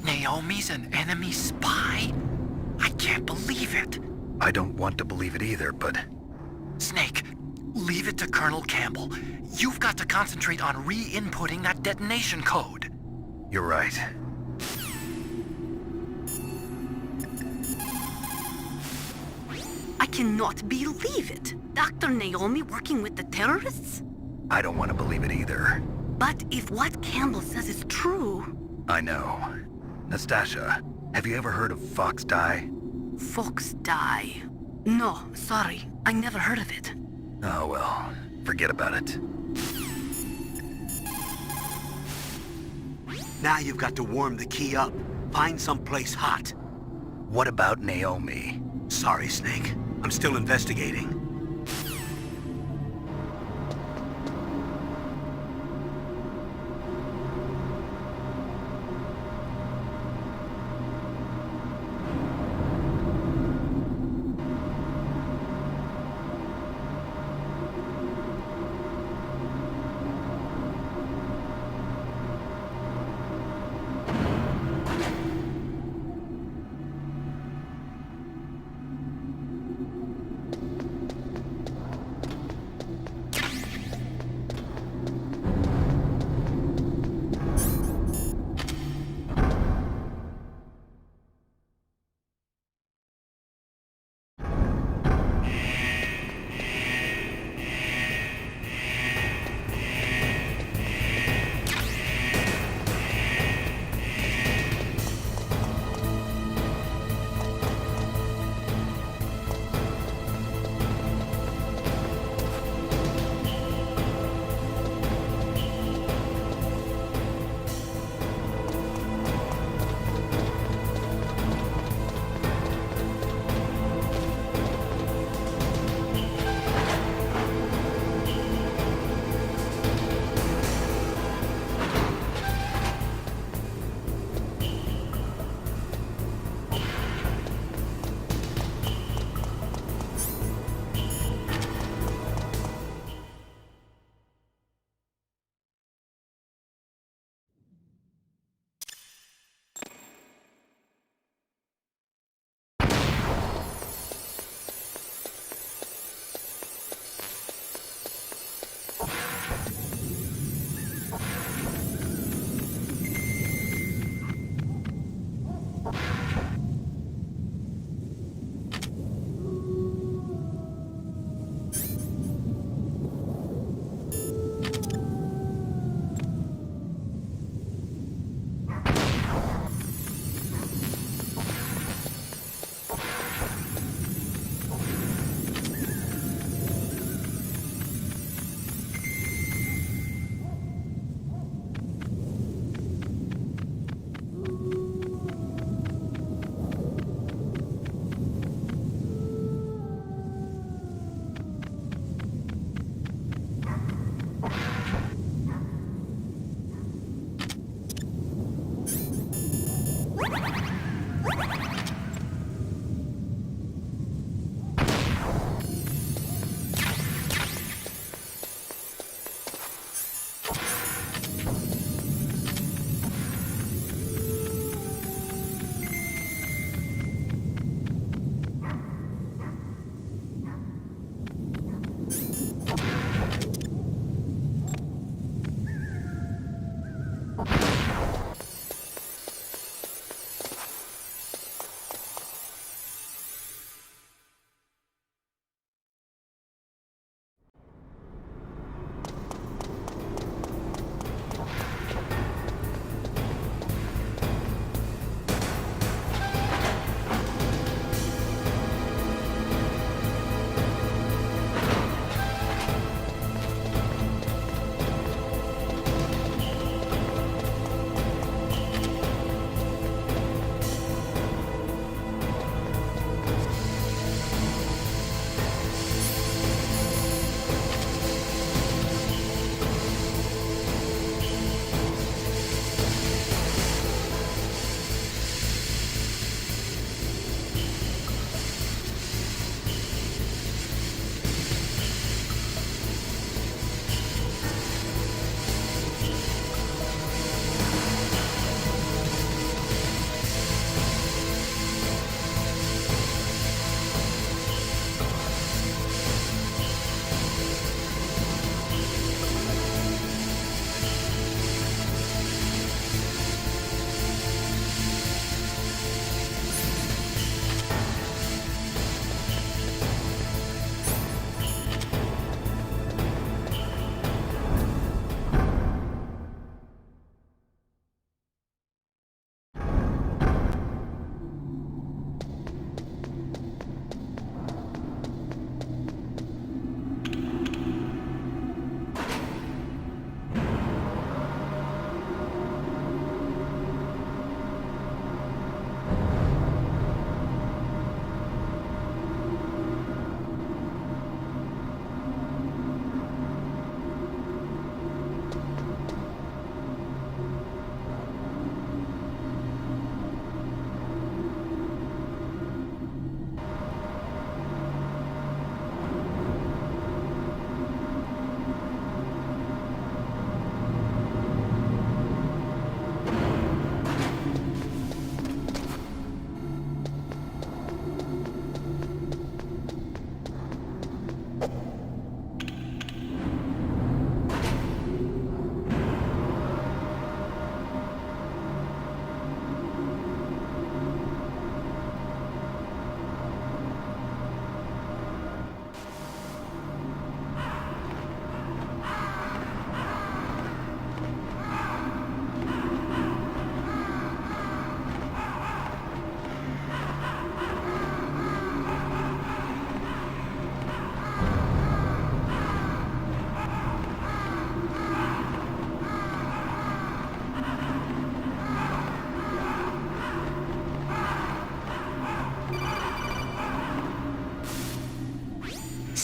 Naomi's an enemy spy? I can't believe it. I don't want to believe it either, but... Snake, leave it to Colonel Campbell. You've got to concentrate on re-inputting that detonation code. You're right. I cannot believe it. Dr. Naomi working with the terrorists? I don't want to believe it either. But if what Campbell says is true... I know. Nastasha, have you ever heard of Fox Dye? Fox Dye? No, sorry. I never heard of it. Oh well, forget about it. Now you've got to warm the key up. Find someplace hot. What about Naomi? Sorry, Snake. I'm still investigating.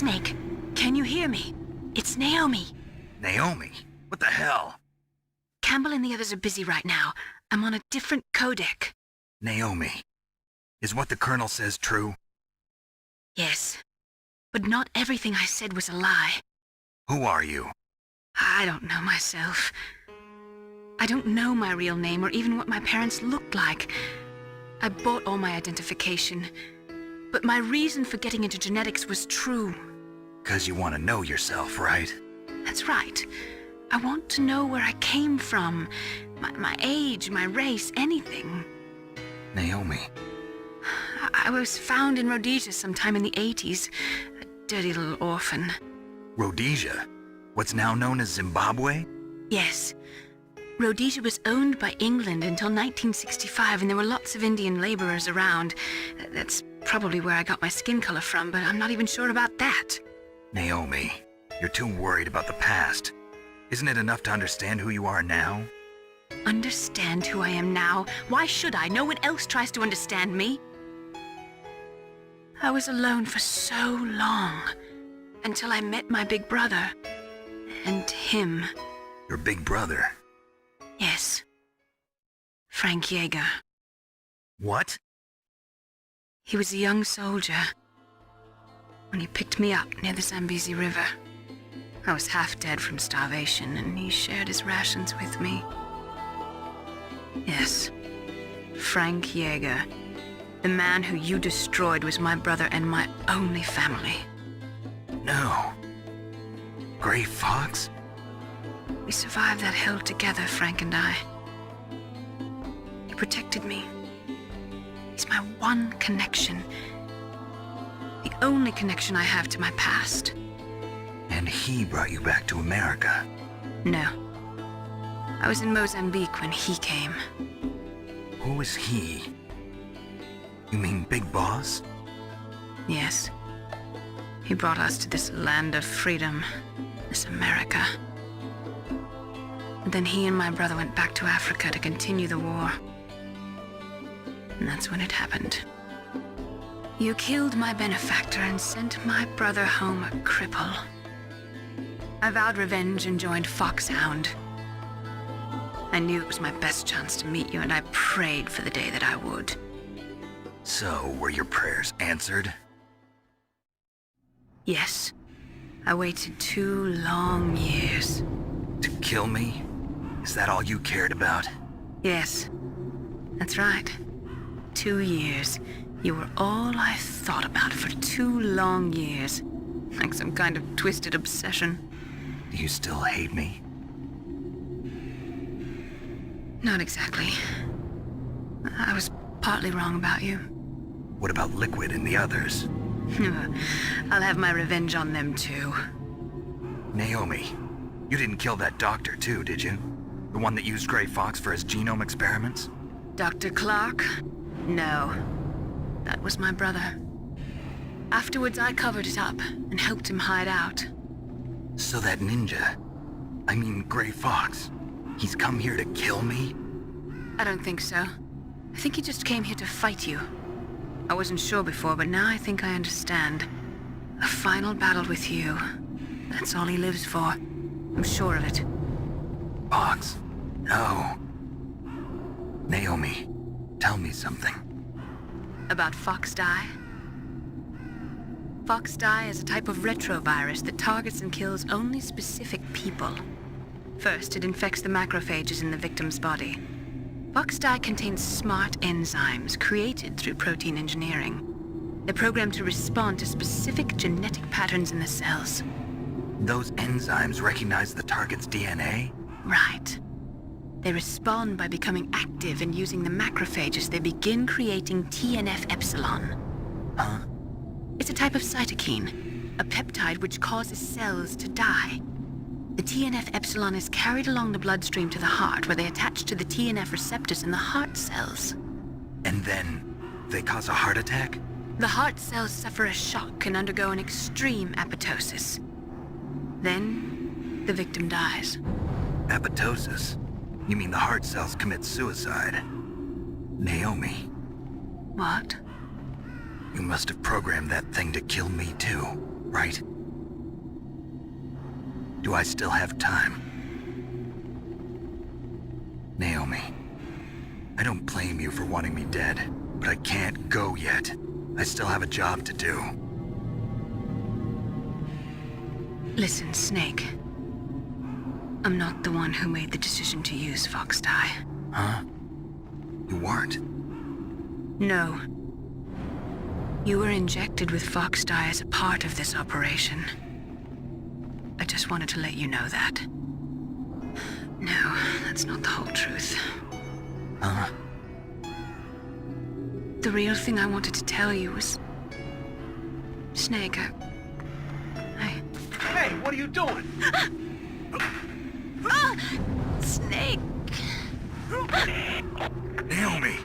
Snake, can you hear me? It's Naomi. Naomi? What the hell? Campbell and the others are busy right now. I'm on a different codec. Naomi, is what the Colonel says true? Yes, but not everything I said was a lie. Who are you? I don't know myself. I don't know my real name or even what my parents looked like. I bought all my identification, but my reason for getting into genetics was true. 'Cause you want to know yourself, right? That's right. I want to know where I came from, my age, my race, anything. Naomi. I was found in Rhodesia sometime in the 80s, a dirty little orphan. Rhodesia? What's now known as Zimbabwe? Yes. Rhodesia was owned by England until 1965, and there were lots of Indian laborers around. That's probably where I got my skin color from, but I'm not even sure about that. Naomi, you're too worried about the past. Isn't it enough to understand who you are now? Understand who I am now? Why should I? No one else tries to understand me. I was alone for so long, until I met my big brother. And him. Your big brother? Yes. Frank Yeager. What? He was a young soldier when he picked me up near the Zambezi River. I was half dead from starvation, and he shared his rations with me. Yes, Frank Yeager. The man who you destroyed was my brother and my only family. No. Gray Fox? We survived that hell together, Frank and I. He protected me. He's my one connection. The only connection I have to my past. And he brought you back to America? No. I was in Mozambique when he came. Who is he? You mean Big Boss? Yes. He brought us to this land of freedom, this America. And then he and my brother went back to Africa to continue the war. And that's when it happened. You killed my benefactor and sent my brother home a cripple. I vowed revenge and joined Foxhound. I knew it was my best chance to meet you, and I prayed for the day that I would. So, were your prayers answered? Yes. I waited 2 long years. To kill me? Is that all you cared about? Yes. That's right. 2 years. You were all I thought about for 2 long years. Like some kind of twisted obsession. Do you still hate me? Not exactly. I was partly wrong about you. What about Liquid and the others? I'll have my revenge on them too. Naomi, you didn't kill that doctor too, did you? The one that used Gray Fox for his genome experiments? Dr. Clark? No. That was my brother. Afterwards, I covered it up and helped him hide out. So that ninja, I mean Gray Fox, he's come here to kill me? I don't think so. I think he just came here to fight you. I wasn't sure before, but now I think I understand. A final battle with you. That's all he lives for. I'm sure of it. Fox? No. Naomi, tell me something. About Foxdie? Foxdie is a type of retrovirus that targets and kills only specific people. First, it infects the macrophages in the victim's body. Foxdie contains smart enzymes created through protein engineering. They're programmed to respond to specific genetic patterns in the cells. Those enzymes recognize the target's DNA? Right. They respond by becoming active and using the macrophages. They begin creating TNF-epsilon. Huh? It's a type of cytokine, a peptide which causes cells to die. The TNF-epsilon is carried along the bloodstream to the heart, where they attach to the TNF receptors in the heart cells. And then they cause a heart attack? The heart cells suffer a shock and undergo an extreme apoptosis. Then, the victim dies. Apoptosis? You mean the heart cells commit suicide? Naomi. What? You must have programmed that thing to kill me too. right? Do I still have time? Naomi, I don't blame you for wanting me dead, but I can't go yet. I still have a job to do. Listen, Snake. I'm not the one who made the decision to use Fox Dye. Huh? You weren't? No. You were injected with Fox Dye as a part of this operation. I just wanted to let you know that. No, that's not the whole truth. Huh? The real thing I wanted to tell you was... Snake, Hey, what are you doing? Snake! Naomi!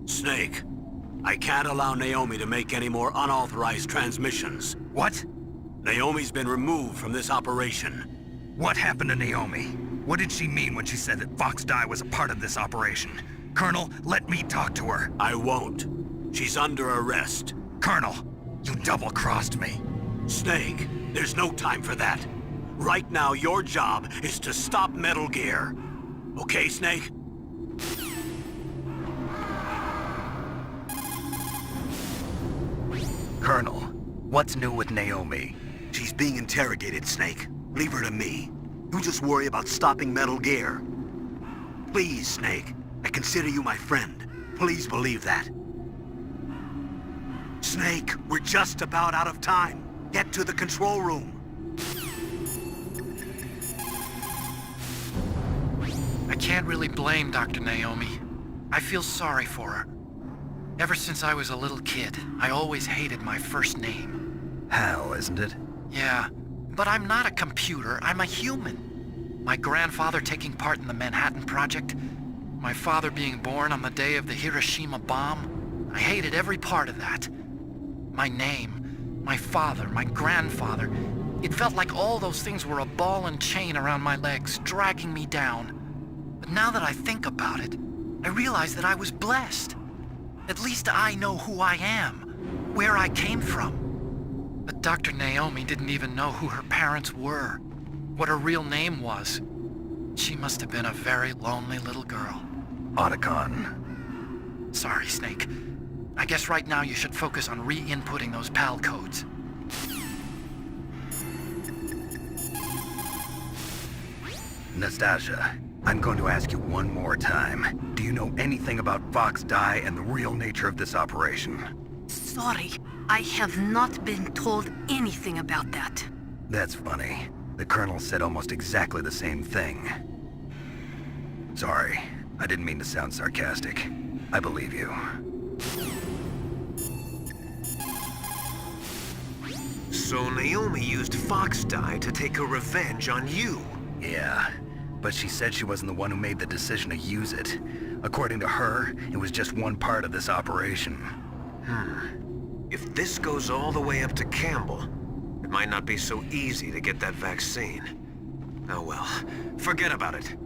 Snake, I can't allow Naomi to make any more unauthorized transmissions. What? Naomi's been removed from this operation. What happened to Naomi? What did she mean when she said that Fox Dye was a part of this operation? Colonel, let me talk to her. I won't. She's under arrest. Colonel, you double-crossed me. Snake, there's no time for that. Right now, your job is to stop Metal Gear. Okay, Snake? Colonel, what's new with Naomi? She's being interrogated, Snake. Leave her to me. You just worry about stopping Metal Gear. Please, Snake. I consider you my friend. Please believe that. Snake, we're just about out of time. Get to the control room. I can't really blame Dr. Naomi. I feel sorry for her. Ever since I was a little kid, I always hated my first name. Hal, isn't it? Yeah, but I'm not a computer, I'm a human. My grandfather taking part in the Manhattan Project, my father being born on the day of the Hiroshima bomb. I hated every part of that. My name, my father, my grandfather. It felt like all those things were a ball and chain around my legs, dragging me down. But now that I think about it, I realize that I was blessed. At least I know who I am, where I came from. But Dr. Naomi didn't even know who her parents were, what her real name was. She must have been a very lonely little girl. Otacon. Sorry, Snake. I guess right now you should focus on re-inputting those PAL codes. Nastasia, I'm going to ask you one more time. Do you know anything about Fox Dye and the real nature of this operation? Sorry, I have not been told anything about that. That's funny. The Colonel said almost exactly the same thing. Sorry, I didn't mean to sound sarcastic. I believe you. So Naomi used Fox Dye to take her revenge on you? Yeah, but she said she wasn't the one who made the decision to use it. According to her, it was just one part of this operation. If this goes all the way up to Campbell, it might not be so easy to get that vaccine. Oh well, forget about it.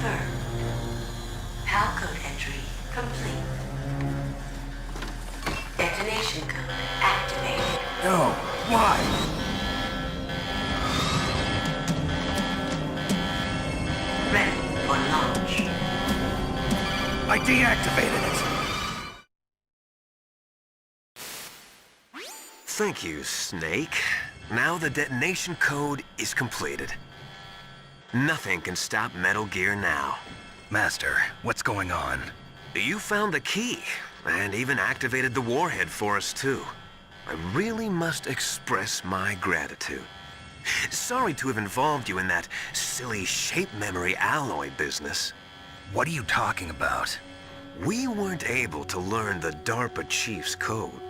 Confirmed. PAL code entry complete. Detonation code activated. No, why? Ready for launch. I deactivated it. Thank you, Snake. Now the detonation code is completed. Nothing can stop Metal Gear now. Master, what's going on? You found the key, and even activated the warhead for us, too. I really must express my gratitude. Sorry to have involved you in that silly shape memory alloy business. What are you talking about? We weren't able to learn the DARPA chief's code.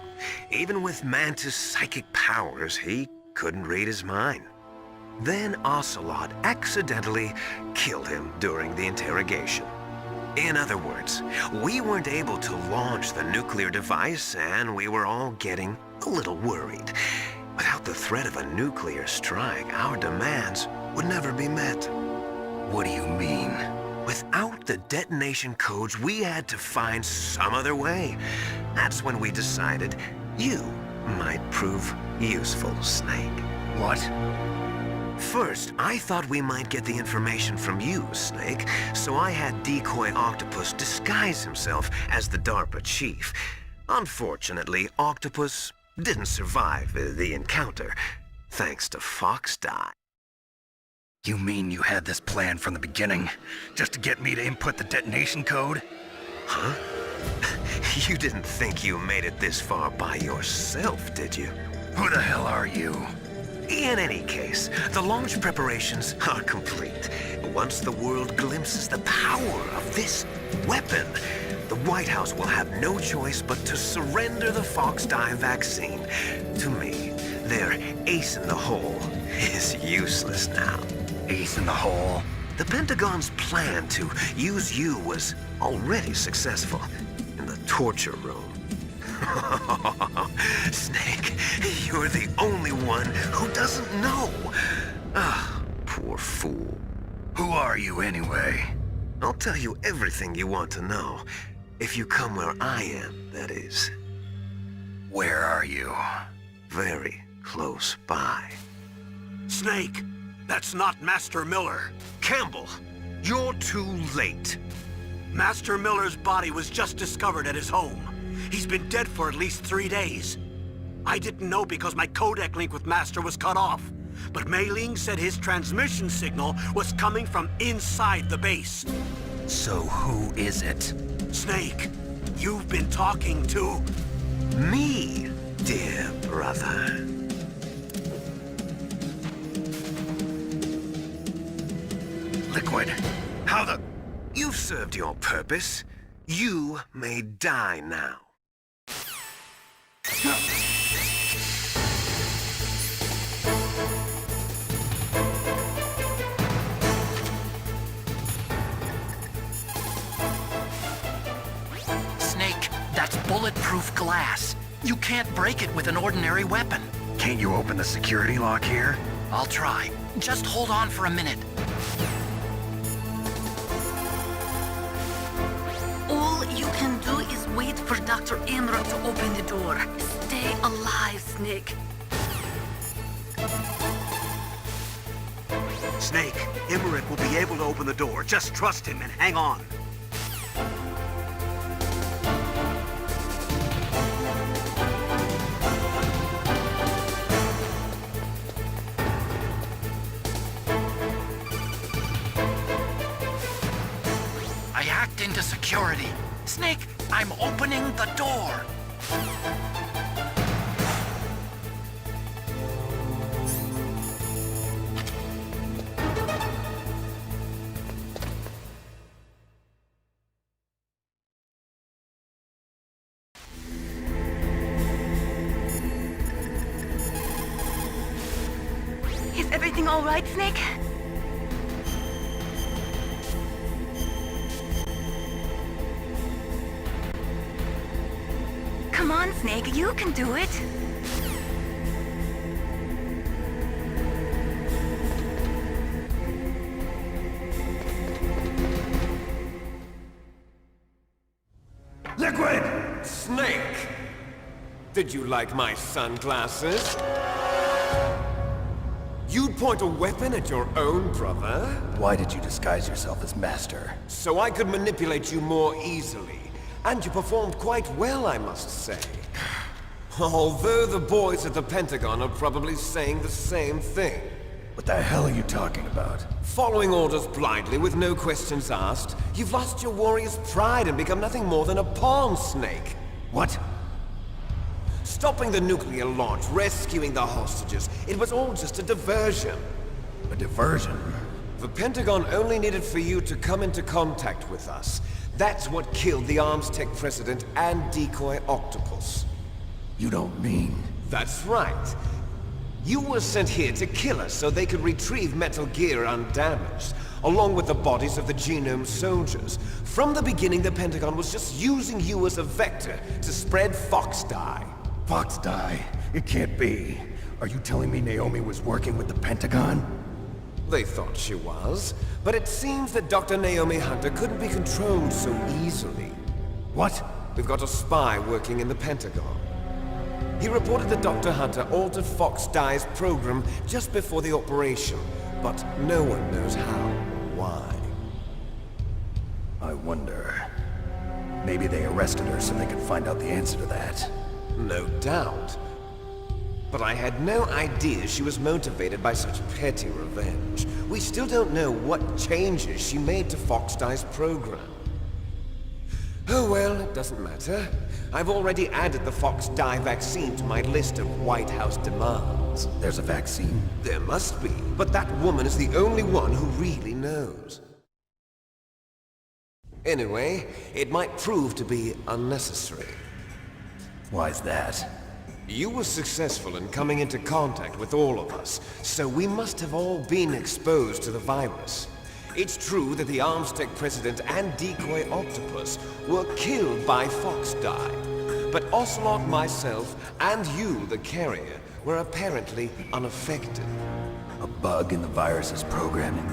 Even with Mantis' psychic powers, he couldn't read his mind. Then Ocelot accidentally killed him during the interrogation. In other words, we weren't able to launch the nuclear device, and we were all getting a little worried. Without the threat of a nuclear strike, our demands would never be met. What do you mean? Without the detonation codes, we had to find some other way. That's when we decided you might prove useful, Snake. What? First, I thought we might get the information from you, Snake, so I had Decoy Octopus disguise himself as the DARPA chief. Unfortunately, Octopus didn't survive the encounter, thanks to Fox Die. You mean you had this plan from the beginning, just to get me to input the detonation code? Huh? You didn't think you made it this far by yourself, did you? Who the hell are you? In any case, the launch preparations are complete. Once the world glimpses the power of this weapon, the White House will have no choice but to surrender the Fox Die vaccine. To me, their ace in the hole is useless now. Ace in the hole? The Pentagon's plan to use you was already successful in the torture room. Snake, you're the only one who doesn't know. Ah, poor fool. Who are you anyway? I'll tell you everything you want to know. If you come where I am, that is. Where are you? Very close by. Snake, that's not Master Miller. Campbell, you're too late. Master Miller's body was just discovered at his home. He's been dead for at least 3 days. I didn't know because my codec link with Master was cut off. But Mei Ling said his transmission signal was coming from inside the base. So who is it? Snake, you've been talking to... me, dear brother. Liquid, how the... You've served your purpose. You may die now. Snake, that's bulletproof glass. You can't break it with an ordinary weapon. Can't you open the security lock here? I'll try. Just hold on for a minute. All you can do is wait for Dr. Imra to open the door. Stay alive, Snake. Snake, Emmerich will be able to open the door. Just trust him and hang on. I hacked into security. Snake, I'm opening the door. Is everything all right, Snake? Come on, Snake, you can do it. liquid! Snake! Did you like my sunglasses? You'd point a weapon at your own brother? Why did you disguise yourself as Master? So I could manipulate you more easily. And you performed quite well, I must say. Although the boys at the Pentagon are probably saying the same thing. What the hell are you talking about? Following orders blindly with no questions asked, you've lost your warrior's pride and become nothing more than a pawn, Snake. What? Stopping the nuclear launch, rescuing the hostages, it was all just a diversion. A diversion? The Pentagon only needed for you to come into contact with us. That's what killed the Arms Tech President and Decoy Octopus. You don't mean... That's right. You were sent here to kill us so they could retrieve Metal Gear undamaged, along with the bodies of the Genome soldiers. From the beginning, the Pentagon was just using you as a vector to spread Fox dye. Fox dye? It can't be. Are you telling me Naomi was working with the Pentagon? They thought she was, but it seems that Dr. Naomi Hunter couldn't be controlled so easily. What? We've got a spy working in the Pentagon. He reported that Dr. Hunter altered Fox Dye's program just before the operation, but no one knows how or why. I wonder... Maybe they arrested her so they could find out the answer to that. No doubt. But I had no idea she was motivated by such petty revenge. We still don't know what changes she made to Fox Dye's program. Oh well, it doesn't matter. I've already added the Fox Dye vaccine to my list of White House demands. There's a vaccine? There must be, but that woman is the only one who really knows. Anyway, it might prove to be unnecessary. Why's that? You were successful in coming into contact with all of us, so we must have all been exposed to the virus. It's true that the Arms Tech President and Decoy Octopus were killed by Fox Dye, but Ocelot, myself, and you, the carrier, were apparently unaffected. A bug in the virus's programming?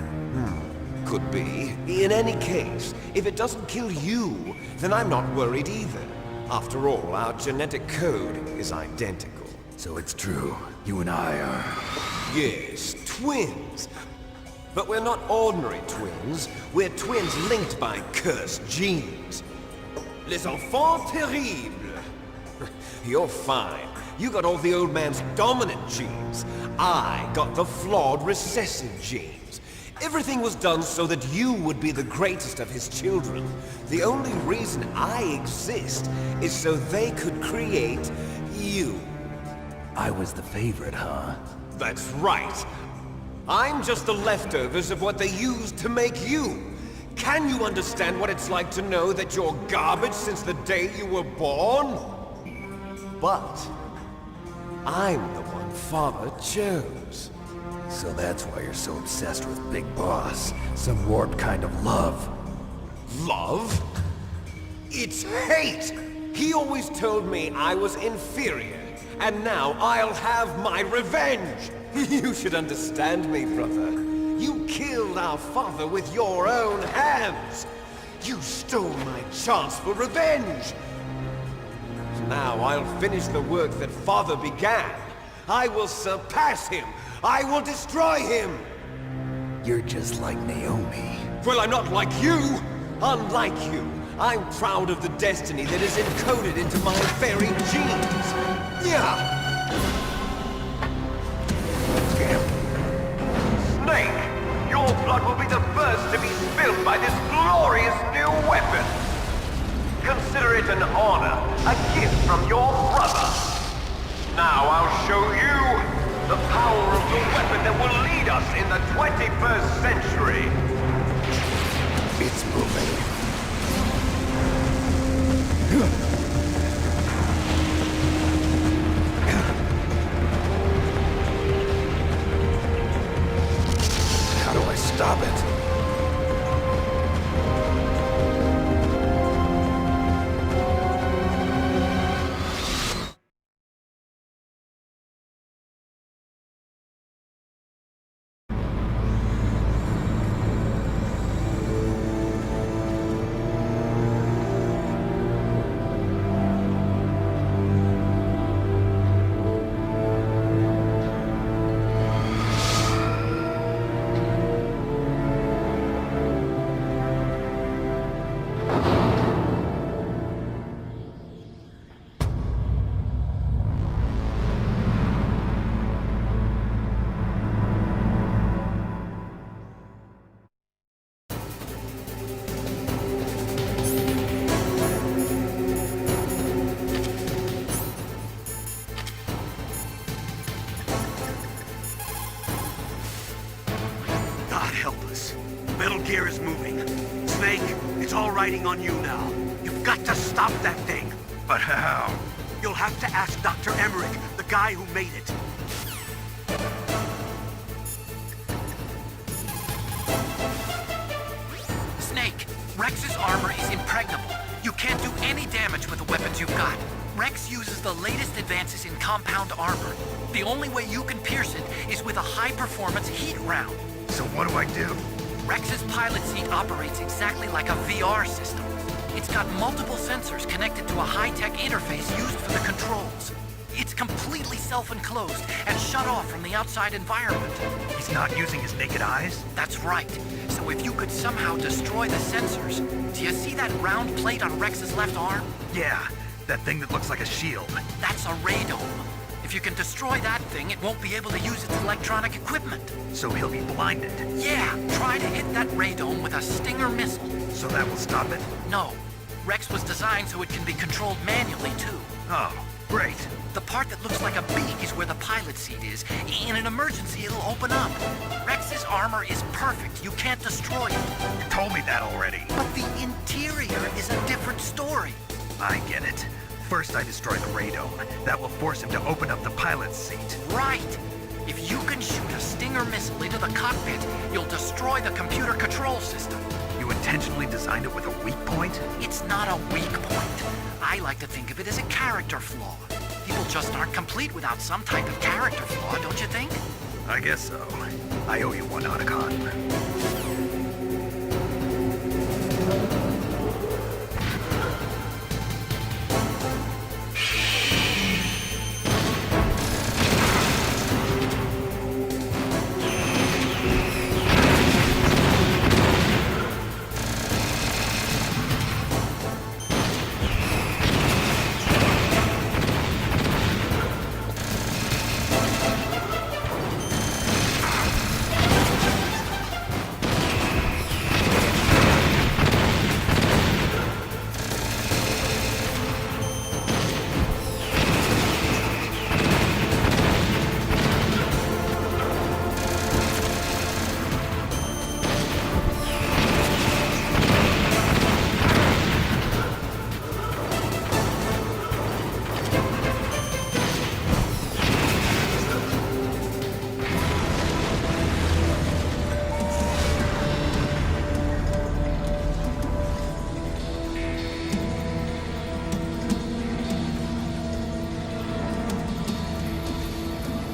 Could be. In any case, if it doesn't kill you, then I'm not worried either. After all, our genetic code is identical. So it's true. You and I are... Yes, twins. But we're not ordinary twins. We're twins linked by cursed genes. Les enfants terribles. You're fine. You got all the old man's dominant genes. I got the flawed recessive genes. Everything was done so that you would be the greatest of his children. The only reason I exist is so they could create you. I was the favorite, huh? That's right. I'm just the leftovers of what they used to make you. Can you understand what it's like to know that you're garbage since the day you were born? But I'm the one Father chose. So that's why you're so obsessed with Big Boss. Some warped kind of love. Love? It's hate! He always told me I was inferior, and now I'll have my revenge! You should understand me, brother. You killed our father with your own hands! You stole my chance for revenge! Now I'll finish the work that Father began. I will surpass him! I will destroy him! You're just like Naomi. Well, I'm not like you! Unlike you, I'm proud of the destiny that is encoded into my very genes! Yeah! Snake! Your blood will be the first to be spilled by this glorious new weapon! Consider it an honor, a gift from your brother! Now I'll show you the power of the weapon that will lead us in the 21st century! It's moving. How do I stop it? gear is moving. Snake, it's all riding on you now. You've got to stop that thing. But how? You'll have to ask Dr. Emmerich, the guy who made it. Snake, Rex's armor is impregnable. You can't do any damage with the weapons you've got. Rex uses the latest advances in compound armor. The only way you can pierce it is with a high-performance heat round. So what do I do? Rex's pilot seat operates exactly like a VR system. It's got multiple sensors connected to a high-tech interface used for the controls. It's completely self-enclosed and shut off from the outside environment. He's not using his naked eyes? That's right. So if you could somehow destroy the sensors... Do you see that round plate on Rex's left arm? Yeah, that thing that looks like a shield. That's a radome. If you can destroy that thing, it won't be able to use its electronic equipment. So he'll be blinded? Yeah, try to hit that radome with a Stinger missile. So that will stop it? No. Rex was designed so it can be controlled manually, too. Oh, great. The part that looks like a beak is where the pilot seat is. In an emergency, it'll open up. Rex's armor is perfect. You can't destroy it. You told me that already. But the interior is a different story. I get it. First I destroy the radome. That will force him to open up the pilot's seat. Right. If you can shoot a Stinger missile into the cockpit, you'll destroy the computer control system. You intentionally designed it with a weak point? It's not a weak point. I like to think of it as a character flaw. People just aren't complete without some type of character flaw, don't you think? I guess so. I owe you one, Otacon.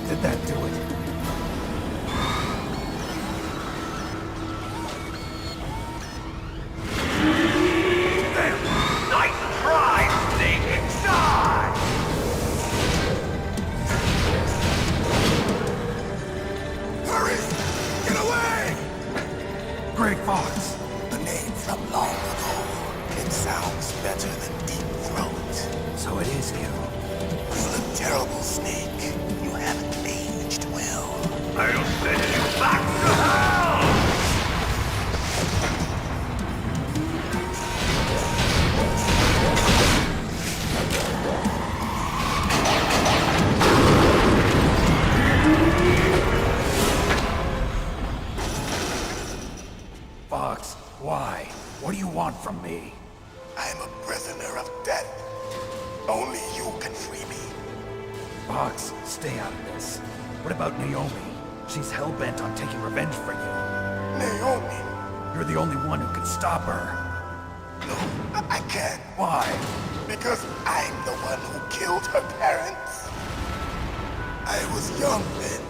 Did that do it? Grey Fox. The name from long ago. It sounds better than Deep Throat. So it is you. You look terrible, Snake. You haven't aged well. I'll send you back to hell! Fox, why? What do you want from me? I'm a prisoner of death. Only you can free me. Fox, stay out of this. What about Naomi? She's hell-bent on taking revenge for you. Naomi? You're the only one who can stop her. No, I can't. Why? Because I'm the one who killed her parents. I was young then,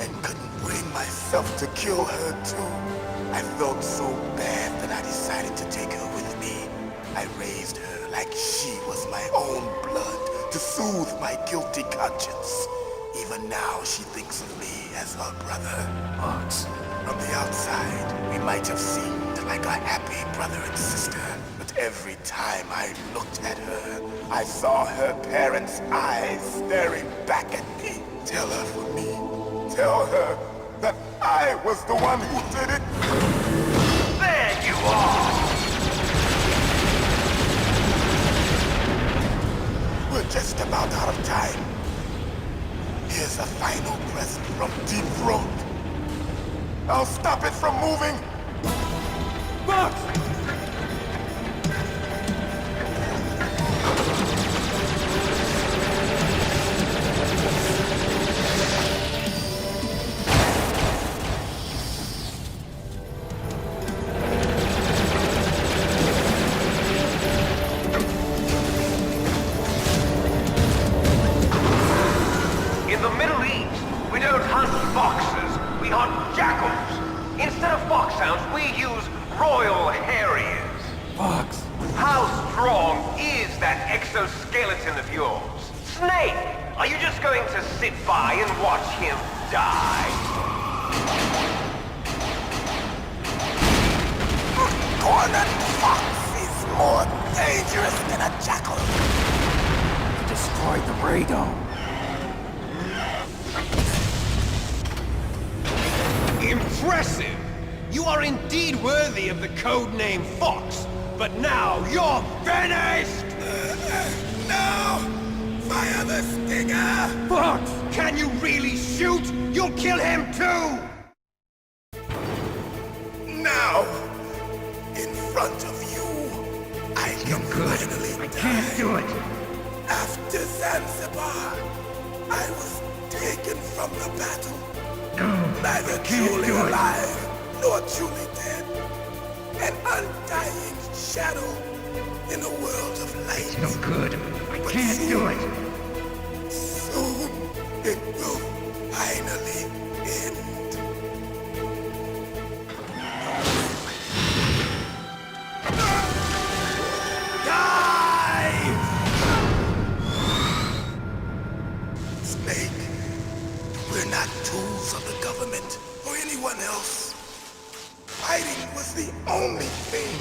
and couldn't bring myself to kill her too. I felt so bad that I decided to take her with me. I raised her like she was my own blood to soothe my guilty conscience. Even now, she thinks of me as her brother. Fox. From the outside, we might have seemed like a happy brother and sister, but every time I looked at her, I saw her parents' eyes staring back at me. Tell her for me. Tell her that I was the one who did it. There you are! We're just about out of time. Here's a final present from Deep Throat. I'll stop it from moving Foxhounds, we use Royal Harriers. Fox! How strong is that exoskeleton of yours? Snake, are you just going to sit by and watch him die? Cornered fox is more dangerous than a jackal. He destroyed the radome. Impressive! You are indeed worthy of the codename Fox, but now you're finished! No! Fire the stinger! Fox! Can you really shoot? You'll kill him too! Now! In front of you, I can finally die. I can't do it! After Zanzibar, I was taken from the battle. Neither truly alive, nor truly dead. An undying shadow in a world of light. No good. I can't do it. Soon, it will finally end. Die! Snake, we're not tools of the government or anyone else. Fighting was the only thing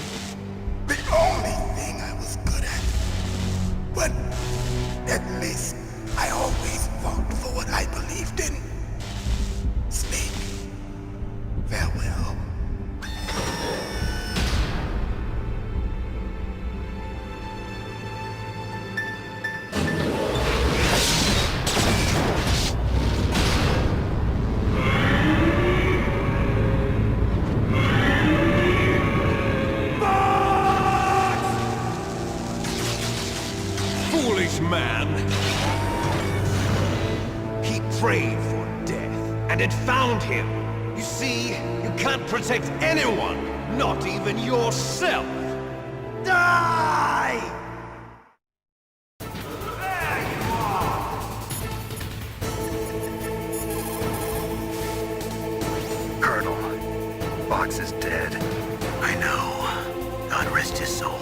I was good at. But at least I always fought for what I believed in. Snake, farewell. Man. He prayed for death, and it found him. You see, you can't protect anyone, not even yourself. Die! There you are! Colonel, Fox is dead. I know. God rest his soul.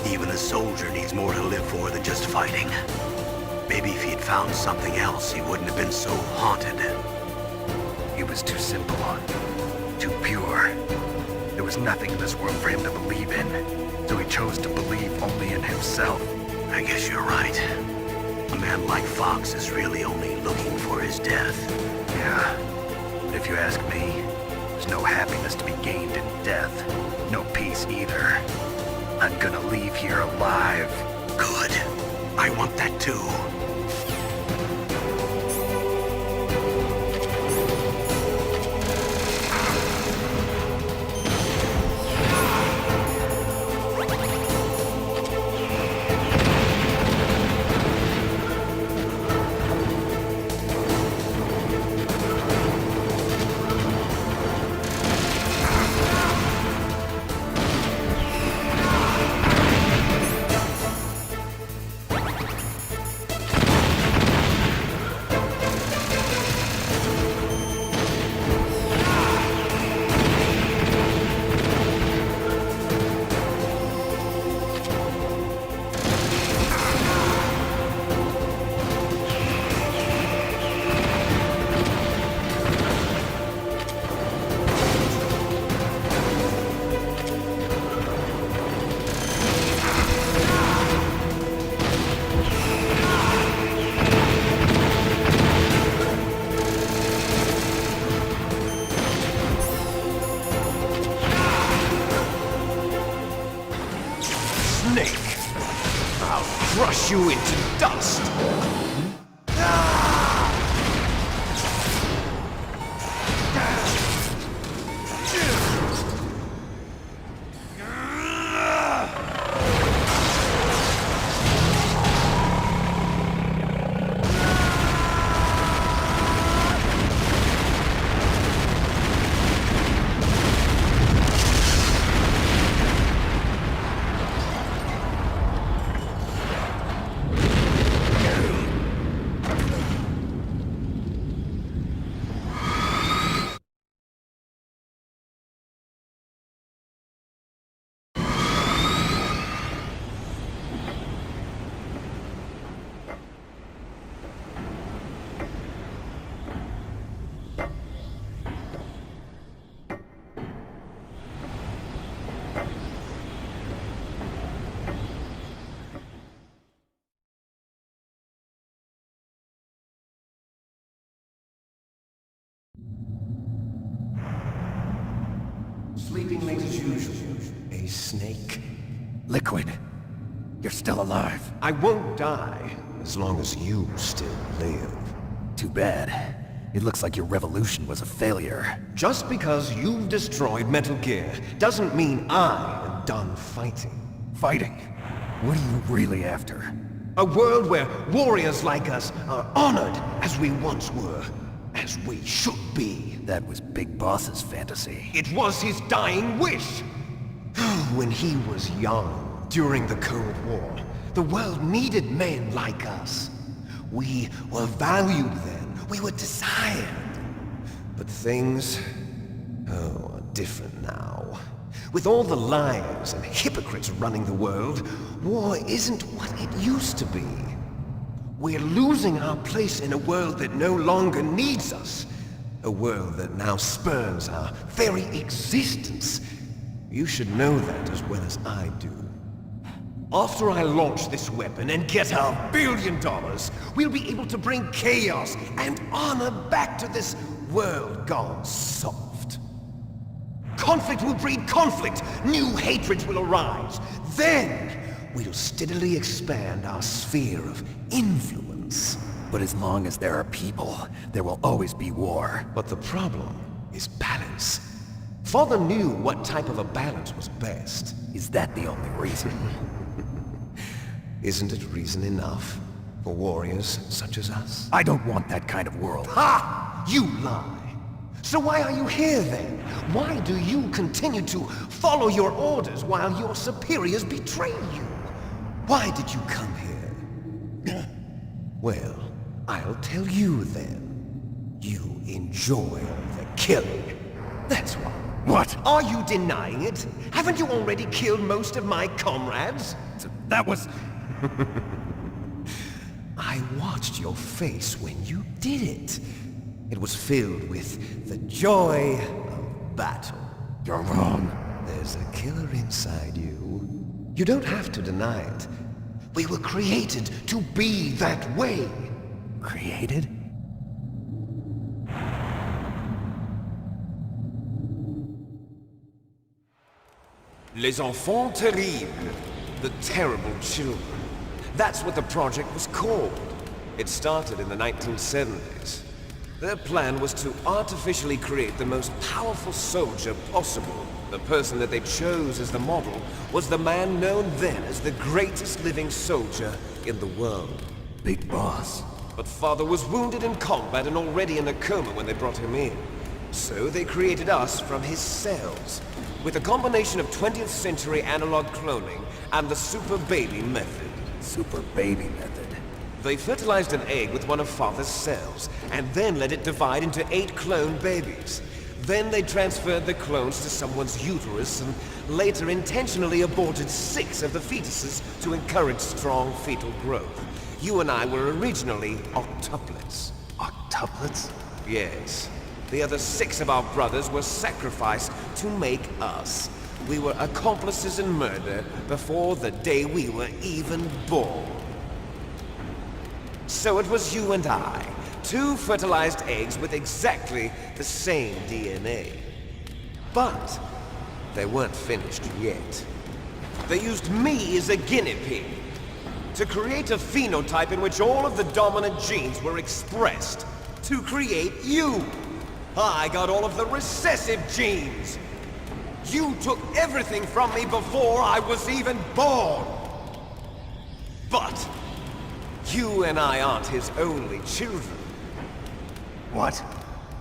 Even a soldier needs more to live for than just fighting. Maybe if he'd found something else, he wouldn't have been so haunted. He was too simple, too pure. There was nothing in this world for him to believe in, so he chose to believe only in himself. I guess you're right. A man like Fox is really only looking for his death. Yeah, but if you ask me, there's no happiness to be gained in death. No peace either. I'm gonna leave here alive. Good. I want that too. Crush you into dust! Sleeping late as usual. A snake. Liquid, you're still alive. I won't die as long as you still live. Too bad. It looks like your revolution was a failure. Just because you've destroyed Metal Gear doesn't mean I am done fighting. Fighting? What are you really after? A world where warriors like us are honored as we once were. As we should be. That was Big Boss's fantasy. It was his dying wish. When he was young, during the Cold War, the world needed men like us. We were valued then. We were desired. But things, are different now. With all the liars and hypocrites running the world, war isn't what it used to be. We're losing our place in a world that no longer needs us. A world that now spurns our very existence. You should know that as well as I do. After I launch this weapon and get our $1 billion, we'll be able to bring chaos and honor back to this world gone soft. Conflict will breed conflict. New hatreds will arise. Then, we'll steadily expand our sphere of influence. But as long as there are people, there will always be war. But the problem is balance. Father knew what type of a balance was best. Is that the only reason? Isn't it reason enough for warriors such as us? I don't want that kind of world. Ha! You lie! So why are you here then? Why do you continue to follow your orders while your superiors betray you? Why did you come here? Well, I'll tell you then. You enjoy all the killing. That's why. What? Are you denying it? Haven't you already killed most of my comrades? That was... I watched your face when you did it. It was filled with the joy of battle. You're wrong. There's a killer inside you. You don't have to deny it. We were created to be that way. Created? Les enfants terribles. The terrible children. That's what the project was called. It started in the 1970s. Their plan was to artificially create the most powerful soldier possible. The person that they chose as the model was the man known then as the greatest living soldier in the world. Big Boss. But Father was wounded in combat and already in a coma when they brought him in. So they created us from his cells, with a combination of 20th century analog cloning and the super baby method. Super baby method? They fertilized an egg with one of Father's cells, and then let it divide into 8 clone babies. Then they transferred the clones to someone's uterus, and later intentionally aborted 6 of the fetuses to encourage strong fetal growth. You and I were originally octuplets. Octuplets? Yes. The other 6 of our brothers were sacrificed to make us. We were accomplices in murder before the day we were even born. So it was you and I, 2 fertilized eggs with exactly the same DNA. But they weren't finished yet. They used me as a guinea pig to create a phenotype in which all of the dominant genes were expressed to create you. I got all of the recessive genes. You took everything from me before I was even born. But you and I aren't his only children. What?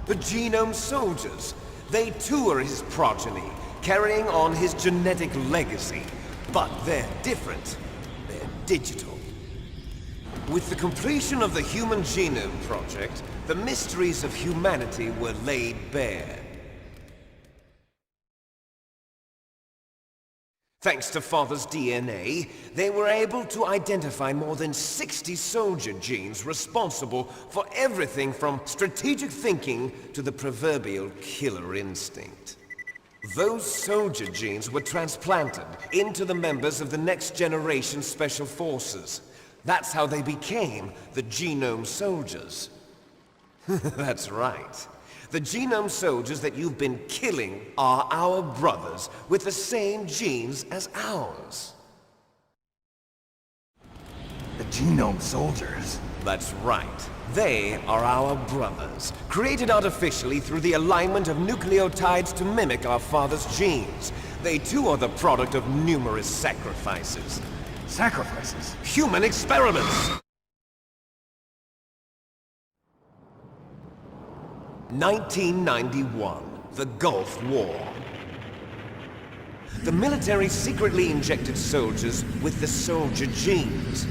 The Genome Soldiers. They too are his progeny, carrying on his genetic legacy. But they're different. They're digital. With the completion of the Human Genome Project, the mysteries of humanity were laid bare. Thanks to Father's DNA, they were able to identify more than 60 soldier genes responsible for everything from strategic thinking to the proverbial killer instinct. Those soldier genes were transplanted into the members of the next generation Special Forces. That's how they became the Genome Soldiers. That's right. The genome soldiers that you've been killing are our brothers with the same genes as ours. The genome soldiers? That's right. They are our brothers, created artificially through the alignment of nucleotides to mimic our father's genes. They too are the product of numerous sacrifices. Sacrifices? Human experiments! 1991, the Gulf War. The military secretly injected soldiers with the soldier genes.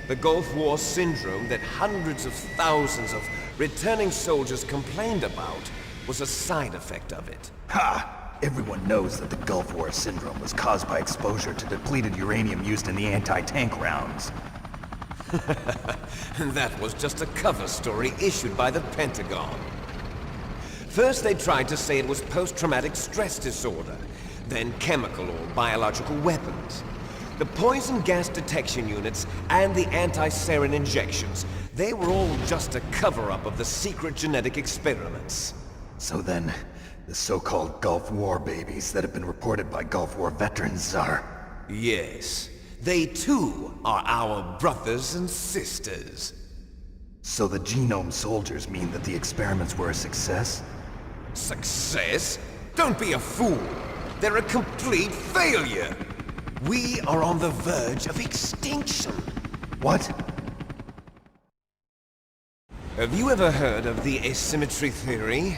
The Gulf War syndrome that hundreds of thousands of returning soldiers complained about was a side effect of it. Ha! Everyone knows that the Gulf War syndrome was caused by exposure to depleted uranium used in the anti-tank rounds. That was just a cover story issued by the Pentagon. First they tried to say it was post-traumatic stress disorder, then chemical or biological weapons. The poison gas detection units and the anti-sarin injections, they were all just a cover-up of the secret genetic experiments. So then, the so-called Gulf War babies that have been reported by Gulf War veterans are... Yes. They too are our brothers and sisters. So the genome soldiers mean that the experiments were a success? Success? Don't be a fool! They're a complete failure! We are on the verge of extinction. What? Have you ever heard of the asymmetry theory?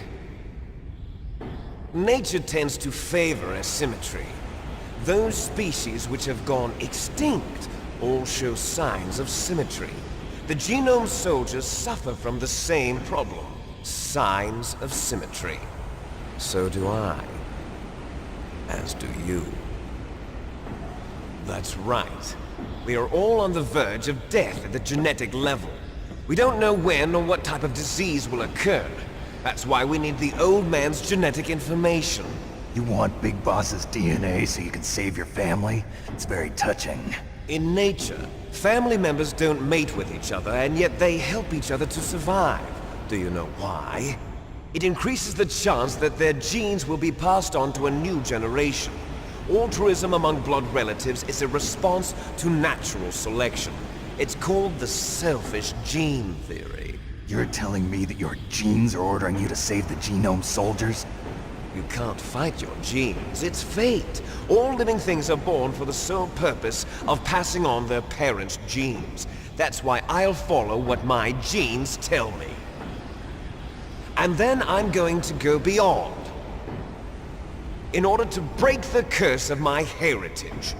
Nature tends to favor asymmetry. Those species which have gone extinct all show signs of symmetry. The genome soldiers suffer from the same problem. Signs of symmetry. So do I. As do you. That's right. We are all on the verge of death at the genetic level. We don't know when or what type of disease will occur. That's why we need the old man's genetic information. You want Big Boss's DNA so you can save your family? It's very touching. In nature, family members don't mate with each other, and yet they help each other to survive. Do you know why? It increases the chance that their genes will be passed on to a new generation. Altruism among blood relatives is a response to natural selection. It's called the selfish gene theory. You're telling me that your genes are ordering you to save the genome soldiers? You can't fight your genes. It's fate. All living things are born for the sole purpose of passing on their parents' genes. That's why I'll follow what my genes tell me. And then I'm going to go beyond. In order to break the curse of my heritage.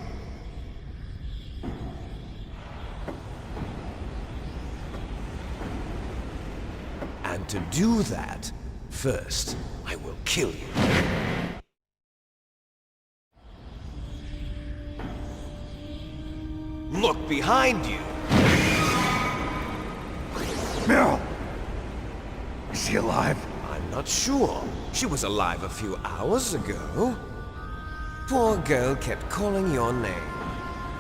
And to do that, first, I will kill you. Look behind you! Meryl! Is she alive? I'm not sure. She was alive a few hours ago. Poor girl kept calling your name.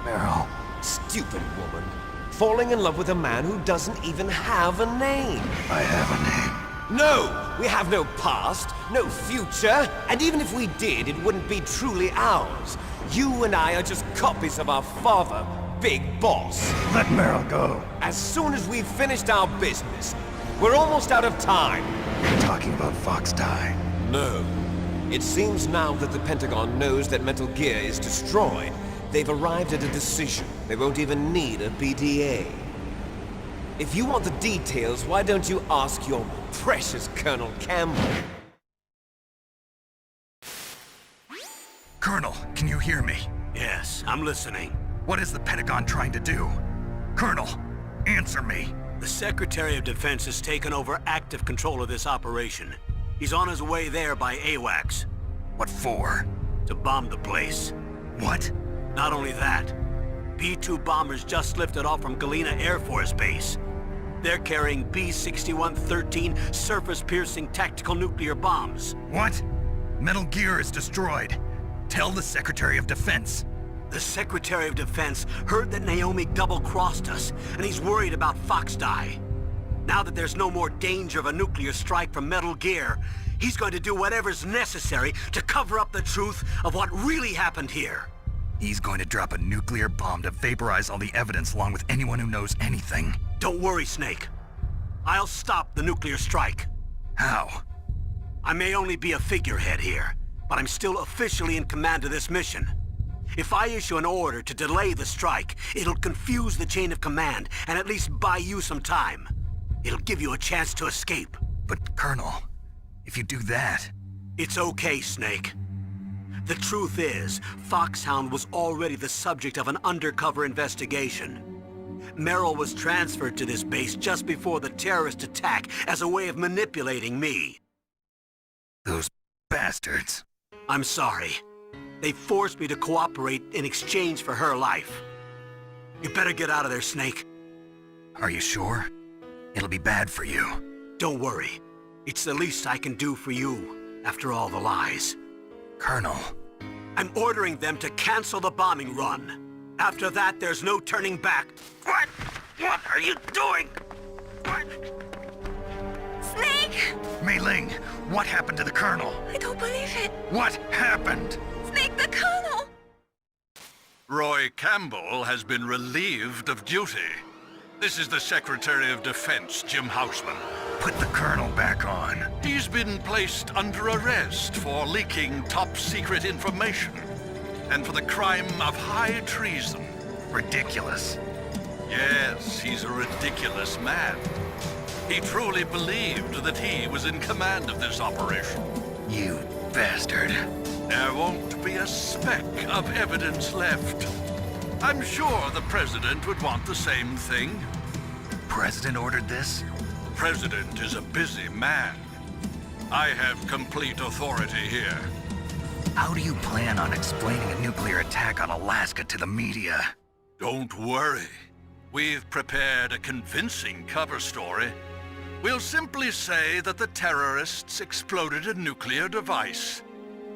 Meryl. Stupid woman. Falling in love with a man who doesn't even have a name. I have a name. No! We have no past, no future, and even if we did, it wouldn't be truly ours. You and I are just copies of our father, Big Boss. Let Meryl go. As soon as we've finished our business, we're almost out of time. You're talking about Fox Die. No. It seems now that the Pentagon knows that Metal Gear is destroyed. They've arrived at a decision. They won't even need a BDA. If you want the details, why don't you ask your precious Colonel Campbell? Colonel, can you hear me? Yes, I'm listening. What is the Pentagon trying to do? Colonel, answer me. The Secretary of Defense has taken over active control of this operation. He's on his way there by AWACS. What for? To bomb the place. What? Not only that, B-2 bombers just lifted off from Galena Air Force Base. They're carrying B-6113 surface-piercing tactical nuclear bombs. What? Metal Gear is destroyed. Tell the Secretary of Defense. The Secretary of Defense heard that Naomi double-crossed us, and he's worried about Fox Die. Now that there's no more danger of a nuclear strike from Metal Gear, he's going to do whatever's necessary to cover up the truth of what really happened here. He's going to drop a nuclear bomb to vaporize all the evidence along with anyone who knows anything. Don't worry, Snake. I'll stop the nuclear strike. How? I may only be a figurehead here, but I'm still officially in command of this mission. If I issue an order to delay the strike, it'll confuse the chain of command and at least buy you some time. It'll give you a chance to escape. But, Colonel, if you do that... It's okay, Snake. The truth is, Foxhound was already the subject of an undercover investigation. Meryl was transferred to this base just before the terrorist attack as a way of manipulating me. Those bastards. I'm sorry. They forced me to cooperate in exchange for her life. You better get out of there, Snake. Are you sure? It'll be bad for you. Don't worry. It's the least I can do for you, after all the lies. Colonel. I'm ordering them to cancel the bombing run. After that, there's no turning back. What? What are you doing? What? Snake! Mei Ling, what happened to the Colonel? I don't believe it. What happened? Snake, the Colonel! Roy Campbell has been relieved of duty. This is the Secretary of Defense, Jim Houseman. Put the Colonel back on. He's been placed under arrest for leaking top-secret information and for the crime of high treason. Ridiculous. Yes, he's a ridiculous man. He truly believed that he was in command of this operation. You bastard. There won't be a speck of evidence left. I'm sure the President would want the same thing. President ordered this? The President is a busy man. I have complete authority here. How do you plan on explaining a nuclear attack on Alaska to the media? Don't worry. We've prepared a convincing cover story. We'll simply say that the terrorists exploded a nuclear device.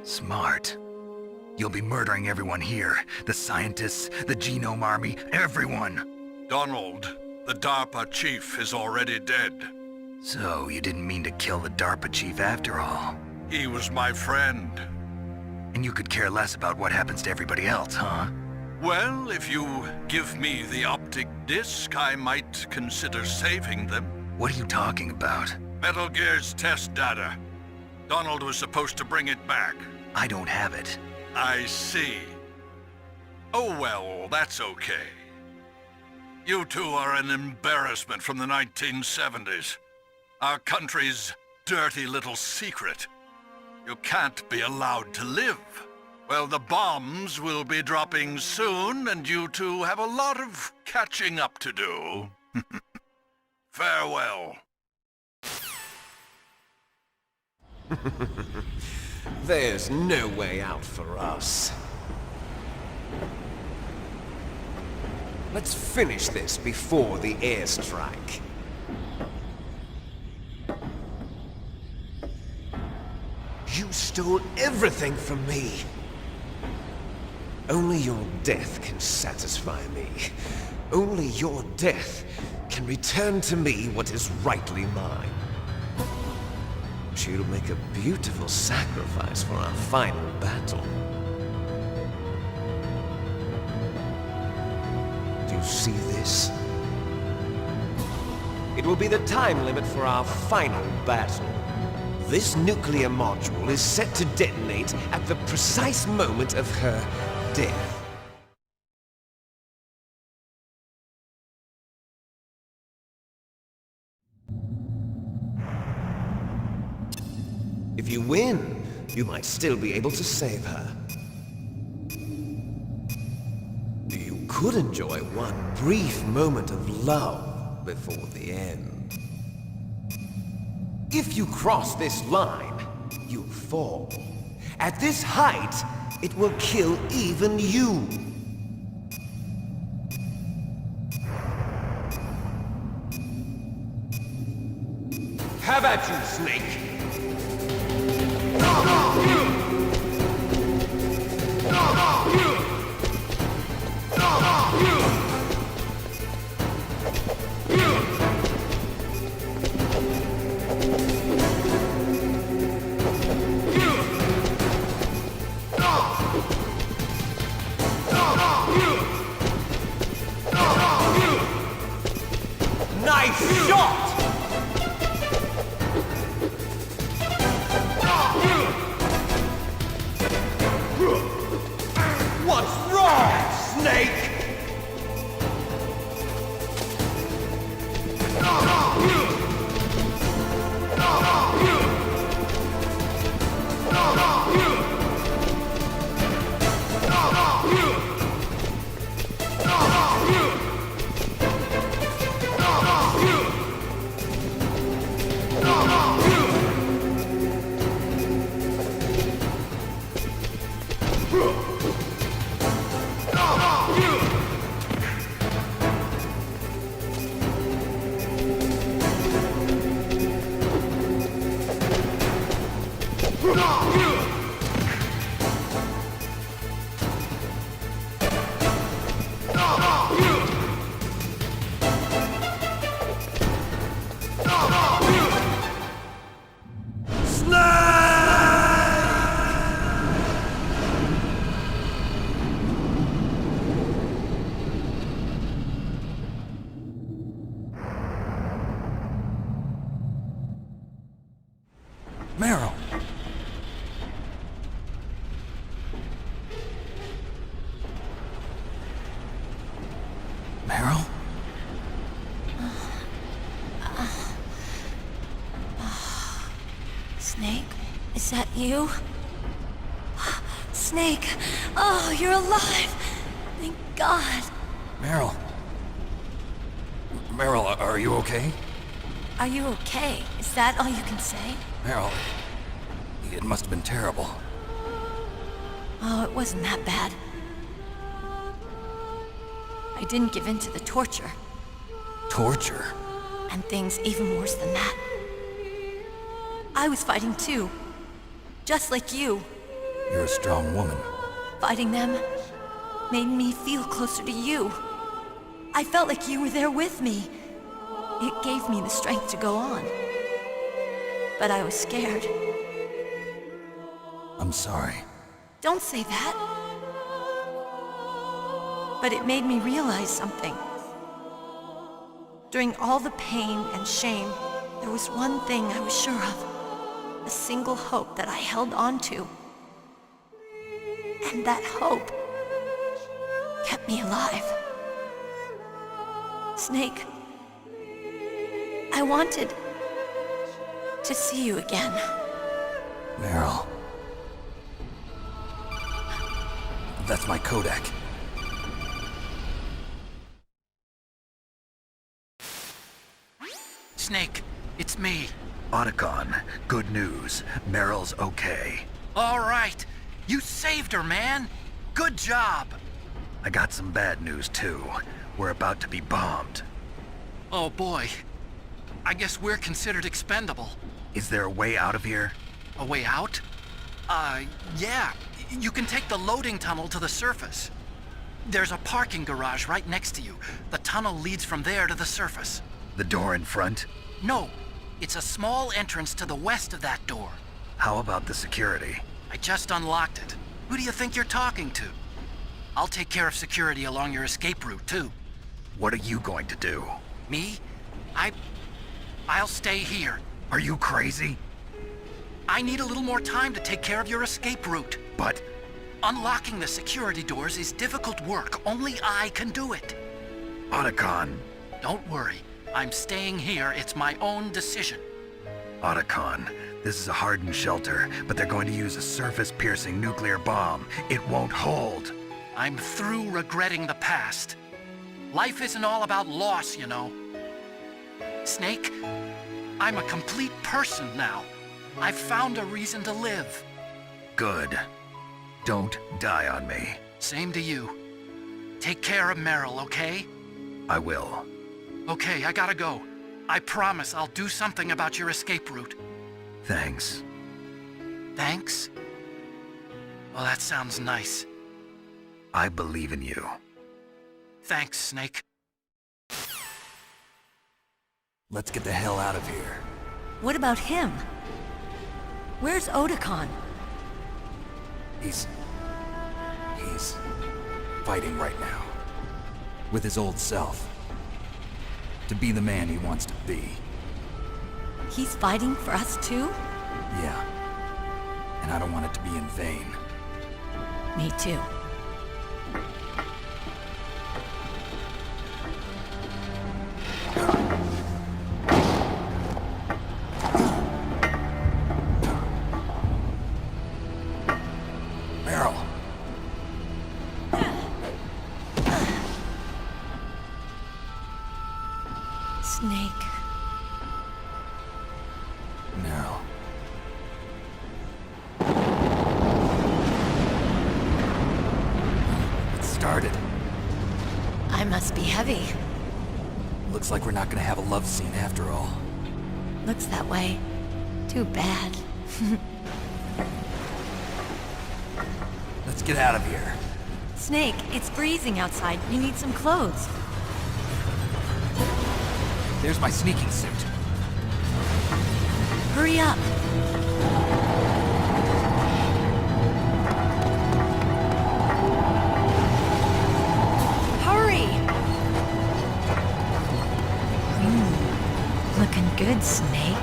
Smart. You'll be murdering everyone here. The scientists, the Genome Army, everyone. Donald, the DARPA chief, is already dead. So, you didn't mean to kill the DARPA chief after all? He was my friend. And you could care less about what happens to everybody else, huh? Well, if you give me the optic disc, I might consider saving them. What are you talking about? Metal Gear's test data. Donald was supposed to bring it back. I don't have it. I see. Oh well, that's okay. You two are an embarrassment from the 1970s. Our country's dirty little secret. You can't be allowed to live. Well, the bombs will be dropping soon, and you two have a lot of catching up to do. Farewell. There's no way out for us. Let's finish this before the airstrike. You stole everything from me. Only your death can satisfy me. Only your death can return to me what is rightly mine. She'll make a beautiful sacrifice for our final battle. Do you see this? It will be the time limit for our final battle. This nuclear module is set to detonate at the precise moment of her death. If you win, you might still be able to save her. You could enjoy one brief moment of love before the end. If you cross this line, you'll fall. At this height, it will kill even you. Have at you, Snake! Nice shot! What's wrong, Snake? Meryl! Meryl? Snake, is that you? Snake! Oh, you're alive! Thank God! Meryl? Meryl, are you okay? Are you okay? Is that all you can say? Meryl, it must have been terrible. Oh, it wasn't that bad. I didn't give in to the torture. Torture? And things even worse than that. I was fighting too. Just like you. You're a strong woman. Fighting them made me feel closer to you. I felt like you were there with me. It gave me the strength to go on. But I was scared. I'm sorry. Don't say that. But it made me realize something. During all the pain and shame, there was one thing I was sure of. A single hope that I held on to. And that hope kept me alive. Snake, I wanted to see you again. Meryl. That's my Kodak. Snake, it's me. Otacon, good news. Meryl's okay. All right. You saved her, man. Good job. I got some bad news, too. We're about to be bombed. Oh, boy. I guess we're considered expendable. Is there a way out of here? A way out? Yeah. You can take the loading tunnel to the surface. There's a parking garage right next to you. The tunnel leads from there to the surface. The door in front? No. It's a small entrance to the west of that door. How about the security? I just unlocked it. Who do you think you're talking to? I'll take care of security along your escape route, too. What are you going to do? Me? I'll stay here. Are you crazy? I need a little more time to take care of your escape route. But... unlocking the security doors is difficult work. Only I can do it. Otacon. Don't worry. I'm staying here. It's my own decision. Otacon, this is a hardened shelter, but they're going to use a surface-piercing nuclear bomb. It won't hold. I'm through regretting the past. Life isn't all about loss, you know. Snake, I'm a complete person now. I've found a reason to live. Good. Don't die on me. Same to you. Take care of Meryl, okay? I will. Okay, I gotta go. I promise I'll do something about your escape route. Thanks. Thanks? Well, that sounds nice. I believe in you. Thanks, Snake. Let's get the hell out of here. What about him? Where's Otacon? He's He's fighting right now. With his old self. To be the man he wants to be. He's fighting for us too? Yeah. And I don't want it to be in vain. Me too. Meryl. Snake. Meryl. It started. I must be heavy. Looks like we're not gonna have a love scene after all. Looks that way. Too bad. Let's get out of here. Snake, it's freezing outside. You need some clothes. There's my sneaking suit. Hurry up. Hurry! Looking good, Snake.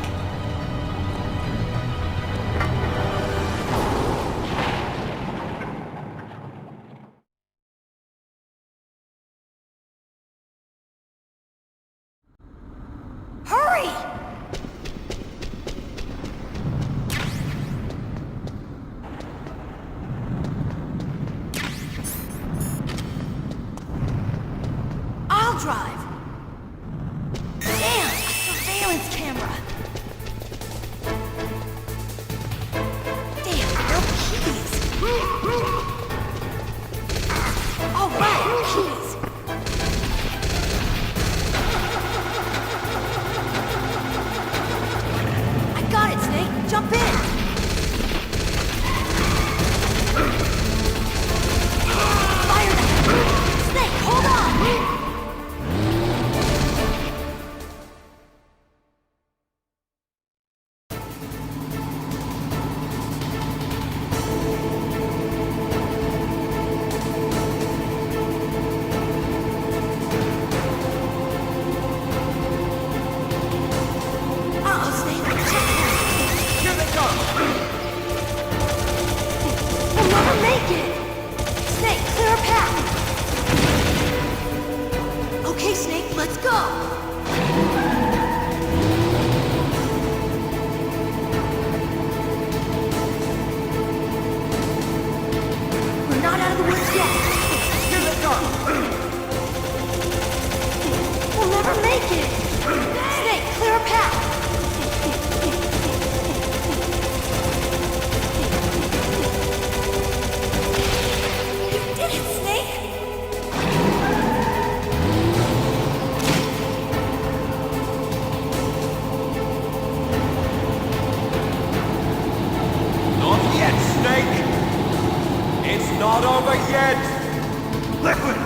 Hurry! I'll drive. Damn, a surveillance camera. Damn, no keys. All right, keys. I got it, Snake. Jump in. Fire that. Snake, hold on. Uh-oh, Snake. Here they come! We'll never make it! Snake, clear a path! Okay, Snake, let's go! We're not out of the woods yet! Here they come! We'll never make it! Snake, clear a path! You did it, Snake! Not yet, Snake! It's not over yet! Liquid!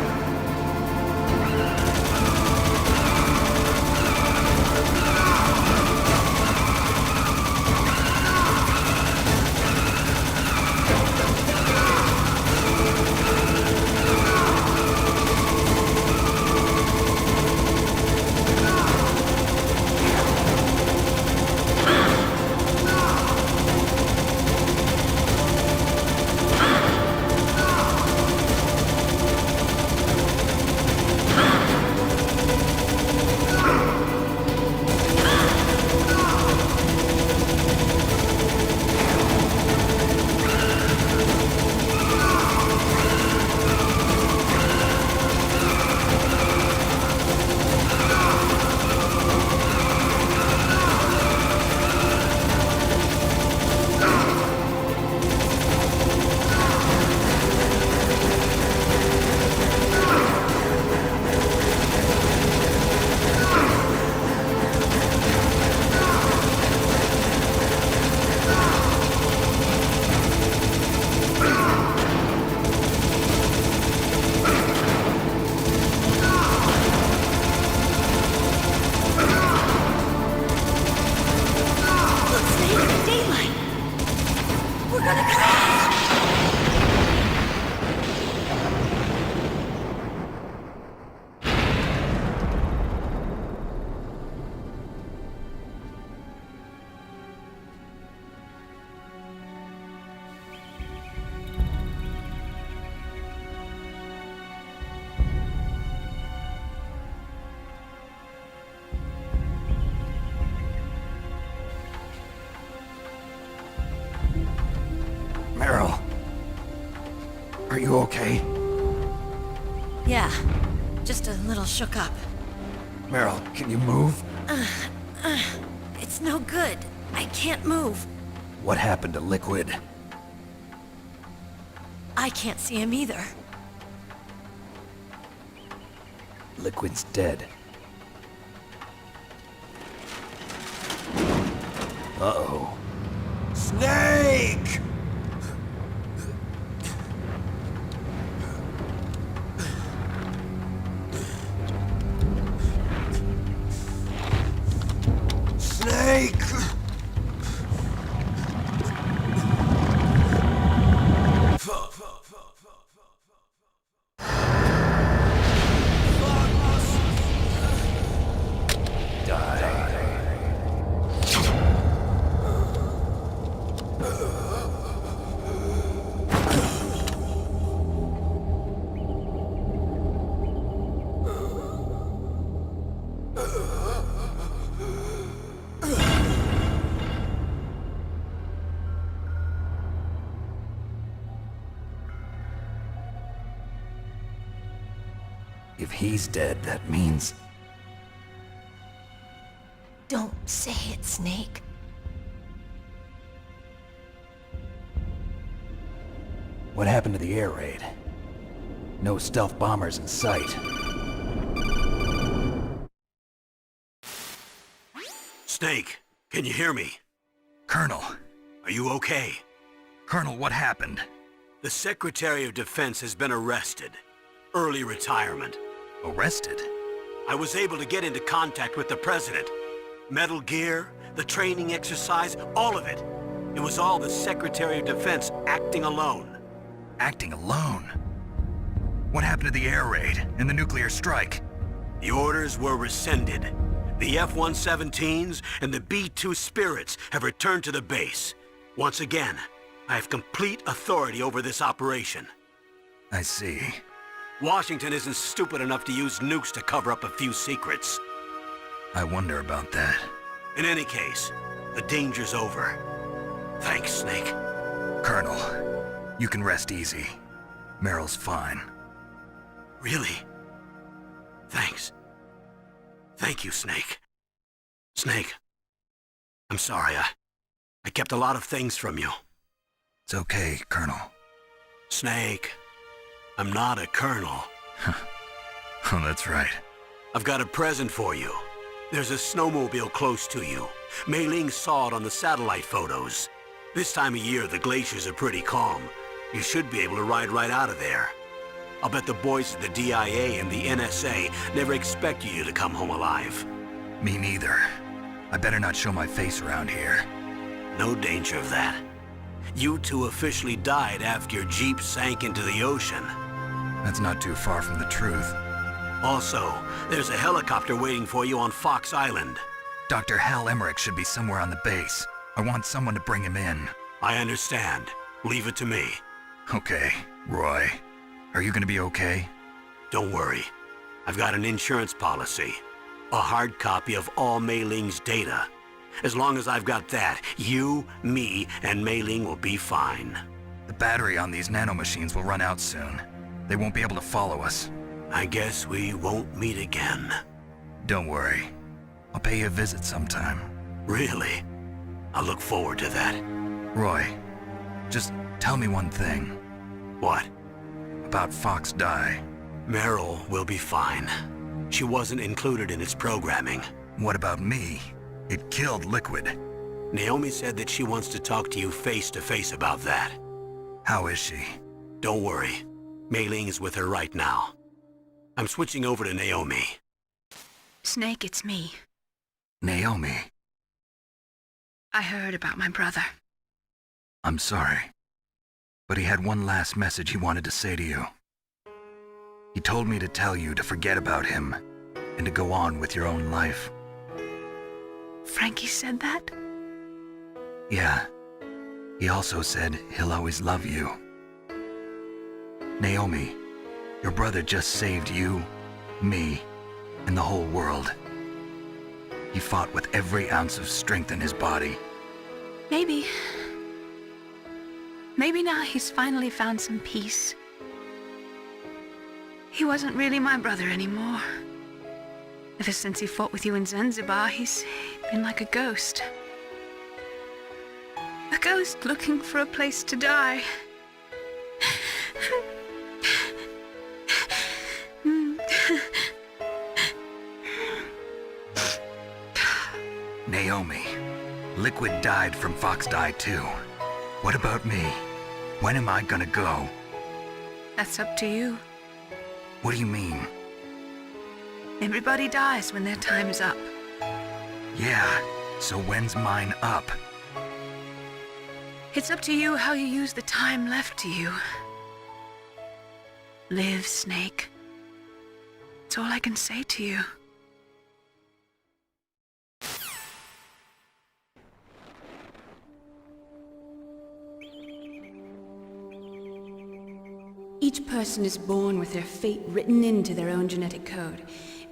Are you okay? Yeah, just a little shook up. Meryl, can you move? It's no good. I can't move. What happened to Liquid? I can't see him either. Liquid's dead. Uh-oh. Snake! Snake! If he's dead, that means... Don't say it, Snake. What happened to the air raid? No stealth bombers in sight. Snake, can you hear me? Colonel. Are you okay? Colonel, what happened? The Secretary of Defense has been arrested. Early retirement. Arrested? I was able to get into contact with the President. Metal Gear, the training exercise, all of it. It was all the Secretary of Defense acting alone. Acting alone? What happened to the air raid and the nuclear strike? The orders were rescinded. The F-117s and the B-2 Spirits have returned to the base. Once again, I have complete authority over this operation. I see. Washington isn't stupid enough to use nukes to cover up a few secrets. I wonder about that. In any case, the danger's over. Thanks, Snake. Colonel, you can rest easy. Meryl's fine. Really? Thanks. Thank you, Snake. Snake, I'm sorry. I kept a lot of things from you. It's okay, Colonel. Snake, I'm not a colonel. Oh, that's right. I've got a present for you. There's a snowmobile close to you. Mei Ling saw it on the satellite photos. This time of year, the glaciers are pretty calm. You should be able to ride right out of there. I'll bet the boys at the DIA and the NSA never expected you to come home alive. Me neither. I better not show my face around here. No danger of that. You two officially died after your Jeep sank into the ocean. That's not too far from the truth. Also, there's a helicopter waiting for you on Fox Island. Dr. Hal Emmerich should be somewhere on the base. I want someone to bring him in. I understand. Leave it to me. Okay, Roy. Are you gonna be okay? Don't worry. I've got an insurance policy. A hard copy of all Mei Ling's data. As long as I've got that, you, me, and Mei Ling will be fine. The battery on these nanomachines will run out soon. They won't be able to follow us. I guess we won't meet again. Don't worry. I'll pay you a visit sometime. Really? I look forward to that. Roy, just tell me one thing. What? About Fox Die. Meryl will be fine. She wasn't included in its programming. What about me? It killed Liquid. Naomi said that she wants to talk to you face to face about that. How is she? Don't worry. Mei Ling is with her right now. I'm switching over to Naomi. Snake, it's me. Naomi. I heard about my brother. I'm sorry. But he had one last message he wanted to say to you. He told me to tell you to forget about him and to go on with your own life. Frankie said that? Yeah. He also said he'll always love you. Naomi, your brother just saved you, me, and the whole world. He fought with every ounce of strength in his body. Maybe now he's finally found some peace. He wasn't really my brother anymore. Ever since he fought with you in Zanzibar, he's been like a ghost. A ghost looking for a place to die. Naomi, Liquid died from Fox died too. What about me? When am I gonna go? That's up to you. What do you mean? Everybody dies when their time is up. Yeah, so when's mine up? It's up to you how you use the time left to you. Live, Snake. That's all I can say to you. Each person is born with their fate written into their own genetic code.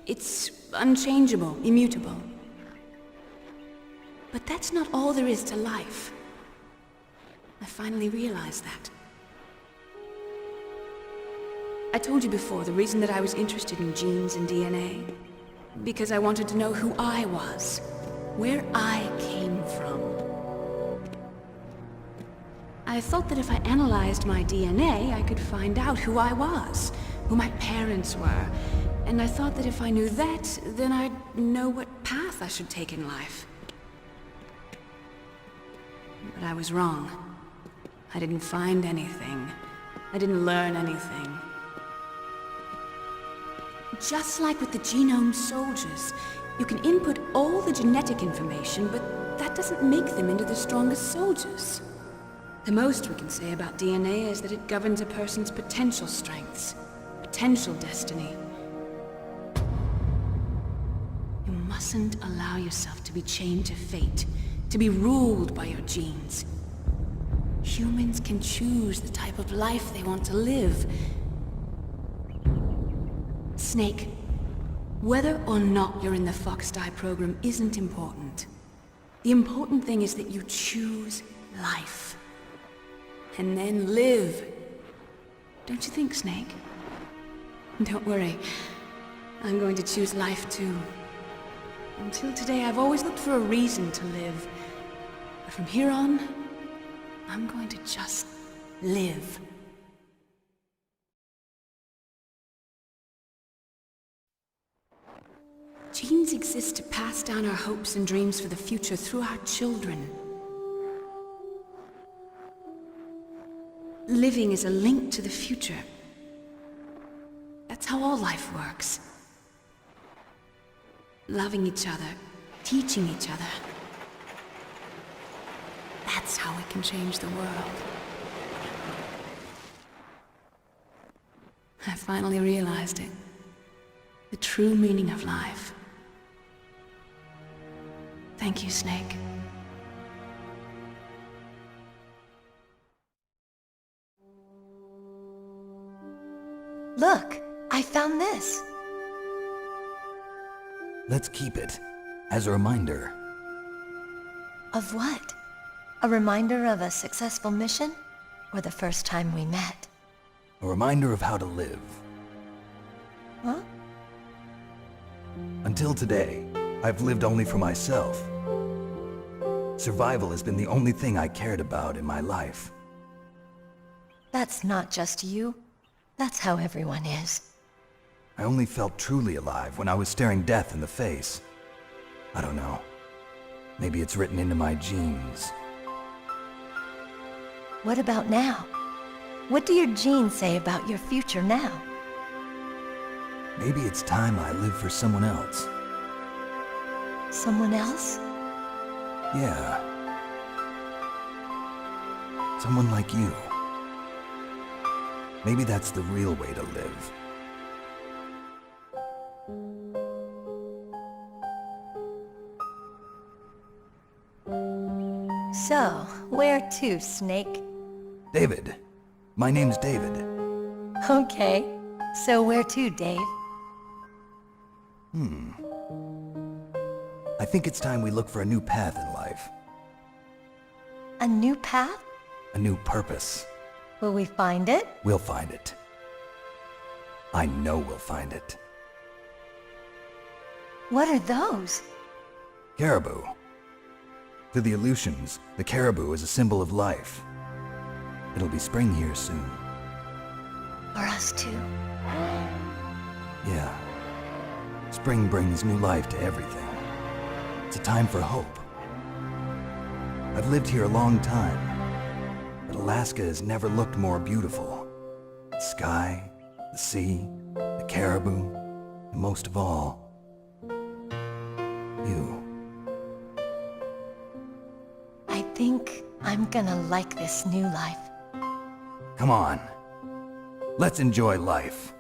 It's unchangeable, immutable. But that's not all there is to life. I finally realized that. I told you before the reason that I was interested in genes and DNA. Because I wanted to know who I was, where I came from. I thought that if I analyzed my DNA, I could find out who I was, who my parents were. And I thought that if I knew that, then I'd know what path I should take in life. But I was wrong. I didn't find anything. I didn't learn anything. Just like with the genome soldiers, you can input all the genetic information, but that doesn't make them into the strongest soldiers. The most we can say about DNA is that it governs a person's potential strengths, potential destiny. You mustn't allow yourself to be chained to fate, to be ruled by your genes. Humans can choose the type of life they want to live. Snake, whether or not you're in the Fox Die program isn't important. The important thing is that you choose life. And then live. Don't you think, Snake? Don't worry. I'm going to choose life too. Until today, I've always looked for a reason to live. But from here on, I'm going to just live. Genes exist to pass down our hopes and dreams for the future through our children. Living is a link to the future. That's how all life works. Loving each other, teaching each other. That's how we can change the world. I finally realized it. The true meaning of life. Thank you, Snake. Look, I found this. Let's keep it, as a reminder. Of what? A reminder of a successful mission? Or the first time we met? A reminder of how to live. Huh? Until today, I've lived only for myself. Survival has been the only thing I cared about in my life. That's not just you. That's how everyone is. I only felt truly alive when I was staring death in the face. I don't know. Maybe it's written into my genes. What about now? What do your genes say about your future now? Maybe it's time I live for someone else. Someone else? Yeah. Someone like you. Maybe that's the real way to live. So, where to, Snake? David. My name's David. Okay. So where to, Dave? I think it's time we look for a new path in life. A new path? A new purpose. Will we find it? We'll find it. I know we'll find it. What are those? Caribou. To the Aleutians, the caribou is a symbol of life. It'll be spring here soon. For us too. Yeah. Spring brings new life to everything. It's a time for hope. I've lived here a long time, but Alaska has never looked more beautiful. The sky, the sea, the caribou, and most of all, you. I think I'm gonna like this new life. Come on. Let's enjoy life.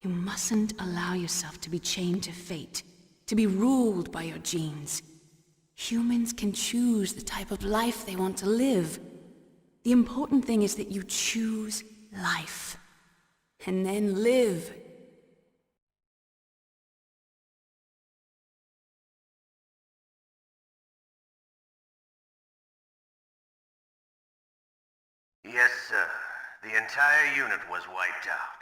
You mustn't allow yourself to be chained to fate, to be ruled by your genes. Humans can choose the type of life they want to live. The important thing is that you choose life. And then live. Yes, sir. The entire unit was wiped out.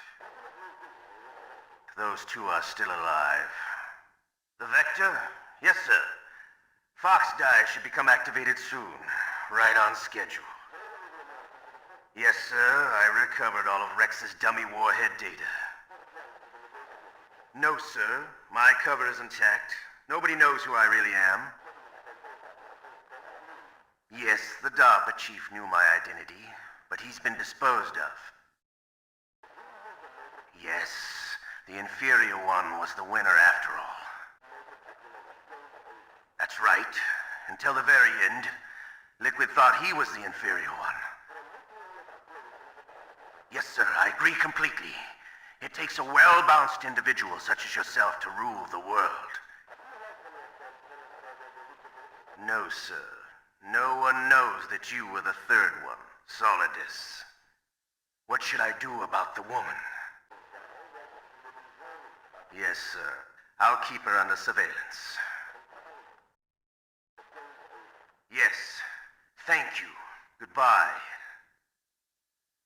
Those two are still alive. The Vector? Yes, sir. Fox Dye should become activated soon. Right on schedule. Yes, sir. I recovered all of Rex's dummy warhead data. No, sir. My cover is intact. Nobody knows who I really am. Yes, the DARPA chief knew my identity, but he's been disposed of. Yes, the inferior one was the winner after all. That's right. Until the very end, Liquid thought he was the inferior one. Yes, sir, I agree completely. It takes a well-balanced individual such as yourself to rule the world. No, sir. No one knows that you were the third one, Solidus. What should I do about the woman? Yes, sir. I'll keep her under surveillance. Yes. Thank you. Goodbye,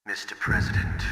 Mr. President.